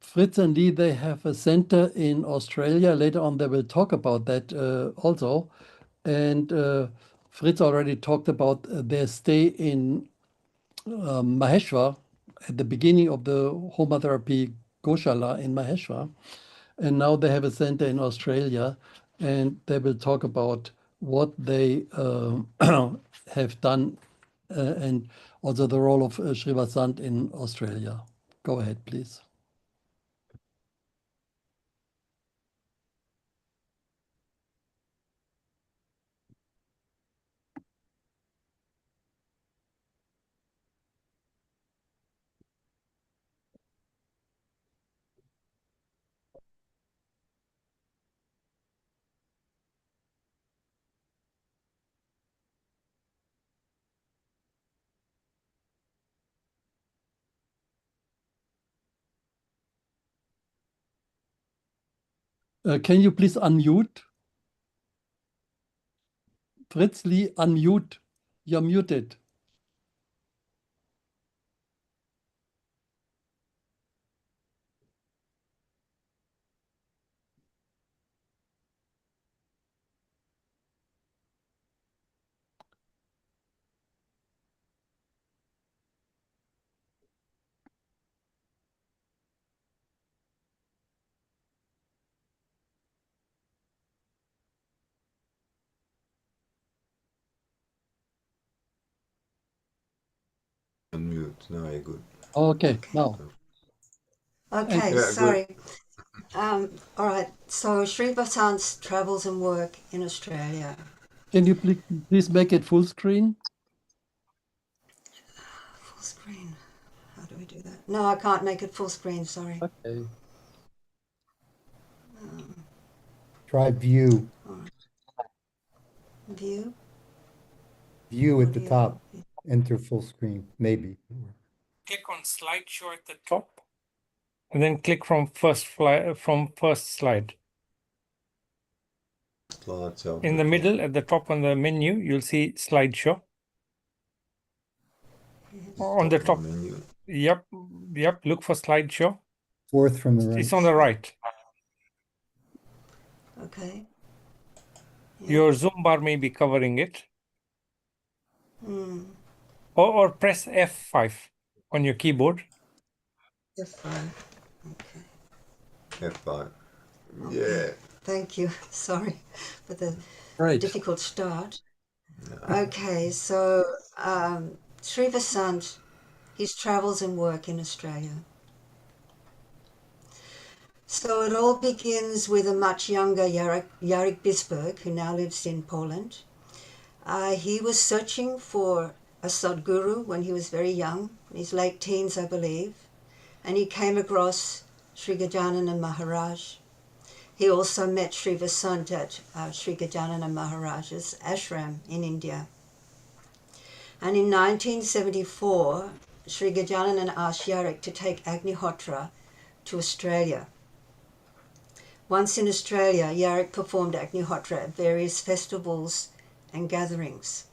Fritz and Lee, they have a center in Australia. Later on, they will talk about that also. And Fritz already talked about their stay in Maheshwar at the beginning of the Homa therapy Goshala in Maheshwar. And now they have a center in Australia, and they will talk about what they have done and also the role of Srivasant in Australia. Go ahead, please. Can you please unmute? Fritz Lee, unmute. You're muted. Unmute. Now you're good. Okay, now. Okay, Yeah, sorry. good. All right, so Sri Vasant's travels and work in Australia. Can you please make it full screen? Full screen. How do we do that? No, I can't make it full screen, sorry. Okay. Try view. View? View at the top. Enter full screen, maybe. Click on slideshow at the top, and then click from first slide. In the middle, at the top on the menu, you'll see slideshow. On the top. Menu. Yep. Look for slideshow. Fourth from the right. It's on the right. Okay. Your Zoom bar may be covering it. Hmm. Or press F5 on your keyboard. F5. Okay. F5. Okay. Yeah. Thank you. Sorry for the Right. difficult start. Okay, so Sri Vasant, his travels and work in Australia. So it all begins with a much younger Jarek Bisberg, who now lives in Poland. He was searching for a Sadguru when he was very young, in his late teens, I believe, and he came across Sri Gajanana Maharaj. He also met Sri Vasant at Sri Gajanana Maharaj's ashram in India. And in 1974, Sri Gajanana asked Jarek to take Agnihotra to Australia. Once in Australia, Jarek performed Agnihotra at various festivals and gatherings.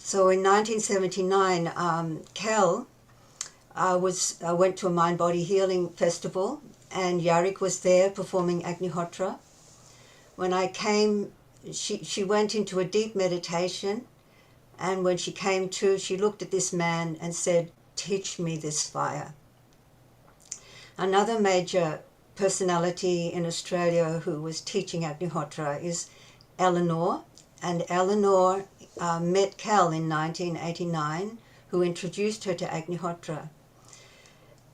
So in 1979, Kel went to a mind-body healing festival, and Jarek was there performing Agnihotra. When I came, she went into a deep meditation, and when she came to, she looked at this man and said, "Teach me this fire." Another major personality in Australia who was teaching Agnihotra is Eleanor, and Eleanor met Kel in 1989, who introduced her to Agnihotra.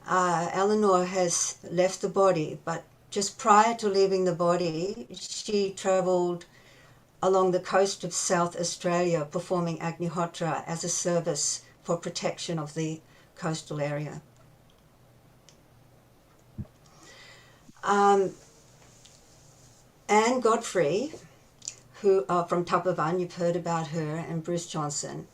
Eleanor has left the body, but just prior to leaving the body, she travelled along the coast of South Australia performing Agnihotra as a service for protection of the coastal area. Anne Godfrey, who from Tapavan, you've heard about her, and Bruce Johnson,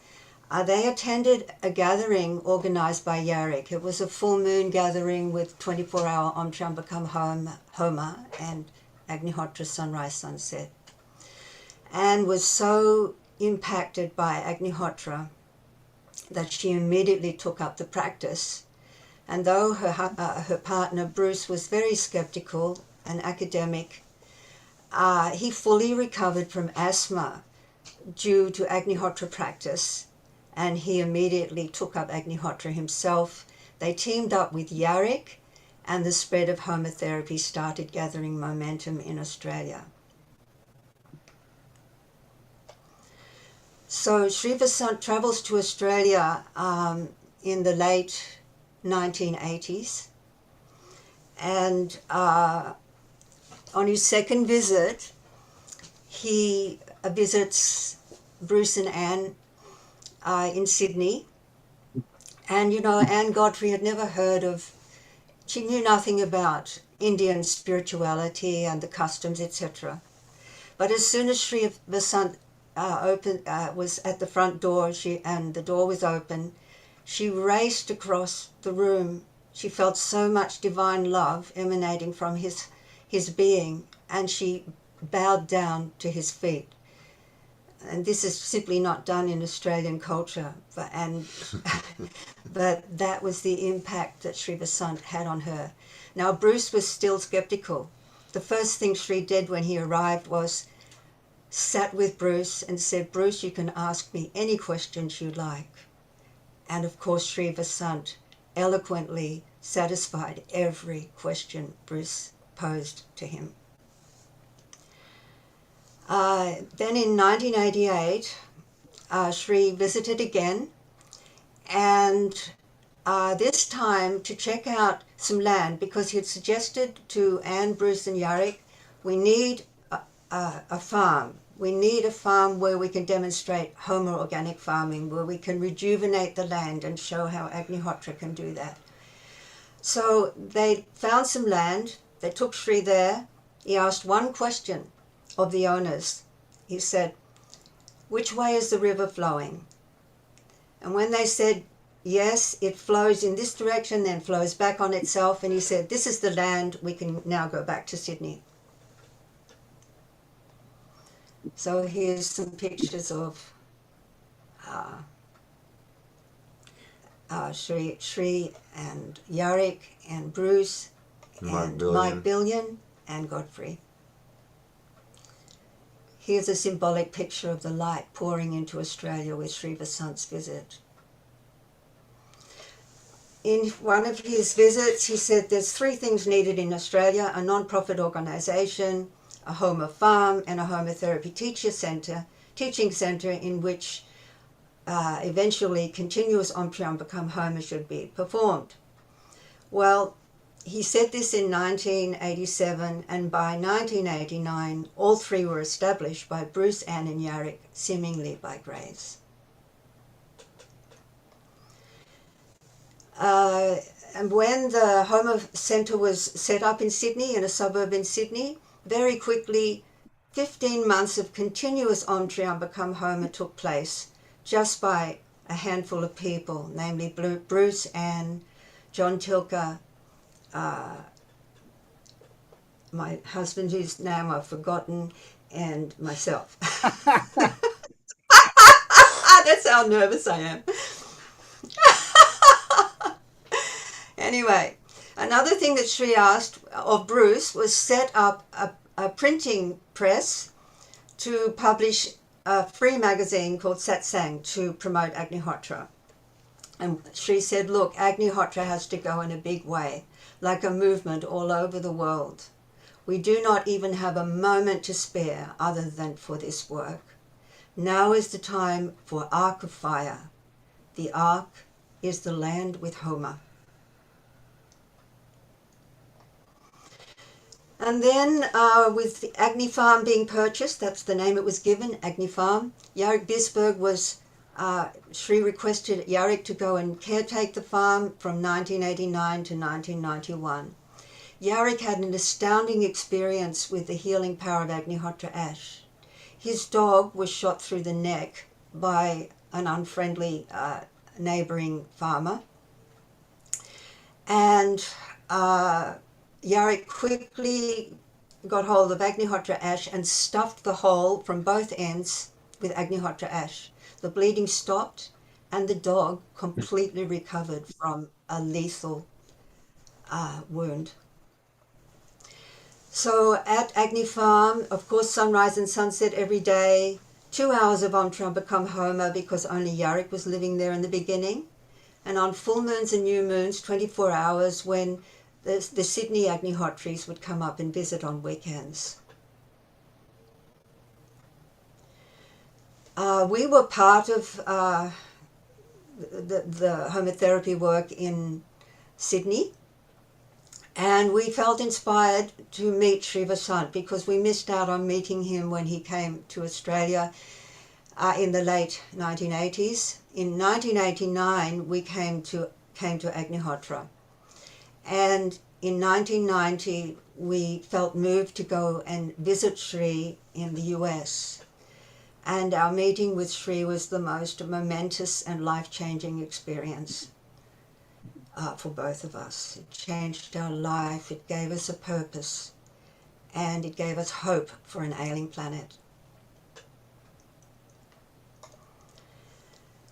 they attended a gathering organised by Jarek. It was a full moon gathering with 24-hour Om Trambakam Homa and Agnihotra sunrise sunset. Anne was so impacted by Agnihotra that she immediately took up the practice. And though her partner Bruce was very skeptical and academic, he fully recovered from asthma due to Agnihotra practice, and he immediately took up Agnihotra himself. They teamed up with Jarek, and the spread of Homa therapy started gathering momentum in Australia. So Sri Vasant travels to Australia in the late 1980s, and on his second visit, he visits Bruce and Anne in Sydney. And, you know, Anne Godfrey had never heard of, she knew nothing about Indian spirituality and the customs, etc. But as soon as Sri Vasant was at the front door, and the door was open, she raced across the room She felt so much divine love emanating from his being, and she bowed down to his feet. And this is simply not done in Australian culture, but that was the impact that Sri Vasant had on her. Now, Bruce was still skeptical. The first thing Sri did when he arrived was sat with Bruce and said, "Bruce, you can ask me any questions you like." And of course, Sri Vasant eloquently satisfied every question Bruce posed to him. Then in 1988, Sri visited again, and this time to check out some land, because he had suggested to Anne, Bruce and Yarrick, we need a farm. We need a farm where we can demonstrate Homa organic farming, where we can rejuvenate the land and show how Agnihotra can do that. So they found some land. They took Sri there. He asked one question of the owners. He said, "Which way is the river flowing?" And when they said, "Yes, it flows in this direction, then flows back on itself," and he said, "This is the land, we can now go back to Sydney." So here's some pictures of Sri and Yarrick and Bruce and Mike Billion and Godfrey. Here's a symbolic picture of the light pouring into Australia with Sri Vasant's visit. In one of his visits, he said there's 3 things needed in Australia: a non-profit organisation, a Homa farm, and a Homa therapy teaching centre in which eventually continuous Om Triambakam Homa should be performed. Well, he said this in 1987, and by 1989, all 3 were established by Bruce, Anne and Yarrick, seemingly by grace. And when the Homa Centre was set up in Sydney, in a suburb in Sydney, very quickly 15 months of continuous Om Triambakam Homa took place just by a handful of people, namely Bruce, Anne, John Tilker, my husband, whose name I've forgotten, and myself. That's how nervous I am. Anyway, another thing that Sri asked of Bruce was set up a printing press to publish a free magazine called Satsang to promote Agnihotra. And Sri said, "Look, Agnihotra has to go in a big way, like a movement all over the world. We do not even have a moment to spare other than for this work. Now is the time for Ark of Fire. The Ark is the land with Homa." And then with the Agni Farm being purchased, that's the name it was given, Agni Farm, Yarrick Bisberg was, Sri requested Yarrick to go and caretake the farm from 1989 to 1991. Yarrick had an astounding experience with the healing power of Agnihotra ash. His dog was shot through the neck by an unfriendly neighbouring farmer. And Yarrick quickly got hold of Agnihotra ash and stuffed the hole from both ends with Agnihotra ash. The bleeding stopped and the dog completely recovered from a lethal wound. So at Agni Farm, of course, sunrise and sunset every day, 2 hours of Om Triambakam Homa because only Yarrick was living there in the beginning. And on full moons and new moons, 24 hours when the Sydney Agnihotris would come up and visit on weekends. We were part of the homotherapy work in Sydney, and we felt inspired to meet Sri Vasant because we missed out on meeting him when he came to Australia in the late 1980s. In 1989, we came to Agnihotra. And in 1990, we felt moved to go and visit Sri in the US. And our meeting with Sri was the most momentous and life-changing experience. for both of us. It changed our life, it gave us a purpose, and it gave us hope for an ailing planet.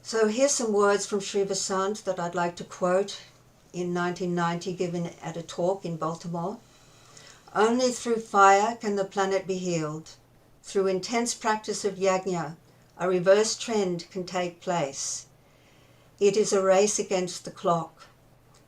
So here's some words from Sri Vasant that I'd like to quote in 1990, given at a talk in Baltimore. Only through fire can the planet be healed. Through intense practice of Yagna, a reverse trend can take place. It is a race against the clock.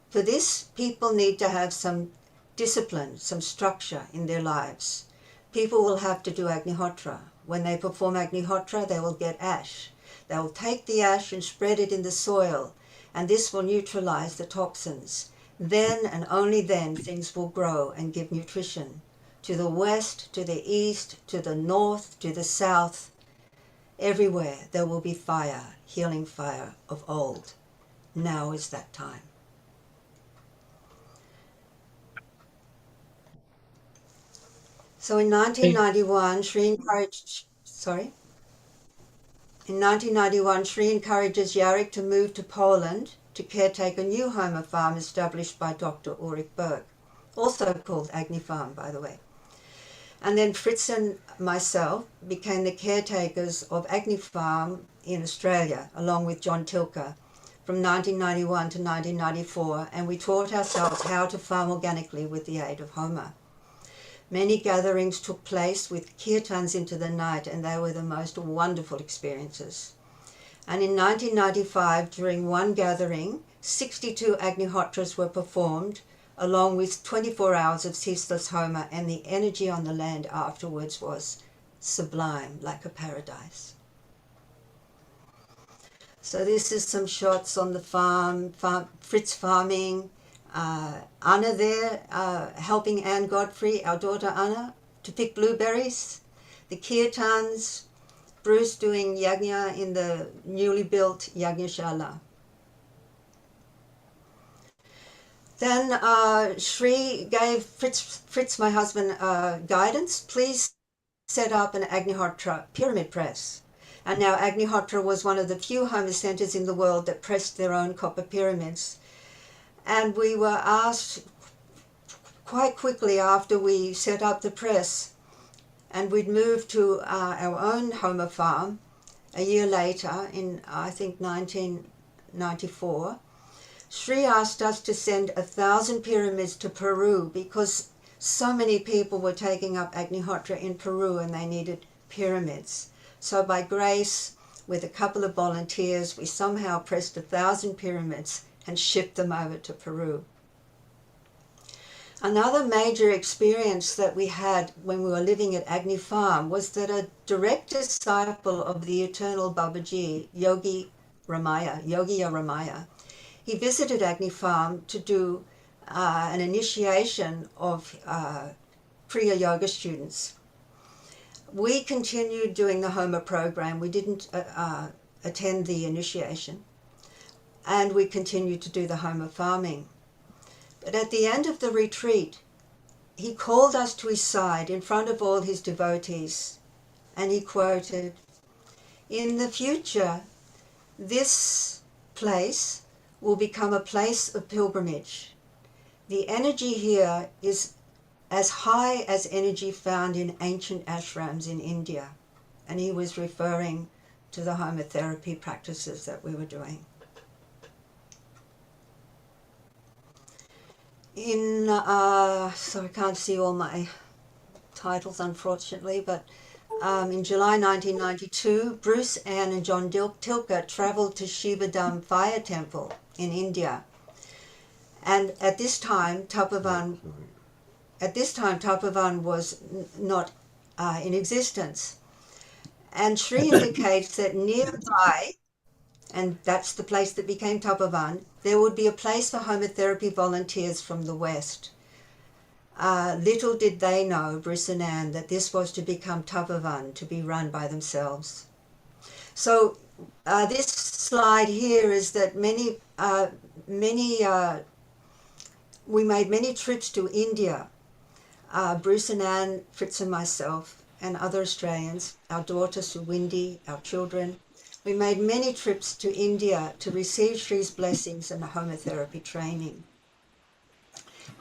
For this, people need to have some discipline, some structure in their lives. People will have to do Agnihotra. When they perform Agnihotra, they will get ash. They will take the ash and spread it in the soil, and this will neutralize the toxins. Then and only then things will grow and give nutrition. To the west, to the east, to the north, to the south, everywhere there will be fire, healing fire of old. Now is that time. So in 1991, Sri encouraged, In 1991, Sri encourages Yarrick to move to Poland to caretake a new Homa farm established by Dr. Ulrich Berg, also called Agni Farm, by the way. And then Fritz and myself became the caretakers of Agni Farm in Australia, along with John Tilker, from 1991 to 1994, and we taught ourselves how to farm organically with the aid of Homa. Many gatherings took place with kirtans into the night, and they were the most wonderful experiences. And in 1995, during one gathering, 62 Agnihotras were performed, along with 24 hours of ceaseless Homa, and the energy on the land afterwards was sublime, like a paradise. So this is some shots on the farm Fritz farming, Anna there helping Anne Godfrey, our daughter Anna, to pick blueberries, the kirtans, Bruce doing Yagna in the newly built Yagna-shala. Then Sri gave Fritz, my husband, guidance. Please set up an Agnihotra pyramid press. And now Agnihotra was one of the few Homa centers in the world that pressed their own copper pyramids. And we were asked quite quickly after we set up the press, and we'd moved to our own Homa farm a year later in, I think, 1994. Sri asked us to send 1,000 pyramids to Peru because so many people were taking up Agnihotra in Peru and they needed pyramids. So by grace, with a couple of volunteers, we somehow pressed 1,000 pyramids and shipped them over to Peru. Another major experience that we had when we were living at Agni Farm was that a direct disciple of the eternal Babaji, Yogi Ramaya, he visited Agni Farm to do an initiation of Kriya Yoga students. We continued doing the Homa program. We didn't attend the initiation. And we continued to do the Homa farming. But at the end of the retreat, he called us to his side in front of all his devotees, and he quoted, "In the future, this place will become a place of pilgrimage. The energy here is as high as energy found in ancient ashrams in India." And he was referring to the homotherapy practices that we were doing. So I can't see all my titles, unfortunately, but in July 1992, Bruce, Anne, and John Tilker traveled to Shivadam Fire Temple in India. And at this time, Tapovan was not in existence. And Sri indicates that nearby, and that's the place that became Tapovan, there would be a place for homotherapy volunteers from the West. Little did they know, Bruce and Anne, that this was to become Tapovan, to be run by themselves. So this slide here is that we made many trips to India. Bruce and Anne, Fritz and myself, and other Australians, our daughter Suwindi, our children. We made many trips to India to receive Shri's blessings and homotherapy training.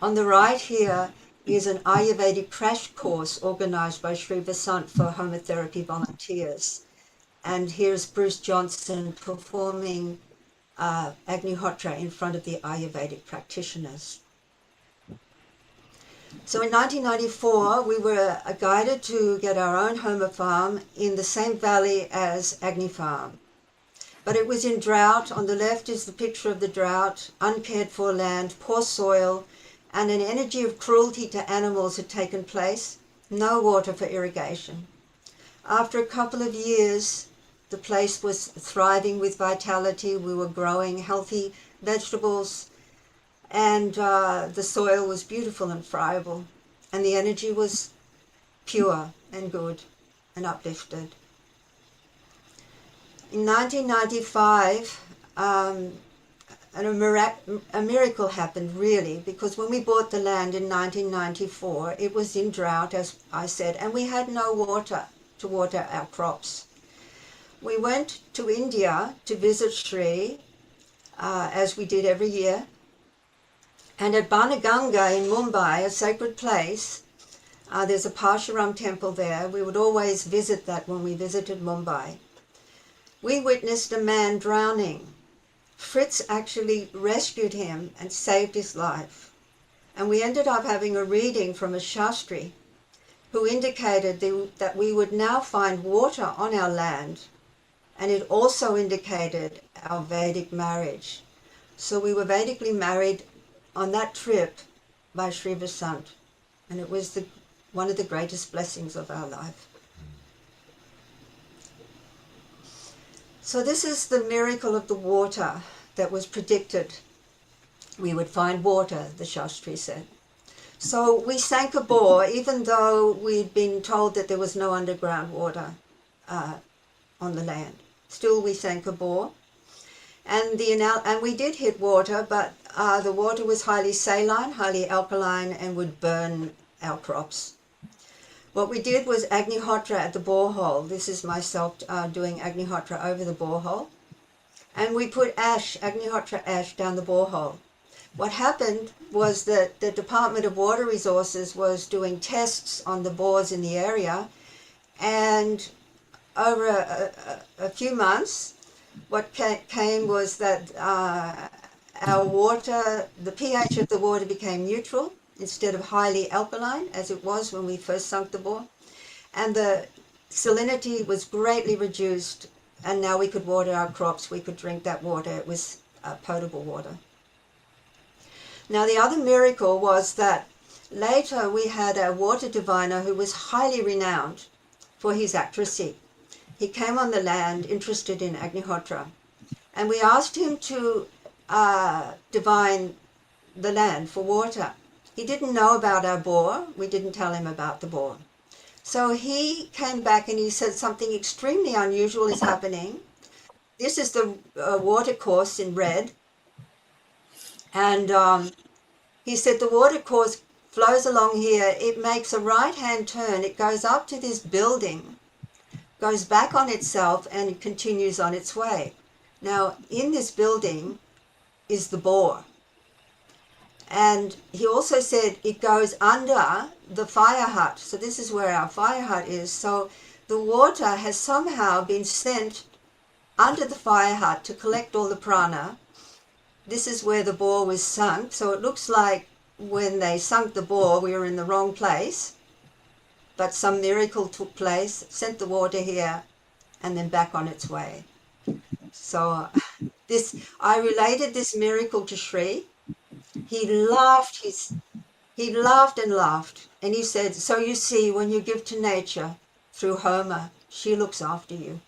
On the right here is an Ayurvedic crash course organized by Shri Vasant for homotherapy volunteers. And here's Bruce Johnson performing Agnihotra in front of the Ayurvedic practitioners. So in 1994, we were guided to get our own Homa farm in the same valley as Agni Farm. But it was in drought. On the left is the picture of the drought, uncared for land, poor soil, and an energy of cruelty to animals had taken place, no water for irrigation. After a couple of years, the place was thriving with vitality. We were growing healthy vegetables, and the soil was beautiful and friable, and the energy was pure and good and uplifted. In 1995, a miracle happened, really, because when we bought the land in 1994, it was in drought, as I said, and we had no water to water our crops. We went to India to visit Shri, as we did every year, and at Banaganga in Mumbai, a sacred place, there's a Parshuram temple there. We would always visit that when we visited Mumbai. We witnessed a man drowning. Fritz actually rescued him and saved his life. And we ended up having a reading from a Shastri who indicated that we would now find water on our land, and it also indicated our Vedic marriage. So we were Vedically married on that trip by Shri Vasant, and it was one of the greatest blessings of our life. So this is the miracle of the water that was predicted. We would find water, the Shastri said. So we sank a bore, even though we'd been told that there was no underground water on the land. Still, we sank a bore. And we did hit water, but the water was highly saline, highly alkaline, and would burn our crops. What we did was Agnihotra at the borehole. This is myself doing Agnihotra over the borehole. And we put Agnihotra ash down the borehole. What happened was that the Department of Water Resources was doing tests on the bores in the area, and over a few months, what came was that our water, the pH of the water became neutral instead of highly alkaline, as it was when we first sunk the bore. And the salinity was greatly reduced, and now we could water our crops. We could drink that water. It was potable water. Now, the other miracle was that later we had a water diviner who was highly renowned for his accuracy. He came on the land interested in Agnihotra, and we asked him to divine the land for water. He didn't know about our bore. We didn't tell him about the bore. So he came back and he said something extremely unusual is happening. This is the water course in red. And he said the water course flows along here. It makes a right-hand turn. It goes up to this building, goes back on itself, and it continues on its way. Now, in this building is the bore. And he also said it goes under the fire hut. So this is where our fire hut is. So the water has somehow been sent under the fire hut to collect all the prana. This is where the bore was sunk. So it looks like when they sunk the bore, we were in the wrong place. But some miracle took place, sent the water here, and then back on its way. So I related this miracle to Shri. He laughed and laughed, and he said, so you see, when you give to nature through Homa, she looks after you.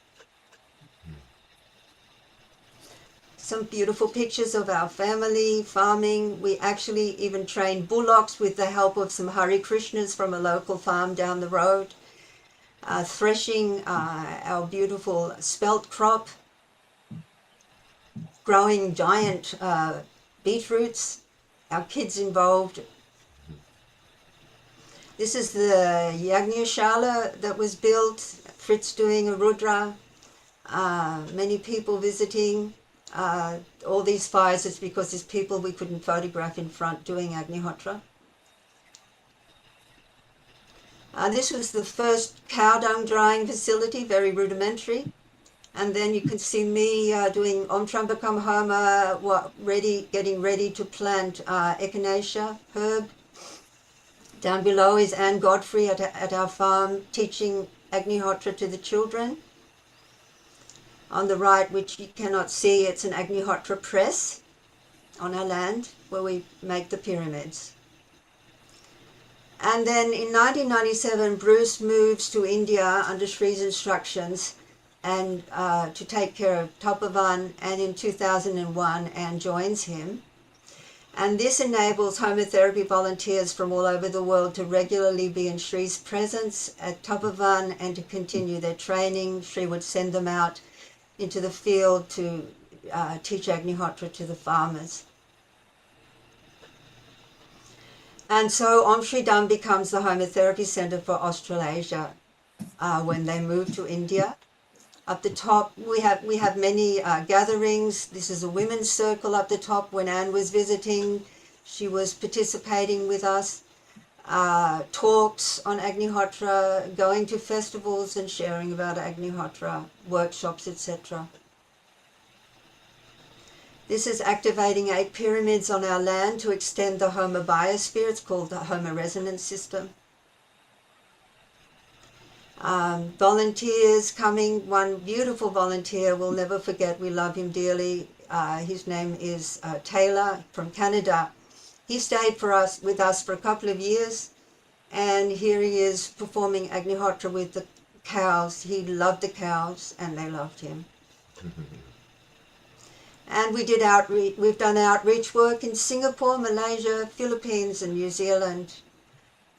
Some beautiful pictures of our family, farming. We actually even trained bullocks with the help of some Hare Krishnas from a local farm down the road, threshing our beautiful spelt crop, growing giant beetroots, our kids involved. This is the Yagna that was built, Fritz doing a Rudra. many people visiting. All these fires, it's because there's people we couldn't photograph in front doing Agnihotra. This was the first cow dung drying facility, very rudimentary. And then you can see me doing Om Trambakam Homa, getting ready to plant echinacea herb. Down below is Anne Godfrey at our farm teaching Agnihotra to the children. On the right, which you cannot see, it's an Agnihotra press on our land where we make the pyramids. And then in 1997, Bruce moves to India under Sri's instructions and to take care of Tapavan, and in 2001, Anne joins him. And this enables homotherapy volunteers from all over the world to regularly be in Sri's presence at Tapavan and to continue their training. Sri would send them out into the field to teach Agnihotra to the farmers. And so Om Shri Dham becomes the homotherapy center for Australasia when they move to India. Up the top, we have many gatherings. This is a women's circle up the top. When Anne was visiting, she was participating with us. Talks on Agnihotra, going to festivals and sharing about Agnihotra, workshops, etc. This is activating 8 pyramids on our land to extend the Homa biosphere. It's called the Homa resonance system. Volunteers coming. One beautiful volunteer we'll never forget. We love him dearly. His name is Taylor from Canada. He stayed with us for a couple of years, and here he is performing Agnihotra with the cows. He loved the cows, and they loved him. And we've done outreach work in Singapore, Malaysia, Philippines, and New Zealand.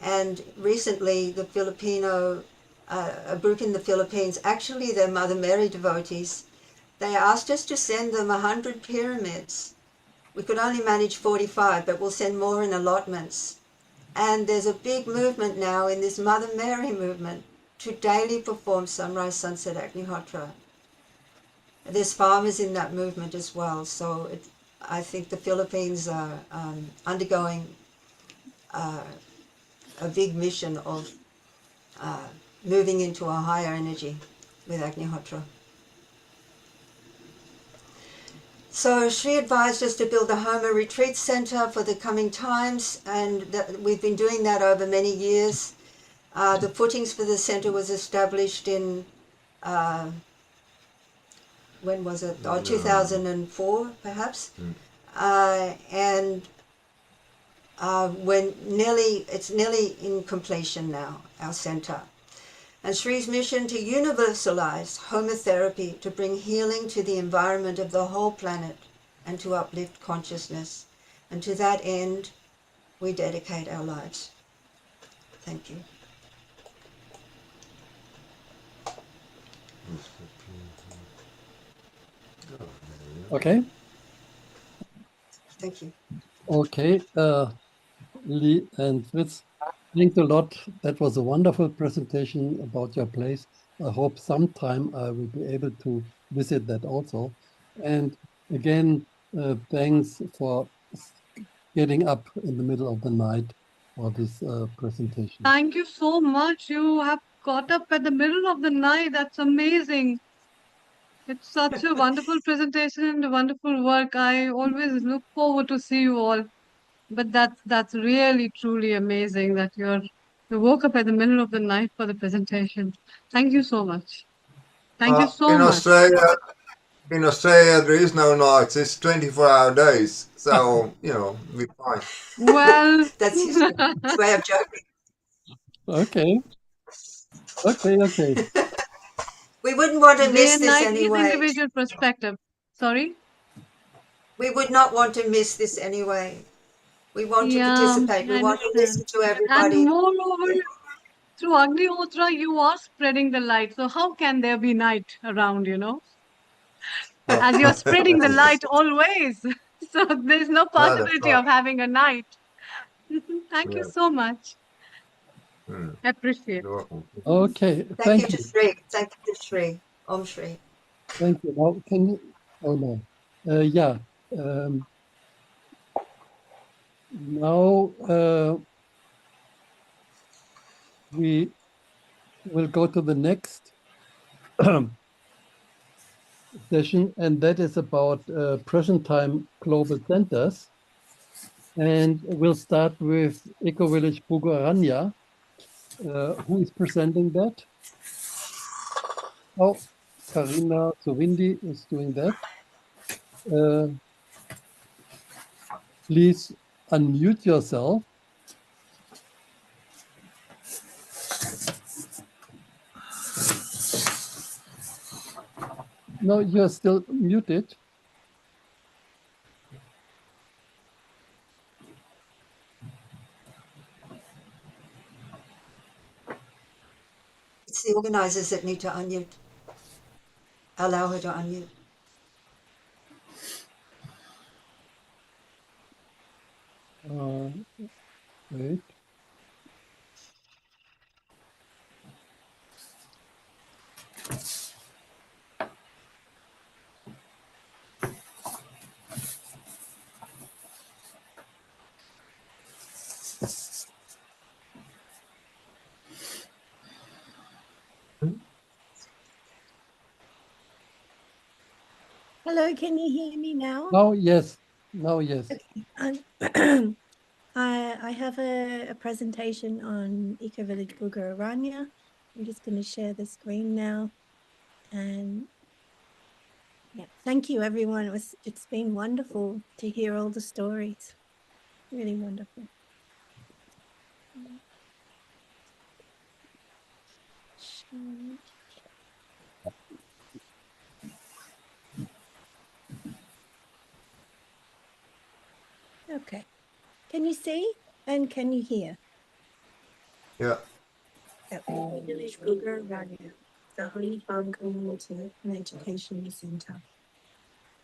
And recently, a group in the Philippines, actually they're Mother Mary devotees, they asked us to send them 100 pyramids. We could only manage 45, but we'll send more in allotments. And there's a big movement now in this Mother Mary movement to daily perform sunrise, sunset Agnihotra. There's farmers in that movement as well, so I think the Philippines are undergoing a big mission of moving into a higher energy with Agnihotra. So Sri advised us to build a Homa retreat center for the coming times, and we've been doing that over many years. The footings for the center was established in when was it? 2004, perhaps. And it's nearly in completion now, our center. And Sri's mission to universalize homotherapy, to bring healing to the environment of the whole planet and to uplift consciousness. And to that end, we dedicate our lives. Thank you. Okay. Thank you. Okay, Lee and Fritz, thanks a lot. That was a wonderful presentation about your place. I hope sometime I will be able to visit that also. And again, thanks for getting up in the middle of the night for this presentation. Thank you so much. You have got up at the middle of the night. That's amazing. It's such a wonderful presentation and a wonderful work. I always look forward to see you all. But that's really truly amazing that you woke up at the middle of the night for the presentation. Thank you so much. Thank you so In much. Australia, there is no nights. It's 24-hour days. So, we're fine. Well, that's his way of joking. Okay. We wouldn't want to miss Day and this night anyway. is individual perspective. Sorry? We would not want to miss this anyway. We want to participate. We want to listen to everybody. And moreover, through Agnihotra, you are spreading the light. So how can there be night around, As you're spreading the light always. So there's no possibility of having a night. Thank you so much. I appreciate it. Okay, Thank you to Sri. Thank you to Sri. Om Shri. Thank you. Now, can you? Oh no. Yeah. Now we will go to the next session, and that is about present time global centers. And we'll start with Eco Village Bugaranya. Who is presenting that? Oh, Karina Sovindi is doing that. Please unmute yourself. No, you're still muted. It's the organizers that need to unmute. Allow her to unmute. Wait. Hello, can you hear me now? Now, yes. Now, yes. Okay. I have a presentation on Eco Village Bugaranya. I'm just going to share the screen now. And yeah, thank you, everyone. It's been wonderful to hear all the stories. Really wonderful. Okay. Can you see and can you hear? Yeah. Okay. Village Bugaranya, the Honey Farm Community and Education Center,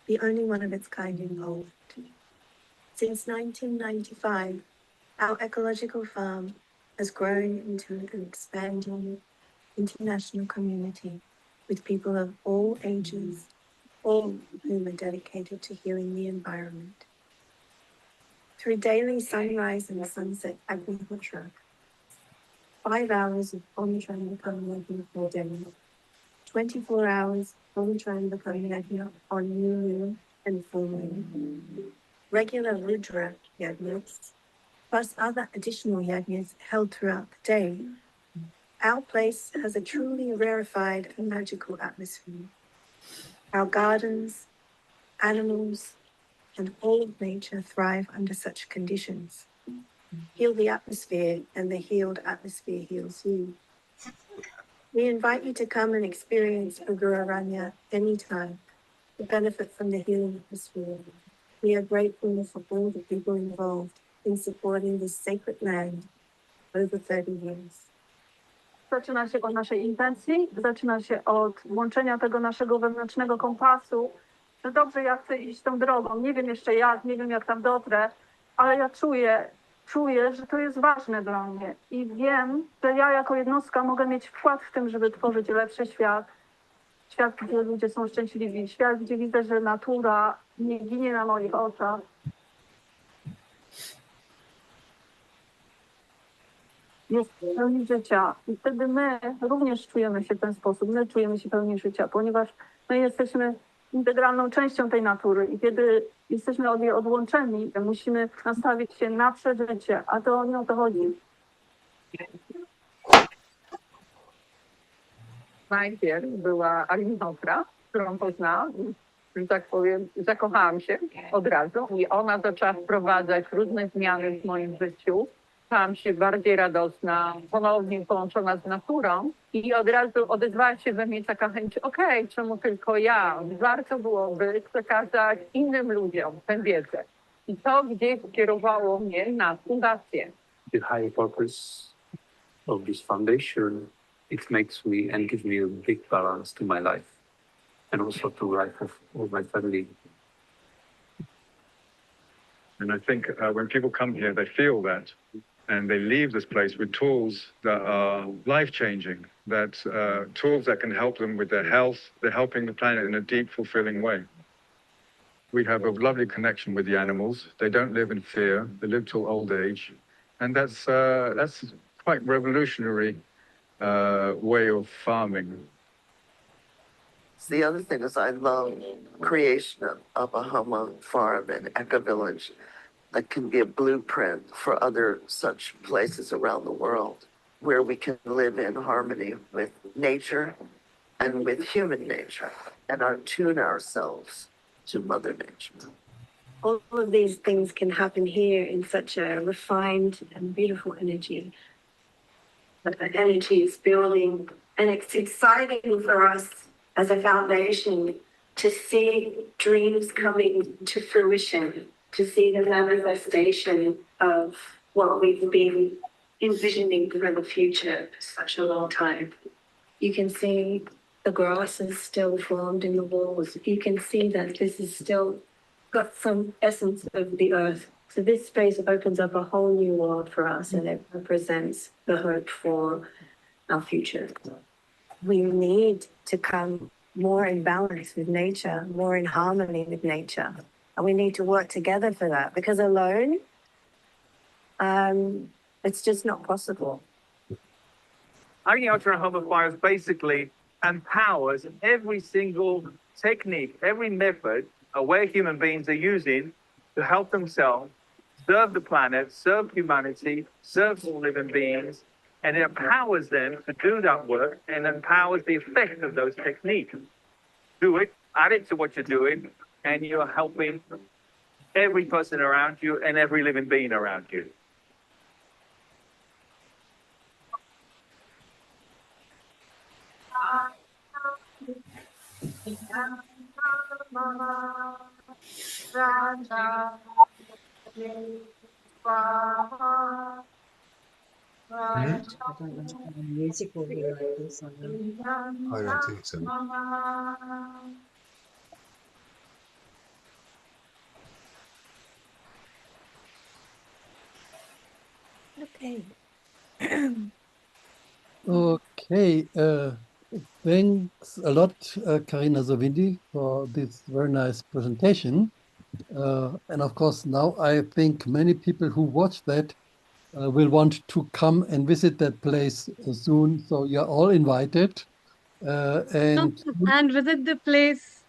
the only one of its kind in Poland. Since 1995, our ecological farm has grown into an expanding international community with people of all ages, all of whom are dedicated to healing the environment. Through daily sunrise and sunset Agnihotra, 5 hours of on-train becoming Yagna per day, 24 hours on-train becoming Yagna on new moon and full moon, regular Rudra Yagnas, plus other additional yagnas held throughout the day, our place has a truly rarefied and magical atmosphere. Our gardens, animals, and all of nature thrive under such conditions. Heal the atmosphere, and the healed atmosphere heals you. We invite you to come and experience Bugaranya anytime to benefit from the healing atmosphere. We are grateful for all the people involved in supporting this sacred land over 30 years. Zaczyna się od naszej intencji, zaczyna się od włączenia tego naszego wewnętrznego kompasu, że dobrze, ja chcę iść tą drogą, nie wiem jeszcze jak, nie wiem jak tam dotrę, ale ja czuję, że to jest ważne dla mnie i wiem, że ja jako jednostka mogę mieć wkład w tym, żeby tworzyć lepszy świat, świat, gdzie ludzie są szczęśliwi, świat, gdzie widzę, że natura nie ginie na moich oczach. Jest pełni życia i wtedy my również czujemy się w ten sposób, my czujemy się pełni życia, ponieważ my jesteśmy integralną częścią tej natury i kiedy jesteśmy od niej odłączeni, musimy nastawić się na przeżycie, a to nie o to chodzi. Najpierw była Agnihotra, którą poznałam, że tak powiem, zakochałam się od razu i ona zaczęła wprowadzać różne zmiany w moim życiu. Stałam się bardziej radosna, ponownie połączona z naturą i od razu odezwała się we mnie taka chęć, okej, czemu tylko ja? Warto byłoby przekazać innym ludziom tę wiedzę. I to gdzieś kierowało mnie na fundację. The higher purpose of this foundation, it makes me and gives me a big balance to my life and also to the life of my family. And I think when people come here, they feel that and they leave this place with tools that are life-changing, tools that can help them with their health. They're helping the planet in a deep, fulfilling way. We have a lovely connection with the animals. They don't live in fear. They live till old age. And that's quite revolutionary way of farming. The other thing is I love creation of a Homa farm and eco village that can be a blueprint for other such places around the world where we can live in harmony with nature and with human nature and attune ourselves to Mother Nature. All of these things can happen here in such a refined and beautiful energy. But the energy is building, and it's exciting for us as a foundation to see dreams coming to fruition, to see the manifestation of what we've been envisioning for the future for such a long time. You can see the grass is still formed in the walls. You can see that this is still got some essence of the earth. So this space opens up a whole new world for us, and it represents the hope for our future. We need to come more in balance with nature, more in harmony with nature. And we need to work together for that, because alone, it's just not possible. Agnihotra Homa fires basically empowers every single technique, every method a way human beings are using to help themselves, serve the planet, serve humanity, serve all living beings, and it empowers them to do that work and empowers the effect of those techniques. Do it, add it to what you're doing, and you're helping every person around you and every living being around you. I Music will be like this. I don't think so. Okay. Okay, thanks a lot, Karina Sovindi, for this very nice presentation. And of course, now I think many people who watch that will want to come and visit that place soon. So you're all invited. And And visit the place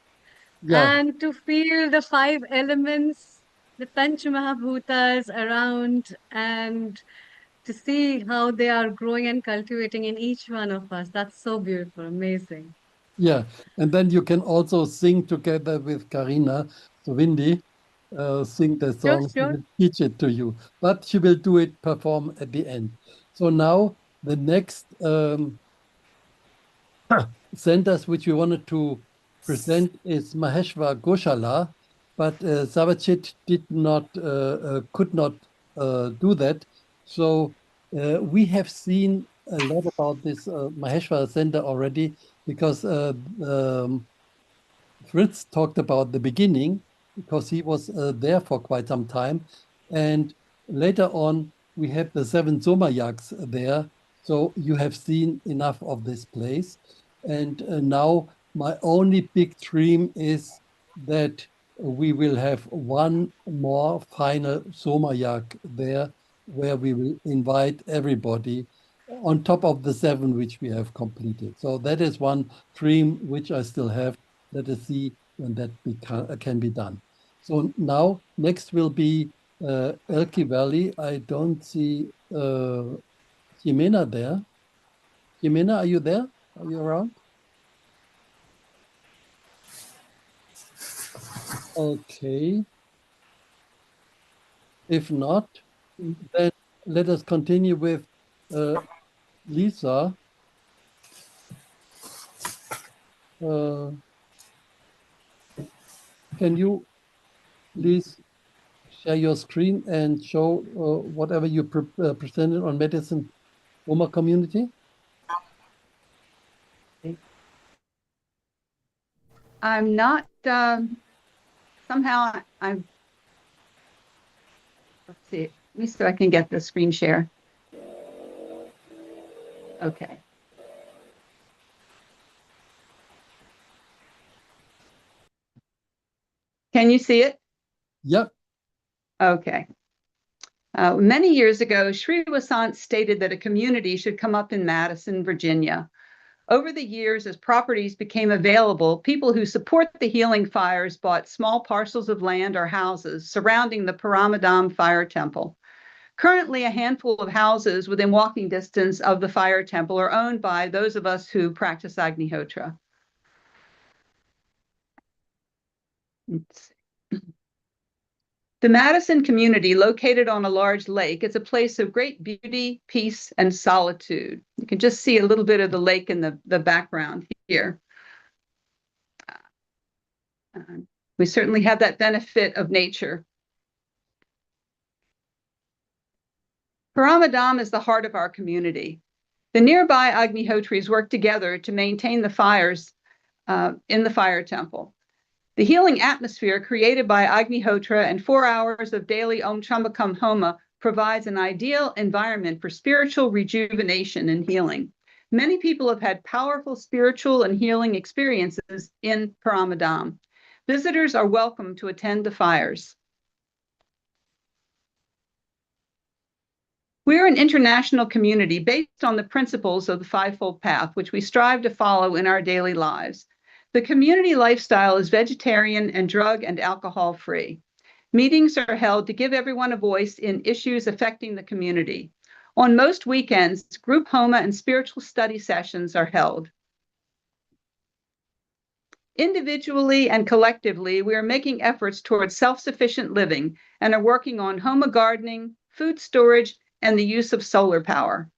yeah, and to feel the five elements, the Panchamahabhutas around, and to see how they are growing and cultivating in each one of us. That's so beautiful, amazing. yeah. And then you can also sing together with Karina Sovindi, sing the Sure, song. She sure. will teach it to you, but she will do it, perform at the end. So now the next centers which we wanted to present is Maheshwar Goshala, but Savachit did not, could not do that. So we have seen a lot about this Maheshwar Center already, because Fritz talked about the beginning, because he was there for quite some time. And later on, we had the 7 Somayaks there. So you have seen enough of this place. And now my only big dream is that we will have one more final Somayak there, where we will invite everybody on top of the 7 which we have completed. So that is one dream which I still have. Let us see when that can be done. So now next will be Elke Valley. I don't see Jimena there. Jimena, are you there? Are you around? Okay. If not, then let us continue with Lisa. Can you please share your screen and show whatever you presented on Medicine Homa community? I'm not, somehow I'm, let's see. me so I can get the screen share. Okay. Can you see it? Yep. Okay. Many years ago, Sri Vasant stated that a community should come up in Madison, Virginia. Over the years, as properties became available, people who support the healing fires bought small parcels of land or houses surrounding the Paramadam fire temple. Currently, a handful of houses within walking distance of the fire temple are owned by those of us who practice Agnihotra. The Madison community, located on a large lake, is a place of great beauty, peace, and solitude. You can just see a little bit of the lake in the background here. We certainly have that benefit of nature. Paramadam is the heart of our community. The nearby Agnihotris work together to maintain the fires in the fire temple. The healing atmosphere created by Agnihotra and 4 hours of daily Om Trambakam Homa provides an ideal environment for spiritual rejuvenation and healing. Many people have had powerful spiritual and healing experiences in Paramadam. Visitors are welcome to attend the fires. We're an international community based on the principles of the Fivefold Path, which we strive to follow in our daily lives. The community lifestyle is vegetarian and drug and alcohol free. Meetings are held to give everyone a voice in issues affecting the community. On most weekends, group Homa and spiritual study sessions are held. Individually and collectively, we are making efforts towards self-sufficient living and are working on Homa gardening, food storage, and the use of solar power.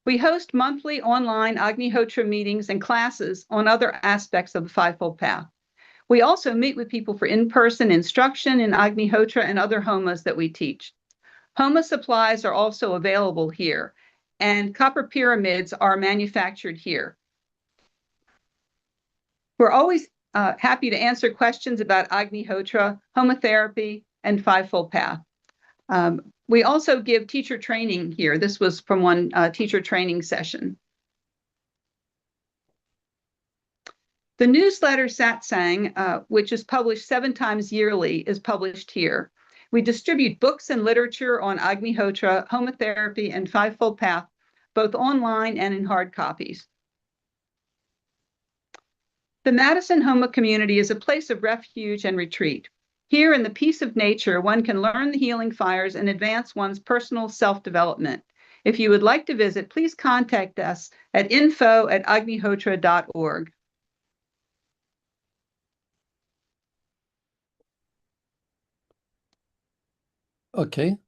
We host monthly online Agnihotra meetings and classes on other aspects of the Fivefold Path. We also meet with people for in-person instruction in Agnihotra and other Homas that we teach. Homa supplies are also available here, and copper pyramids are manufactured here. We're always happy to answer questions about Agnihotra, Homa therapy, and Fivefold Path. We also give teacher training here. This was from one teacher training session. The newsletter Satsang, which is published 7 times yearly, is published here. We distribute books and literature on Agnihotra, Homa therapy, and Fivefold Path, both online and in hard copies. The Madison Homa community is a place of refuge and retreat. Here, in the peace of nature, one can learn the healing fires and advance one's personal self-development. If you would like to visit, please contact us at info@agnihotra.org. Okay,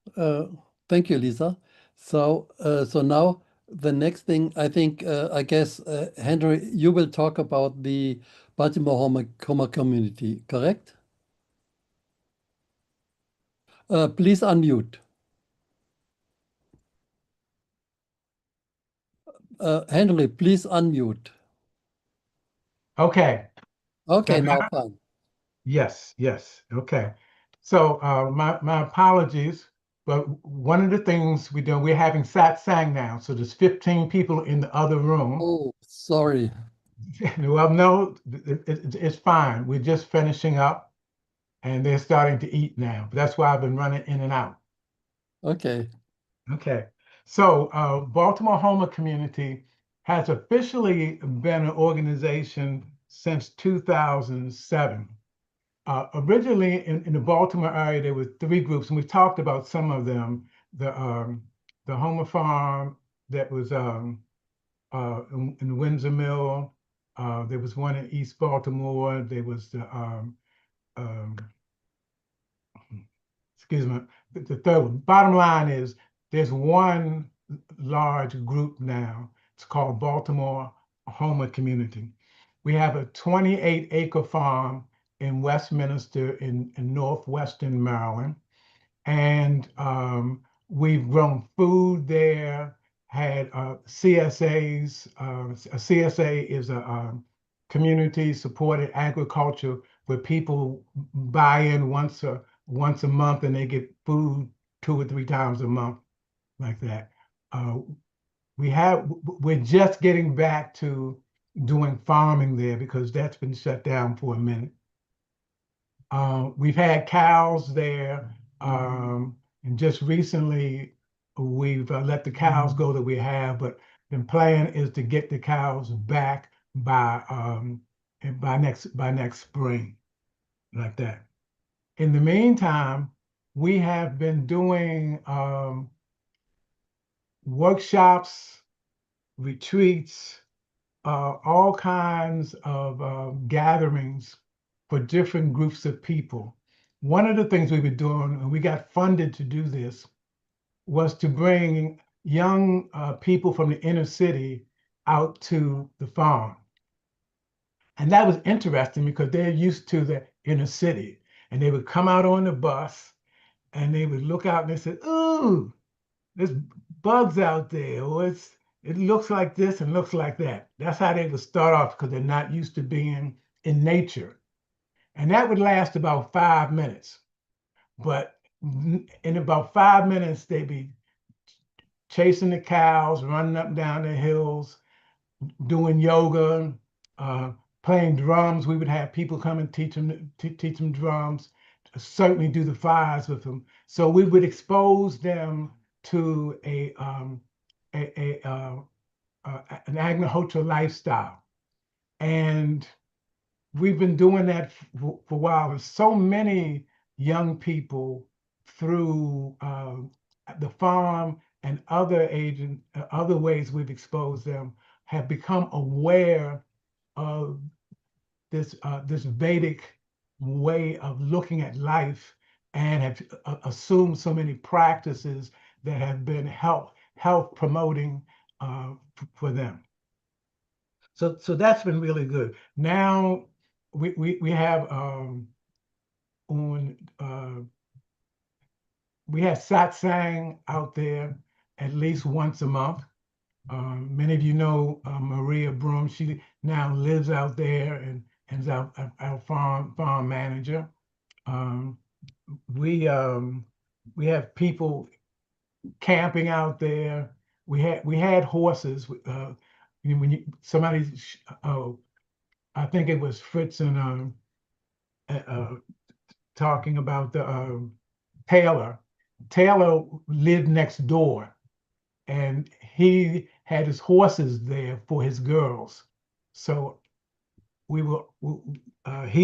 thank you, Lisa. So now the next thing, I think, I guess, Henry, you will talk about the Baltimore Homa community, correct? Please unmute. Henry, please unmute. Okay. Okay, now fine. Yes, yes. Okay. So my apologies, but one of the things we're having satsang now. So there's 15 people in the other room. Oh, sorry. Well, no, it's fine. We're just finishing up and they're starting to eat now. But that's why I've been running in and out. Okay. Okay. So Baltimore Homa Community has officially been an organization since 2007. Originally in the Baltimore area, there were 3 groups, and we talked about some of them. The Homa Farm that was in Windsor Mill. There was one in East Baltimore. There was the excuse me, the third one. Bottom line is there's one large group now. It's called Baltimore Homa Community. We have a 28-acre farm in Westminster in northwestern Maryland. And we've grown food there, had CSAs. A CSA is a community supported agriculture where people buy in once a month and they get food 2 or 3 times a month, like that. We're just getting back to doing farming there because that's been shut down for a minute. We've had cows there, and just recently we've let the cows go that we have, but the plan is to get the cows back by next spring, like that. In the meantime, we have been doing workshops, retreats, all kinds of gatherings for different groups of people. One of the things we were doing, and we got funded to do this, was to bring young people from the inner city out to the farm. And that was interesting because they're used to the inner city. And they would come out on the bus and they would look out and they said, "Ooh, there's bugs out there," or it looks like this and looks like that. That's how they would start off because they're not used to being in nature. And that would last about 5 minutes. But in about 5 minutes, they'd be chasing the cows, running up and down the hills, doing yoga, playing drums. We would have people come and teach them drums, certainly do the fires with them. So we would expose them to an Agnihotra lifestyle. And we've been doing that for a while. There's so many young people through the farm and other ways we've exposed them have become aware of this Vedic way of looking at life and have assumed so many practices that have been health promoting for them. So that's been really good. Now we have we have satsang out there at least once a month. Many of you know Maria Broom. She now lives out there and is our farm manager. We have people camping out there. We had horses. When I think it was Fritz and talking about the Taylor. Taylor lived next door, and he had his horses there for his girls. So he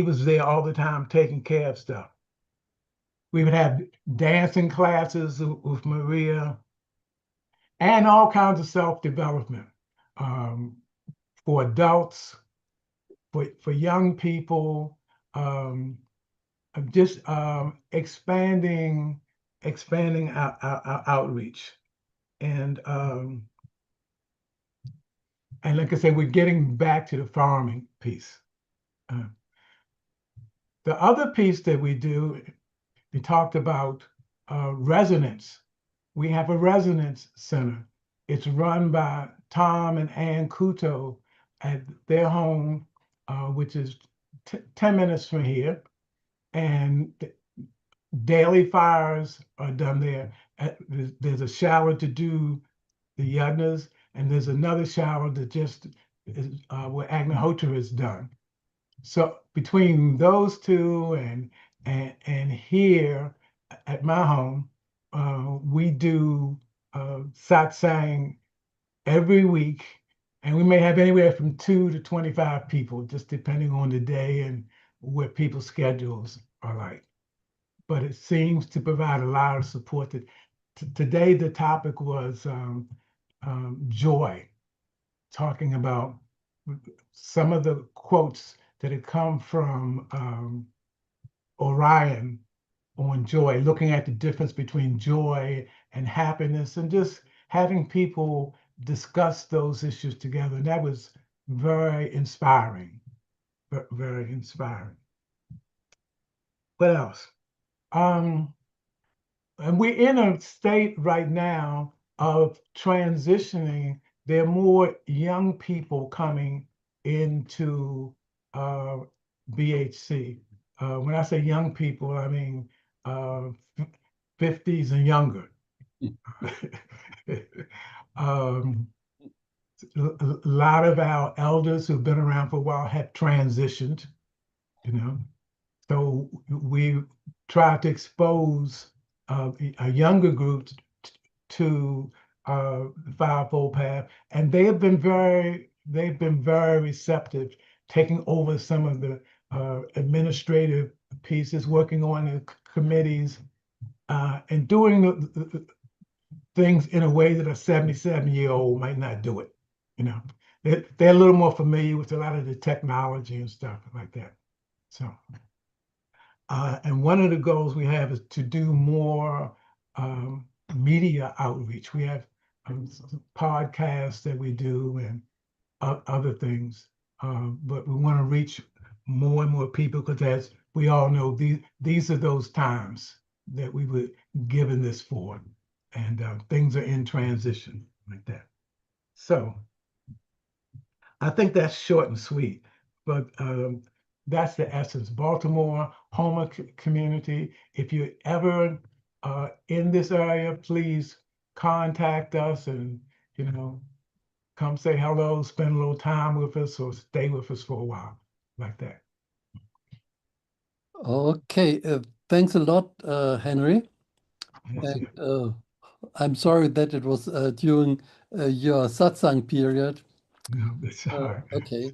was there all the time taking care of stuff. We would have dancing classes with Maria and all kinds of self-development for adults, for young people, just expanding our outreach. And like I said, we're getting back to the farming piece. The other piece that we do, we talked about resonance. We have a resonance center. It's run by Tom and Ann Kuto at their home, which is 10 minutes from here. And daily fires are done there. There's a shower to do the yagnas, and there's another shower that just is where Agnihotra is done. So between those two and here at my home, we do satsang every week, and we may have anywhere from 2 to 25 people, just depending on the day and what people's schedules are like. But it seems to provide a lot of support. Today, the topic was joy, talking about some of the quotes that had come from Orion on joy, looking at the difference between joy and happiness, and just having people discuss those issues together. And that was very inspiring, very inspiring. What else? And we're in a state right now of transitioning. There are more young people coming into BHC. When I say young people, I mean 50s and younger. um, a lot of our elders who've been around for a while have transitioned, you know. So we try to expose a younger group to the fivefold path, and they've been very receptive, taking over some of the administrative pieces, working on the committees, and doing the things in a way that a 77-year-old might not do it. You know, they're a little more familiar with a lot of the technology and stuff like that. So, and one of the goals we have is to do more media outreach. We have podcasts that we do and other things, but we want to reach more and more people because, as we all know, these are those times that we were given this for, and things are in transition like that. So I think that's short and sweet, but that's the essence. Baltimore, Homa community. If you're ever in this area, please contact us and, you know, come say hello, spend a little time with us, or stay with us for a while, like that. Okay, thanks a lot, Henry. Yes, And I'm sorry that it was during your satsang period. no, that's all right. Okay.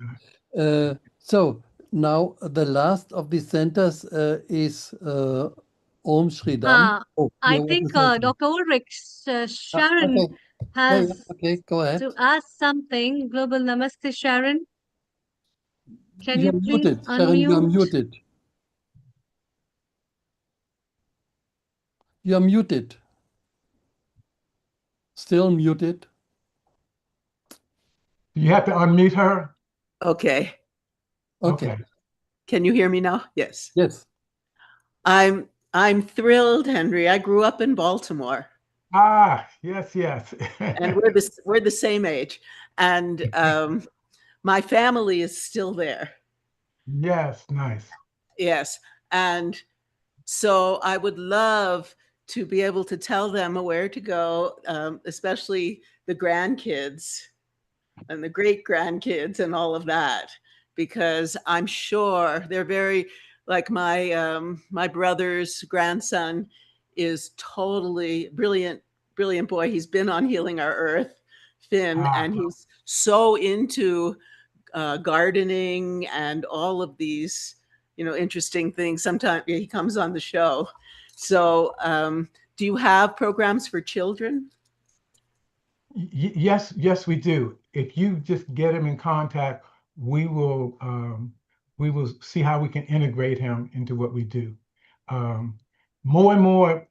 So now the last of these centers is Om Shridam. Oh, I you want think to say something? Dr. Ulrich, Sharon Okay. has Okay, go ahead. to ask something. Global Namaste, Sharon. Can You're you please muted. Sharon, you're unmute? muted. You're muted. Still muted. You have to unmute her. Okay. Okay. Can you hear me now? Yes. Yes. I'm thrilled, Henry. I grew up in Baltimore. Ah, yes, yes. And we're the same age. And my family is still there. Yes, nice. Yes. And so I would love to be able to tell them where to go, especially the grandkids and the great grandkids and all of that, because I'm sure they're very, like my brother's grandson is totally brilliant boy. He's been on Healing Our Earth, Finn, and he's so into gardening and all of these, interesting things. Sometimes he comes on the show. So, do you have programs for children? Yes, we do. If you just get him in contact, we will see how we can integrate him into what we do. More and more,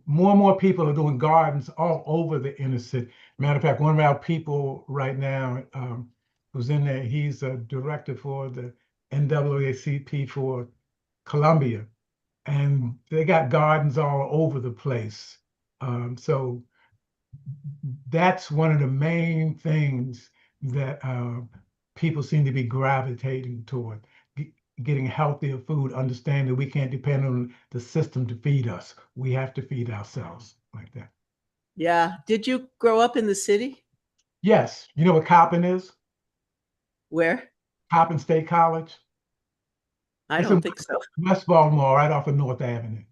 more and more people are doing gardens all over the inner city. Matter of fact, one of our people right now who's in there, he's a director for the NAACP for Columbia, and they got gardens all over the place. So that's one of the main things that people seem to be gravitating toward, getting healthier food, understanding we can't depend on the system to feed us. We have to feed ourselves like that. Yeah. Did you grow up in the city? Yes. You know what Coppin is? Where? Coppin State College. I It's don't in think so. West Baltimore, right off of North Avenue.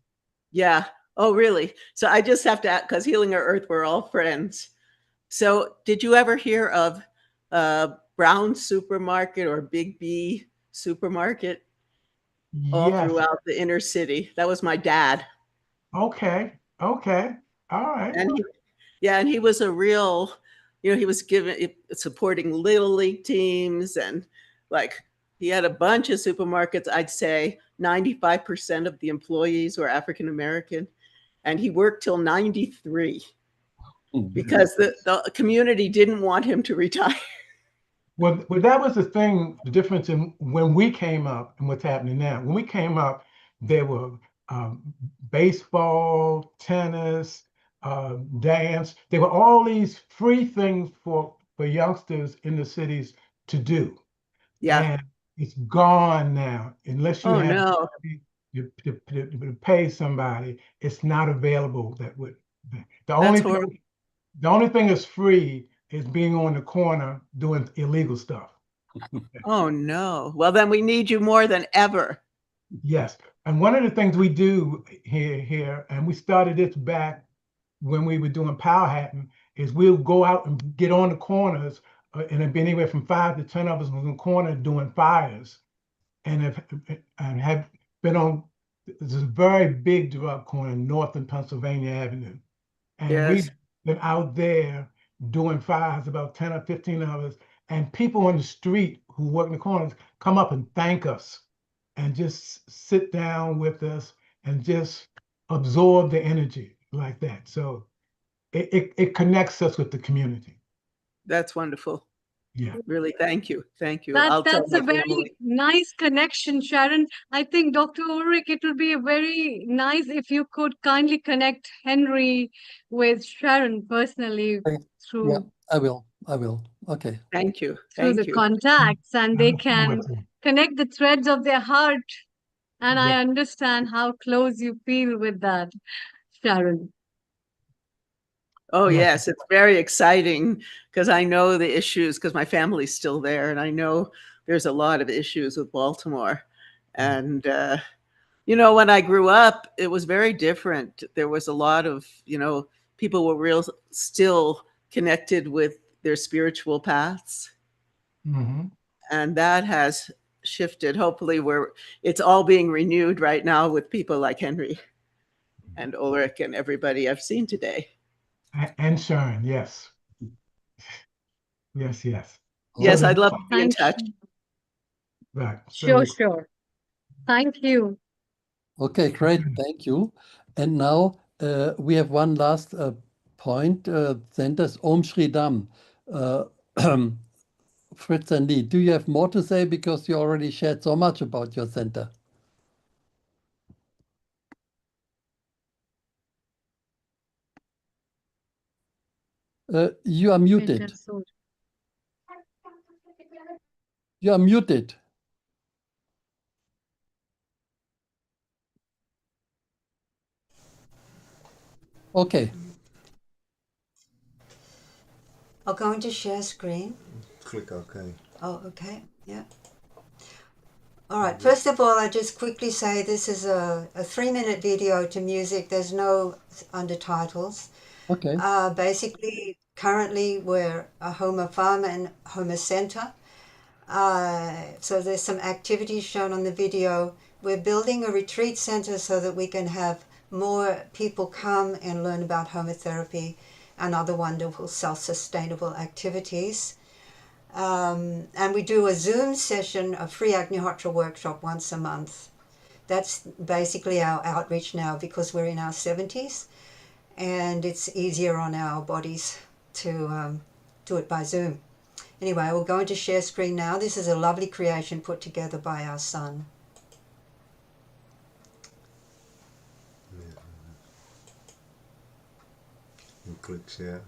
Yeah. Oh, really? So I just have to, because Healing Our Earth, we're all friends. So did you ever hear of Brown Supermarket or Big B Supermarket all Yes. throughout the inner city? That was my dad. Okay. All right. And he was a real, he was supporting little league teams, and like he had a bunch of supermarkets. I'd say 95% of the employees were African American, and he worked till 93 because the community didn't want him to retire. Well, that was the thing, the difference in when we came up and what's happening now. When we came up, there were baseball, tennis, dance. There were all these free things for youngsters in the cities to do. Yeah. It's gone now. Unless you Oh, have no. to pay somebody, it's not available. The That's only horrible. thing the only thing that's free is being on the corner doing illegal stuff. Oh, no. Well, then we need you more than ever. Yes. And one of the things we do here, and we started this back when we were doing power hatting, is we'll go out and get on the corners, and it'd be anywhere from 5 to 10 of us on the corner doing fires, and have been on. There's a very big drug corner north in Pennsylvania Avenue, and Yes. we've been out there doing fires, about 10 or 15 of us, and people on the street who work in the corners come up and thank us and just sit down with us and just absorb the energy like that. So it connects us with the community. That's wonderful. Yeah. Really, thank you. Thank you. I'll tell That's my a very family. nice connection, Sharon. I think, Dr. Ulrich, it would be very nice if you could kindly connect Henry with Sharon personally Yeah, through I will. Okay. Thank you. through the Thank you. contacts, and they I look forward can to it. connect the threads of their heart. And I Yeah. understand how close you feel with that, Sharon. Oh, Yes. yes, it's very exciting because I know the issues because my family's still there, and I know there's a lot of issues with Baltimore. And, when I grew up, it was very different. There was a lot of, people were still connected with their spiritual paths. Mm-hmm. And that has shifted. Hopefully, it's all being renewed right now with people like Henry and Ulrich and everybody I've seen today. And Sharon, yes. Yes, yes. Yes, So I'd love to be in Thank touch. you. right. Sure, So sure. Thank you. Okay, great. Thank you. And now we have one last point. Centers Om Shri Dam. Fritz and Lee, do you have more to say? Because you already shared so much about your center. You are muted. You are muted. Okay. I'm going to share screen. Click OK. Oh, okay. Yeah. All right. First of all, I just quickly say this is a 3-minute video to music. There's no undertitles. Okay. Basically, currently we're a Homa farm and Homa center. So there's some activities shown on the video. We're building a retreat center so that we can have more people come and learn about homotherapy and other wonderful self-sustainable activities. And we do a Zoom session, a free Agnihotra workshop once a month. That's basically our outreach now because we're in our 70s and it's easier on our bodies to do it by Zoom. Anyway, we're going to share screen now. This is a lovely creation put together by our son. You click share.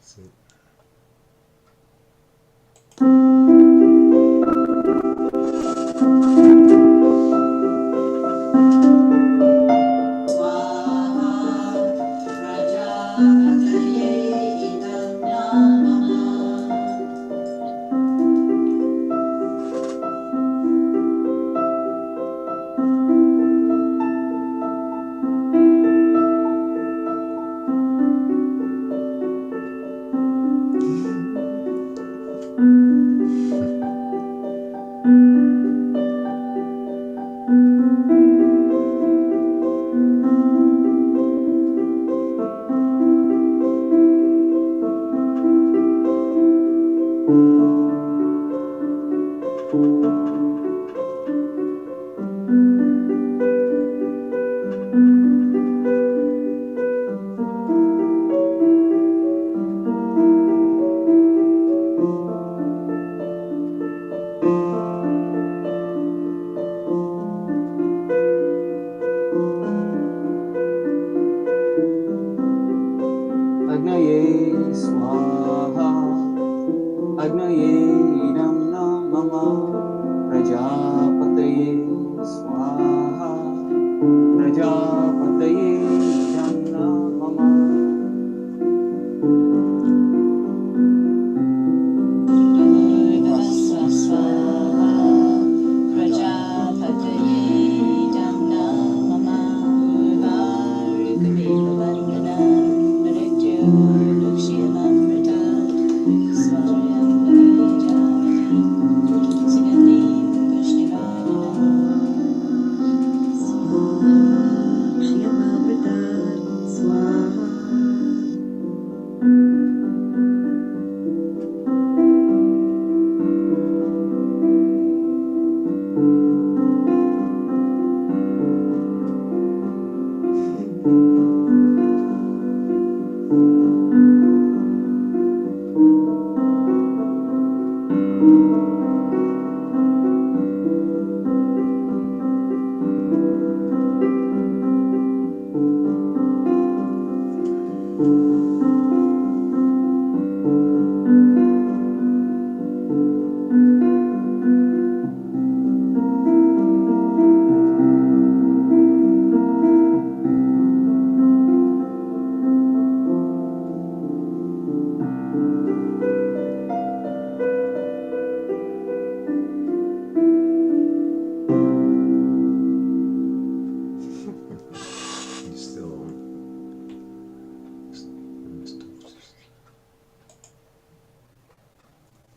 See. Agnaye Swaha Agnaye Idam प्रजापतये जन्म मम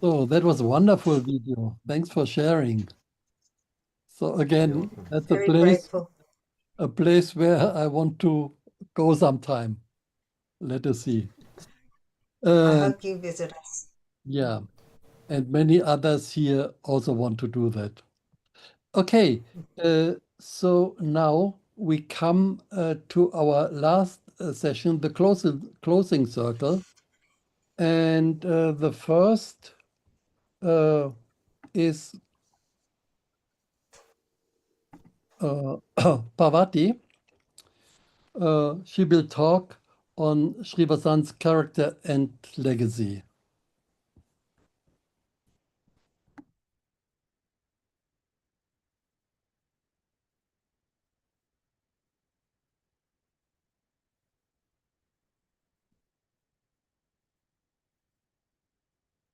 So that was a wonderful video. Thanks for sharing. So again, that's Very grateful. a place where I want to go sometime. Let us see. I hope you visit us. Yeah, and many others here also want to do that. Okay, so now we come to our last session, the closing circle. And the first is Parvati. She will talk on Srivasan's character and legacy.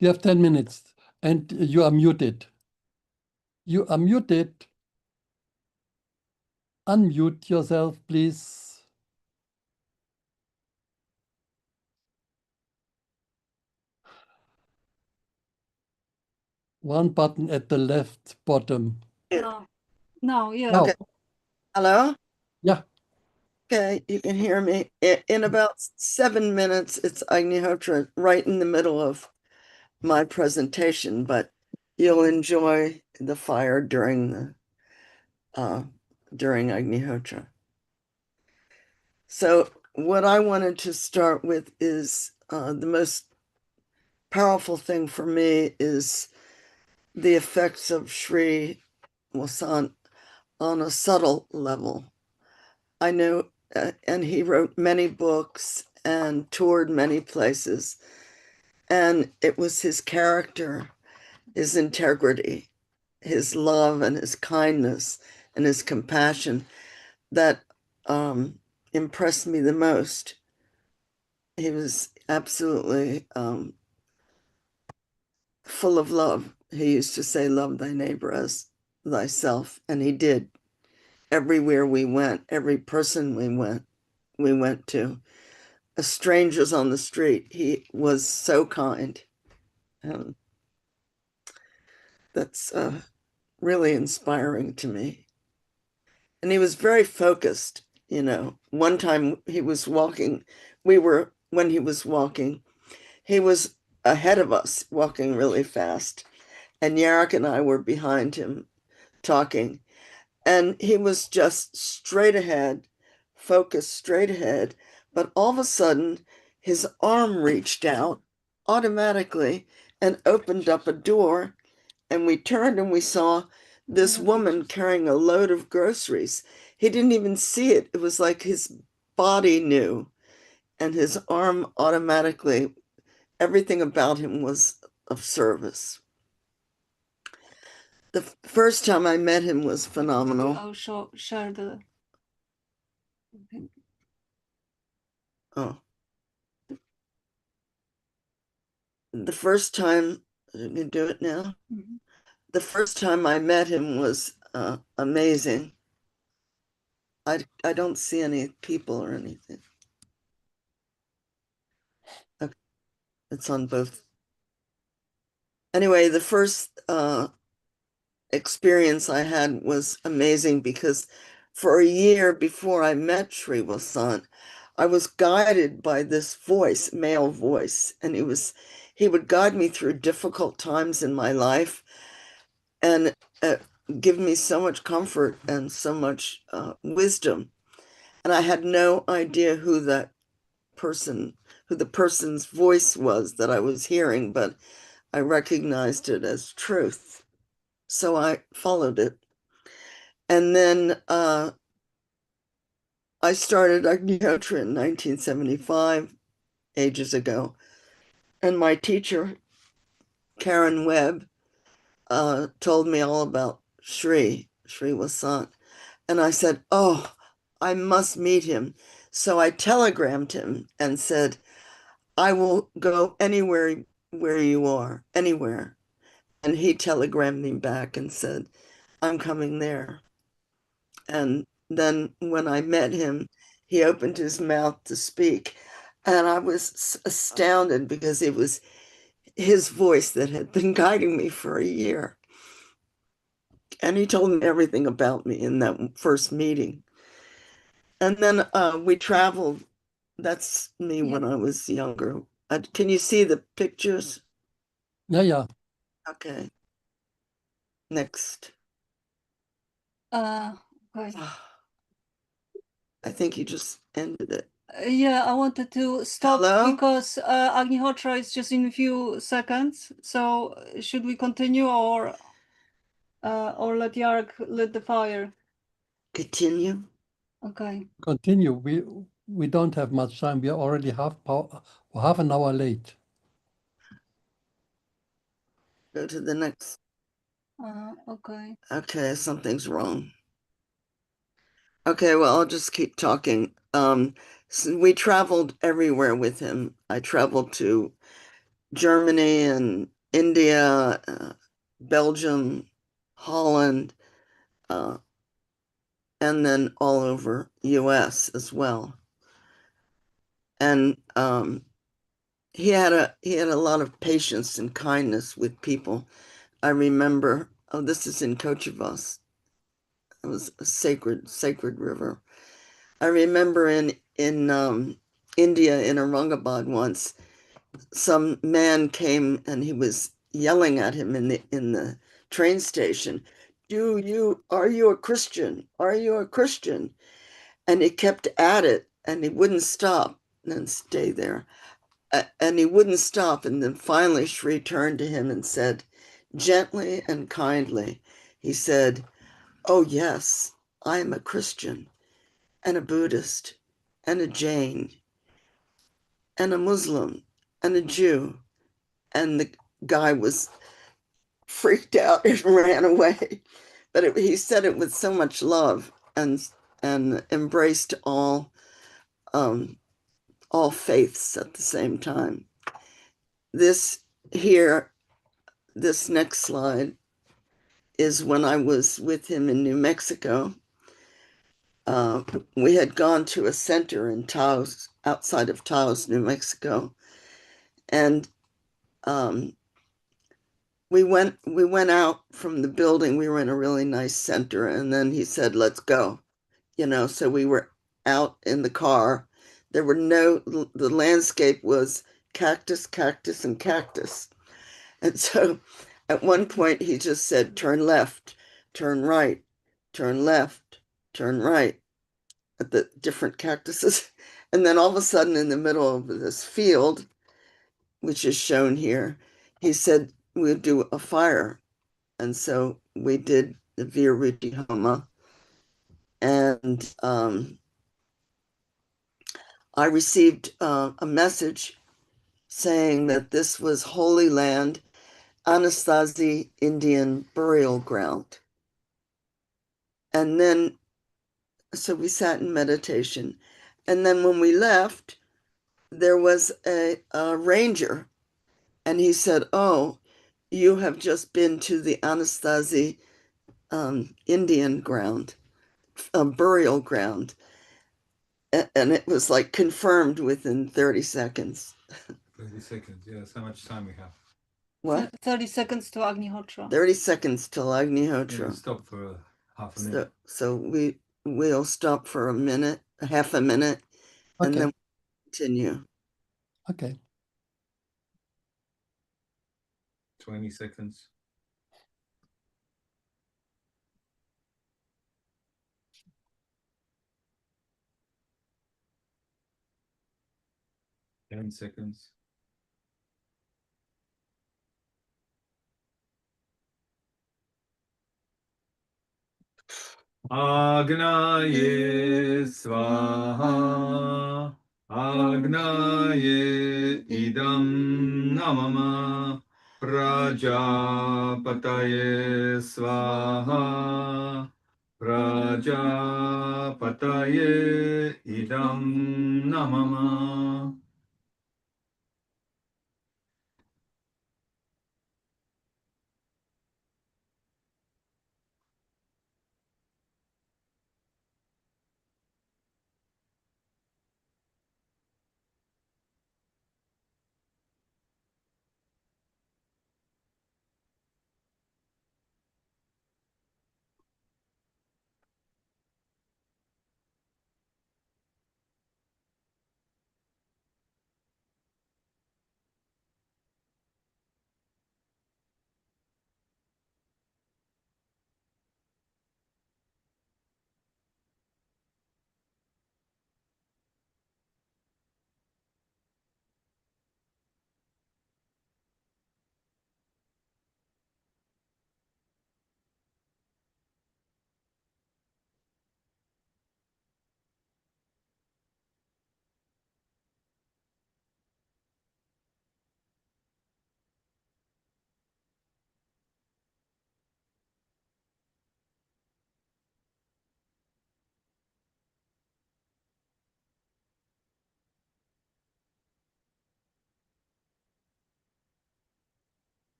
You have 10 minutes and you are muted. You are muted. Unmute yourself, please. One button at the left bottom. No, yeah. Now. Okay. Hello? Yeah. Okay, you can hear me. In about 7 minutes, it's Agnihotra right in the middle of my presentation, but you'll enjoy the fire during Agnihotra. So what I wanted to start with is the most powerful thing for me is the effects of Sri Vasant on a subtle level. I know, and he wrote many books and toured many places, and it was his character, his integrity, his love and his kindness and his compassion that impressed me the most. He was absolutely full of love. He used to say, love thy neighbor as thyself. And he did. Everywhere we went, every person we went to, strangers on the street, he was so kind. That's really inspiring to me. And he was very focused. You know, one time he was walking, when he was walking, he was ahead of us, walking really fast. And Yarrick and I were behind him talking. And he was just straight ahead, focused straight ahead. But all of a sudden, his arm reached out automatically and opened up a door. And we turned and we saw this woman carrying a load of groceries. He didn't even see it. It was like his body knew. And his arm automatically, everything about him was of service. The first time I met him was phenomenal. Oh, share the. Oh. The first time, you can do it now. The first time I met him was amazing. I don't see any people or anything. Okay. It's on both. Anyway, the first experience I had was amazing because for a year before I met Sri Vasant, I was guided by this voice, male voice, and he would guide me through difficult times in my life and give me so much comfort and so much wisdom. And I had no idea who the person's voice was that I was hearing, but I recognized it as truth. So I followed it. And then I started Agnihotra in 1975, ages ago. And my teacher, Karen Webb, told me all about Sri Vasant. And I said, oh, I must meet him. So I telegrammed him and said, I will go anywhere where you are, anywhere. And he telegrammed me back and said, I'm coming there. And then when I met him, he opened his mouth to speak. And I was astounded because it was his voice that had been guiding me for a year. And he told me everything about me in that first meeting. And then we traveled. That's me when I was younger. Can you see the pictures? Yeah. Okay. Next. Okay. I think you just ended it. Yeah, I wanted to stop Hello? because Agnihotra is just in a few seconds. So should we continue or let Yarek lit the fire? Continue. Okay. Continue. We don't have much time. We are already half an hour late. Go to the next. Okay. Okay, something's wrong. Okay, well, I'll just keep talking. So we traveled everywhere with him. I traveled to Germany and India, Belgium, Holland, and then all over US as well. And he had a lot of patience and kindness with people. I remember, this is in Kochivas. It was a sacred river. I remember in India, in Aurangabad once, some man came and he was yelling at him in the train station, are you a Christian? Are you a Christian? And he kept at it and he wouldn't stop and stay there. And he wouldn't stop. And then finally Sri turned to him and said, gently and kindly, he said, oh yes, I am a Christian and a Buddhist and a Jain and a Muslim and a Jew. And the guy was freaked out and ran away. But he said it with so much love and embraced all faiths at the same time. This next slide is when I was with him in New Mexico. We had gone to a center in Taos, outside of Taos, New Mexico, and we went out from the building. We were in a really nice center, and then he said, let's go, so we were out in the car. The landscape was cactus, cactus, and cactus. And so at one point he just said, turn left, turn right, turn left, turn right at the different cactuses. And then all of a sudden in the middle of this field, which is shown here, he said, we'll do a fire. And so we did the Viruti Homa. And I received a message saying that this was Holy Land, Anasazi Indian burial ground. And then So we sat in meditation. And then when we left, there was a ranger, and he said, "Oh, you have just been to the Anasazi Indian ground, burial ground." And it was like confirmed within 30 seconds. 30 seconds, yes. How much time we have? What? 30 seconds to Agnihotra. 30 seconds till Agnihotra. We'll stop for half a minute. So we'll stop for a minute, half a minute, and Okay. then continue. Okay. 20 seconds. Ten seconds. Agnaye svaha, Agnaye idam namama, Prajapataye svaha, Prajapataye idam namama.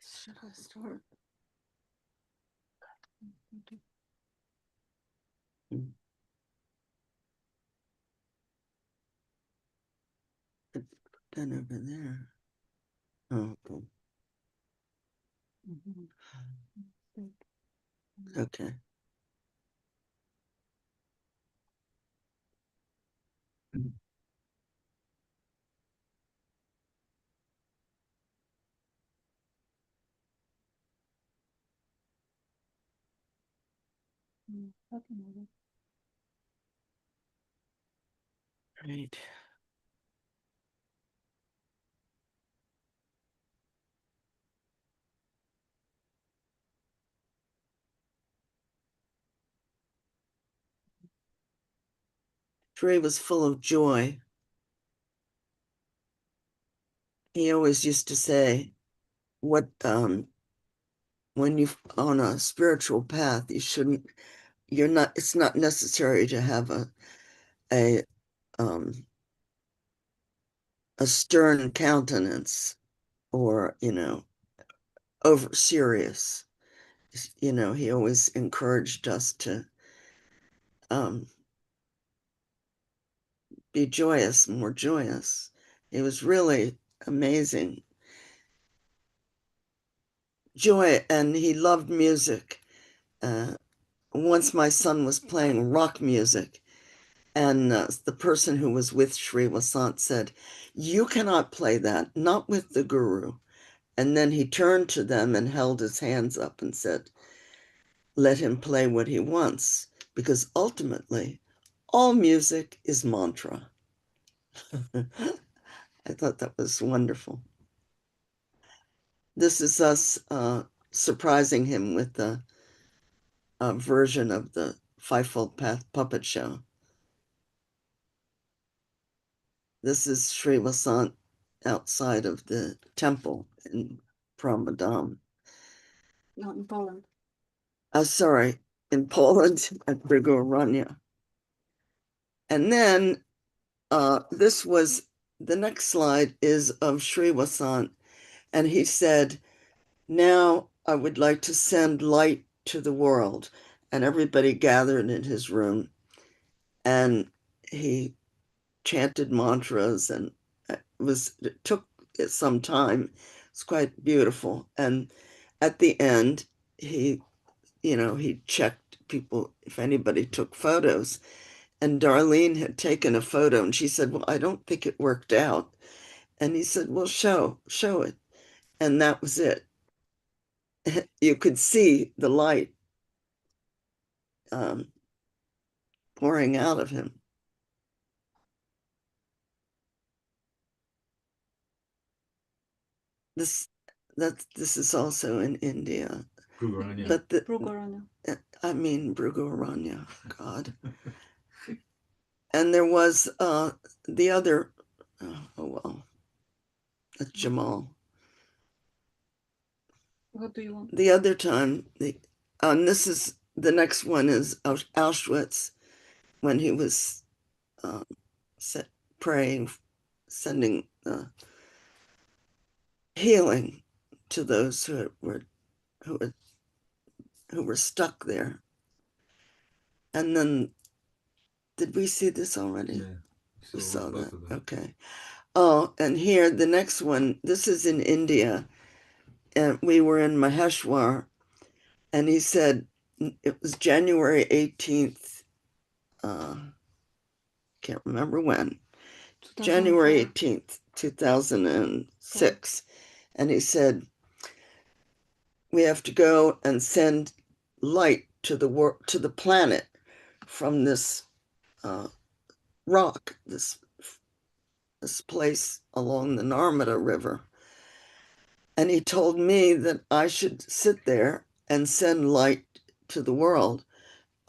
Should I start? It's done over there. Oh, okay. Okay. Great. Trey was full of joy. He always used to say, "What when you're on a spiritual path, it's not necessary to have a stern countenance or, over serious." He always encouraged us to be joyous, more joyous. It was really amazing. Joy, and he loved music. Once my son was playing rock music, and the person who was with Sri Vasant said, "You cannot play that, not with the guru." And then he turned to them and held his hands up and said, "Let him play what he wants, because ultimately, all music is mantra." I thought that was wonderful. This is us surprising him with a version of the Fivefold Path puppet show. This is Sri Vasant outside of the temple in Pramadam. Not in Poland. Sorry, in Poland at Brigorania. And then this was, the next slide is of Sri Vasant. And he said, now I would like to send light to the world. And everybody gathered in his room. And he chanted mantras, and it took some time. It's quite beautiful. And at the end, he checked people if anybody took photos. And Darlene had taken a photo, and she said, well, I don't think it worked out. And he said, well, show it. And that was it. You could see the light pouring out of him. This is also in India. Brugorania. But Brugorania. I mean, Brugorania, God. And there was the other, that's Jamal. What do you want? The other time, this is, the next one is Auschwitz, when he was praying, sending healing to those who were stuck there. And then, did we see this already? Yeah. We saw that. Both of them. Okay. Oh, and here, the next one, this is in India. And we were in Maheshwar, and he said, it was January 18th, can't remember when, January 18th, 2006. And he said, we have to go and send light to the planet from this rock, this place along the Narmada River. And he told me that I should sit there and send light to the world.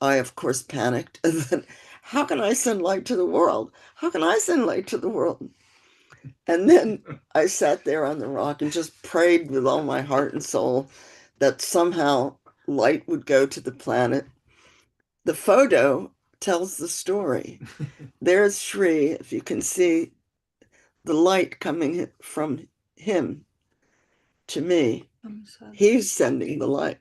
I, of course, panicked. And then, how can I send light to the world? How can I send light to the world? And then I sat there on the rock and just prayed with all my heart and soul that somehow light would go to the planet. The photo tells the story. There's Sri, if you can see the light coming from him to me. He's sending the light.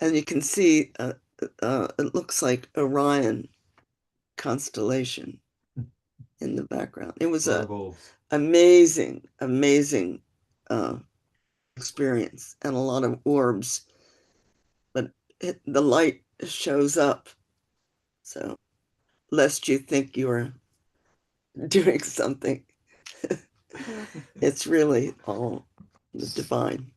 And you can see it looks like Orion constellation in the background. It was an amazing experience, and a lot of orbs, but the light shows up. So lest you think you're doing something, it's really all the divine.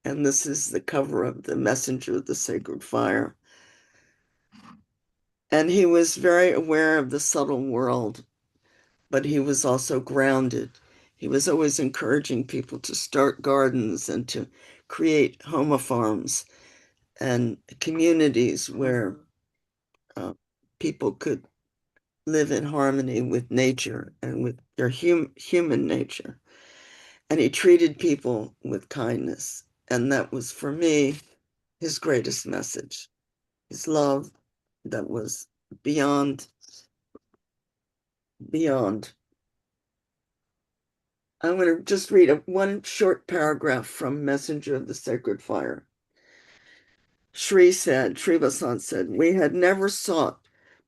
And this is the cover of the Messenger of the Sacred Fire. And he was very aware of the subtle world, but he was also grounded. He was always encouraging people to start gardens and to create Homa farms and communities where people could live in harmony with nature and with their human nature. And he treated people with kindness. And that was, for me, his greatest message. His love that was beyond. I'm going to just read one short paragraph from Messenger of the Sacred Fire. Sri Vasant said, we had never sought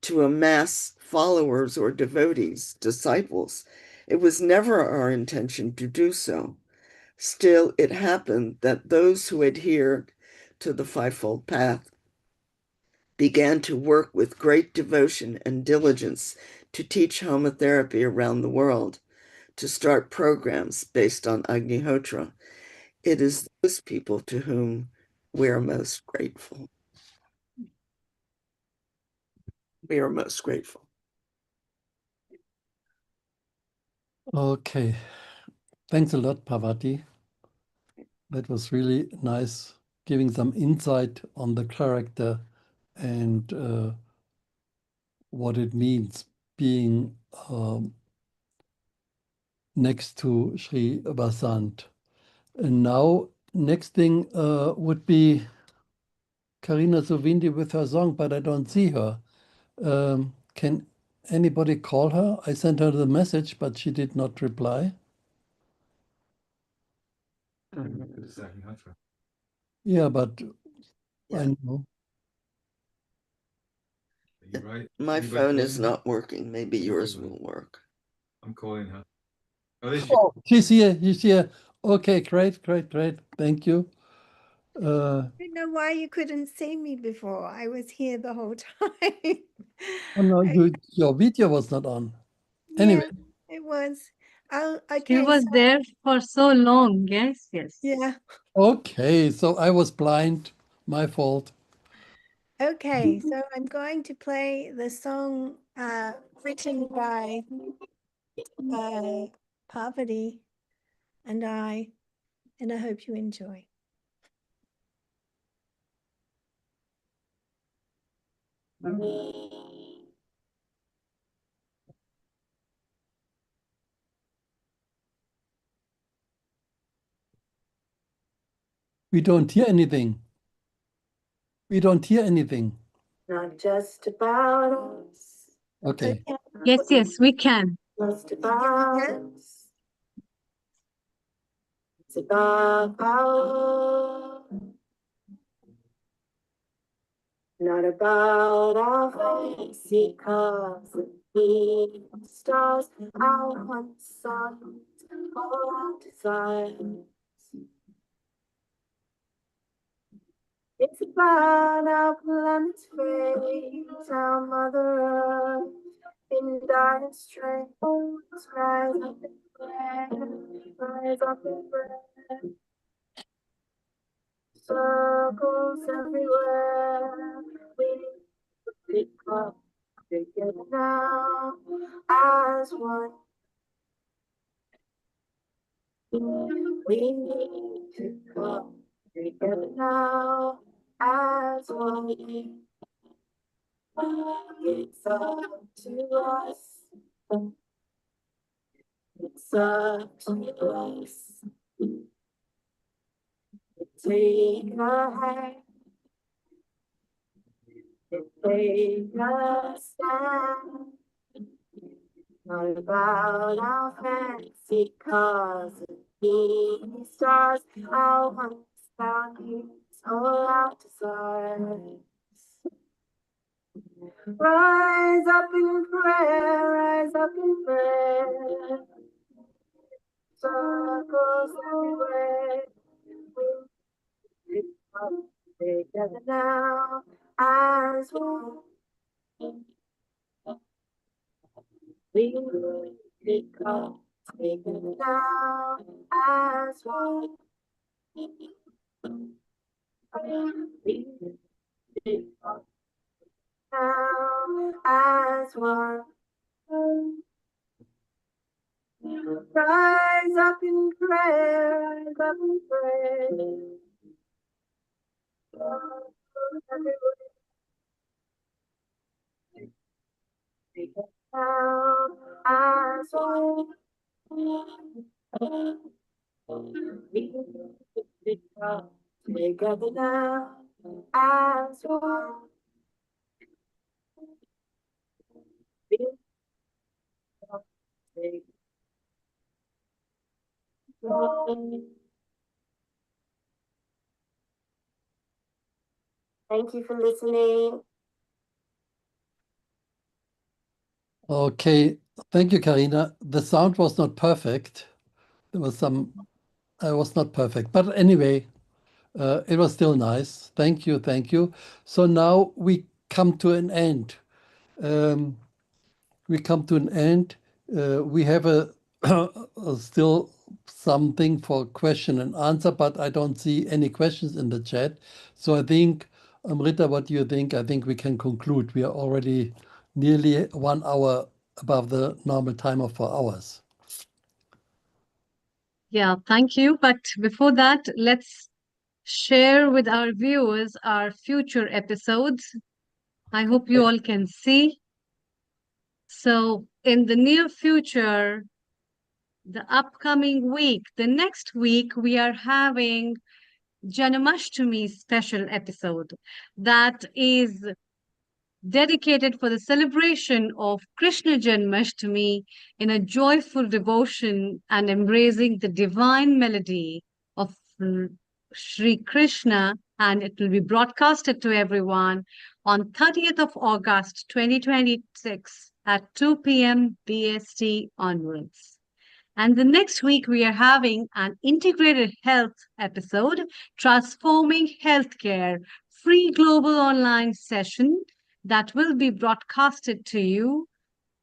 to amass followers or devotees, disciples. It was never our intention to do so. Still, it happened that those who adhered to the Fivefold Path began to work with great devotion and diligence to teach homotherapy around the world, to start programs based on Agnihotra. It is those people to whom we are most grateful. We are most grateful. Okay. Thanks a lot, Parvati. That was really nice, giving some insight on the character and what it means being next to Sri Vasant. And now, next thing would be Karina Sovindi with her song, but I don't see her. Can anybody call her? I sent her the message, but she did not reply. It's Agnihotra. Yeah, but Yeah. I know. You're right. My Anybody phone is calling her? not working. Maybe No yours problem. will work. I'm calling her. Oh, there she Oh, she's here. She's here. Okay, great, great, great. Thank you. I don't know why you couldn't see me before. I was here the whole time. Oh no, your video was not on. Anyway, Yeah, it was. Oh, She okay. was So, there for so long. Yes, yes. yeah. okay, so I was blind. My fault. Okay, so I'm going to play the song written by Parvati and I hope you enjoy. We don't hear anything. We don't hear anything. Not just about us. Okay. Yes, yes, we can. Just about us. It's about our, not about our fancy cars and big stars, our one sun, all our desires. It's about our planet's fate, our Mother Earth in dire straits. Rise up in prayer, rise up in prayer. Circles everywhere, we need to pick up together now as one. We need to come together now as one. It's up to us. It's up to us. Take a hand. Take a stand. Not about our fancy cars and big stars, our once values, all our desires. Rise up in prayer, rise up in prayer. Circles everywhere, we come together now as one. We come together now as one. We come now as one. Rise up in prayer, rise up in prayer. Now as one. We come together now as one. We come together. Thank you for listening. Okay. Thank you, Karina. The sound was not perfect. There was some, I was not perfect. But anyway, it was still nice. Thank you. Thank you. So now we come to an end. We come to an end. We have still something for question and answer, but I don't see any questions in the chat. So I think, Amrita, what do you think? I think we can conclude. We are already nearly 1 hour above the normal time of 4 hours. Yeah, thank you. But before that, let's share with our viewers our future episodes. I hope you all can see. So, in the near future, the upcoming week, the next week, we are having Janamashtami special episode that is dedicated for the celebration of Krishna Janmashtami in a joyful devotion and embracing the divine melody of Sri Krishna, and it will be broadcasted to everyone on 30th of August 2026 at 2 p.m. BST onwards. And the next week, we are having an integrated health episode, Transforming Healthcare, free global online session that will be broadcasted to you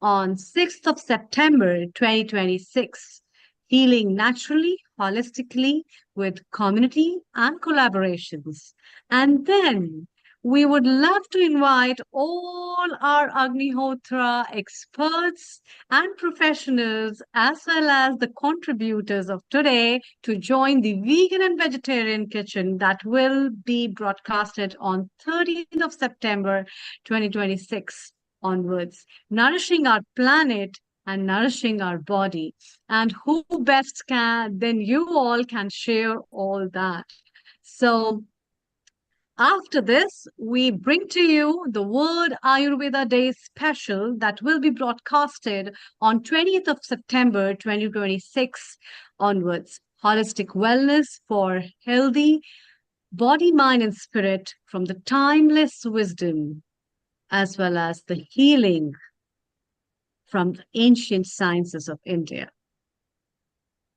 on 6th of September 2026. Healing naturally, holistically, with community and collaborations. And then we would love to invite all our Agnihotra experts and professionals, as well as the contributors of today, to join the vegan and vegetarian kitchen that will be broadcasted on 30th of September 2026 onwards, nourishing our planet and nourishing our body. And who best can than you all can share all that. So after this, we bring to you the World Ayurveda Day special that will be broadcasted on 20th of September 2026 onwards. Holistic wellness for healthy body, mind, and spirit from the timeless wisdom, as well as the healing from the ancient sciences of India.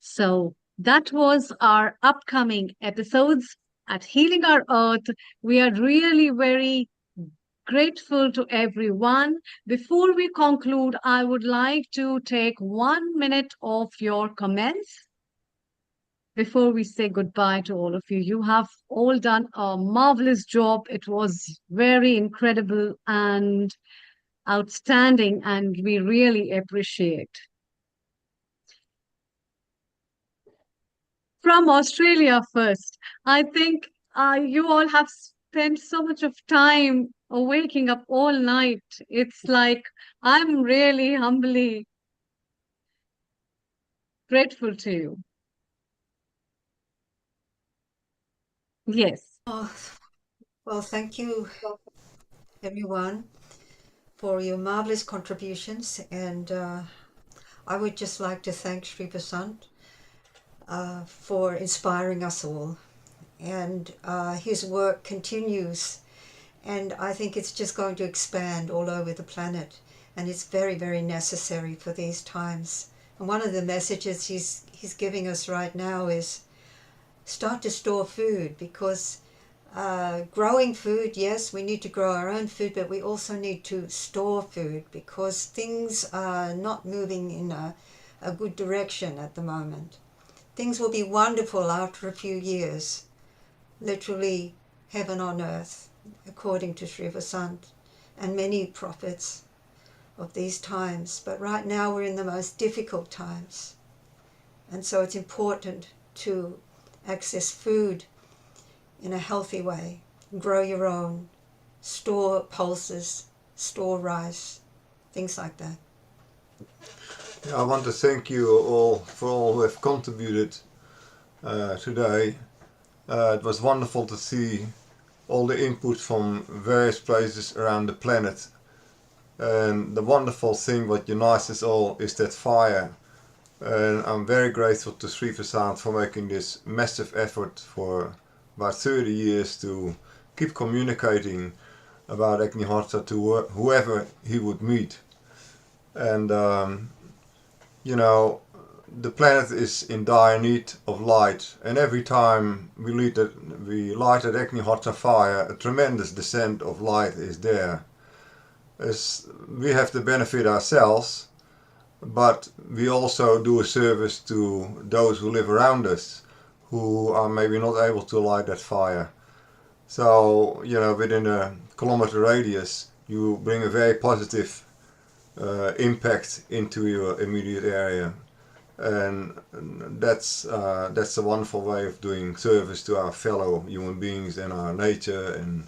So that was our upcoming episodes at Healing Our Earth. We are really very grateful to everyone. Before we conclude, I would like to take 1 minute of your comments before we say goodbye to all of you. You have all done a marvelous job. It was very incredible and outstanding, and we really appreciate. From Australia first, I think you all have spent so much of time waking up all night. It's like I'm really humbly grateful to you. Yes. Oh, well, thank you, everyone, for your marvelous contributions. And I would just like to thank Sri Vasant for inspiring us all. And his work continues. And I think it's just going to expand all over the planet. And it's very, very necessary for these times. And one of the messages he's giving us right now is start to store food, because growing food, yes, we need to grow our own food, but we also need to store food because things are not moving in a good direction at the moment. Things will be wonderful after a few years, literally heaven on earth, according to Sri Vasant and many prophets of these times. But right now we're in the most difficult times. And so it's important to access food in a healthy way, grow your own, store pulses, store rice, things like that. I want to thank you all for all who have contributed today. It was wonderful to see all the input from various places around the planet. And the wonderful thing what unites us all is that fire. And I'm very grateful to Sri Vasant for making this massive effort for about 30 years to keep communicating about Agnihotra to whoever he would meet. And you know, the planet is in dire need of light, and every time we light that Agnihotra fire, a tremendous descent of light is there. As we have the benefit ourselves, but we also do a service to those who live around us, who are maybe not able to light that fire. So, you know, within a kilometer radius, you bring a very positive impact into your immediate area. and that's a wonderful way of doing service to our fellow human beings and our nature, and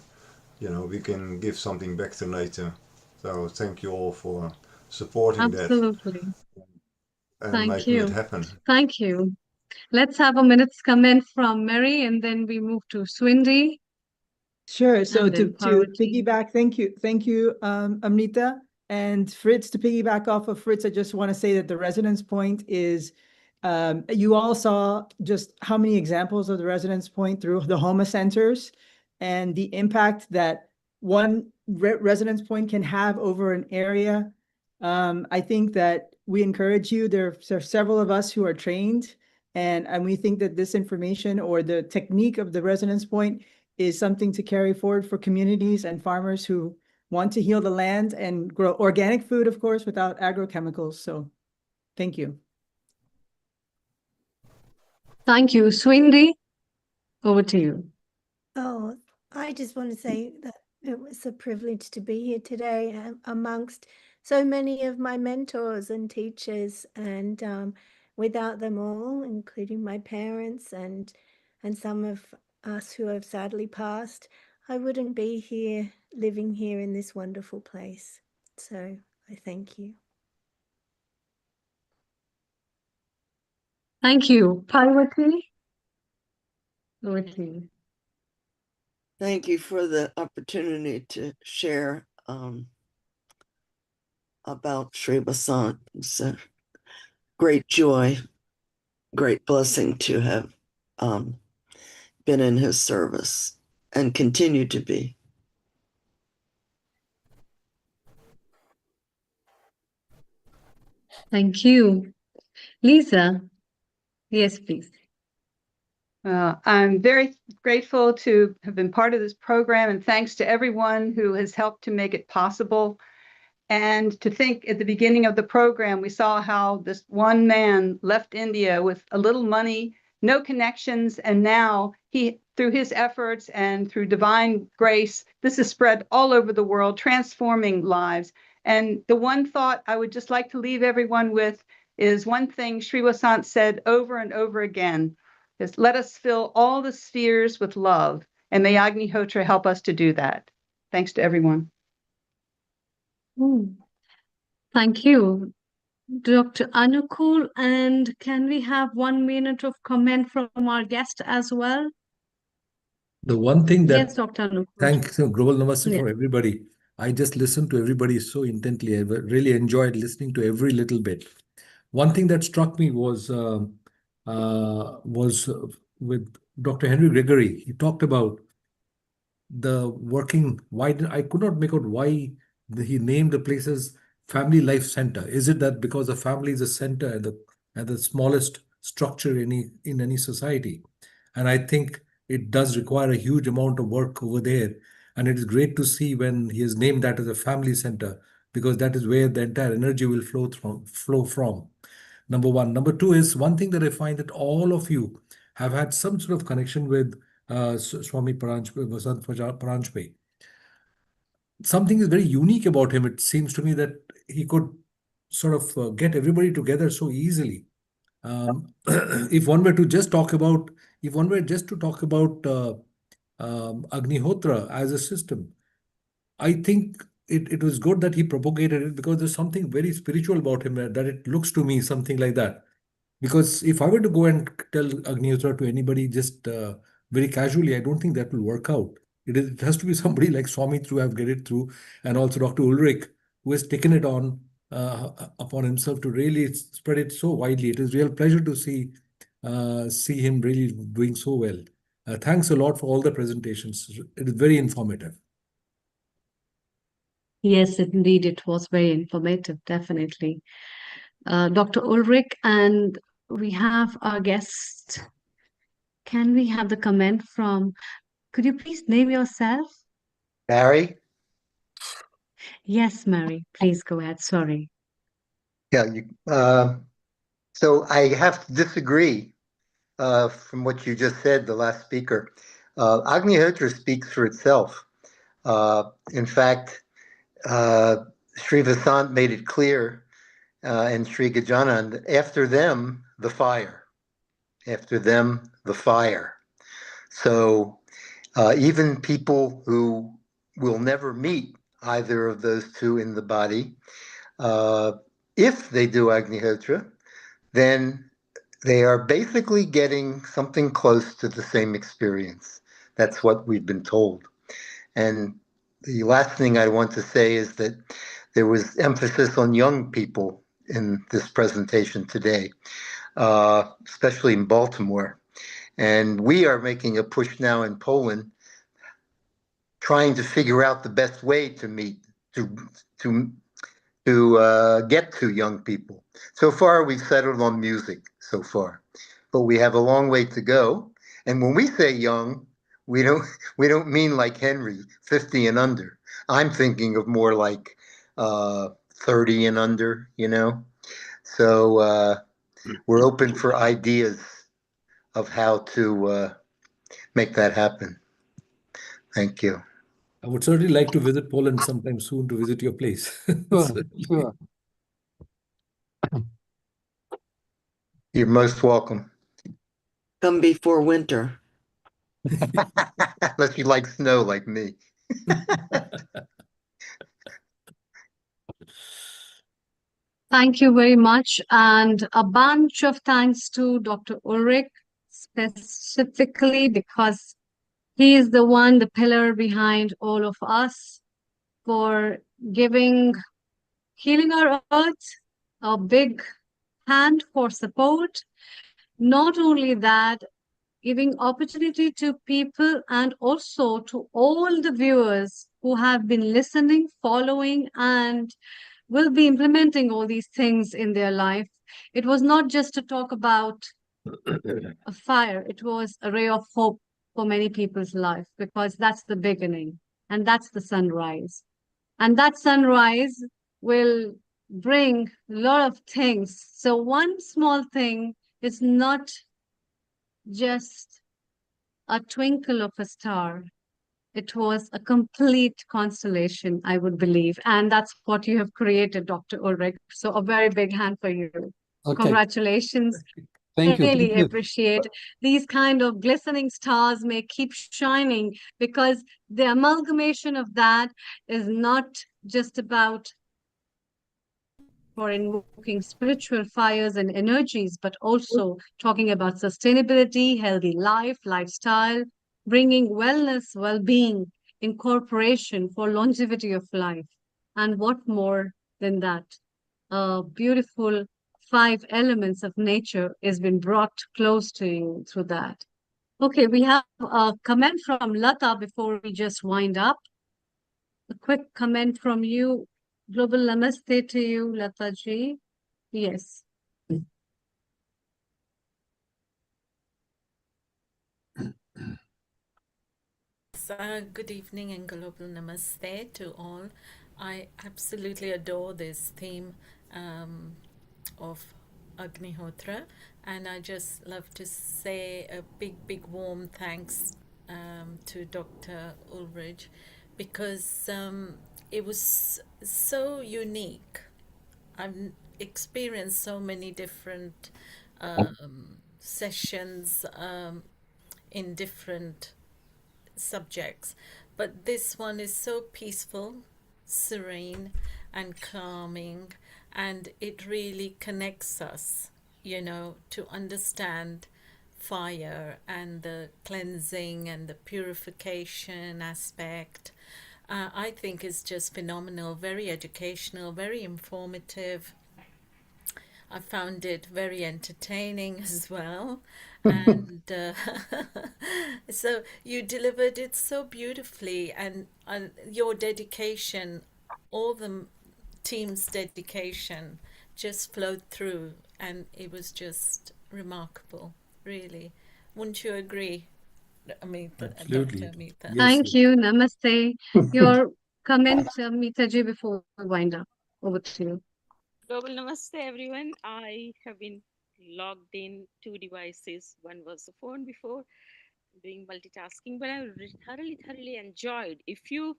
we can give something back to nature. So thank you all for supporting that Absolutely. and Thank making it you. happen. Thank you. Let's have a minute's comment from Mary, and then we move to Swindy. Sure. So And to then Parvati. piggyback, thank you, Amrita and Fritz. To piggyback off of Fritz, I just want to say that the resonance point is, you all saw just how many examples of the resonance point through the Homa centers and the impact that one resonance point can have over an area. I think that we encourage you. There are several of us who are trained, and we think that this information or the technique of the resonance point is something to carry forward for communities and farmers who want to heal the land and grow organic food, of course, without agrochemicals. So thank you. Thank you. Swindy, over to you. Oh, I just want to say that it was a privilege to be here today amongst so many of my mentors and teachers, and without them all, including my parents and some of us who have sadly passed, I wouldn't be here living here in this wonderful place. So I thank you. Thank you. Parvati, over to you. Thank you for the opportunity to share about Sri Vasant. It's a great joy, great blessing to have been in his service and continue to be. Thank you. Lisa, yes, please. I'm very grateful to have been part of this program, and thanks to everyone who has helped to make it possible. And to think at the beginning of the program, we saw how this one man left India with a little money, no connections, and now he, through his efforts and through divine grace, this is spread all over the world, transforming lives. And the one thought I would just like to leave everyone with is one thing Sri Vasant said over and over again, is let us fill all the spheres with love, and may Agnihotra help us to do that. Thanks to everyone. Thank you, Dr. Anukul. And can we have 1 minute of comment from our guest as well? The one thing that, Yes, Dr. Anukul. thanks, Global Namaste Yeah. for everybody. I just listened to everybody so intently. I really enjoyed listening to every little bit. One thing that struck me was with Dr. Henry Gregory. He talked about the working. I could not make out why he named the place as Family Life Center. Is it that because the family is a center at the smallest structure in any society? And I think it does require a huge amount of work over there. And it is great to see when he has named that as a family center, because that is where the entire energy will flow from. Number one. Number two is one thing that I find that all of you have had some sort of connection with Swami Vasant Paranjpe. Something is very unique about him. It seems to me that he could sort of get everybody together so easily. If one were to just talk about, Agnihotra as a system, I think it was good that he propagated it, because there's something very spiritual about him, that it looks to me something like that. Because if I were to go and tell Agnihotra to anybody just very casually, I don't think that will work out. It has to be somebody like Swami to have get it through, and also Dr. Ulrich, who has taken it on upon himself to really spread it so widely. It is a real pleasure to see him really doing so well. Thanks a lot for all the presentations. It is very informative. Yes, indeed, it was very informative, definitely. Dr. Ulrich, and we have our guest. Can we have the comment from, could you please name yourself? Barry? Yes, Mary, please go ahead. Sorry. Yeah, so I have to disagree from what you just said, the last speaker. Agnihotra speaks for itself. In fact, Sri Vasant made it clear and Sri Gajanan. After them, the fire. After them, the fire. So even people who will never meet either of those two in the body, if they do Agnihotra, then they are basically getting something close to the same experience. That's what we've been told. And the last thing I want to say is that there was emphasis on young people in this presentation today, especially in Baltimore. And we are making a push now in Poland, trying to figure out the best way to meet, to get to young people. So far, we've settled on music so far, but we have a long way to go. And when we say young, we don't mean like Henry, 50 and under. I'm thinking of more like 30 and under, you know. So we're open for ideas of how to make that happen. Thank you. I would certainly like to visit Poland sometime soon to visit your place. Sure. You're most welcome. Come before winter. Unless you like snow like me. Thank you very much. And a bunch of thanks to Dr. Ulrich, specifically because he is the one, the pillar behind all of us, for giving Healing Our Earth a big hand for support. Not only that, giving opportunity to people and also to all the viewers who have been listening, following, and will be implementing all these things in their life. It was not just to talk about a fire, it was a ray of hope for many people's life, because that's the beginning and that's the sunrise. And that sunrise will bring a lot of things. So one small thing is not just a twinkle of a star. It was a complete constellation, I would believe. And that's what you have created, Dr. Ulrich. So a very big hand for you. Okay. Congratulations. Thank you. Really Thank you. appreciate these kind of glistening stars may keep shining, because the amalgamation of that is not just about for invoking spiritual fires and energies, but also talking about sustainability, healthy life, lifestyle, bringing wellness, well-being, incorporation for longevity of life. And what more than that? Beautiful 5 elements of nature has been brought close to you through that. Okay, we have a comment from Lata before we just wind up. A quick comment from you. Global Namaste to you, Lata ji. Yes. Good evening and global namaste to all. I absolutely adore this theme of Agnihotra, and I just love to say a big warm thanks to Dr. Ulrich, because it was so unique. I've experienced so many different sessions in different subjects, but this one is so peaceful, serene, and calming, and it really connects us, you know, to understand fire and the cleansing and the purification aspect. I think is just phenomenal, very educational, very informative. I found it very entertaining as well. And so you delivered it so beautifully, and your dedication, all the team's dedication just flowed through, and it was just remarkable, really. Wouldn't you agree, Amita, Absolutely. Dr. Amita? Yes, Thank yes. you. Namaste. Your comment, Meeta ji, before we wind up. Over to you. Global Namaste, everyone. I have been logged in 2 devices. One was the phone before, doing multitasking, but I thoroughly enjoyed. If you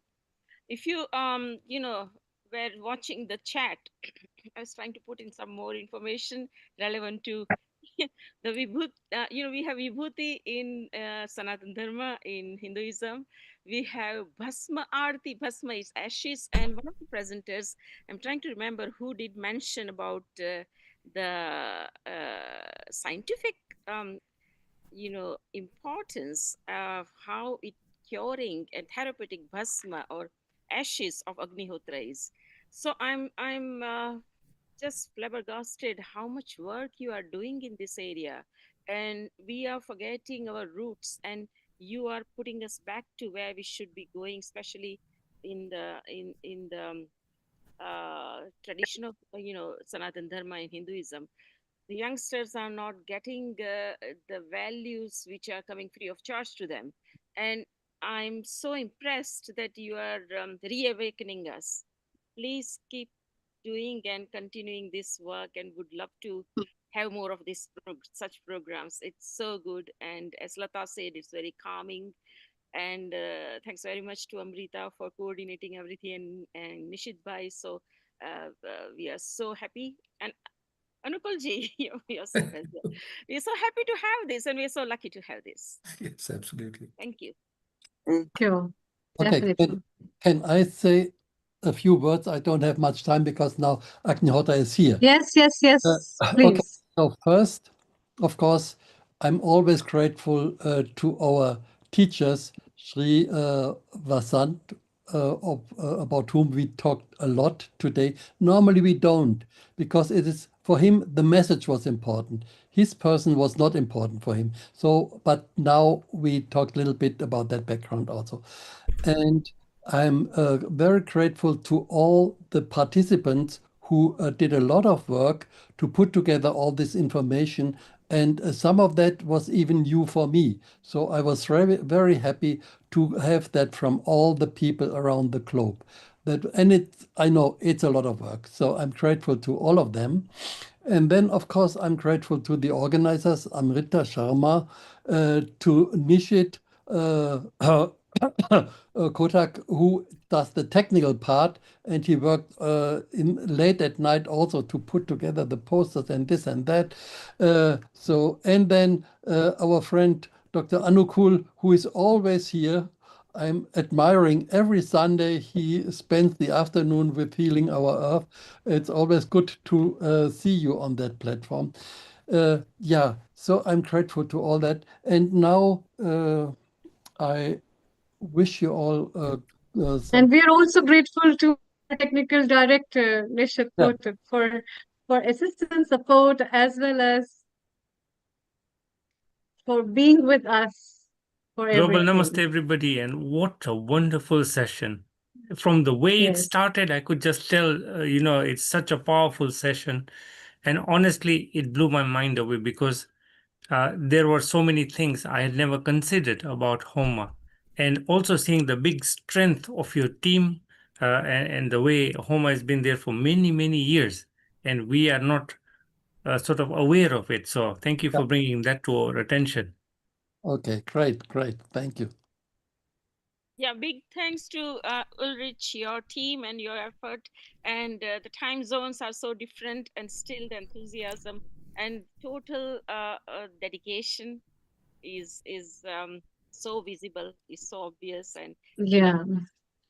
were watching the chat, I was trying to put in some more information relevant to the Vibhuti. We have Vibhuti in Sanatana Dharma in Hinduism. We have Bhasma Arti. Bhasma is ashes. And one of the presenters, I'm trying to remember who did mention about the scientific, importance of how it curing and therapeutic Bhasma or ashes of Agnihotra is. So I'm just flabbergasted how much work you are doing in this area, and we are forgetting our roots, and you are putting us back to where we should be going, especially in the tradition of Sanatana Dharma in Hinduism. The youngsters are not getting the values which are coming free of charge to them, and I'm so impressed that you are reawakening us. Please keep doing and continuing this work, and would love to have more of this such programs. It's so good, and as Lata said, it's very calming. And thanks very much to Amrita for coordinating everything, and Nishit Bhai. So we are so happy, and Anukulji, we are so happy. We are so happy to have this, and we are so lucky to have this. Yes, absolutely. Thank you. Sure. Okay, Definitely. can I say a few words? I don't have much time because now Agnihotra is here. Yes, yes, yes, Okay, please. so first, of course, I'm always grateful to our teachers, Sri Vasant, about whom we talked a lot today. Normally we don't, because it is for him the message was important. His person was not important for him. So, but now we talked a little bit about that background also. And I'm very grateful to all the participants who did a lot of work to put together all this information. And some of that was even new for me. So I was very, very happy to have that from all the people around the globe. I know it's a lot of work. So I'm grateful to all of them. And then, of course, I'm grateful to the organizers, Amrita Sharma, to Nishit, Kotak, who does the technical part, and he worked in late at night also to put together the posters and this and that. And then our friend Dr. Anukul, who is always here. I'm admiring every Sunday he spends the afternoon with Healing Our Earth. It's always good to see you on that platform. Yeah, so I'm grateful to all that. And now I wish you all some. And we are also grateful to our technical director, Nishit Yeah. Kotak, for assistance, support, as well as for being with us for Global everything. Namaste, everybody, and what a wonderful session. From the way it Yes. started, I could just tell, it's such a powerful session. And honestly, it blew my mind away because there were so many things I had never considered about Homa. And also seeing the big strength of your team and the way Homa has been there for many, many years. And we are not sort of aware of it. So thank you for bringing that to our attention. Okay, great. Thank you. Yeah, big thanks to Ulrich, your team, and your effort. And the time zones are so different, and still the enthusiasm and total dedication is so visible, is so obvious, and Yeah.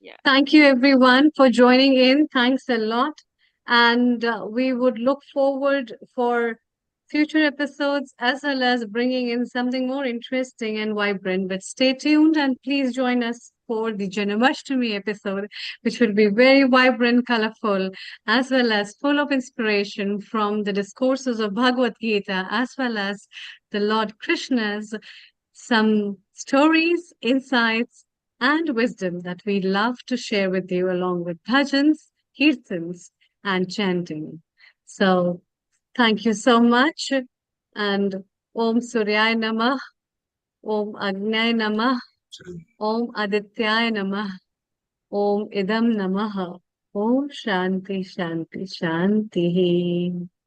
yeah. Thank you, everyone, for joining in. Thanks a lot. And we would look forward for future episodes as well as bringing in something more interesting and vibrant. But stay tuned and please join us for the Janmashtami episode, which will be very vibrant, colorful, as well as full of inspiration from the discourses of Bhagavad Gita, as well as the Lord Krishna's some stories, insights, and wisdom that we love to share with you, along with bhajans, kirtans, and chanting. So, thank you so much. And Om Suryaya Namah, Om Agnyaya Namah, Om Adityaya Namah, Om Idam Namah, Om Shanti Shanti Shanti.